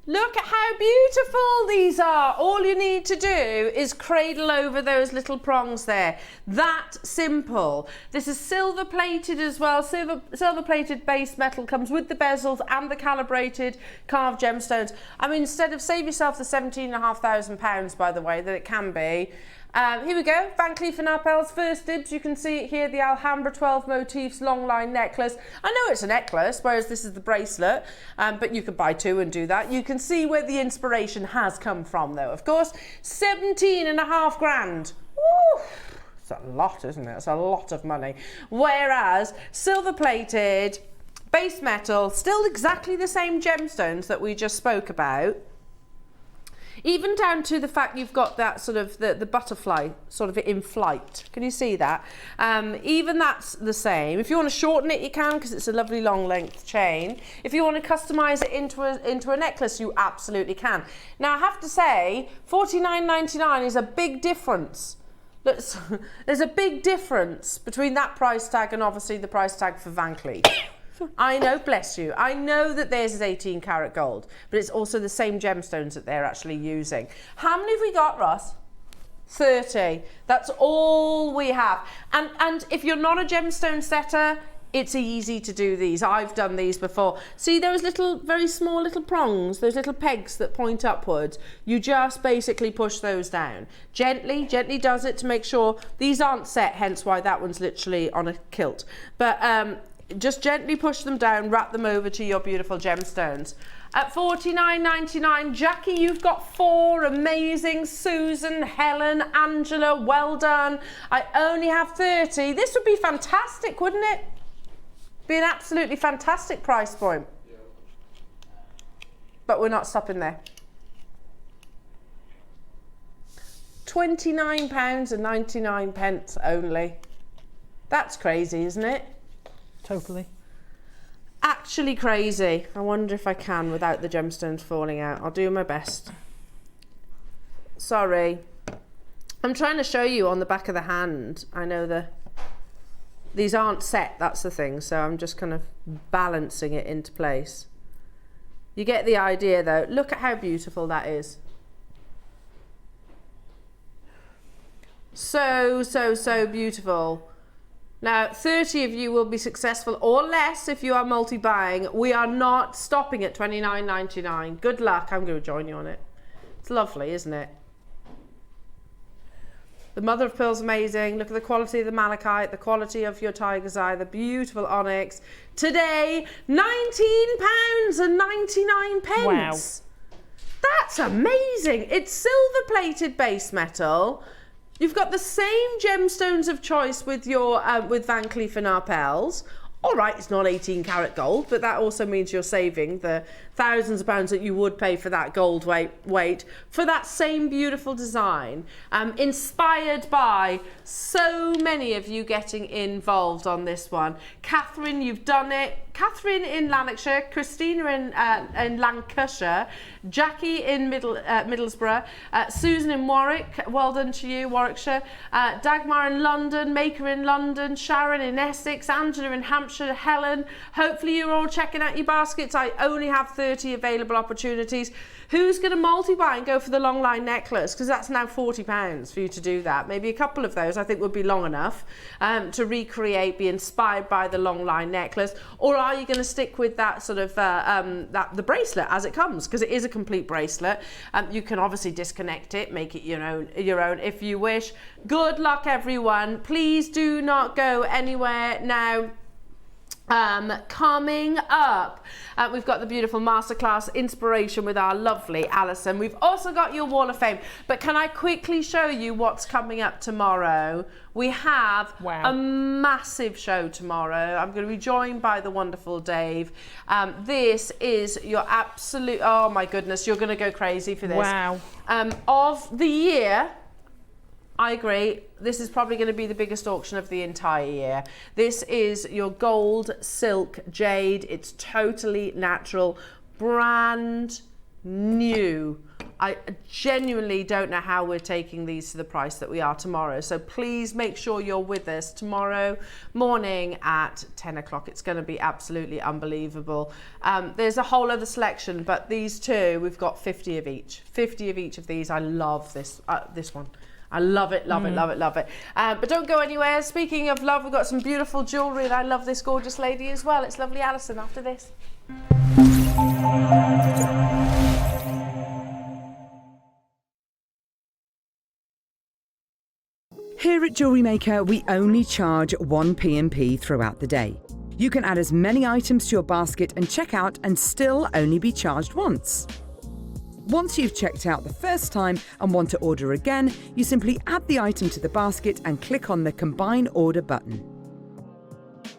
Look at how beautiful these are. All you need to do is cradle over those little prongs there. That simple. This is silver plated as well. Silver plated base metal, comes with the bezels and the calibrated carved gemstones. I mean, instead of save yourself the £17,500, by the way, that it can be. Here we go, Van Cleef & Arpels, first dibs. You can see it here, the Alhambra 12 motifs long line necklace. I know it's a necklace, whereas this is the bracelet, but you could buy two and do that. You can see where the inspiration has come from though, of course. 17.5 grand. Woo! It's a lot, isn't it? It's a lot of money. Whereas silver plated, base metal, still exactly the same gemstones that we just spoke about. Even down to the fact you've got that sort of the butterfly sort of in flight. Can you see that? Even that's the same. If you want to shorten it, you can, because it's a lovely long length chain. If you want to customise it into a necklace, you absolutely can. Now I have to say, $49.99 is a big difference. There's a big difference between that price tag and obviously the price tag for Van Cleef. I know, bless you. I know that theirs is 18 karat gold, but it's also the same gemstones that they're actually using. How many have we got, Ross? 30. That's all we have. And if you're not a gemstone setter, it's easy to do these. I've done these before. See those little, very small little prongs, those little pegs that point upwards? You just basically push those down. Gently does it to make sure these aren't set, hence why that one's literally on a kilt. But just gently push them down, wrap them over to your beautiful gemstones. At $49.99, Jackie, you've got 4 amazing. Susan, Helen, Angela, well done. I only have 30. This would be fantastic, wouldn't it? Be an absolutely fantastic price point. But we're not stopping there. £29.99 only. That's crazy, isn't it? Totally. Actually crazy. I wonder if I can without the gemstones falling out. I'll do my best. Sorry. I'm trying to show you on the back of the hand. I know these aren't set, that's the thing, so I'm just kind of balancing it into place. You get the idea though. Look at how beautiful that is. So beautiful. Now, 30 of you will be successful, or less if you are multi-buying. We are not stopping at $29.99. Good luck. I'm going to join you on it. It's lovely, isn't it? The mother of pearl's amazing. Look at the quality of the malachite, the quality of your tiger's eye, the beautiful onyx. Today, £19.99. Wow. That's amazing. It's silver-plated base metal. You've got the same gemstones of choice with your with Van Cleef & Arpels. All right, it's not 18 karat gold, but that also means you're saving the thousands of pounds that you would pay for that gold weight for that same beautiful design, inspired by so many of you getting involved on this one. Catherine, you've done it. Catherine in Lanarkshire, Christina in Lancashire, Jackie in Middlesbrough, Susan in Warwick, well done to you, Warwickshire, Dagmar in London, Maker in London, Sharon in Essex, Angela in Hampshire, Helen. Hopefully you're all checking out your baskets. I only have 30 available opportunities. Who's going to multi-buy and go for the long line necklace? Because that's now £40 for you to do that. Maybe a couple of those I think would be long enough to recreate, be inspired by the long line necklace. Or are you going to stick with that sort of the bracelet as it comes? Because it is a complete bracelet. You can obviously disconnect it, make it your own if you wish. Good luck, everyone. Please do not go anywhere now. Coming up, we've got the beautiful masterclass inspiration with our lovely Alison. We've also got your Wall of Fame, but can I quickly show you what's coming up tomorrow? We have a massive show tomorrow. I'm going to be joined by the wonderful Dave. This is your absolute, oh my goodness, you're going to go crazy for this. Wow. Of the year, I agree. This is probably going to be the biggest auction of the entire year. This is your gold silk jade. It's totally natural, brand new. I genuinely don't know how we're taking these to the price that we are tomorrow. So please make sure you're with us tomorrow morning at 10 o'clock. It's going to be absolutely unbelievable. There's a whole other selection, but these two, we've got 50 of each. 50 of each of these. I love this one. I love it, love it, love it, love it. But don't go anywhere. Speaking of love, we've got some beautiful jewellery, and I love this gorgeous lady as well. It's lovely Alison after this. Here at Jewellery Maker, we only charge 1 P&P throughout the day. You can add as many items to your basket and check out and still only be charged once. Once you've checked out the first time and want to order again, you simply add the item to the basket and click on the Combine Order button.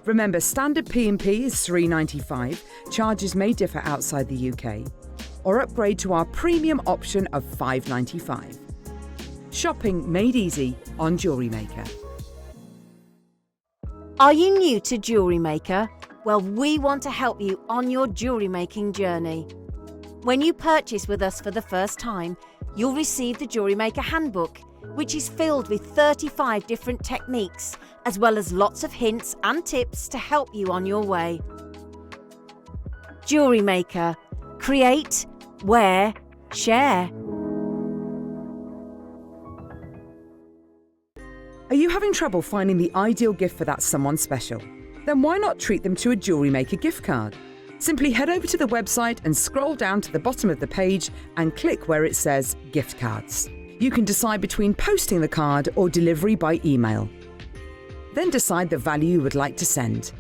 Remember, standard P&P is $3.95, charges may differ outside the UK, or upgrade to our premium option of $5.95. Shopping made easy on Jewellery Maker. Are you new to Jewellery Maker? Well, we want to help you on your jewellery making journey. When you purchase with us for the first time, you'll receive the Jewellery Maker Handbook, which is filled with 35 different techniques, as well as lots of hints and tips to help you on your way. Jewellery Maker. Create, wear, share. Are you having trouble finding the ideal gift for that someone special? Then why not treat them to a Jewellery Maker gift card? Simply head over to the website and scroll down to the bottom of the page and click where it says Gift Cards. You can decide between posting the card or delivery by email. Then decide the value you would like to send.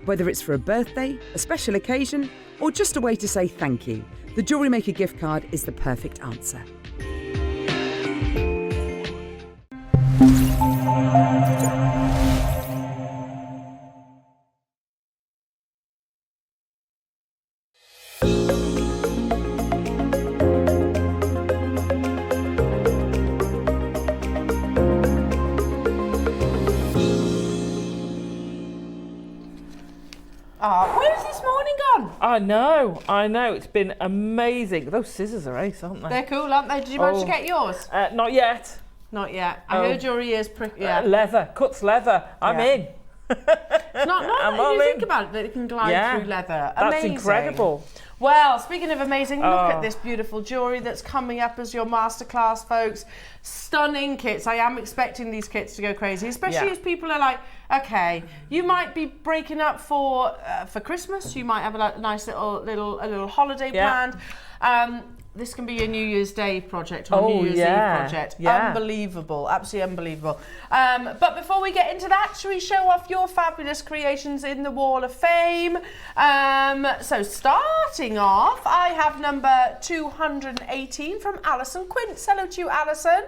Whether it's for a birthday, a special occasion, or just a way to say thank you, the Jewellery Maker gift card is the perfect answer. Where's this morning gone? I know. It's been amazing. Those scissors are ace, aren't they? They're cool, aren't they? Did you manage to get yours? Not yet. Not yet. I heard your ears prick. Yeah. Leather. Cuts leather. I'm in. It's not I'm if all you in. think about it, that it can glide through leather. That's Amazing. incredible. Well, speaking of amazing, look at this beautiful jewellery that's coming up as your masterclass, folks. Stunning kits. I am expecting these kits to go crazy, especially as people are like, okay, you might be breaking up for Christmas. You might have a nice little holiday planned. This can be your New Year's Day project or New Year's Eve project. Unbelievable, absolutely unbelievable. But before we get into that, should we show off your fabulous creations in the Wall of Fame? So starting off, I have number 218 from Alison Quince. Hello to you, Alison.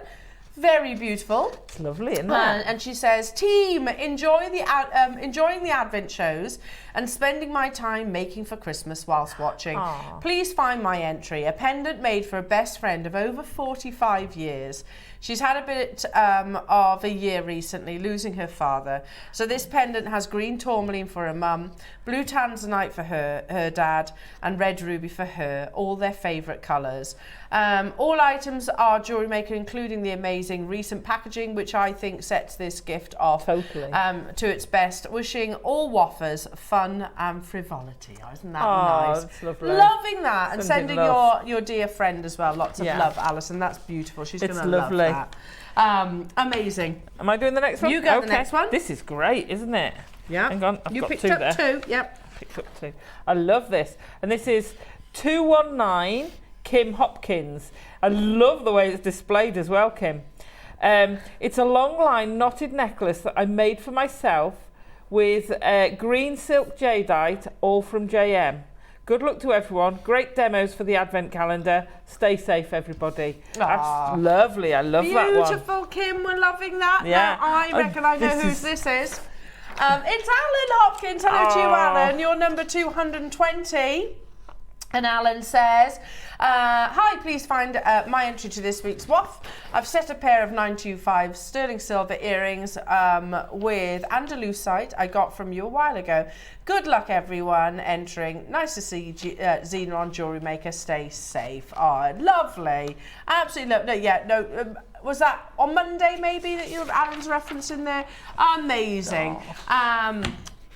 Very beautiful. It's lovely, isn't it? And she says, team, enjoying the Advent shows and spending my time making for Christmas whilst watching. Aww. Please find my entry, a pendant made for a best friend of over 45 years. She's had a bit of a year recently, losing her father. So this pendant has green tourmaline for her mum, blue tanzanite for her dad, and red ruby for her, all their favourite colours. All items are Jewellery Maker, including the amazing recent packaging, which I think sets this gift off to its best. Wishing all waffers fun and frivolity. Oh, isn't that nice? That's lovely. Loving that. And Sending sending your dear friend as well. Lots of love, Alison. That's beautiful. She's going to love that. Amazing. Am I doing the next one? You go the next one. This is great, isn't it? Yeah. Hang on, I've you got picked two up there. two. Yep. Picked up two. I love this. And this is 219 Kim Hopkins. I love the way it's displayed as well, Kim. It's a long line knotted necklace that I made for myself with green silk jadeite, all from JM. Good luck to everyone. Great demos for the Advent calendar. Stay safe, everybody. That's lovely. I love that one. Beautiful, Kim. We're loving that. Yeah. Now, I reckon I know whose this is. It's Alan Hopkins. Hello to you, Alan. You're number 220. And Alan says, hi, please find my entry to this week's waff. I've set a pair of 925 sterling silver earrings with Andalusite I got from you a while ago. Good luck, everyone entering. Nice to see Zena on Jewellery Maker. Stay safe. Oh, lovely. Absolutely lovely. Was that on Monday maybe that Alan's referencing there? Amazing.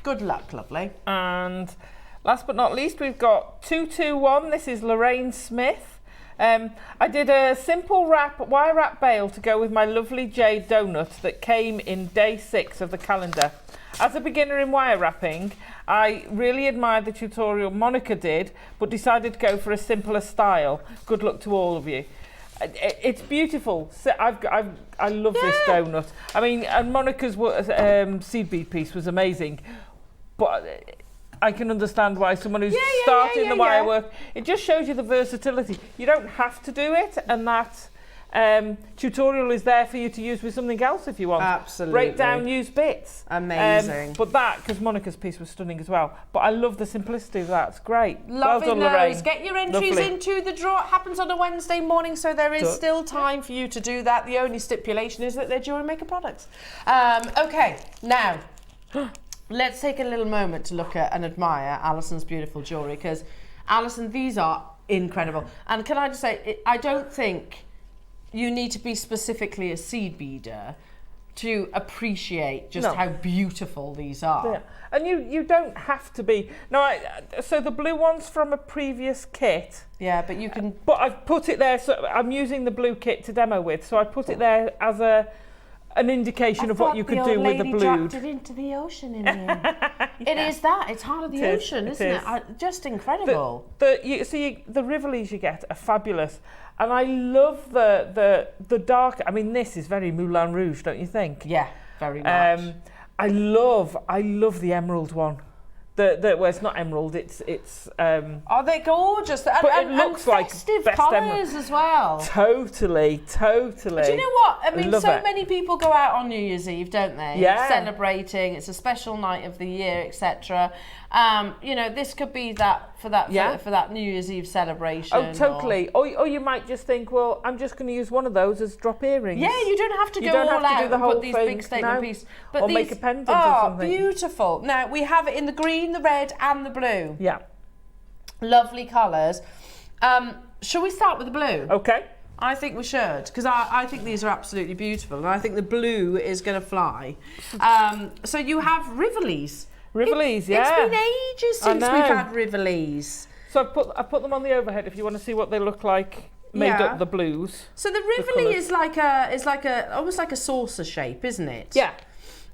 Good luck, lovely. And last but not least, we've got 221. This is Lorraine Smith. I did a simple wire wrap bail to go with my lovely jade donut that came in day 6 of the calendar. As a beginner in wire wrapping, I really admired the tutorial Monica did, but decided to go for a simpler style. Good luck to all of you. It's beautiful. So I love this donut. I mean, and Monica's seed bead piece was amazing, but I can understand why someone who's starting the wire work, it just shows you the versatility. You don't have to do it, and that tutorial is there for you to use with something else if you want. Absolutely. Break down, use bits. Amazing. But that, because Monica's piece was stunning as well. But I love the simplicity of that. It's great. Loving well done, Lorraine. those. Get your entries into the draw. It happens on a Wednesday morning, so there is still time for you to do that. The only stipulation is that they're Jewellery Maker products. Okay, now let's take a little moment to look at and admire Alison's beautiful jewellery, because Alison, these are incredible. And can I just say, I don't think you need to be specifically a seed beader to appreciate just how beautiful these are. Yeah. And you don't have to be. No, so the blue one's from a previous kit. Yeah, but you can. But I've put it there, so I'm using the blue kit to demo with, so I put it there as an indication of what you could do with the blue. Dropped it into the ocean in here. It is that. It's heart of the ocean, isn't it? Just incredible. The Rivolis you get are fabulous. And I love the dark. I mean, this is very Moulin Rouge, don't you think? Yeah, very much. I love the emerald one. Well, it's not emerald. It's. Oh, they're gorgeous. But it looks like festive best colours as well. Totally. But you know what? I mean, many people go out on New Year's Eve, don't they? Yeah. Celebrating. It's a special night of the year, etc. This could be that for that New Year's Eve celebration. Oh, totally. Or you might just think, well, I'm just going to use one of those as drop earrings. Yeah, you don't have to go all out and put these big statement pieces. Or make a pendant or something. Oh, beautiful. Now, we have it in the green, the red and the blue. Yeah. Lovely colours. Shall we start with the blue? Okay. I think we should, because I think these are absolutely beautiful, and I think the blue is going to fly. So you have Rivolis. Rivolis, yeah. It's been ages since we've had Rivolis. So I put them on the overhead if you want to see what they look like made up the blues. So the Rivoli is almost like a saucer shape, isn't it? Yeah.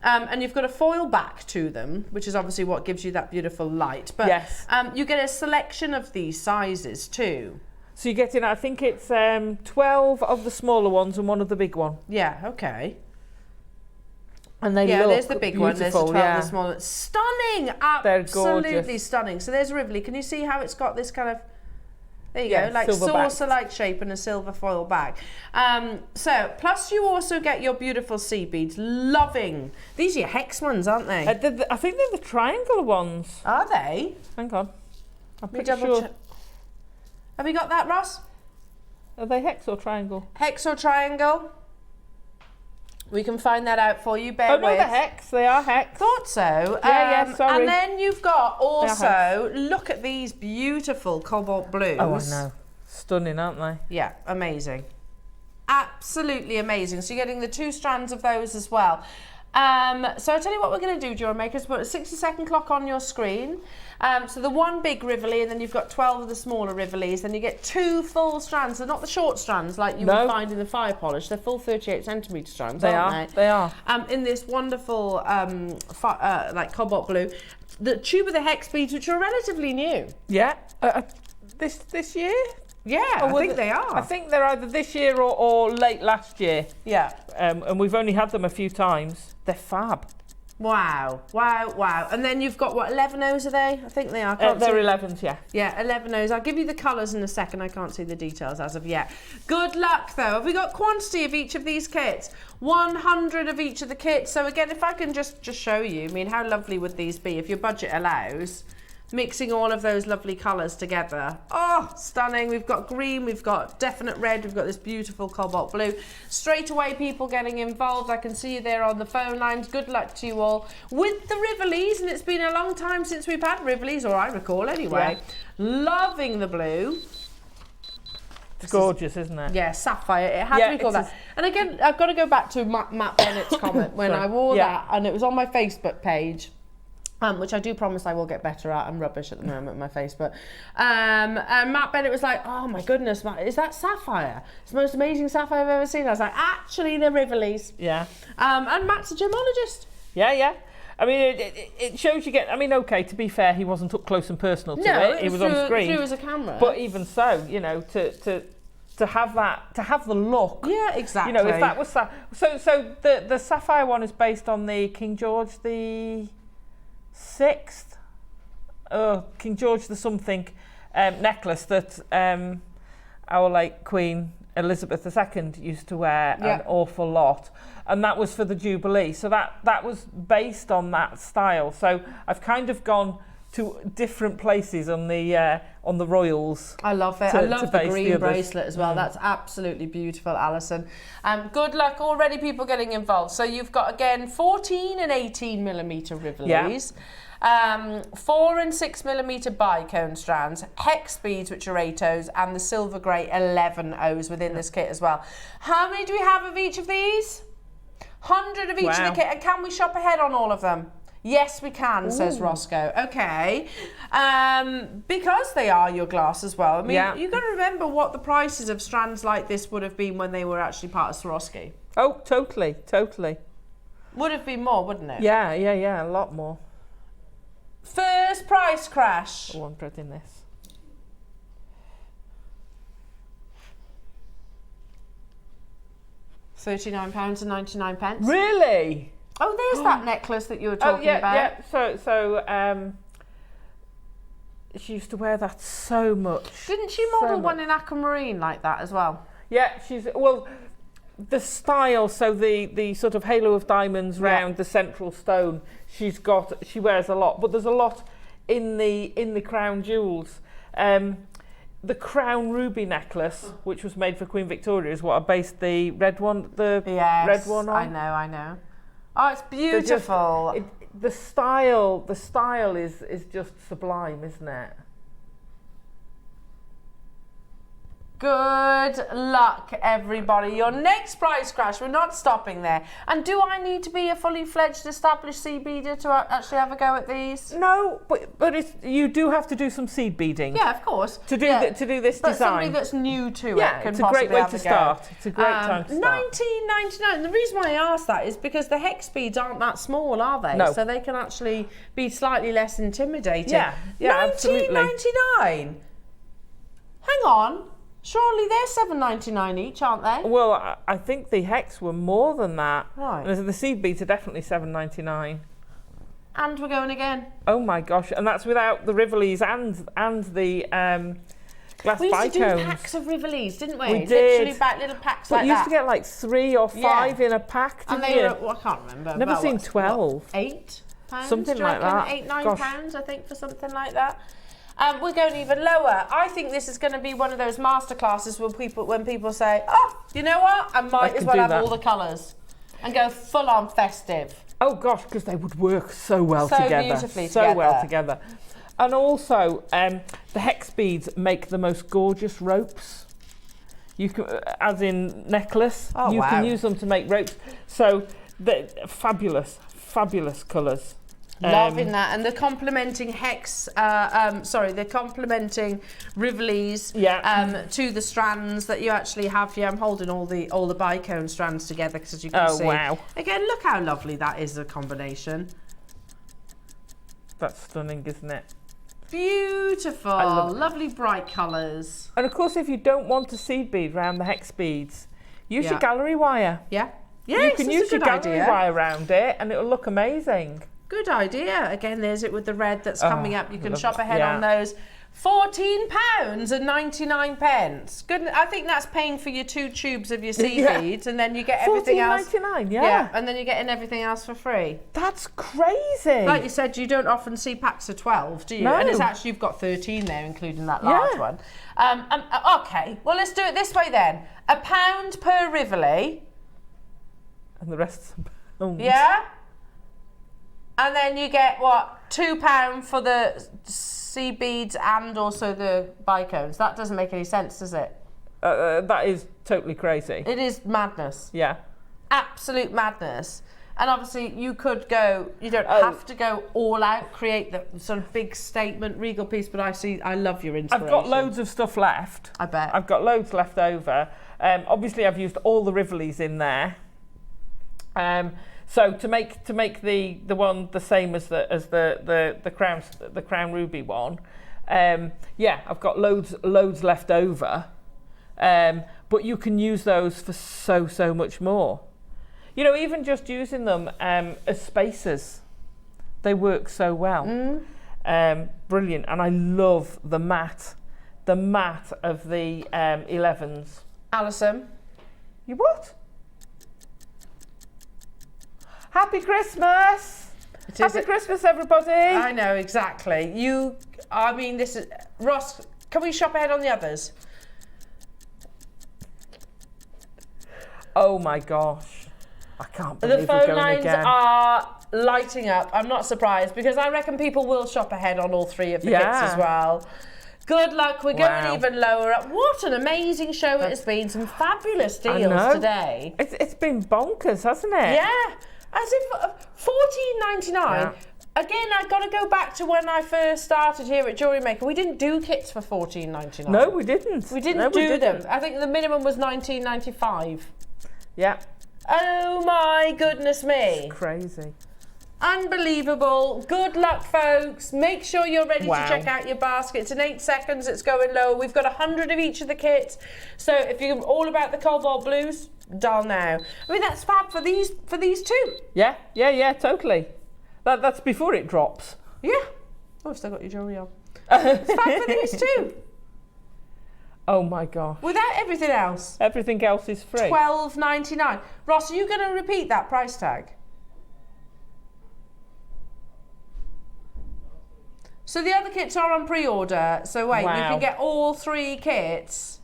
And you've got a foil back to them, which is obviously what gives you that beautiful light. But yes. You get a selection of these sizes too. So you get in, I think it's 12 of the smaller ones and one of the big one. Yeah, okay. And they look there's the big one, there's the 12 of the smaller. Stunning! They're Absolutely gorgeous. Stunning. So there's Rivoli. Can you see how it's got this kind of There you go, like silver back. saucer-like shape and a silver foil bag. So, plus you also get your beautiful seed beads. Loving. These are your hex ones, aren't they? I think they're the triangular ones. Are they? Hang on. I'm pretty double sure. check. Have you got that, Ross? Are they hex or triangle? Hex or triangle? We can find that out for you. Bear Oh no, with. they're hex. They are hex. Thought so. Yeah, sorry. And then you've got also, look at these beautiful cobalt blues. Oh, I know. Stunning, aren't they? Yeah, amazing. Absolutely amazing. So you're getting the 2 strands of those as well. So I'll tell you what we're going to do, Jewellery Makers. Put a 60-second clock on your screen. So the 1 big Rivoli, and then you've got 12 of the smaller Rivolis. Then you get 2 full strands. They're not the short strands like you would find in the fire polish. They're full 38cm strands, aren't they? They are. In this wonderful like cobalt blue. The tube of the hex beads, which are relatively new. Yeah. This year? Yeah, I think they are. I think they're either this year or late last year. Yeah. And we've only had them a few times. They're fab. Wow, wow, wow. And then you've got, what, 11 O's are they? I think they are. They're 11s, yeah. Yeah, 11 O's. I'll give you the colours in a second. I can't see the details as of yet. Good luck, though. Have we got quantity of each of these kits? 100 of each of the kits. So, again, if I can just show you, I mean, how lovely would these be if your budget allows? Mixing all of those lovely colours together. Oh, stunning. We've got green, we've got definite red, we've got this beautiful cobalt blue. Straight away, people getting involved. I can see you there on the phone lines. Good luck to you all with the Rivolis, and it's been a long time since we've had Rivolis, or I recall anyway. Yeah. Loving the blue. It's gorgeous, isn't it? Yeah, sapphire. It has to be called that. And again, I've got to go back to Matt Bennett's comment when I wore that, and it was on my Facebook page. Which I do promise I will get better at. I'm rubbish at the moment, my Facebook. And Matt Bennett was like, oh my goodness, Matt, is that sapphire? It's the most amazing sapphire I've ever seen. I was like, actually, they're Rivolis. Yeah. And Matt's a gemologist. Yeah, yeah. I mean, it shows you get. I mean, okay. To be fair, he wasn't up close and personal to it. He was on screen. Through as a camera. But even so, you know, to have that, to have the look. Yeah, exactly. You know, if that was so the sapphire one is based on the King George the 6th, King George the something necklace that our late Queen Elizabeth II used to wear an awful lot, and that was for the Jubilee. So that was based on that style. So I've kind of gone to different places on the royals. I love it. I love the green bracelet as well. That's absolutely beautiful, Alison. Good luck already, people getting involved. So you've got, again, 14 and 18 millimeter Rivolis. 4 and 6 millimeter bicone strands, hex beads, which are 8 O's, and the silver grey 11 O's within this kit as well. How many do we have of each of these? 100 of each of the kit. And can we shop ahead on all of them? Yes, we can, says Roscoe. Okay. Because they are your glass as well. I mean, you've got to remember what the prices of strands like this would have been when they were actually part of Swarovski. Oh, totally, totally. Would have been more, wouldn't it? Yeah, yeah, yeah, a lot more. First price crash. Oh, I'm dreading this. £39.99. Really? Oh, there's that necklace that you were talking about. Yeah. So she used to wear that so much. Didn't she model one in aquamarine like that as well? Yeah, the style, so the sort of halo of diamonds round the central stone, she wears a lot, but there's a lot in the crown jewels. The crown ruby necklace, which was made for Queen Victoria, is what I based the red one on. I know. Oh, it's beautiful. The style is just sublime, isn't it? Good luck, everybody. Your next price crash, we're not stopping there. And do I need to be a fully fledged established seed beader to actually have a go at these? No, but you do have to do some seed beading. Yeah, of course. To do this but design. Somebody that's new to it can it's a great way to start. Go. It's a great time to start. $19.99. The reason why I asked that is because the hex beads aren't that small, are they? No. So they can actually be slightly less intimidating. Yeah, absolutely. $19.99. Hang on. Surely they're $7.99 each, aren't they? Well, I think the hex were more than that. Right. And the seed beads are definitely $7.99. And we're going again. Oh my gosh! And that's without the Rivolis and the glass We used to do bicones. packs of Rivolies, didn't we? We did. Literally little packs But like you used that. to get like 3 or 5 in a pack, And didn't they you? were, well, I can't remember. Never about seen what, 12. £8? Something do you like reckon? that. £8, £9, Gosh. I think, for something like that. We're going even lower. I think this is going to be one of those masterclasses when people say, oh, you know what? I might as well have all the colours and go full on festive. Oh gosh, because they would work so well So together. beautifully so well together. together. And also, the hex beads make the most gorgeous ropes. You can, as in necklace, you can use them to make ropes. So, they're fabulous, fabulous colours. Loving that, and the complementing the complementing Rivolies to the strands that you actually have here. I'm holding all the bicone strands together because, as you can see, wow! Again, look how lovely that is, a combination. That's stunning, isn't it? Beautiful, lovely bright colours. And of course, if you don't want a seed bead around the hex beads, use your gallery wire. Yeah, you can use your gallery wire around it, and it'll look amazing. Good idea. Again, there's it with the red that's coming up. You can shop ahead on those. £14.99. Good. I think that's paying for your 2 tubes of your seed beads, and then you get everything else. £14.99, Yeah, and then you're getting everything else for free. That's crazy. Like you said, you don't often see packs of 12, do you? No. And it's actually, you've got 13 there, including that large one. Okay, well, let's do it this way then. £1 per Rivoli. And the rest of Yeah? And then you get, what, £2 for the seed beads and also the bicones. That doesn't make any sense, does it? That is totally crazy. It is madness. Yeah. Absolute madness. And obviously you could go, you don't have to go all out, create the sort of big statement, regal piece, but I love your inspiration. I've got loads of stuff left. I bet. I've got loads left over. Obviously I've used all the Rivolies in there. So to make the one the same as the crown ruby one, I've got loads left over, but you can use those for so much more. You know, even just using them as spacers, they work so well. Brilliant, and I love the matte of the 11s. Alison, you what? Happy Christmas! Happy Christmas, everybody! I know, exactly. This is... Ross, can we shop ahead on the others? Oh my gosh. I can't believe The phone we're going lines again. are lighting up. I'm not surprised because I reckon people will shop ahead on all 3 of the kits as well. Good luck. We're going even lower up. What an amazing show it has been. Some fabulous deals today. It's been bonkers, hasn't it? Yeah. As if £14.99. Yeah. Again, I've got to go back to when I first started here at Jewellery Maker. We didn't do kits for £14.99. No, we didn't. We didn't do them. I think the minimum was £19.95. Yeah. Oh my goodness me. It's crazy. Unbelievable. Good luck, folks. Make sure you're ready to check out your baskets. In 8 seconds, it's going low. We've got 100 of each of the kits. So if you're all about the cobalt blues, dial now. I mean, that's fab for these 2. Yeah, totally. That's before it drops. Yeah. Oh, I've still got your jewellery on. It's fab for these 2. Oh my gosh. Without everything else. Everything else is free. $12.99. Ross, are you going to repeat that price tag? So the other kits are on pre-order. So wait, you can get all 3 kits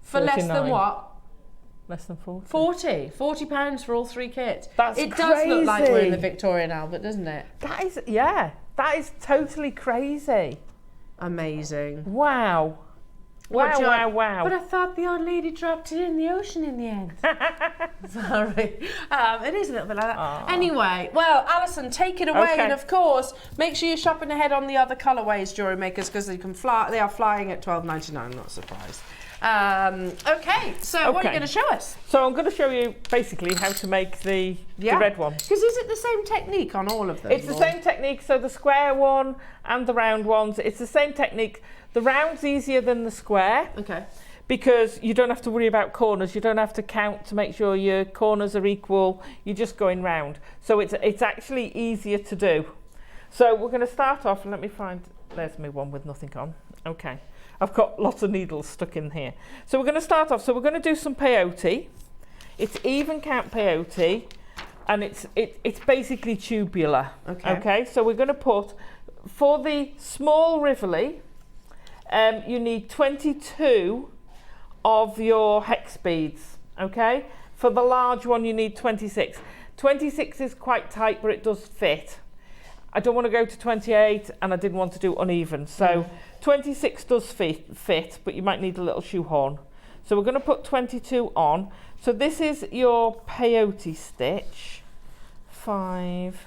for less than what? Less than 40. £40 for all 3 kits. That's it crazy. Does look like we're in the Victorian Albert, doesn't it? That is totally crazy. Amazing. Wow. Wow. But I thought the old lady dropped it in the ocean in the end. Sorry. It is a little bit like that. Aww. Anyway, well, Alison, take it away. And of course, make sure you're shopping ahead on the other colourways, Jewellery Makers, because they are flying at $12.99. I'm not surprised. Okay, so what are you going to show us? So I'm going to show you basically how to make the red one. Because is it the same technique on all of them? It's the same technique, so the square one and the round ones, it's the same technique. The round's easier than the square. Okay. Because you don't have to worry about corners, you don't have to count to make sure your corners are equal, you're just going round. So it's actually easier to do. So we're going to start off, and let me find, there's my one with nothing on. Okay, I've got lots of needles stuck in here. So we're going to start off, so we're going to do some peyote. It's even count peyote, and it's basically tubular. Okay, so we're going to put, for the small Rivoli, you need 22 of your hex beads. Okay, for the large one you need 26. 26 is quite tight, but it does fit. I don't want to go to 28, and I didn't want to do uneven. So 26 does fit, but you might need a little shoehorn. So we're going to put 22 on. So this is your peyote stitch. 5,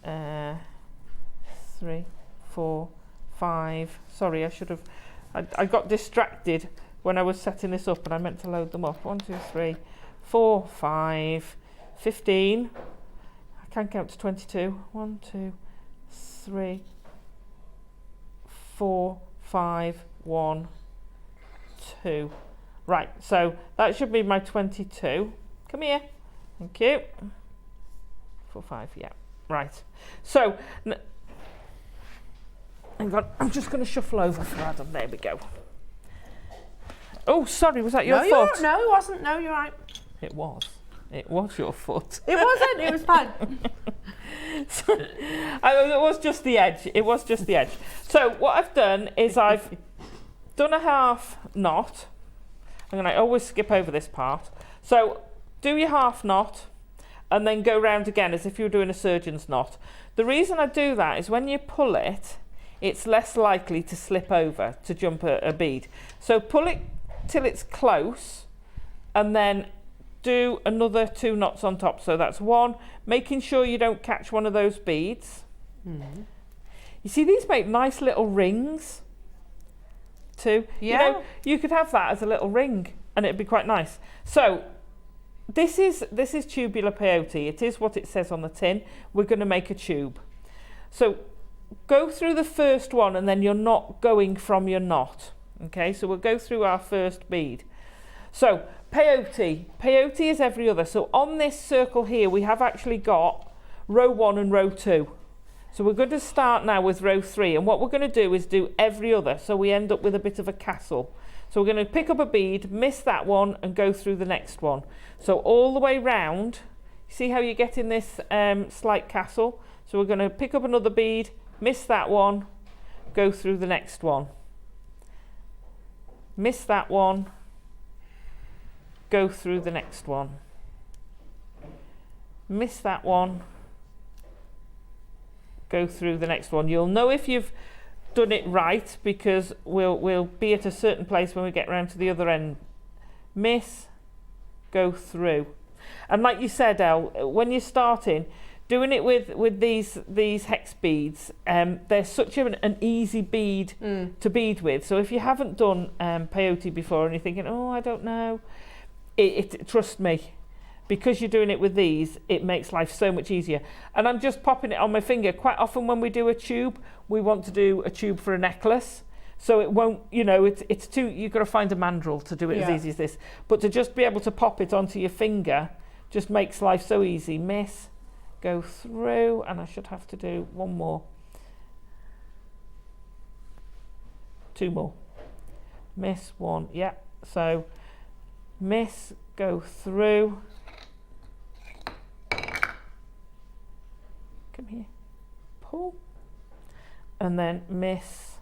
3, 4, 5. Sorry, I should have. I got distracted when I was setting this up, and I meant to load them up. 1, 2, 3, 4, 5, 15. I can count to 22. 1, 2, 3, 4, 5, 1, 2. Right, so that should be my 22. Come here. Thank you. 4, 5, yeah. Right. So, hang on, I'm just going to shuffle over for Adam. There we go. Oh, sorry, was that your foot? No, it wasn't. No, you're right. It was. It was your foot. It wasn't. It was fine. It was just the edge. It was just the edge. So what I've done is I've done a half knot. I'm going to always skip over this part. So do your half knot and then go round again as if you were doing a surgeon's knot. The reason I do that is when you pull it, it's less likely to slip over, to jump a bead. So pull it till it's close and then do another 2 knots on top. So that's 1, making sure you don't catch one of those beads. You see, these make nice little rings too. Yeah. You know, you could have that as a little ring and it'd be quite nice. So this is tubular peyote. It is what it says on the tin. We're going to make a tube. So go through the first one and then you're not going from your knot. Okay, so we'll go through our first bead. So peyote is every other. So on this circle here we have actually got row 1 and row 2. So we're going to start now with row 3, and what we're going to do is do every other, so we end up with a bit of a castle. So we're going to pick up a bead, miss that one and go through the next one. So all the way round, see how you get in this slight castle? So we're going to pick up another bead, miss that one, go through the next one. Miss that one, go through the next one. Miss that one, go through the next one. You'll know if you've done it right because we'll be at a certain place when we get round to the other end. Miss, go through. And like you said, Elle, when you're starting, doing it with these hex beads, they're such an easy bead to bead with. So if you haven't done peyote before and you're thinking, oh, I don't know, trust me, because you're doing it with these, it makes life so much easier. And I'm just popping it on my finger. Quite often when we do a tube, we want to do a tube for a necklace. So it won't, you know, it's too, you've got to find a mandrel to do it as easy as this. But to just be able to pop it onto your finger just makes life so easy. Miss, go through, and I should have to do one more. 2 more. Miss, 1, yeah. So miss, go through. Come here, pull, and then miss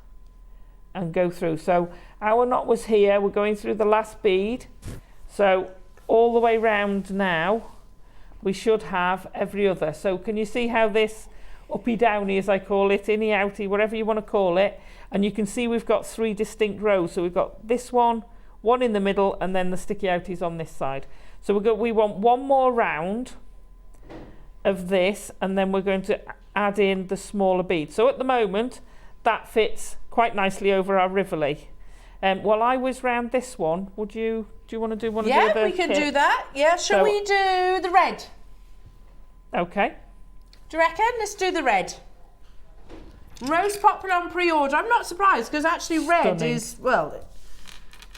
and go through. So our knot was here, we're going through the last bead. So all the way round now, we should have every other. So can you see how this uppy downy, as I call it, inny outy, whatever you want to call it, and you can see we've got 3 distinct rows. So we've got this one in the middle, and then the sticky outies on this side. So we want 1 more round of this, and then we're going to add in the smaller bead. So at the moment that fits quite nicely over our Rivoli. While I whiz round this one, do you want to do one of the other? Yeah, we can do that. Yeah, shall we do the red? Okay. Do you reckon? Let's do the red. Rose popular on pre-order. I'm not surprised because actually red is, well,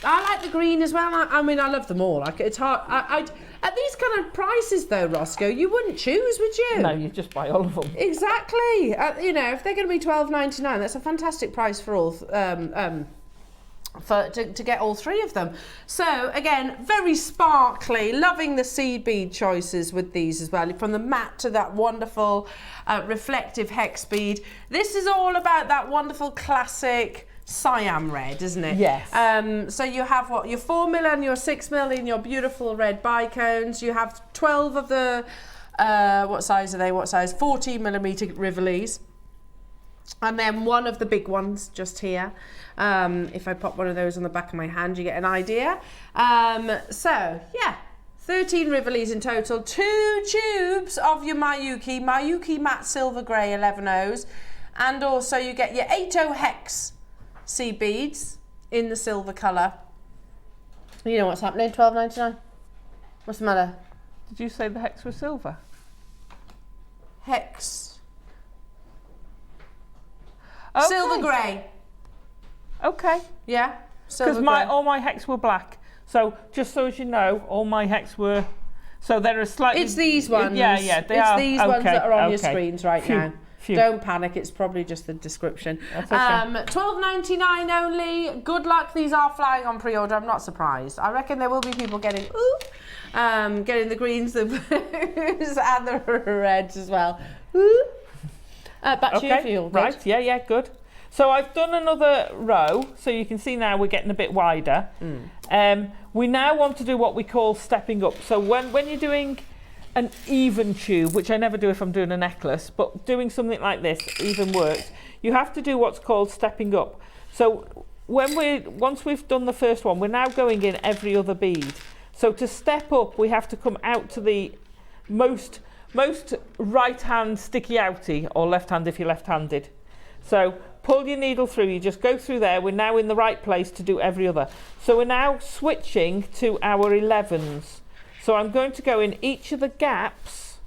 I like the green as well. I mean, I love them all. It's hard. At these kind of prices, though, Roscoe, you wouldn't choose, would you? No, you just buy all of them. Exactly. You know, if they're going to be $12.99, that's a fantastic price for all. To get all three of them. So again, very sparkly, loving the seed bead choices with these as well, from the matte to that wonderful reflective hex bead. This is all about that wonderful classic Siam red, isn't it? Yes. So you have what, your 4mm and your 6mm in your beautiful red bicones. You have 12 of the what size are they? 14mm Rivolis. And then one of the big ones just here. If I pop one of those on the back of my hand, you get an idea. So, yeah, 13 Rivolis in total. 2 tubes of your Mayuki matte silver grey 11Os. And also you get your 8O hex seed beads in the silver colour. You know what's happening, $12.99? What's the matter? Did you say the hex was silver? Hex. Okay. Silver grey. Okay. Yeah. Because all my hex were black. So just so as you know, all my hex were. So there are slightly. It's these ones. Yeah, they are. It's these ones that are on your screens right Phew. now. Phew. Don't panic. It's probably just the description. That's okay. $12.99 only. Good luck. These are flying on pre-order. I'm not surprised. I reckon there will be people getting getting the greens, the blues, and the reds as well. Back to you if you're good. Right. Yeah. Good. So I've done another row, so you can see now we're getting a bit wider. We now want to do what we call stepping up. So when you're doing an even tube, which I never do if I'm doing a necklace, but doing something like this even works, you have to do what's called stepping up. So once we've done the first one, we're now going in every other bead. So to step up, we have to come out to the most right hand sticky outy, or left hand if you're left-handed. So pull your needle through, you just go through there. We're now in the right place to do every other. So we're now switching to our 11s. So I'm going to go in each of the gaps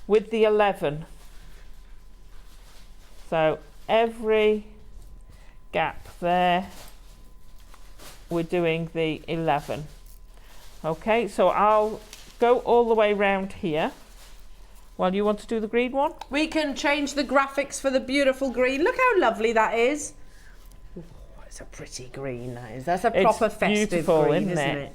with the 11. So every gap there, we're doing the 11. Okay, so I'll go all the way round here. Well, you want to do the green one? We can change the graphics for the beautiful green. Look how lovely that is. Oh, it's a pretty green, that is. That's a proper festive green, isn't it?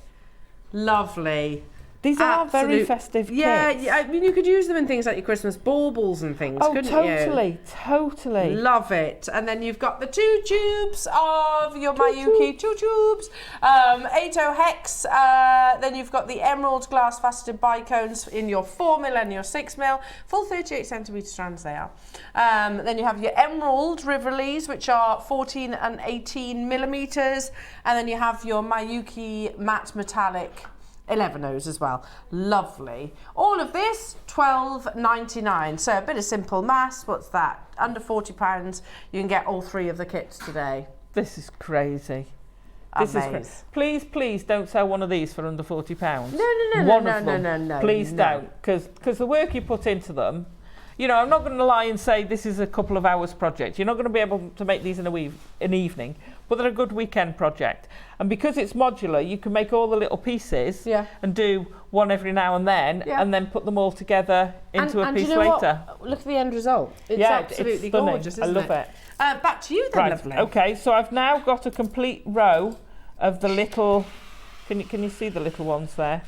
Lovely. These are very festive kits. Yeah, I mean, you could use them in things like your Christmas baubles and things, couldn't you? Totally. Love it. And then you've got the 2 tubes of your Mayuki, 2 tubes, 8O hex, then you've got the emerald glass faceted bicones in your 4mm and your 6mm, full 38cm strands they are. Then you have your emerald Rivolis, which are 14 and 18mm, and then you have your Mayuki matte metallic 11Os as well. Lovely. All of this $12.99. So a bit of simple maths. What's that? Under £40. You can get all 3 of the kits today. This is crazy. Please don't sell one of these for under £40. No. Please don't, because the work you put into them. You know, I'm not going to lie and say this is a couple of hours project. You're not going to be able to make these in an evening, but they're a good weekend project. And because it's modular, you can make all the little pieces and do one every now and then put them all together into a piece later. What? Look at the end result. It's absolutely gorgeous, isn't it? I love it. Back to you then, lovely. Okay, so I've now got a complete row of the little. Can you see the little ones there?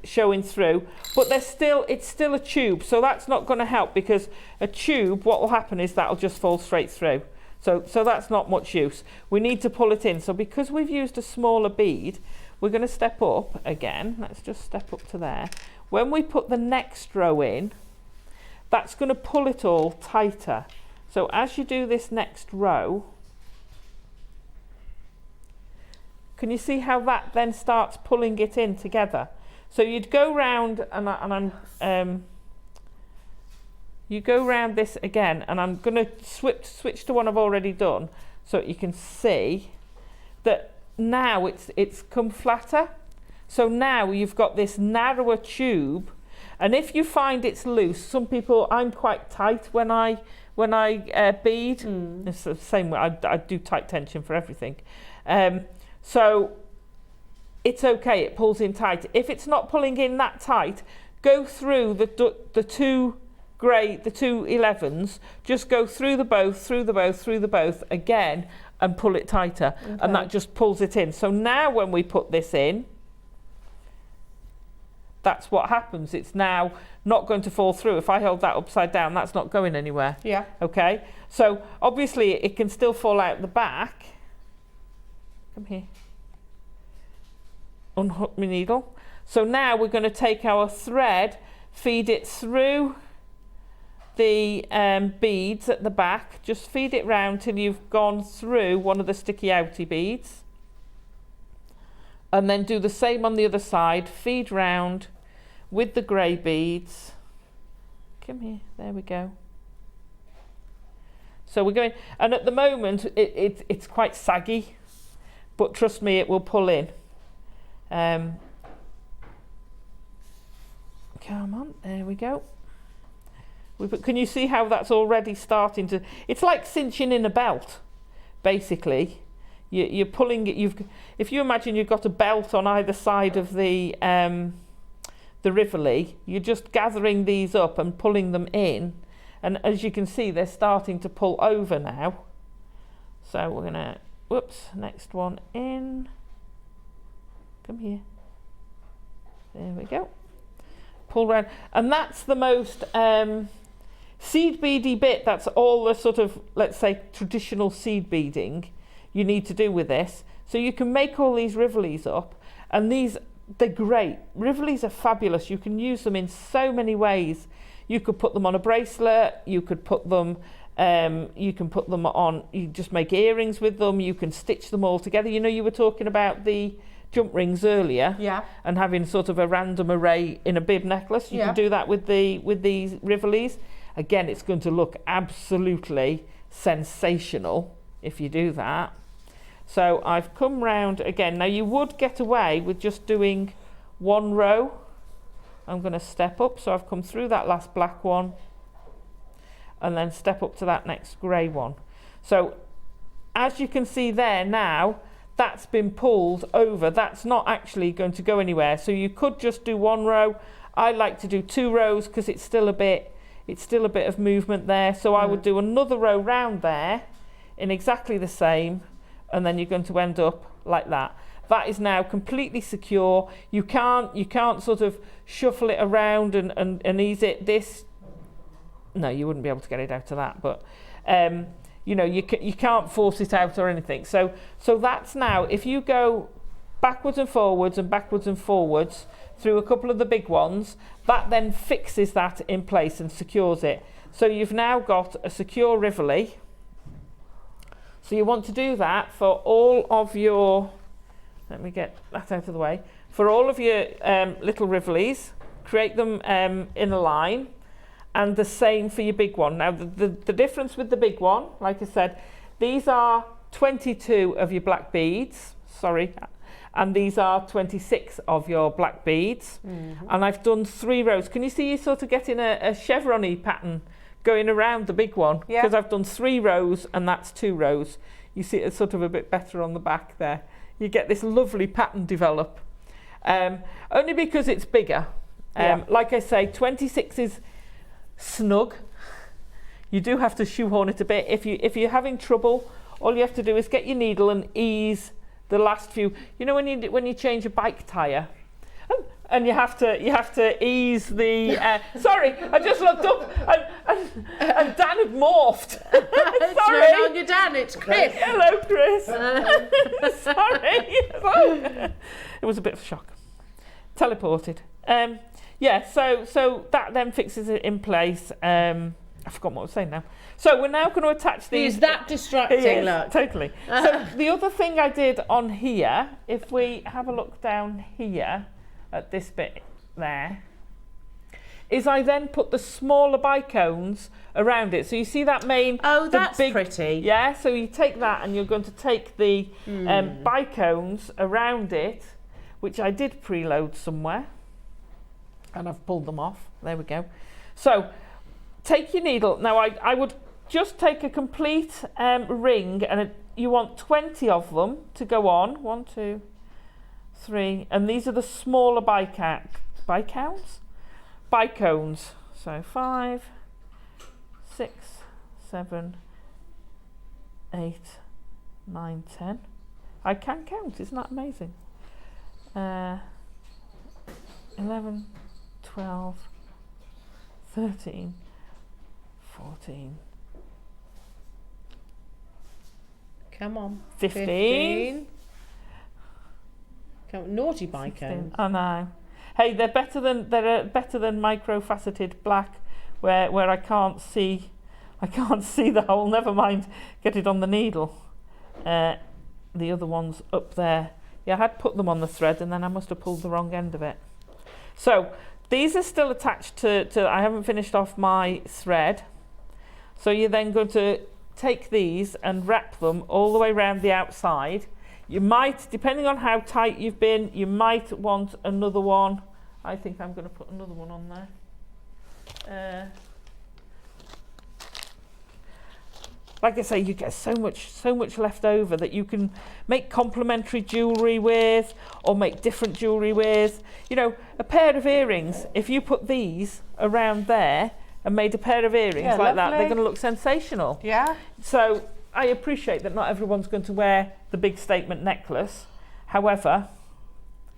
Showing through, but it's still a tube, so that's not going to help, because a tube, what will happen is that'll just fall straight through. So that's not much use. We need to pull it in. So because we've used a smaller bead, we're going to step up again. Let's just step up to there. When we put the next row in, that's going to pull it all tighter. So as you do this next row, can you see how that then starts pulling it in together? So you'd go round, you go round this again, and I'm going to switch to one I've already done, so you can see that now it's come flatter. So now you've got this narrower tube, and if you find it's loose, some people, I'm quite tight when I when I bead. It's the same way. I do tight tension for everything. So it's okay, it pulls in tight. If it's not pulling in that tight, go through the two 11s, just go through the both again and pull it tighter, and that just pulls it in. So now when we put this in, that's what happens. It's now not going to fall through. If I hold that upside down, that's not going anywhere. Yeah. Okay, so obviously it can still fall out the back. Come here. Unhook my needle. So now we're going to take our thread, feed it through the beads at the back. Just feed it round till you've gone through one of the sticky outy beads. And then do the same on the other side. Feed round with the grey beads. Come here, there we go. So we're going, and at the moment it's quite saggy, but trust me, it will pull in. Come on, there we go. Can you see how that's already starting to, it's like cinching in a belt, basically. You're pulling it, if you imagine you've got a belt on either side of the rivoli, you're just gathering these up and pulling them in, and as you can see, they're starting to pull over now. So we're gonna, whoops, next one in. Come here. There we go. Pull round, and that's the most seed beady bit. That's all the sort of, let's say, traditional seed beading you need to do with this. So you can make all these rivolis up, and they're great. Rivolis are fabulous. You can use them in so many ways. You could put them on a bracelet. You could put them. You can put them on. You just make earrings with them. You can stitch them all together. You know, you were talking about the jump rings earlier, and having sort of a random array in a bib necklace. You can do that with these rivolis. Again, it's going to look absolutely sensational if you do that. So I've come round again. Now you would get away with just doing one row. I'm going to step up, so I've come through that last black one and then step up to that next grey one. So as you can see there now, that's been pulled over. That's not actually going to go anywhere. So you could just do one row. I like to do 2 rows because it's still a bit of movement there. So I would do another row round there in exactly the same, and then you're going to end up like that. That is now completely secure. You can't sort of shuffle it around and ease it. No, you wouldn't be able to get it out of that, but you know, you can't force it out or anything. So that's now, if you go backwards and forwards through a couple of the big ones, that then fixes that in place and secures it. So you've now got a secure rivoli. So you want to do that for all of your, let me get that out of the way, for all of your little rivolis, create them in a line. And the same for your big one. Now, the difference with the big one, like I said, these are 22 of your black beads, and these are 26 of your black beads. And I've done 3 rows. Can you see you're sort of getting a chevron-y pattern going around the big one? Because I've done 3 rows, and that's 2 rows. You see it's sort of a bit better on the back there. You get this lovely pattern develop. Only because it's bigger. Like I say, 26 is snug. You do have to shoehorn it a bit. If you're having trouble, all you have to do is get your needle and ease the last few. You know when you change a bike tire, and you have to ease the. Sorry, I just looked up and Dan had morphed. Sorry, on your Dan. It's Chris. Hello, Chris. Sorry, it was a bit of a shock. Teleported. Yeah, so that then fixes it in place. I've forgotten what I was saying now. So we're now going to attach these. Is that distracting? Look. Totally. So the other thing I did on here, if we have a look down here at this bit there, is I then put the smaller bicones around it. So you see that main. Oh, that's pretty. Yeah. So you take that and you're going to take the bicones around it, which I did preload somewhere. And I've pulled them off. There we go. So take your needle. Now I would just take a complete ring, and you want 20 of them to go on. 1, 2, 3, and these are the smaller bicones. So 5, 6, 7, 8, 9, 10. I can count, isn't that amazing? 11, 12, 13, 14. Come on. 15. Come on, naughty bicones. I know. Hey, they're better than micro-faceted black, where I can't see the hole. Never mind, get it on the needle. The other one's up there. Yeah, I had put them on the thread, and then I must have pulled the wrong end of it. So these are still attached to I haven't finished off my thread. So you're then going to take these and wrap them all the way around the outside. You might, depending on how tight you've been, you might want another one. I think I'm going to put another one on there. Like I say, you get so much left over that you can make complementary jewellery with, or make different jewellery with. You know, a pair of earrings, if you put these around there and made a pair of earrings like that, they're going to look sensational. Yeah. So I appreciate that not everyone's going to wear the big statement necklace. However,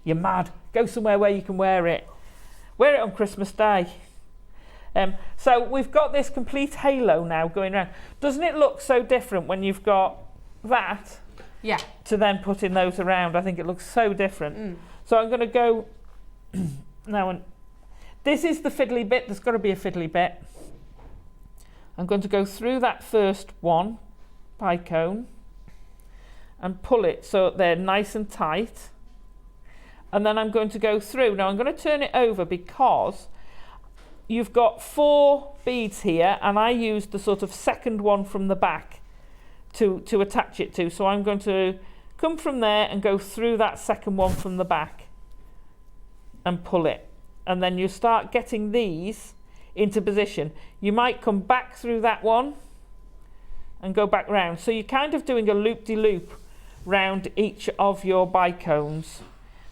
you're mad. Go somewhere where you can wear it. Wear it on Christmas Day. So we've got this complete halo now going around. Doesn't it look so different when you've got that? Yeah. To then putting those around? I think it looks so different. So I'm going to go now, and this is the fiddly bit. There's got to be a fiddly bit. I'm going to go through that first one, bicone, and pull it so they're nice and tight. And then I'm going to go through. Now I'm going to turn it over because you've got 4 beads here, and I used the sort of second one from the back to attach it to. So I'm going to come from there and go through that second one from the back and pull it. And then you start getting these into position. You might come back through that one and go back round. So you're kind of doing a loop-de-loop round each of your bicones.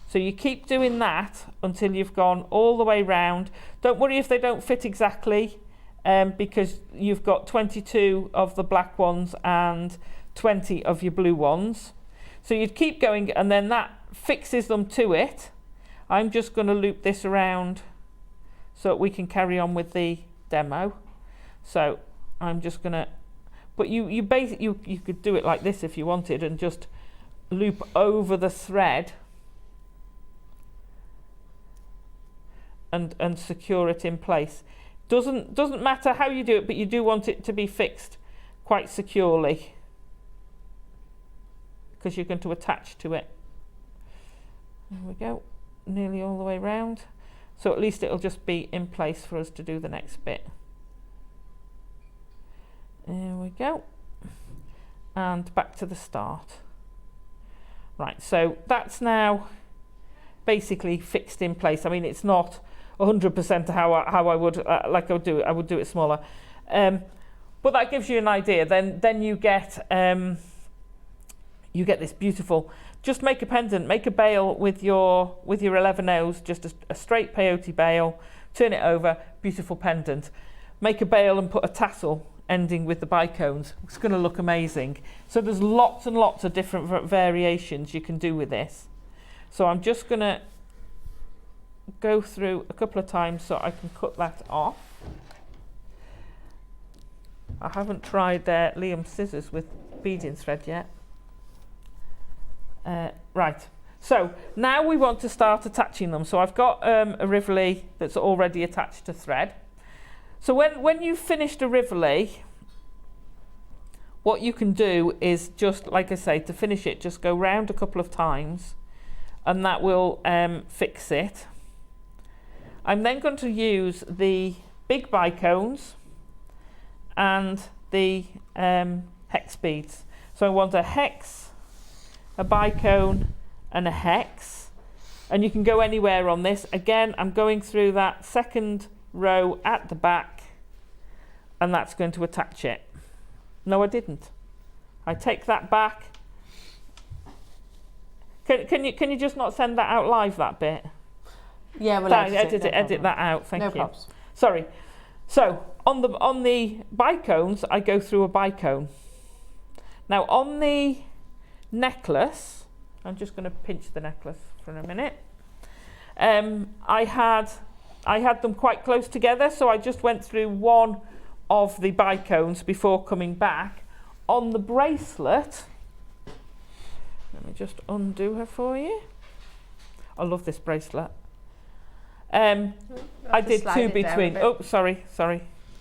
So you keep doing that until you've gone all the way round. Don't worry if they don't fit exactly, because you've got 22 of the black ones and 20 of your blue ones. So you'd keep going, and then that fixes them to it. I'm just going to loop this around so that we can carry on with the demo. So I'm just going to, but you could do it like this if you wanted, and just loop over the thread and secure it in place. Doesn't matter how you do it, but you do want it to be fixed quite securely because you're going to attach to it. There we go, nearly all the way round. So at least it'll just be in place for us to do the next bit. There we go. And back to the start. Right, so that's now basically fixed in place. I mean, it's not 100% how I would like I would do it smaller, but that gives you an idea. Then you get this beautiful. Just make a pendant, make a bail with your 11 O's, just a straight peyote bail. Turn it over, beautiful pendant. Make a bail and put a tassel ending with the bicones. It's going to look amazing. So there's lots and lots of different variations you can do with this. So I'm just going to go through a couple of times so I can cut that off. I haven't tried Liam's scissors with beading thread yet. Right, so now we want to start attaching them. So I've got a Rivoli that's already attached to thread. So when you've finished a Rivoli, what you can do is just, like I say, to finish it, just go round a couple of times, and that will fix it. I'm then going to use the big bicones and the hex beads. So I want a hex, a bicone, and a hex. And you can go anywhere on this. Again, I'm going through that second row at the back, and that's going to attach it. No, I didn't. I take that back. Can you just not send that out live, that bit? Yeah, we'll edit that out. Thank you. No problems. Sorry. So on the bicones, I go through a bicone. Now on the necklace, I'm just going to pinch the necklace for a minute. I had them quite close together, so I just went through one of the bicones before coming back. On the bracelet, let me just undo her for you. I love this bracelet. I did two between. Oh, sorry. It's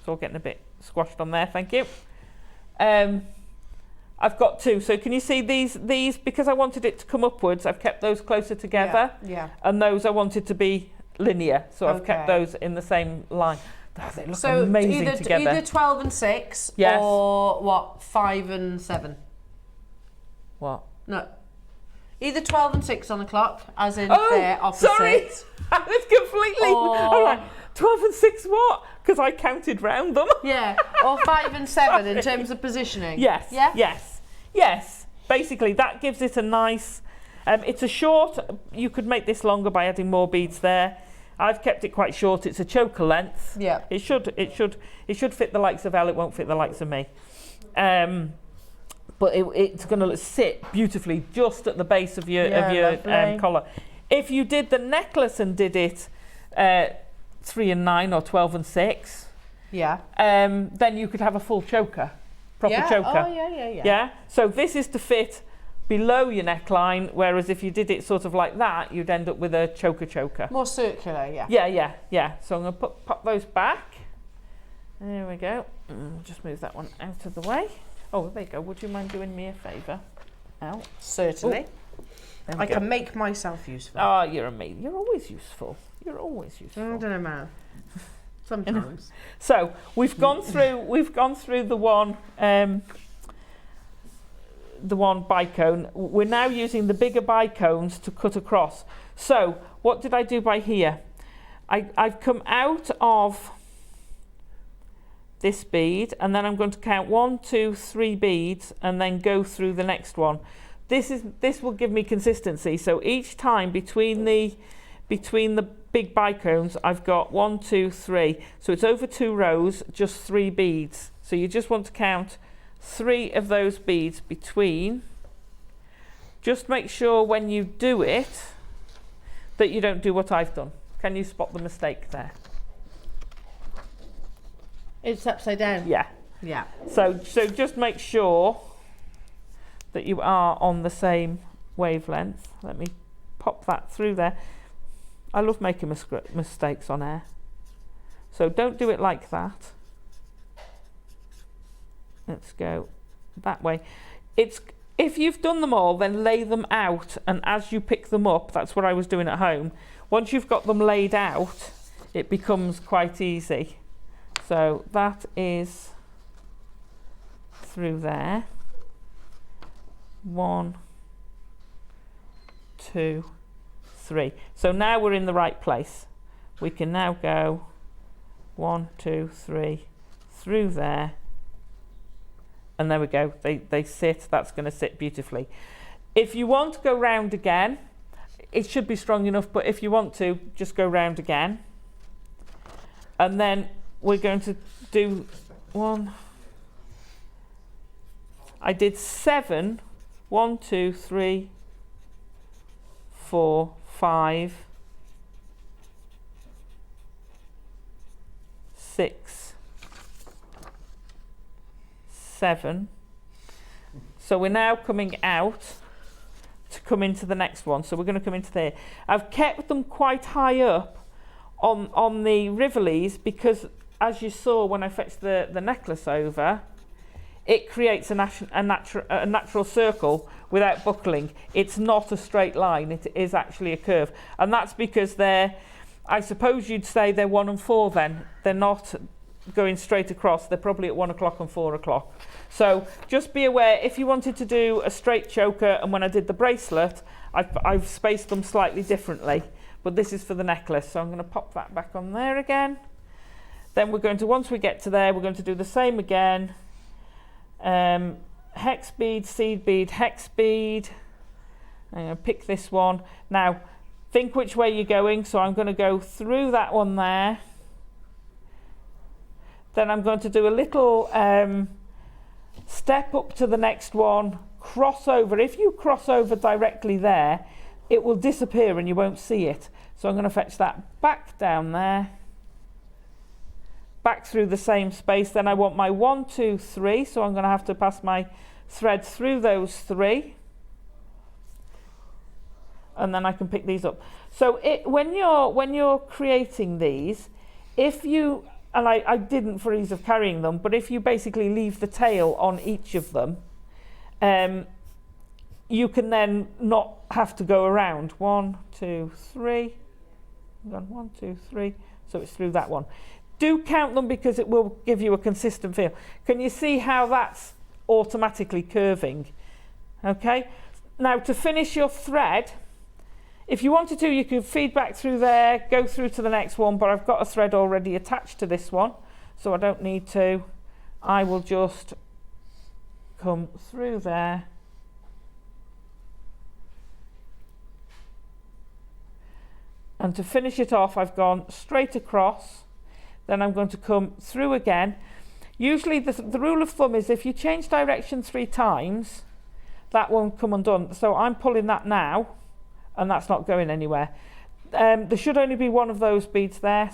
all getting a bit squashed on there. Thank you. I've got two. So can you see these? Because I wanted it to come upwards, I've kept those closer together. Yeah. And those I wanted to be linear, so I've kept those in the same line. Oh, they look amazing together. Either 12 and 6 Yes. or what? 5 and 7. What? No. Either 12 and 6 on the clock, as in Oh, they're opposite. sorry. I was completely. I'm like, 12 and 6 what? Because I counted round them. Yeah, or 5 and 7 in terms of positioning. Yes. Yeah? Yes. Basically, that gives it a nice. It's a short. You could make this longer by adding more beads there. I've kept it quite short. It's a choker length. Yeah. It should fit the likes of Elle. It won't fit the likes of me. But it's going to sit beautifully just at the base of your collar. If you did the necklace and did it 3 and 9 or 12 and 6, then you could have a full choker, proper choker. Oh yeah. Yeah. So this is to fit below your neckline, whereas if you did it sort of like that, you'd end up with a choker. More circular, yeah. Yeah. So I'm going to pop those back. There we go. Just move that one out of the way. Oh, there you go. Would you mind doing me a favour, Elle? Certainly. I can make myself useful. Oh, you're amazing. You're always useful. I don't know, man. Sometimes. So we've gone through the one bicone. We're now using the bigger bicones to cut across. So what did I do by here? I've come out of this bead, and then I'm going to count 1, 2, 3 beads, and then go through the next one. This will give me consistency. So each time between the big bicones, I've got 1, 2, 3. So it's over 2 rows, just 3 beads. So you just want to count 3 of those beads between. Just make sure when you do it that you don't do what I've done. Can you spot the mistake there? It's upside down. Yeah. So just make sure that you are on the same wavelength. Let me pop that through there. I love making mistakes on air. So don't do it like that. Let's go that way. If you've done them all, then lay them out, and as you pick them up, that's what I was doing at home. Once you've got them laid out, it becomes quite easy. So that is through there. 1, 2, 3. So now we're in the right place. We can now go 1, 2, 3 through there. And there we go. They sit. That's going to sit beautifully. If you want to go round again, it should be strong enough, but if you want to, just go round again. And then we're going to do 1. I did 7. 1, 2, 3, 4, 5, 6, 7. So we're now coming out to come into the next one. So we're going to come into there. I've kept them quite high up on the rivolees because, as you saw when I fetched the necklace over, it creates a natural circle without buckling. It's not a straight line, it is actually a curve. And that's because I suppose you'd say they're 1 and 4 then. They're not going straight across, they're probably at 1 o'clock and 4 o'clock. So just be aware, if you wanted to do a straight choker, and when I did the bracelet, I've spaced them slightly differently. But this is for the necklace, so I'm going to pop that back on there again. Then we're going to, once we get to there, we're going to do the same again. hex bead, seed bead, hex bead. I'm going to pick this one. Now, think which way you're going. So I'm going to go through that one there. Then I'm going to do a little step up to the next one, cross over. If you cross over directly there, it will disappear and you won't see it. So I'm going to fetch that back down there, back through the same space. Then I want my 1, 2, 3. So I'm going to have to pass my thread through those 3. And then I can pick these up. So when you're creating these, if you, and I didn't for ease of carrying them, but if you basically leave the tail on each of them, you can then not have to go around. 1, 2, 3. 1, 2, 3. So it's through that one. Do count them because it will give you a consistent feel. Can you see how that's automatically curving? Okay. Now to finish your thread, if you wanted to, you could feed back through there, go through to the next one, but I've got a thread already attached to this one, so I don't need to. I will just come through there. And to finish it off, I've gone straight across. Then I'm going to come through again. Usually the rule of thumb is if you change direction 3 times, that won't come undone. So I'm pulling that now, and that's not going anywhere. There should only be one of those beads there,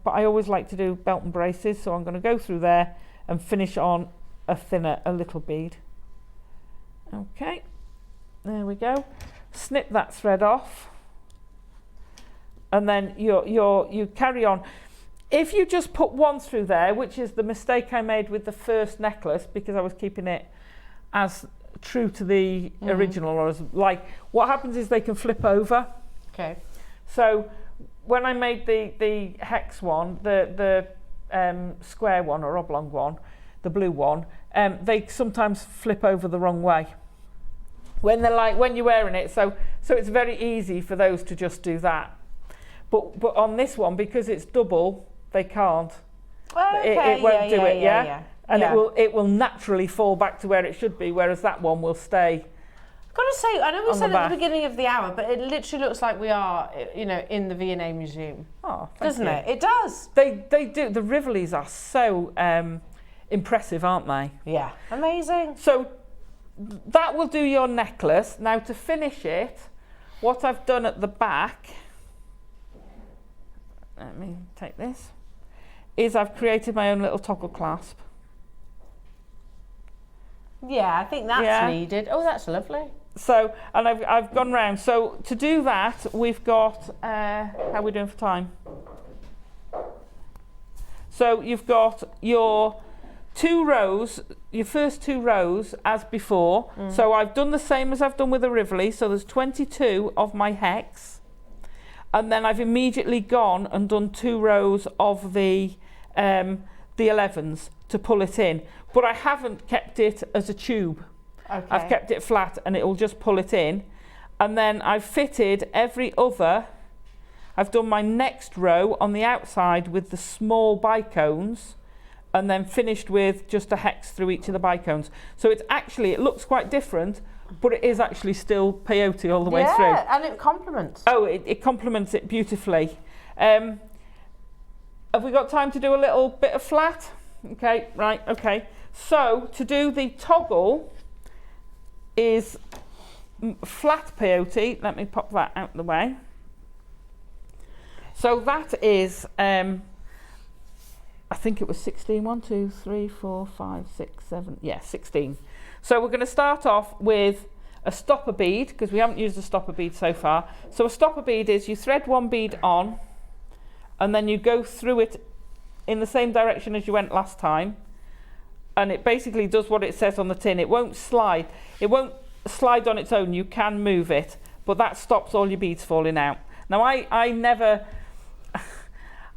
but I always like to do belt and braces, so I'm going to go through there and finish on a little bead. Okay, there we go. Snip that thread off, and then you carry on. If you just put one through there, which is the mistake I made with the first necklace, because I was keeping it as true to the original, or as what happens is they can flip over. Okay. So when I made the hex one, the square one or oblong one, the blue one, they sometimes flip over the wrong way when you're wearing it. So it's very easy for those to just do that. But on this one, because it's double, they can't. Okay. It won't do it. Yeah. And it will naturally fall back to where it should be, whereas that one will stay. I've got to say, I know we said at the beginning of the hour, but it literally looks like we are, in the V&A Museum. Oh, doesn't it? It does. They do. The Rivolis are so impressive, aren't they? Yeah. Amazing. So that will do your necklace. Now to finish it, what I've done at the back, let me take this, is I've created my own little toggle clasp. Yeah, I think that's needed. Oh, that's lovely. So, and I've gone round. So to do that, we've got, how are we doing for time? So you've got your 2 rows, your first 2 rows as before. So I've done the same as I've done with the Rivoli. So there's 22 of my hex. And then I've immediately gone and done 2 rows of the 11s to pull it in. But I haven't kept it as a tube. Okay. I've kept it flat and it will just pull it in. And then I've fitted every other. I've done my next row on the outside with the small bicones, and then finished with just a hex through each of the bicones. So it looks quite different, but it is actually still peyote all the way through. Yeah, and it complements. Oh, it complements it beautifully. Have we got time to do a little bit of flat? Okay, right, okay. So to do the toggle is flat peyote. Let me pop that out of the way. So that is, I think it was 16. 1, 2, 3, 4, 5, 6, 7. Yeah, 16. So we're going to start off with a stopper bead, because we haven't used a stopper bead so far. So a stopper bead is you thread 1 bead on, and then you go through it in the same direction as you went last time, and it basically does what it says on the tin. It won't slide. It won't slide on its own. You can move it, but that stops all your beads falling out. Now I never,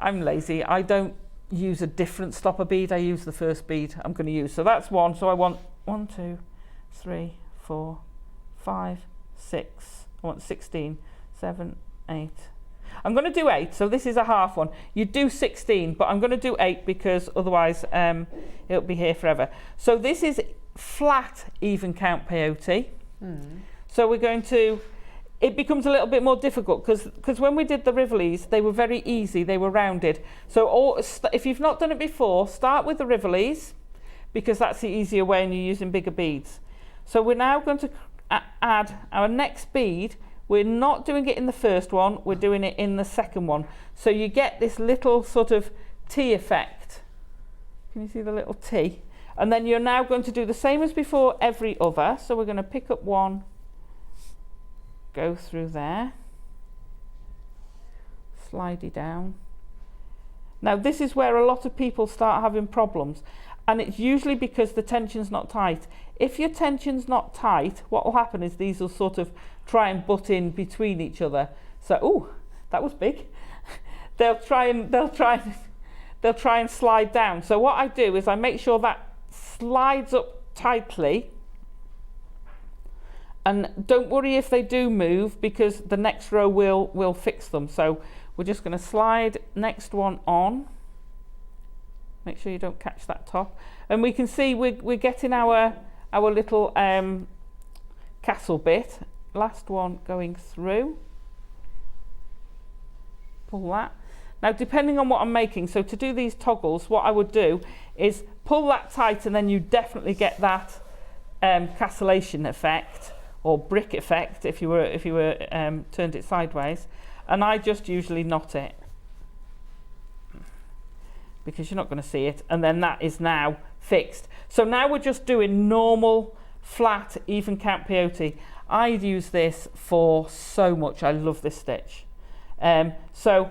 I'm lazy. I don't use a different stopper bead. I use the first bead I'm going to use. So that's 1. So I want 1, 2, 3, 4, 5, 6. I want 16, 7, 8. I'm going to do 8, so this is a half one. You do 16, but I'm going to do 8 because otherwise it'll be here forever. So this is flat even count peyote. So we're going to, it becomes a little bit more difficult because when we did the Rivolis, they were very easy, they were rounded. So if you've not done it before, start with the Rivolis, because that's the easier way and you're using bigger beads. So we're now going to add our next bead. We're not doing it in the first one, we're doing it in the second one. So you get this little sort of T effect. Can you see the little T? And then you're now going to do the same as before every other. So we're going to pick up one, go through there, slide it down. Now this is where a lot of people start having problems, and it's usually because the tension's not tight. If your tension's not tight, what will happen is these will sort of try and butt in between each other. So, ooh, that was big. they'll try and slide down. So what I do is I make sure that slides up tightly, and don't worry if they do move, because the next row will fix them. So we're just going to slide next one on. Make sure you don't catch that top. And we can see we're getting our little castle bit. Last one going through. Pull that. Now depending on what I'm making, so to do these toggles, what I would do is pull that tight, and then you definitely get that castellation effect, or brick effect if you were turned it sideways. And I just usually knot it, because you're not going to see it, and then that is now fixed. So now we're just doing normal flat even count peyote. I'd use this for so much. I love this stitch. So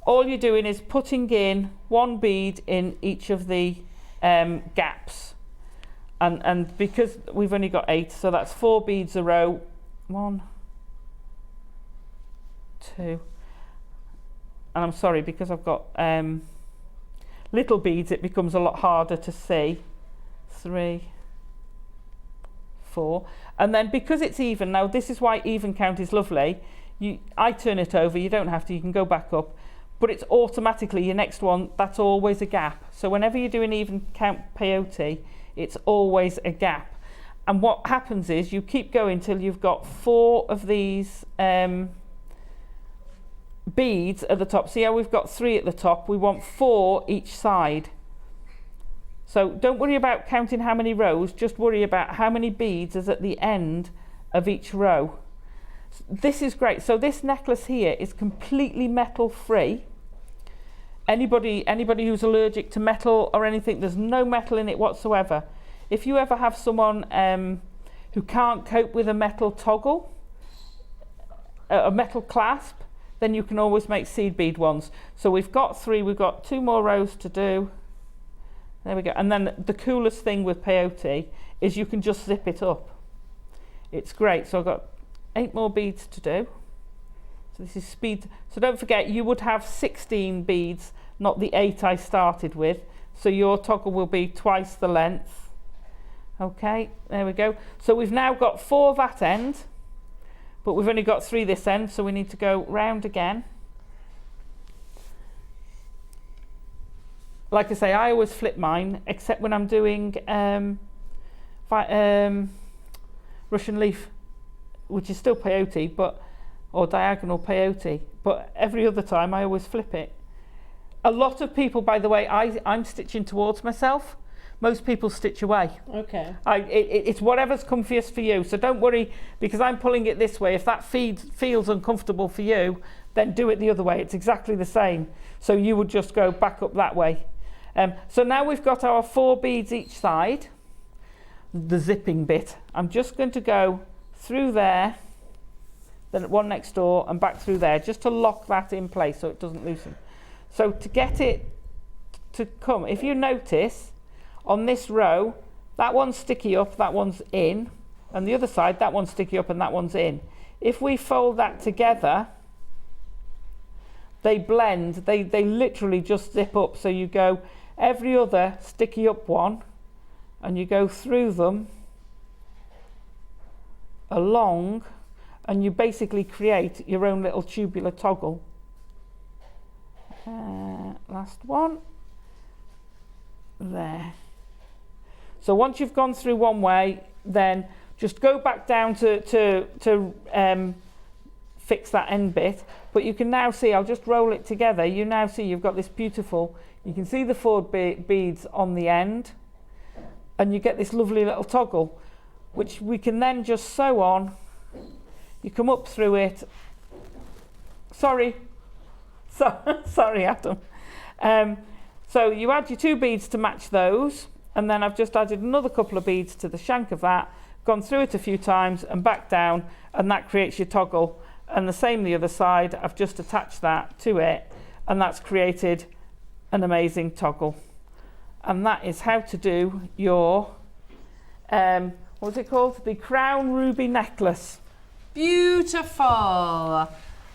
all you're doing is putting in one bead in each of the gaps, and because we've only got 8, so that's 4 beads a row. 1, 2, and I'm sorry, because I've got little beads, it becomes a lot harder to see. 3, 4, and then because it's even, now this is why even count is lovely. I turn it over, you don't have to, you can go back up, but it's automatically your next one, that's always a gap. So whenever you're doing even count peyote, it's always a gap. And what happens is you keep going till you've got 4 of these beads at the top. See how we've got 3 at the top? We want 4 each side. So don't worry about counting how many rows, just worry about how many beads is at the end of each row. This is great. So this necklace here is completely metal free. Anybody who's allergic to metal or anything, there's no metal in it whatsoever. If you ever have someone who can't cope with a metal toggle, a metal clasp, then you can always make seed bead ones. So we've got 3, we've got 2 more rows to do. There we go. And then the coolest thing with peyote is you can just zip it up. It's great. So I've got 8 more beads to do. So this is speed. So don't forget, you would have 16 beads, not the 8 I started with. So your toggle will be twice the length. Okay, there we go. So we've now got 4 that end, but we've only got 3 this end, so we need to go round again. Like I say, I always flip mine, except when I'm doing Russian leaf, which is still peyote, or diagonal peyote, but every other time I always flip it. A lot of people, by the way, I'm stitching towards myself. Most people stitch away. Okay. It's whatever's comfiest for you. So don't worry, because I'm pulling it this way. If that feels uncomfortable for you, then do it the other way. It's exactly the same. So you would just go back up that way. So now we've got our 4 beads each side. The zipping bit. I'm just going to go through there, then one next door and back through there, just to lock that in place so it doesn't loosen. So to get it to come, if you notice, on this row, that one's sticky up, that one's in, and the other side, that one's sticky up and that one's in. If we fold that together, they blend, they literally just zip up. So you go every other sticky up one, and you go through them along, and you basically create your own little tubular toggle. Last one. There. So once you've gone through one way, then just go back down to fix that end bit. But you can now see, I'll just roll it together. You now see you've got this beautiful, you can see the forward beads on the end, and you get this lovely little toggle, which we can then just sew on. You come up through it. Sorry, Adam. So you add your 2 beads to match those, and then I've just added another couple of beads to the shank of that, gone through it a few times and back down, and that creates your toggle. And the same the other side, I've just attached that to it, and that's created an amazing toggle. And that is how to do your, what's it called? The crown ruby necklace. Beautiful.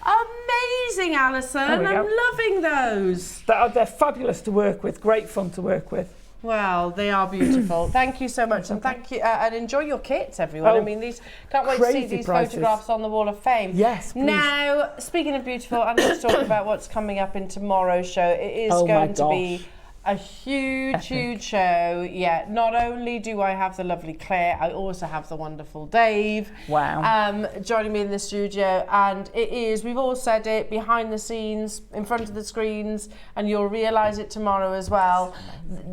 Amazing, Alison. I'm loving those. They're fabulous to work with, great fun to work with. Well, they are beautiful. Thank you so much, and thank you, and enjoy your kits, everyone. I mean, these can't wait to see these photographs on the Wall of Fame. Yes, please. Now, speaking of beautiful, I'm going to talk about what's coming up in tomorrow's show. It is going to be a huge show. Yeah, not only do I have the lovely Claire, I also have the wonderful Dave. Wow. Joining me in the studio, and it is, we've all said it, behind the scenes, in front of the screens, and you'll realise it tomorrow as well.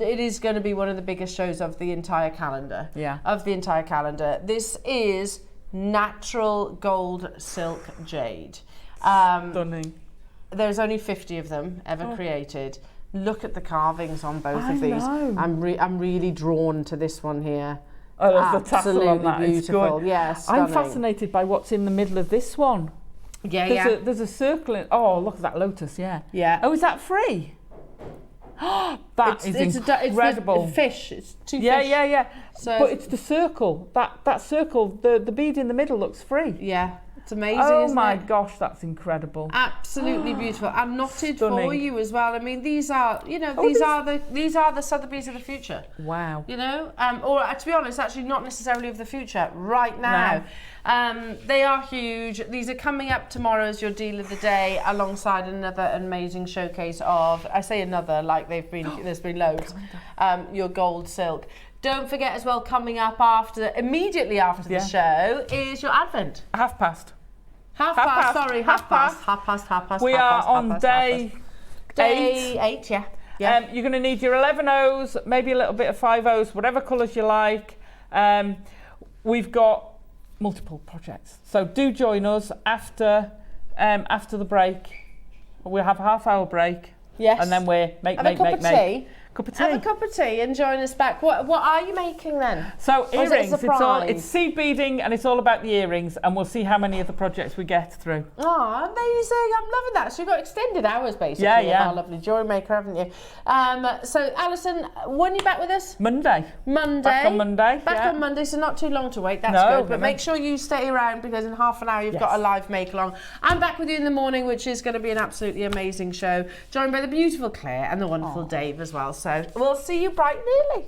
It is going to be one of the biggest shows of the entire calendar. Yeah. Of the entire calendar. This is natural gold silk jade. Stunning. There's only 50 of them ever created. Look at the carvings on both of these. I'm really drawn to this one here. Oh, there's the tassel on that. Beautiful. It's good. Yeah, stunning. I'm fascinated by what's in the middle of this one. There's a circle in. Oh, look at that lotus. Yeah. Oh, is that free? It's incredible. It's fish. It's 2 fish. Yeah. So, but it's the circle. That circle. The bead in the middle looks free. Yeah. It's amazing, oh my gosh, that's incredible. Absolutely beautiful, and knotted Stunning. for you as well. I mean, these are, you know, these are the Sotheby's of the future. Wow. You know, or to be honest, actually not necessarily of the future, right now. They are huge. These are coming up tomorrow as your deal of the day, alongside another amazing showcase of, I say another, like there's been loads, your gold silk. Don't forget as well, coming up immediately after the show is your Advent. Half past. Half past. We are on day 8. Yeah. You're going to need your 11 O's, maybe a little bit of 5 O's, whatever colours you like. We've got multiple projects, so do join us after the break. We'll have a half-hour break. Yes. And then we're make. Cup of tea. Have a cup of tea and join us back. What are you making then? So earrings. It it's seed beading, and it's all about the earrings, and we'll see how many of the projects we get through. Oh, amazing! I'm loving that. So you've got extended hours basically. Of our lovely Jewellery Maker, haven't you? So Alison, when are you back with us? Monday. Back on Monday. On Monday, so not too long to wait. That's good. But make sure you stay around, because in half an hour you've got a live make along. I'm back with you in the morning, which is going to be an absolutely amazing show, joined by the beautiful Claire and the wonderful Dave as well. So we'll see you bright and early.